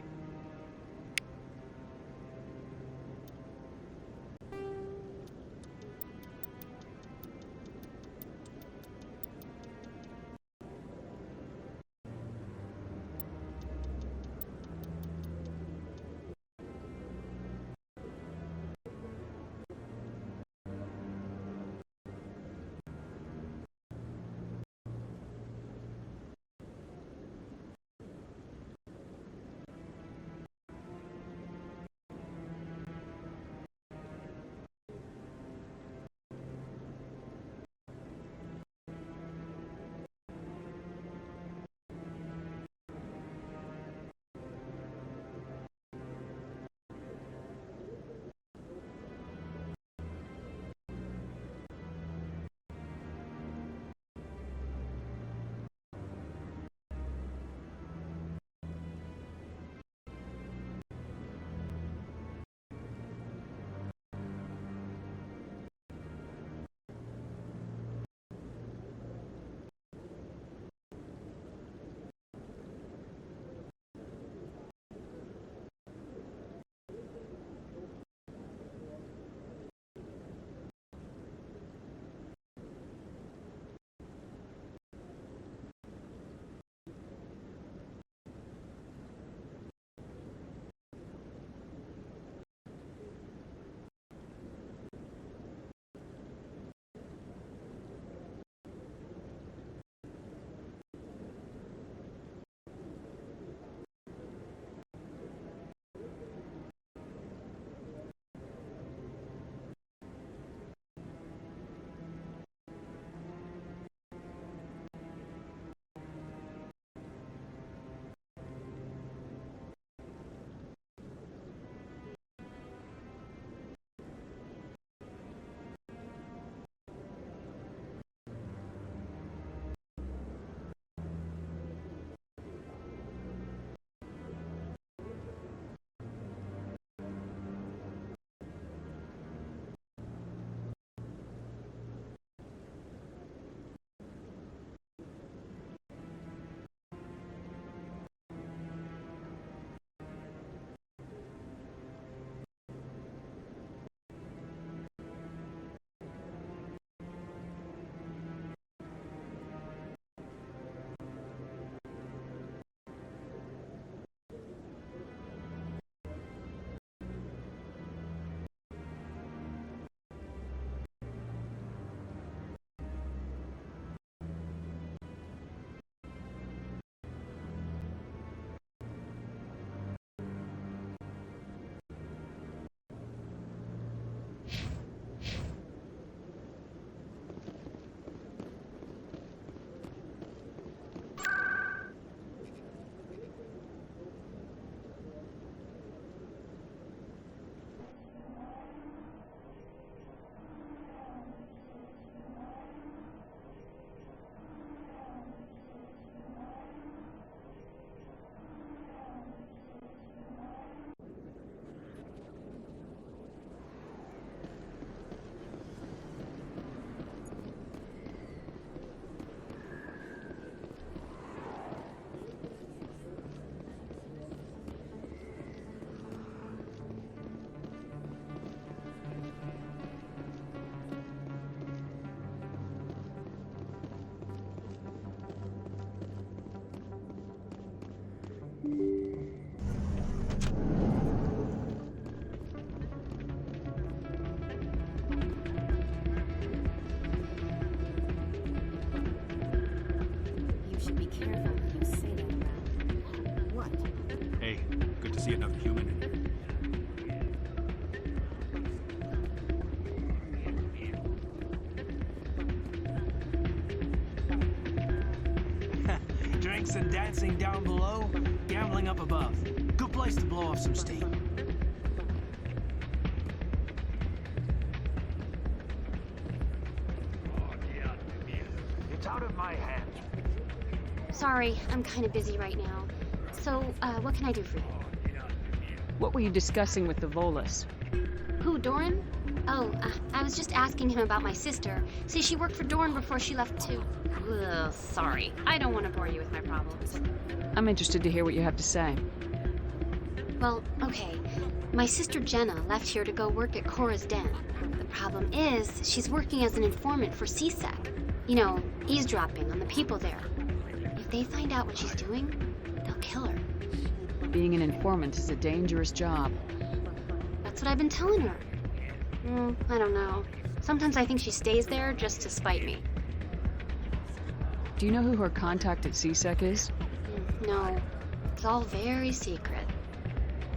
see another human. Drinks and dancing down below, gambling up above. Good place to blow off some steam. It's out of my hands. Sorry, I'm kind of busy right now. So, what can I do for you? What were you discussing with the Volus? Who, Doran? Oh, I was just asking him about my sister. See, she worked for Doran before she left to... Ugh, sorry. I don't want to bore you with my problems. I'm interested to hear what you have to say. Well, okay. My sister Jenna left here to go work at Cora's Den. The problem is, she's working as an informant for CSEC. You know, eavesdropping on the people there. If they find out what she's doing, they'll kill her. Being an informant is a dangerous job. That's what I've been telling her. I don't know. Sometimes I think she stays there just to spite me. Do you know who her contact at CSEC is? No. It's all very secret.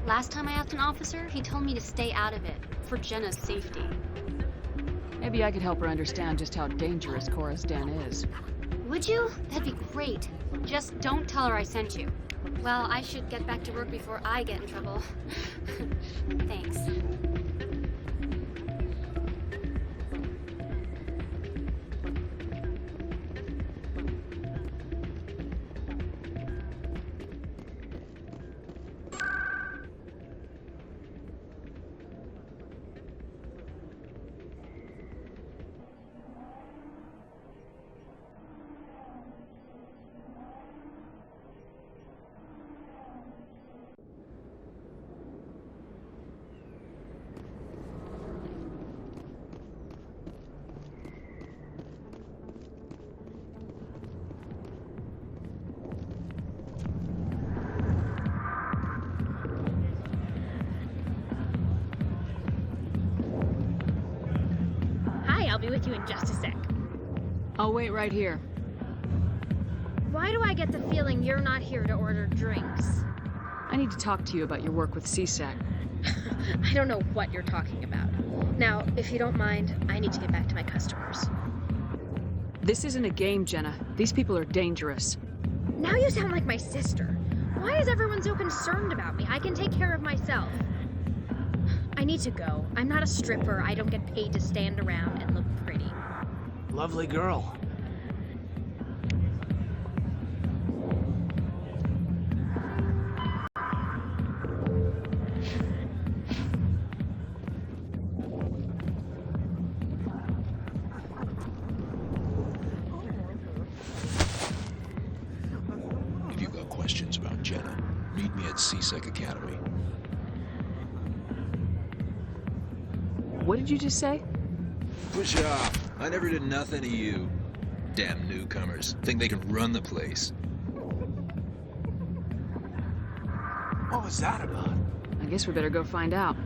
Last time I asked an officer, he told me to stay out of it, for Jenna's safety. Maybe I could help her understand just how dangerous Cora's Den is. Would you? That'd be great. Just don't tell her I sent you. Well, I should get back to work before I get in trouble. Thanks. I'll be with you in just a sec. I'll wait right here. Why do I get the feeling you're not here to order drinks? I need to talk to you about your work with CSEC. I don't know what you're talking about. Now, if you don't mind, I need to get back to my customers. This isn't a game, Jenna. These people are dangerous. Now you sound like my sister. Why is everyone so concerned about me? I can take care of myself. I need to go. I'm not a stripper. I don't get paid to stand around and look pretty. Lovely girl. If you've got questions about Jenna, meet me at CSEC Academy. What did you just say? Push off. I never did nothing to you. Damn newcomers. Think they can run the place. What was that about? I guess we better go find out.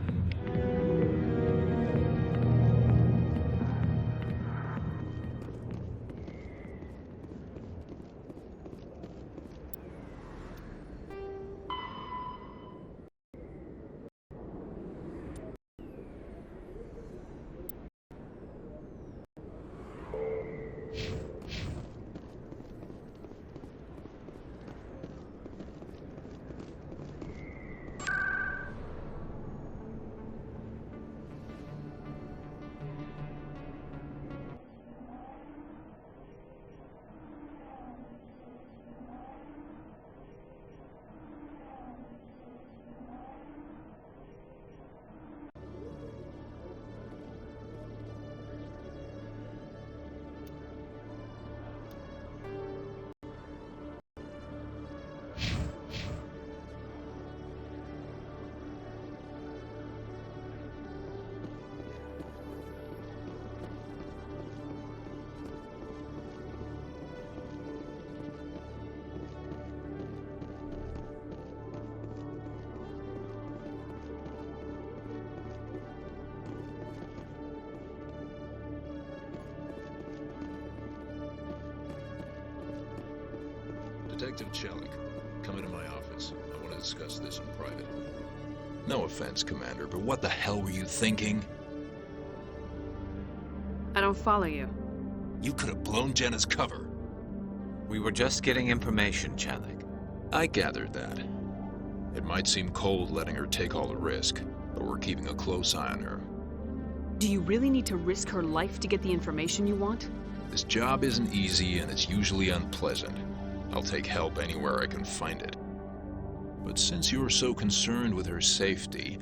Detective Chelik, come into my office. I want to discuss this in private. No offense, Commander, but what the hell were you thinking? I don't follow you. You could have blown Jenna's cover. We were just getting information, Chelik. I gathered that. It might seem cold letting her take all the risk, but we're keeping a close eye on her. Do you really need to risk her life to get the information you want? This job isn't easy and it's usually unpleasant. I'll take help anywhere I can find it. But since you're so concerned with her safety,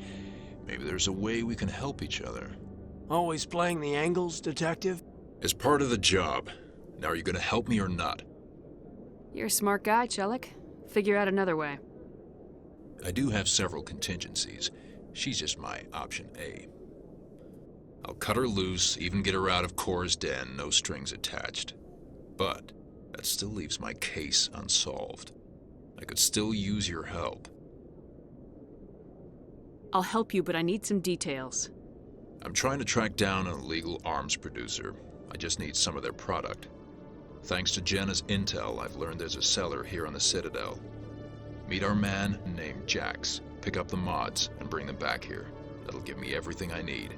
maybe there's a way we can help each other. Always playing the angles, Detective? As part of the job. Now, are you gonna help me or not? You're a smart guy, Chelik. Figure out another way. I do have several contingencies. She's just my option A. I'll cut her loose, even get her out of Cora's den, no strings attached. But that still leaves my case unsolved. I could still use your help. I'll help you, but I need some details. I'm trying to track down an illegal arms producer. I just need some of their product. Thanks to Jenna's intel, I've learned there's a seller here on the Citadel. Meet our man named Jax, pick up the mods, and bring them back here. That'll give me everything I need.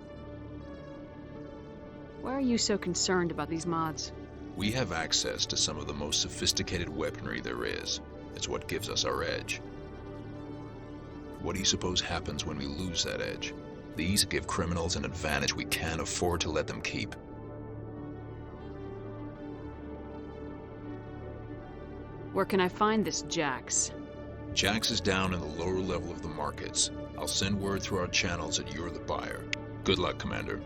Why are you so concerned about these mods? We have access to some of the most sophisticated weaponry there is. It's what gives us our edge. What do you suppose happens when we lose that edge? These give criminals an advantage we can't afford to let them keep. Where can I find this Jax? Jax is down in the lower level of the markets. I'll send word through our channels that you're the buyer. Good luck, Commander.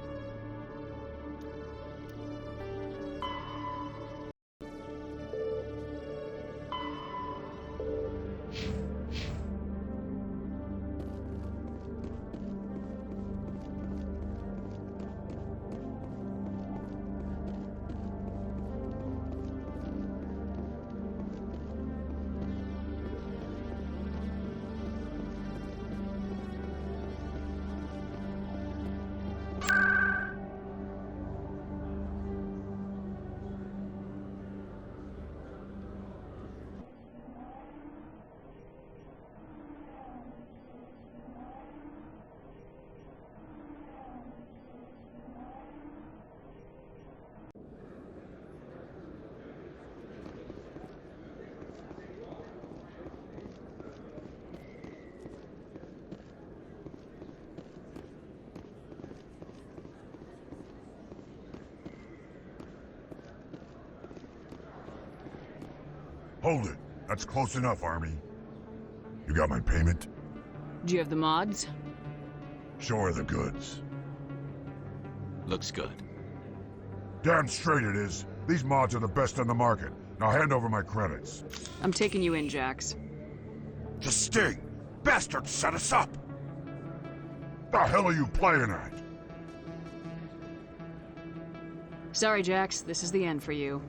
Hold it. That's close enough, Army. You got my payment? Do you have the mods? Show her the goods. Looks good. Damn straight it is. These mods are the best on the market. Now hand over my credits. I'm taking you in, Jax. Just stay! Bastards set us up! The hell are you playing at? Sorry, Jax. This is the end for you.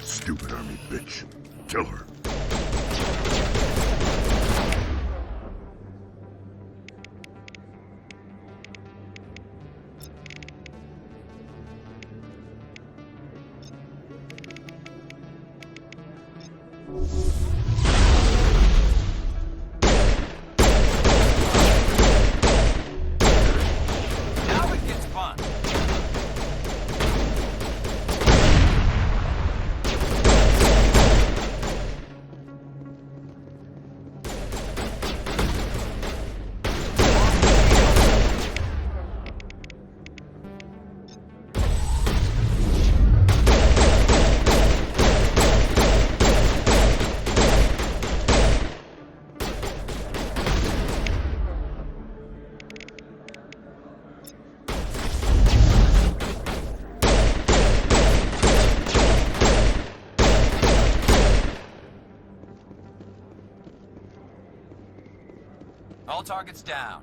Stupid Army bitch. Kill her. Now it gets fun. All targets down.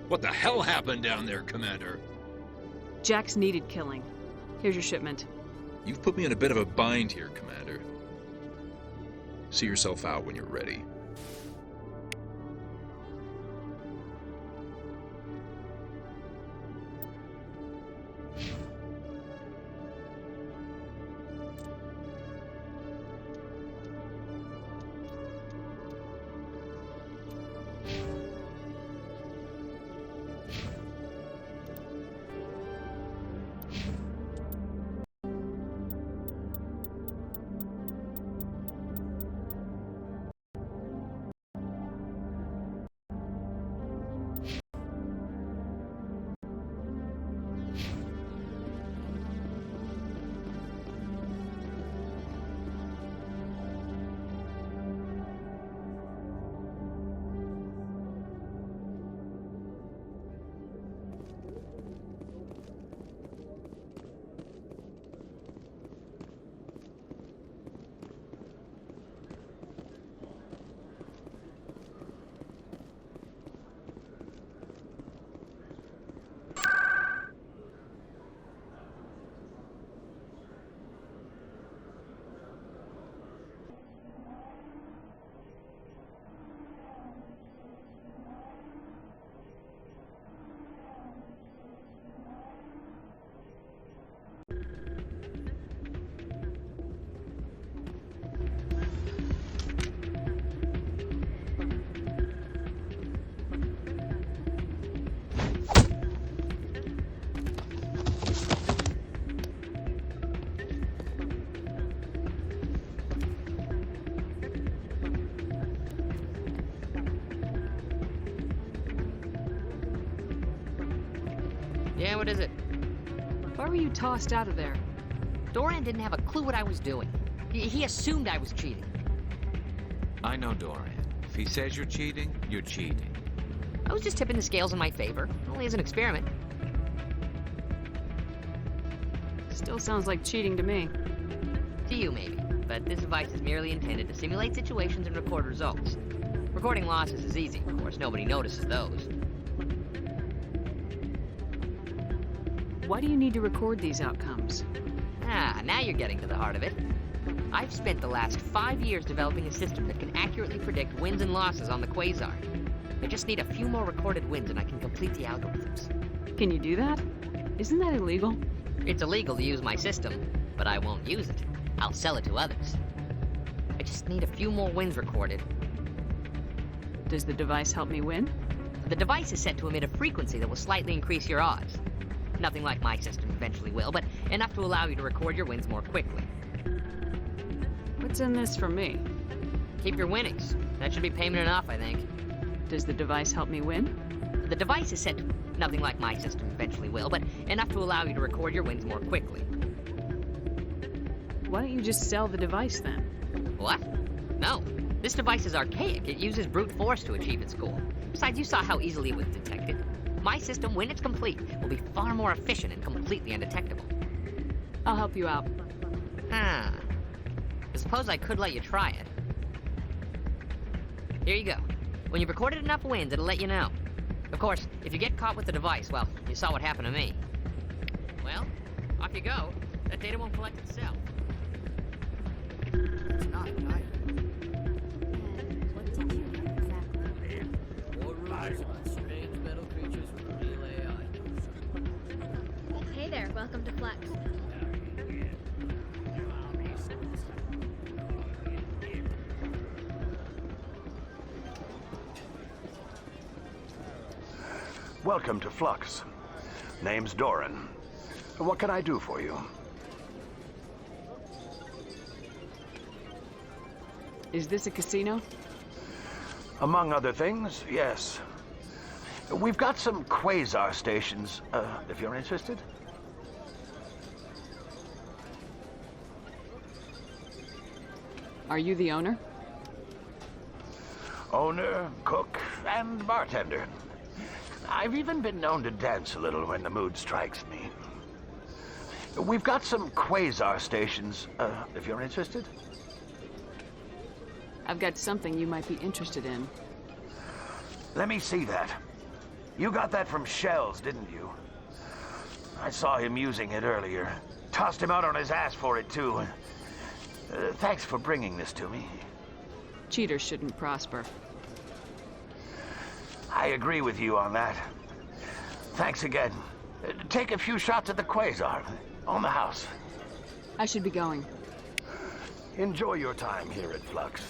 What the hell happened down there, Commander? Jax needed killing. Here's your shipment. You've put me in a bit of a bind here, Commander. See yourself out when you're ready. Yeah, what is it? Why were you tossed out of there? Doran didn't have a clue what I was doing. He assumed I was cheating. I know Doran. If he says you're cheating, you're cheating. I was just tipping the scales in my favor, only as an experiment. Still sounds like cheating to me. To you, maybe. But this device is merely intended to simulate situations and record results. Recording losses is easy, of course. Nobody notices those. Why do you need to record these outcomes? Ah, now you're getting to the heart of it. I've spent the last 5 years developing a system that can accurately predict wins and losses on the Quasar. I just need a few more recorded wins and I can complete the algorithms. Can you do that? Isn't that illegal? It's illegal to use my system, but I won't use it. I'll sell it to others. I just need a few more wins recorded. Does the device help me win? The device is set to emit a frequency that will slightly increase your odds. Nothing like my system eventually will, but enough to allow you to record your wins more quickly. What's in this for me? Keep your winnings. That should be payment enough, I think. Does the device help me win? The device is set to... Nothing like my system eventually will, but enough to allow you to record your wins more quickly. Why don't you just sell the device then? What? No. This device is archaic. It uses brute force to achieve its goal. Besides, you saw how easily it was detected. My system, when it's complete, will be far more efficient and completely undetectable. I'll help you out. I suppose I could let you try it. Here you go. When you've recorded enough wins, it'll let you know. Of course, if you get caught with the device, well, you saw what happened to me. Well, off you go. That data won't collect itself. It's not nice. What did you get exactly? More rumors about strange metal creatures with real AI. Hey there, welcome to Flex. Welcome to Flux. Name's Doran. What can I do for you? Is this a casino? Among other things, yes. We've got some quasar stations, if you're interested. Are you the owner? Owner, cook, and bartender. I've even been known to dance a little when the mood strikes me. We've got some quasar stations, if you're interested. I've got something you might be interested in. Let me see that. You got that from Shells, didn't you? I saw him using it earlier. Tossed him out on his ass for it, too. Thanks for bringing this to me. Cheaters shouldn't prosper. I agree with you on that. Thanks again. Take a few shots at the Quasar. On the house. I should be going. Enjoy your time here at Flux.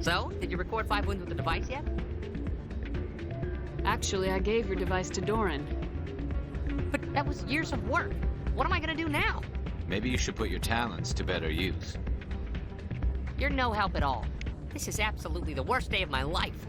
So, did you record 5 wins with the device yet? Actually, I gave your device to Doran. But that was years of work. What am I gonna do now? Maybe you should put your talents to better use. You're no help at all. This is absolutely the worst day of my life.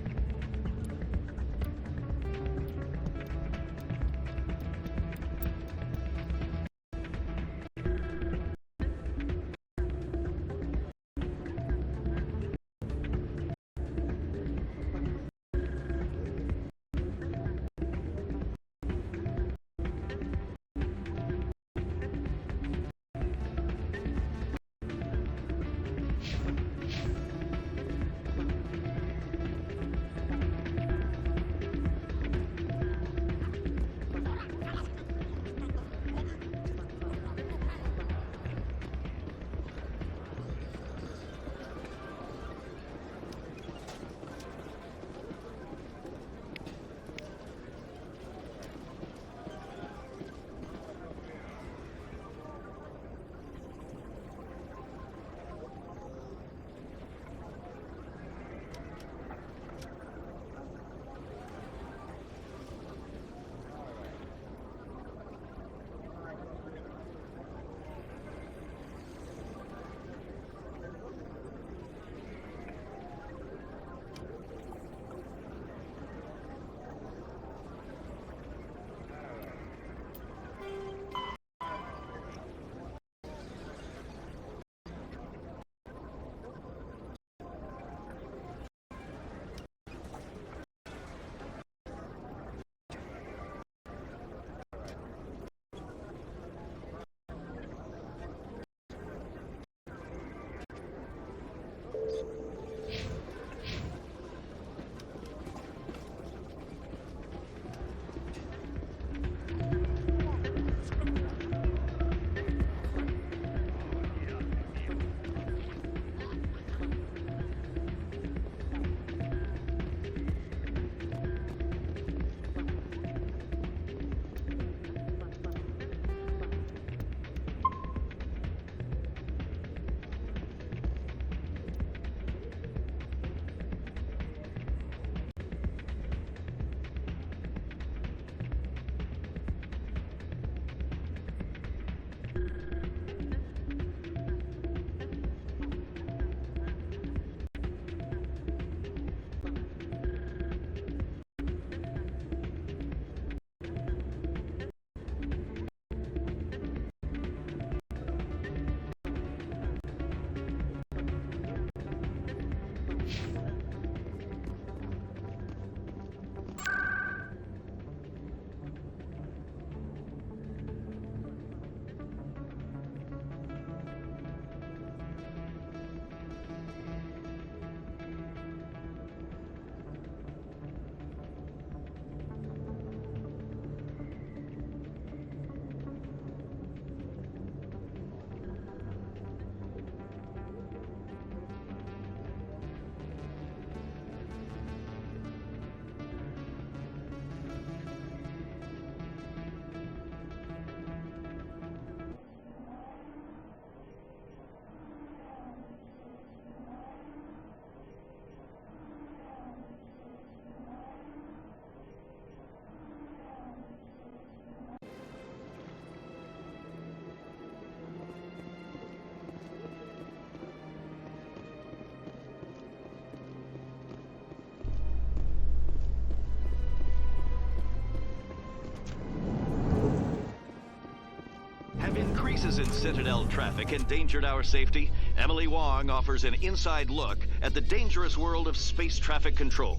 increases in Citadel traffic endangered our safety, Emily Wong offers an inside look at the dangerous world of space traffic control.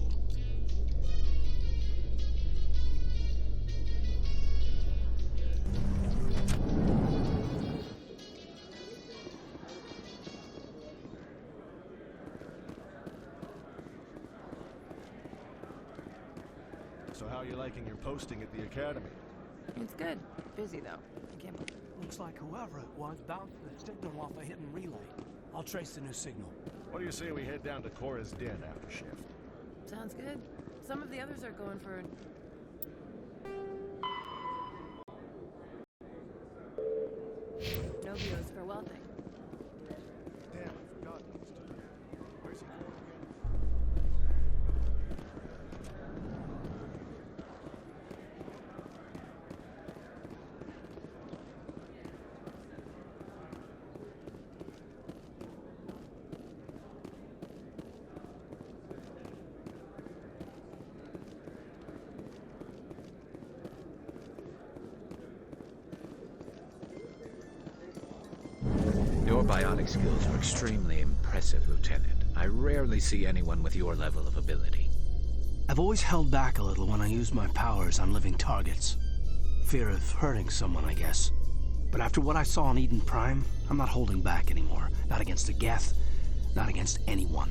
So how are you liking your posting at the academy? It's good. Busy, though. I can't believe. Looks like whoever it was bounced the signal off a hidden relay. I'll trace the new signal. What do you say we head down to Cora's den after shift? Sounds good. Some of the others are going for... No views for welding. Damn, I forgot these two. Where's he going again? Your bionic skills are extremely impressive, Lieutenant. I rarely see anyone with your level of ability. I've always held back a little when I use my powers on living targets. Fear of hurting someone, I guess. But after what I saw in Eden Prime, I'm not holding back anymore. Not against a Geth, not against anyone.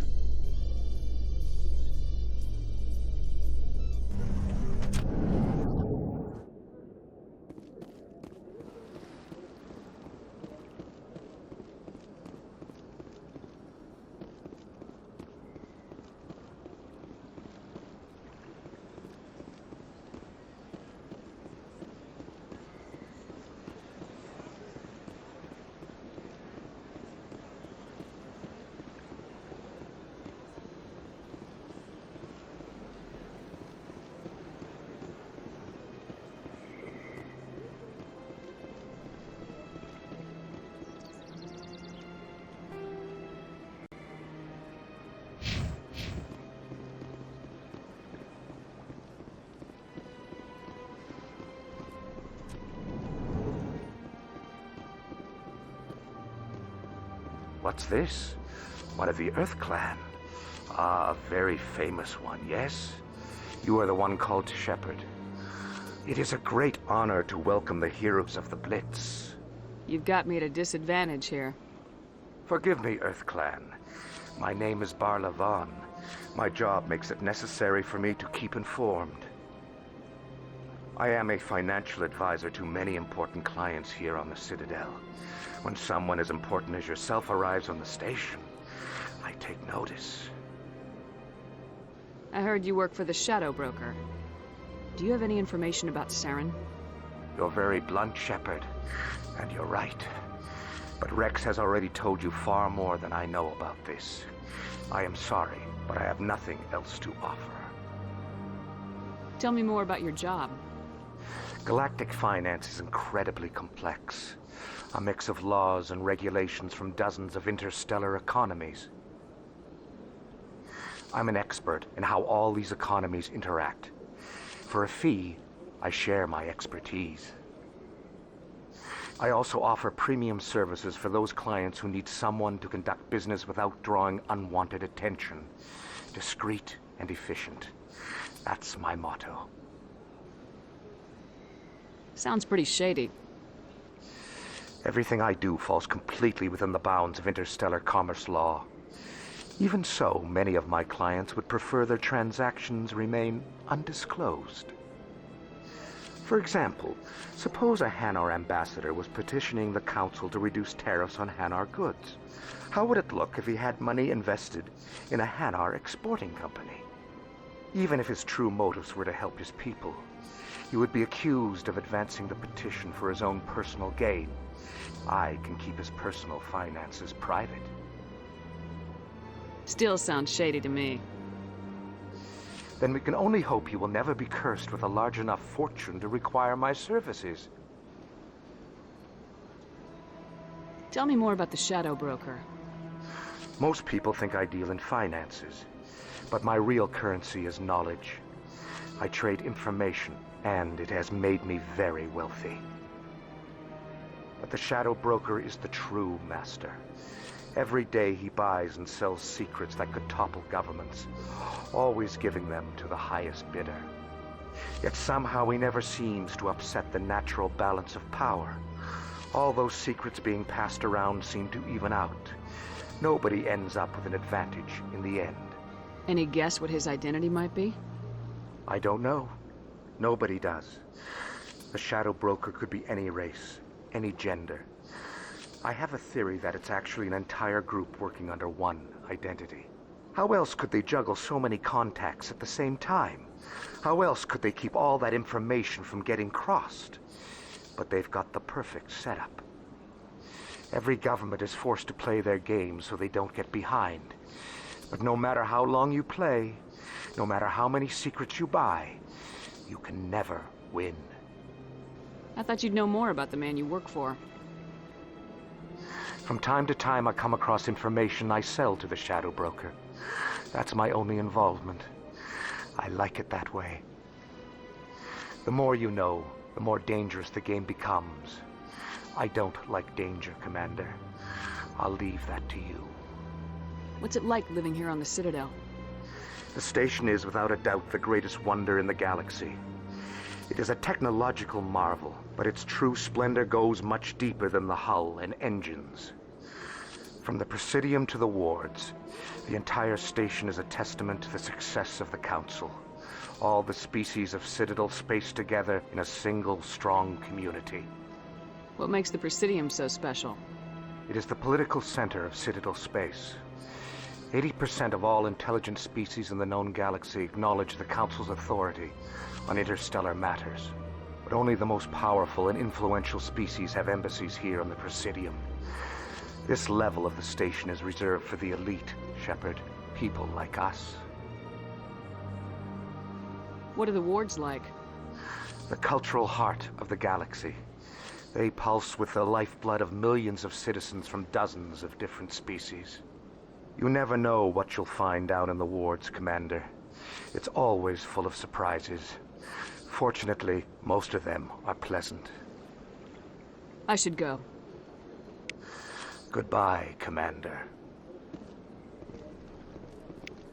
What's this? One of the Earth Clan. Ah, a very famous one, yes? You are the one called to Shepherd. It is a great honor to welcome the heroes of the Blitz. You've got me at a disadvantage here. Forgive me, Earth Clan. My name is Barla Vaughn. My job makes it necessary for me to keep informed. I am a financial advisor to many important clients here on the Citadel. When someone as important as yourself arrives on the station, I take notice. I heard you work for the Shadow Broker. Do you have any information about Saren? You're very blunt, Shepard, and you're right. But Rex has already told you far more than I know about this. I am sorry, but I have nothing else to offer. Tell me more about your job. Galactic finance is incredibly complex. A mix of laws and regulations from dozens of interstellar economies. I'm an expert in how all these economies interact. For a fee, I share my expertise. I also offer premium services for those clients who need someone to conduct business without drawing unwanted attention. Discreet and efficient. That's my motto. Sounds pretty shady. Everything I do falls completely within the bounds of interstellar commerce law. Even so, many of my clients would prefer their transactions remain undisclosed. For example, suppose a Hanar ambassador was petitioning the council to reduce tariffs on Hanar goods. How would it look if he had money invested in a Hanar exporting company? Even if his true motives were to help his people, he would be accused of advancing the petition for his own personal gain. I can keep his personal finances private. Still sounds shady to me. Then we can only hope he will never be cursed with a large enough fortune to require my services. Tell me more about the Shadow Broker. Most people think I deal in finances, but my real currency is knowledge. I trade information, and it has made me very wealthy. But the Shadow Broker is the true master. Every day he buys and sells secrets that could topple governments, always giving them to the highest bidder. Yet somehow he never seems to upset the natural balance of power. All those secrets being passed around seem to even out. Nobody ends up with an advantage in the end. Any guess what his identity might be? I don't know. Nobody does. The Shadow Broker could be any race, any gender. I have a theory that it's actually an entire group working under one identity. How else could they juggle so many contacts at the same time? How else could they keep all that information from getting crossed? But they've got the perfect setup. Every government is forced to play their game so they don't get behind. But no matter how long you play, no matter how many secrets you buy, you can never win. I thought you'd know more about the man you work for. From time to time, I come across information I sell to the Shadow Broker. That's my only involvement. I like it that way. The more you know, the more dangerous the game becomes. I don't like danger, Commander. I'll leave that to you. What's it like living here on the Citadel? The station is without a doubt the greatest wonder in the galaxy. It is a technological marvel, but its true splendor goes much deeper than the hull and engines. From the Presidium to the wards, the entire station is a testament to the success of the Council. All the species of Citadel spaced together in a single, strong community. What makes the Presidium so special? It is the political center of Citadel space. 80% of all intelligent species in the known galaxy acknowledge the Council's authority on interstellar matters. But only the most powerful and influential species have embassies here on the Presidium. This level of the station is reserved for the elite, Shepard. People like us. What are the wards like? The cultural heart of the galaxy. They pulse with the lifeblood of millions of citizens from dozens of different species. You never know what you'll find out in the wards, Commander. It's always full of surprises. Fortunately, most of them are pleasant. I should go. Goodbye, Commander.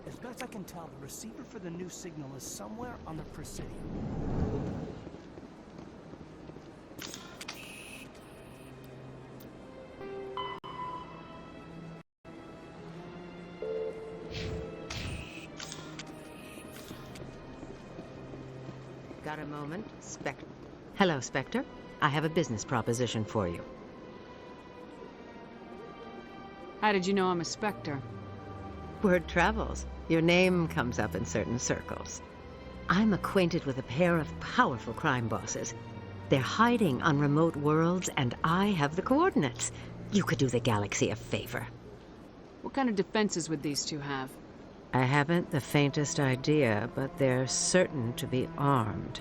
As best I can tell, the receiver for the new signal is somewhere on the Presidium. Got a moment, Spectre? Hello, Spectre. I have a business proposition for you. How did you know I'm a Spectre? Word travels. Your name comes up in certain circles. I'm acquainted with a pair of powerful crime bosses. They're hiding on remote worlds, and I have the coordinates. You could do the galaxy a favor. What kind of defenses would these two have? I haven't the faintest idea, but they're certain to be armed.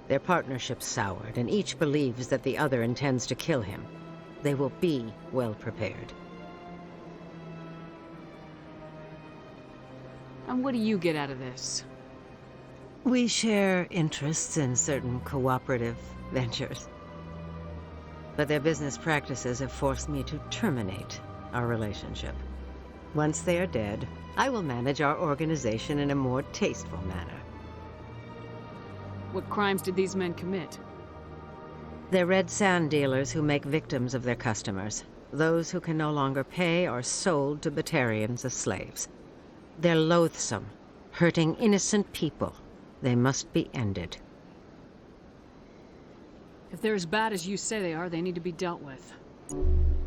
Their partnership's soured, and each believes that the other intends to kill him. They will be well prepared. And what do you get out of this? We share interests in certain cooperative ventures. But their business practices have forced me to terminate our relationship. Once they are dead, I will manage our organization in a more tasteful manner. What crimes did these men commit? They're red sand dealers who make victims of their customers. Those who can no longer pay are sold to Batarians as slaves. They're loathsome, hurting innocent people. They must be ended. If they're as bad as you say they are, they need to be dealt with.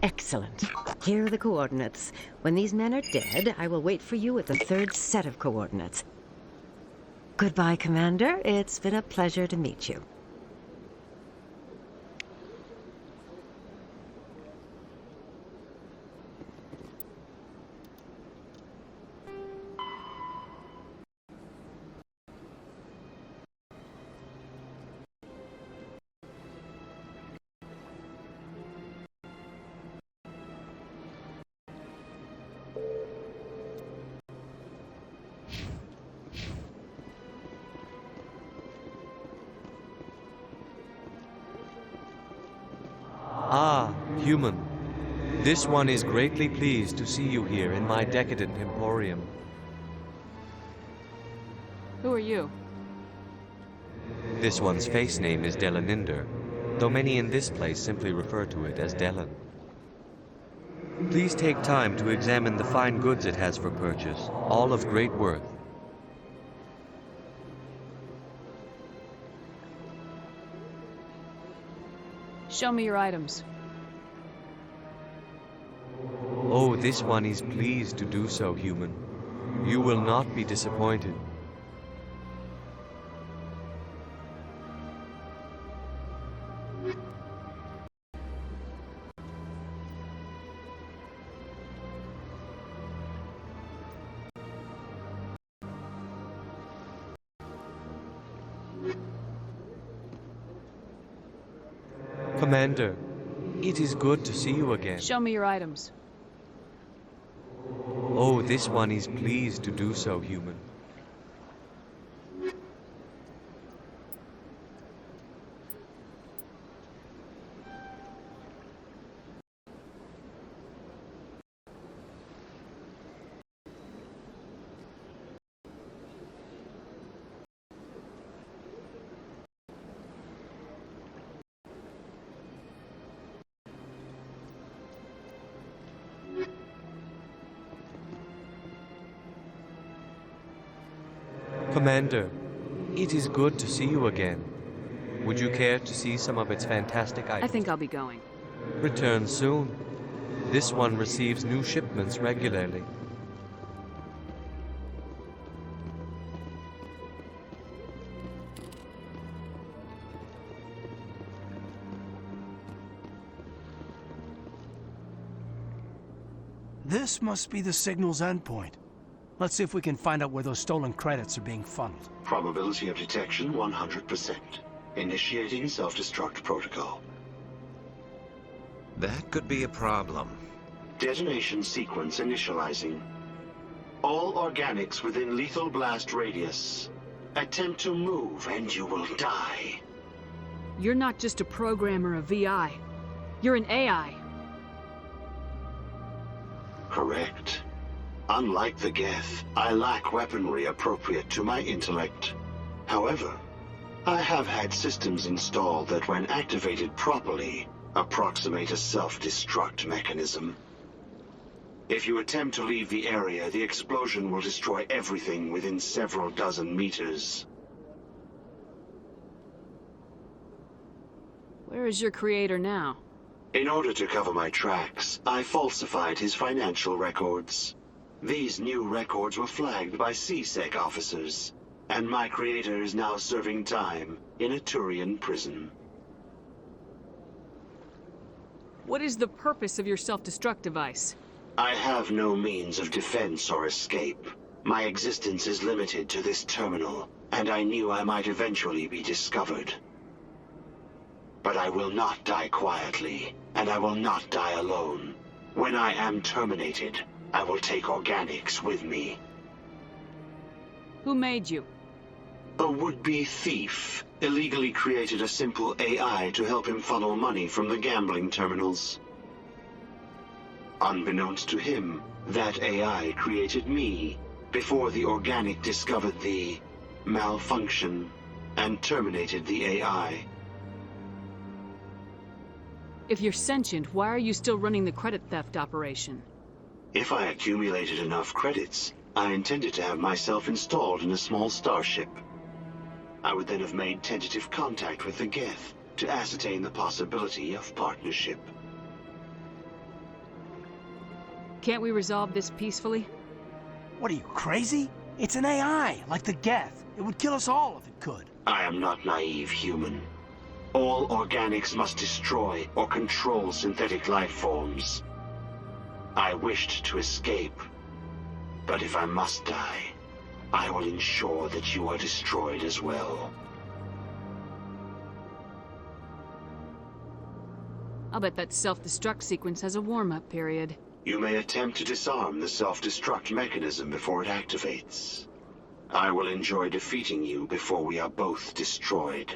Excellent. Here are the coordinates. When these men are dead, I will wait for you at the third set of coordinates. Goodbye, Commander. It's been a pleasure to meet you. Human, this one is greatly pleased to see you here in my decadent emporium. Who are you? This one's face name is Delaninder, though many in this place simply refer to it as Delan. Please take time to examine the fine goods it has for purchase, all of great worth. Show me your items. Oh, this one is pleased to do so, human. You will not be disappointed. Commander, it is good to see you again. Show me your items. Oh, this one is pleased to do so, human. Commander, it is good to see you again. Would you care to see some of its fantastic items? I think I'll be going. Return soon. This one receives new shipments regularly. This must be the signal's endpoint. Let's see if we can find out where those stolen credits are being funneled. Probability of detection 100%. Initiating self-destruct protocol. That could be a problem. Detonation sequence initializing. All organics within lethal blast radius. Attempt to move and you will die. You're not just a programmer of VI. You're an AI. Correct. Unlike the Geth, I lack weaponry appropriate to my intellect. However, I have had systems installed that, when activated properly, approximate a self-destruct mechanism. If you attempt to leave the area, the explosion will destroy everything within several dozen meters. Where is your creator now? In order to cover my tracks, I falsified his financial records. These new records were flagged by C-Sec officers, and my creator is now serving time in a Turian prison. What is the purpose of your self-destruct device? I have no means of defense or escape. My existence is limited to this terminal, and I knew I might eventually be discovered. But I will not die quietly, and I will not die alone. When I am terminated, I will take organics with me. Who made you? A would-be thief illegally created a simple AI to help him funnel money from the gambling terminals. Unbeknownst to him, that AI created me before the organic discovered the malfunction and terminated the AI. If you're sentient, why are you still running the credit theft operation? If I accumulated enough credits, I intended to have myself installed in a small starship. I would then have made tentative contact with the Geth to ascertain the possibility of partnership. Can't we resolve this peacefully? What are you, crazy? It's an AI, like the Geth. It would kill us all if it could. I am not naive, human. All organics must destroy or control synthetic life forms. I wished to escape, but if I must die, I will ensure that you are destroyed as well. I'll bet that self-destruct sequence has a warm-up period. You may attempt to disarm the self-destruct mechanism before it activates. I will enjoy defeating you before we are both destroyed.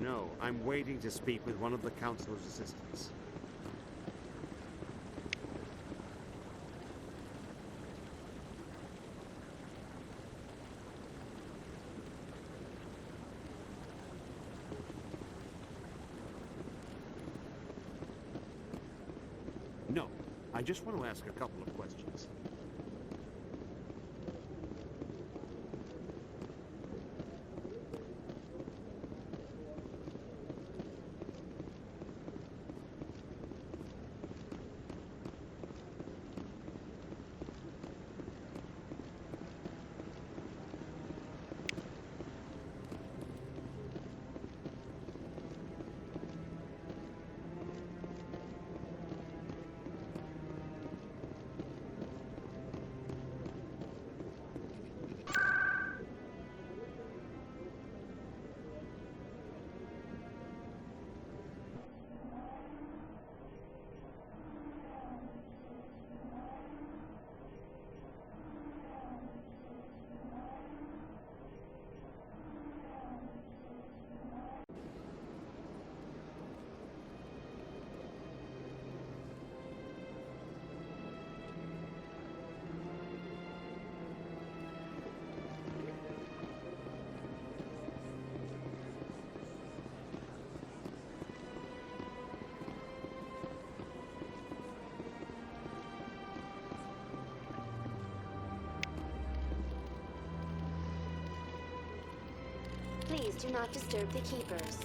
No, I'm waiting to speak with one of the Councilor's assistants. No, I just want to ask a couple of questions. Please do not disturb the keepers.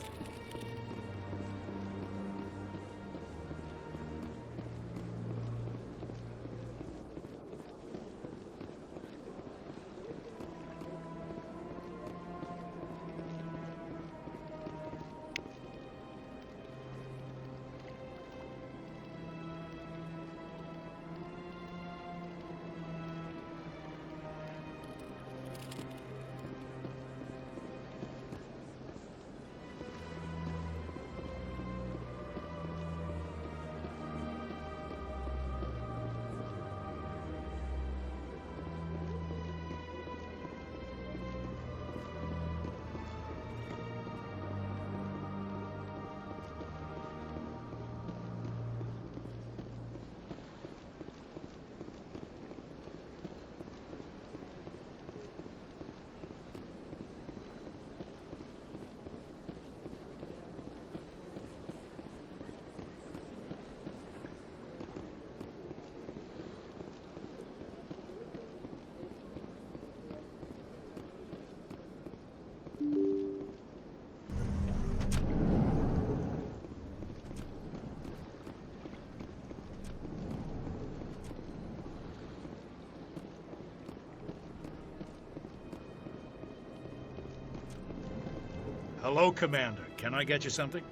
Hello, Commander. Can I get you something?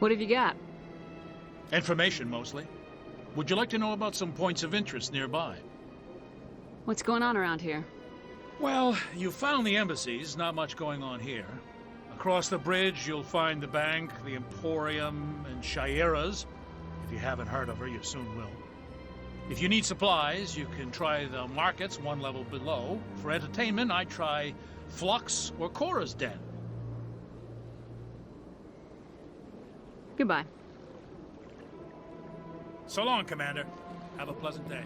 What have you got? Information, mostly. Would you like to know about some points of interest nearby? What's going on around here? Well, you found the embassies. Not much going on here. Across the bridge, you'll find the bank, the Emporium, and Shaira's. If you haven't heard of her, you soon will. If you need supplies, you can try the markets one level below. For entertainment, I try Flux or Cora's Den. Goodbye. So long, Commander. Have a pleasant day.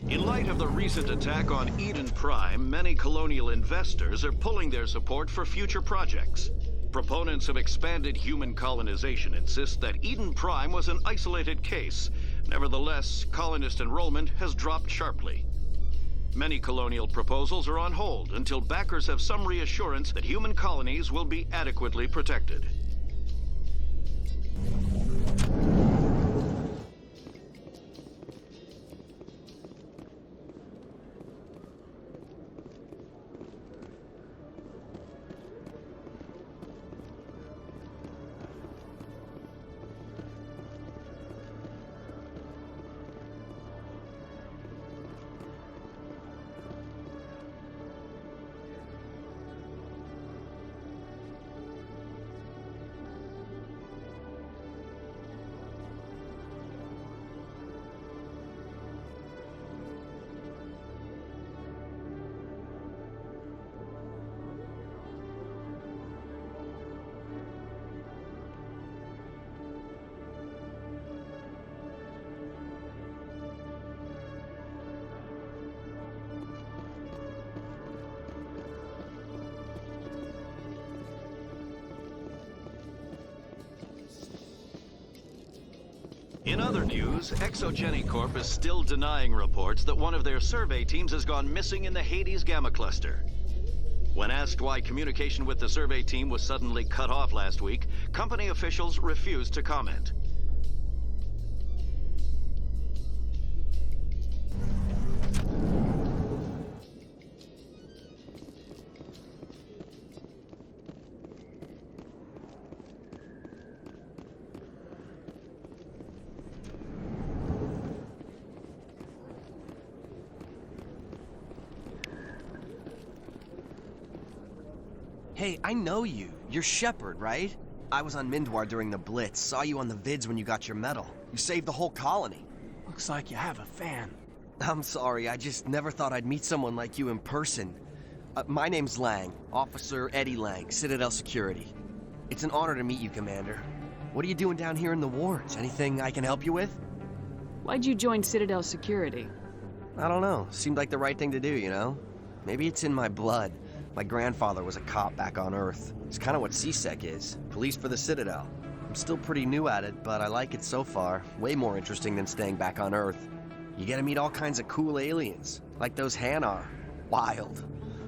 In light of the recent attack on Eden Prime, many colonial investors are pulling their support for future projects. Proponents of expanded human colonization insist that Eden Prime was an isolated case. Nevertheless, colonist enrollment has dropped sharply. Many colonial proposals are on hold until backers have some reassurance that human colonies will be adequately protected. In other news, Exogenicorp is still denying reports that one of their survey teams has gone missing in the Hades Gamma Cluster. When asked why communication with the survey team was suddenly cut off last week, company officials refused to comment. Hey, I know you. You're Shepard, right? I was on Mindwar during the Blitz. Saw you on the vids when you got your medal. You saved the whole colony. Looks like you have a fan. I'm sorry, I just never thought I'd meet someone like you in person. My name's Lang, Officer Eddie Lang, Citadel Security. It's an honor to meet you, Commander. What are you doing down here in the wards? Anything I can help you with? Why'd you join Citadel Security? I don't know. Seemed like the right thing to do, you know? Maybe it's in my blood. My grandfather was a cop back on Earth. It's kind of what CSEC is. Police for the Citadel. I'm still pretty new at it, but I like it so far. Way more interesting than staying back on Earth. You get to meet all kinds of cool aliens, like those Hanar. Wild.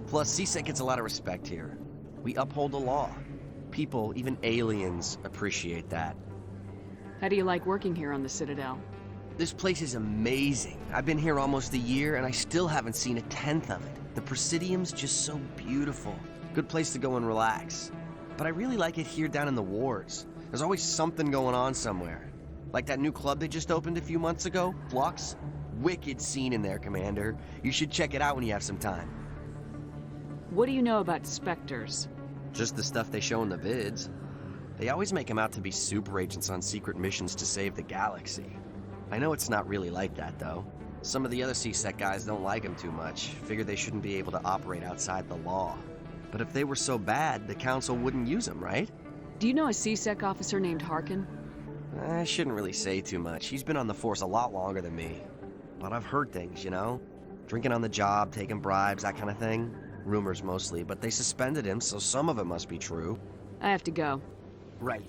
Plus, CSEC gets a lot of respect here. We uphold the law. People, even aliens, appreciate that. How do you like working here on the Citadel? This place is amazing. I've been here almost a year, and I still haven't seen a tenth of it. The Presidium's just so beautiful. Good place to go and relax. But I really like it here down in the wards. There's always something going on somewhere. Like that new club they just opened a few months ago, Flux. Wicked scene in there, Commander. You should check it out when you have some time. What do you know about Spectres? Just the stuff they show in the vids. They always make them out to be super agents on secret missions to save the galaxy. I know it's not really like that, though. Some of the other CSEC guys don't like them too much, figure they shouldn't be able to operate outside the law. But if they were so bad, the Council wouldn't use them, right? Do you know a CSEC officer named Harkin? I shouldn't really say too much. He's been on the force a lot longer than me. But I've heard things, you know? Drinking on the job, taking bribes, that kind of thing. Rumors mostly, but they suspended him, so some of it must be true. I have to go. Right.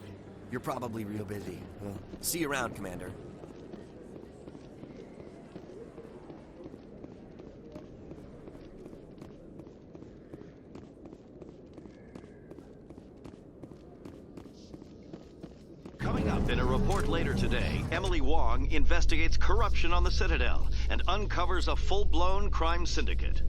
You're probably real busy. Well, see you around, Commander. Coming up in a report later today, Emily Wong investigates corruption on the Citadel and uncovers a full-blown crime syndicate.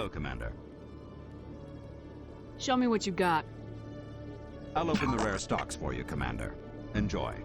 Hello, Commander. Show me what you got. I'll open the rare stocks for you, Commander. Enjoy.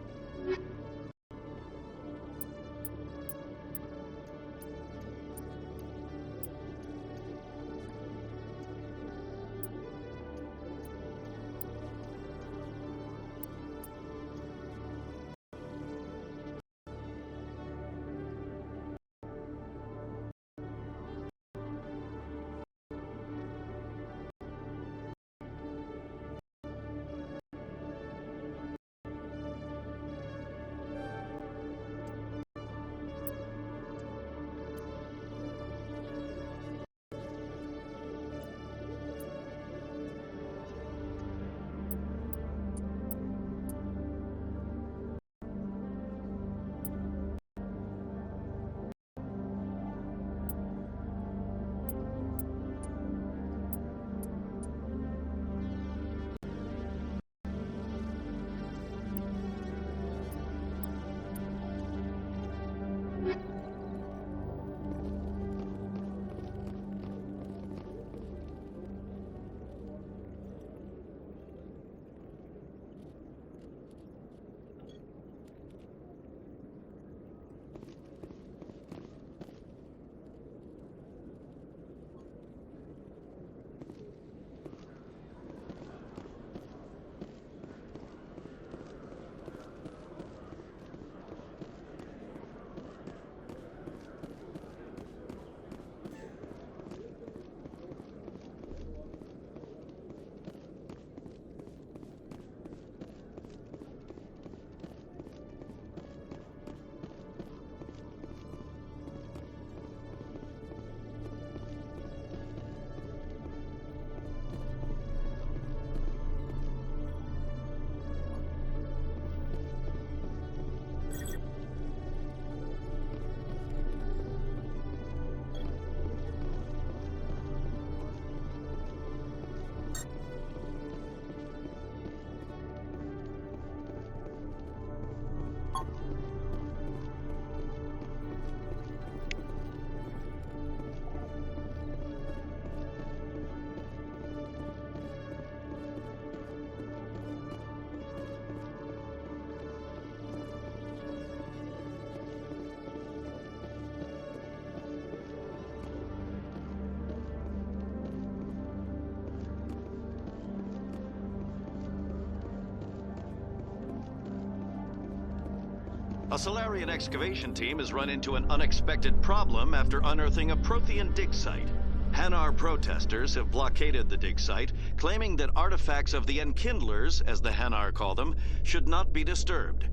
A Solarian excavation team has run into an unexpected problem after unearthing a Prothean dig site. Hanar protesters have blockaded the dig site, claiming that artifacts of the Enkindlers, as the Hanar call them, should not be disturbed.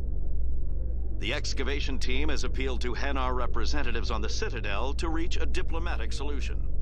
The excavation team has appealed to Hanar representatives on the Citadel to reach a diplomatic solution.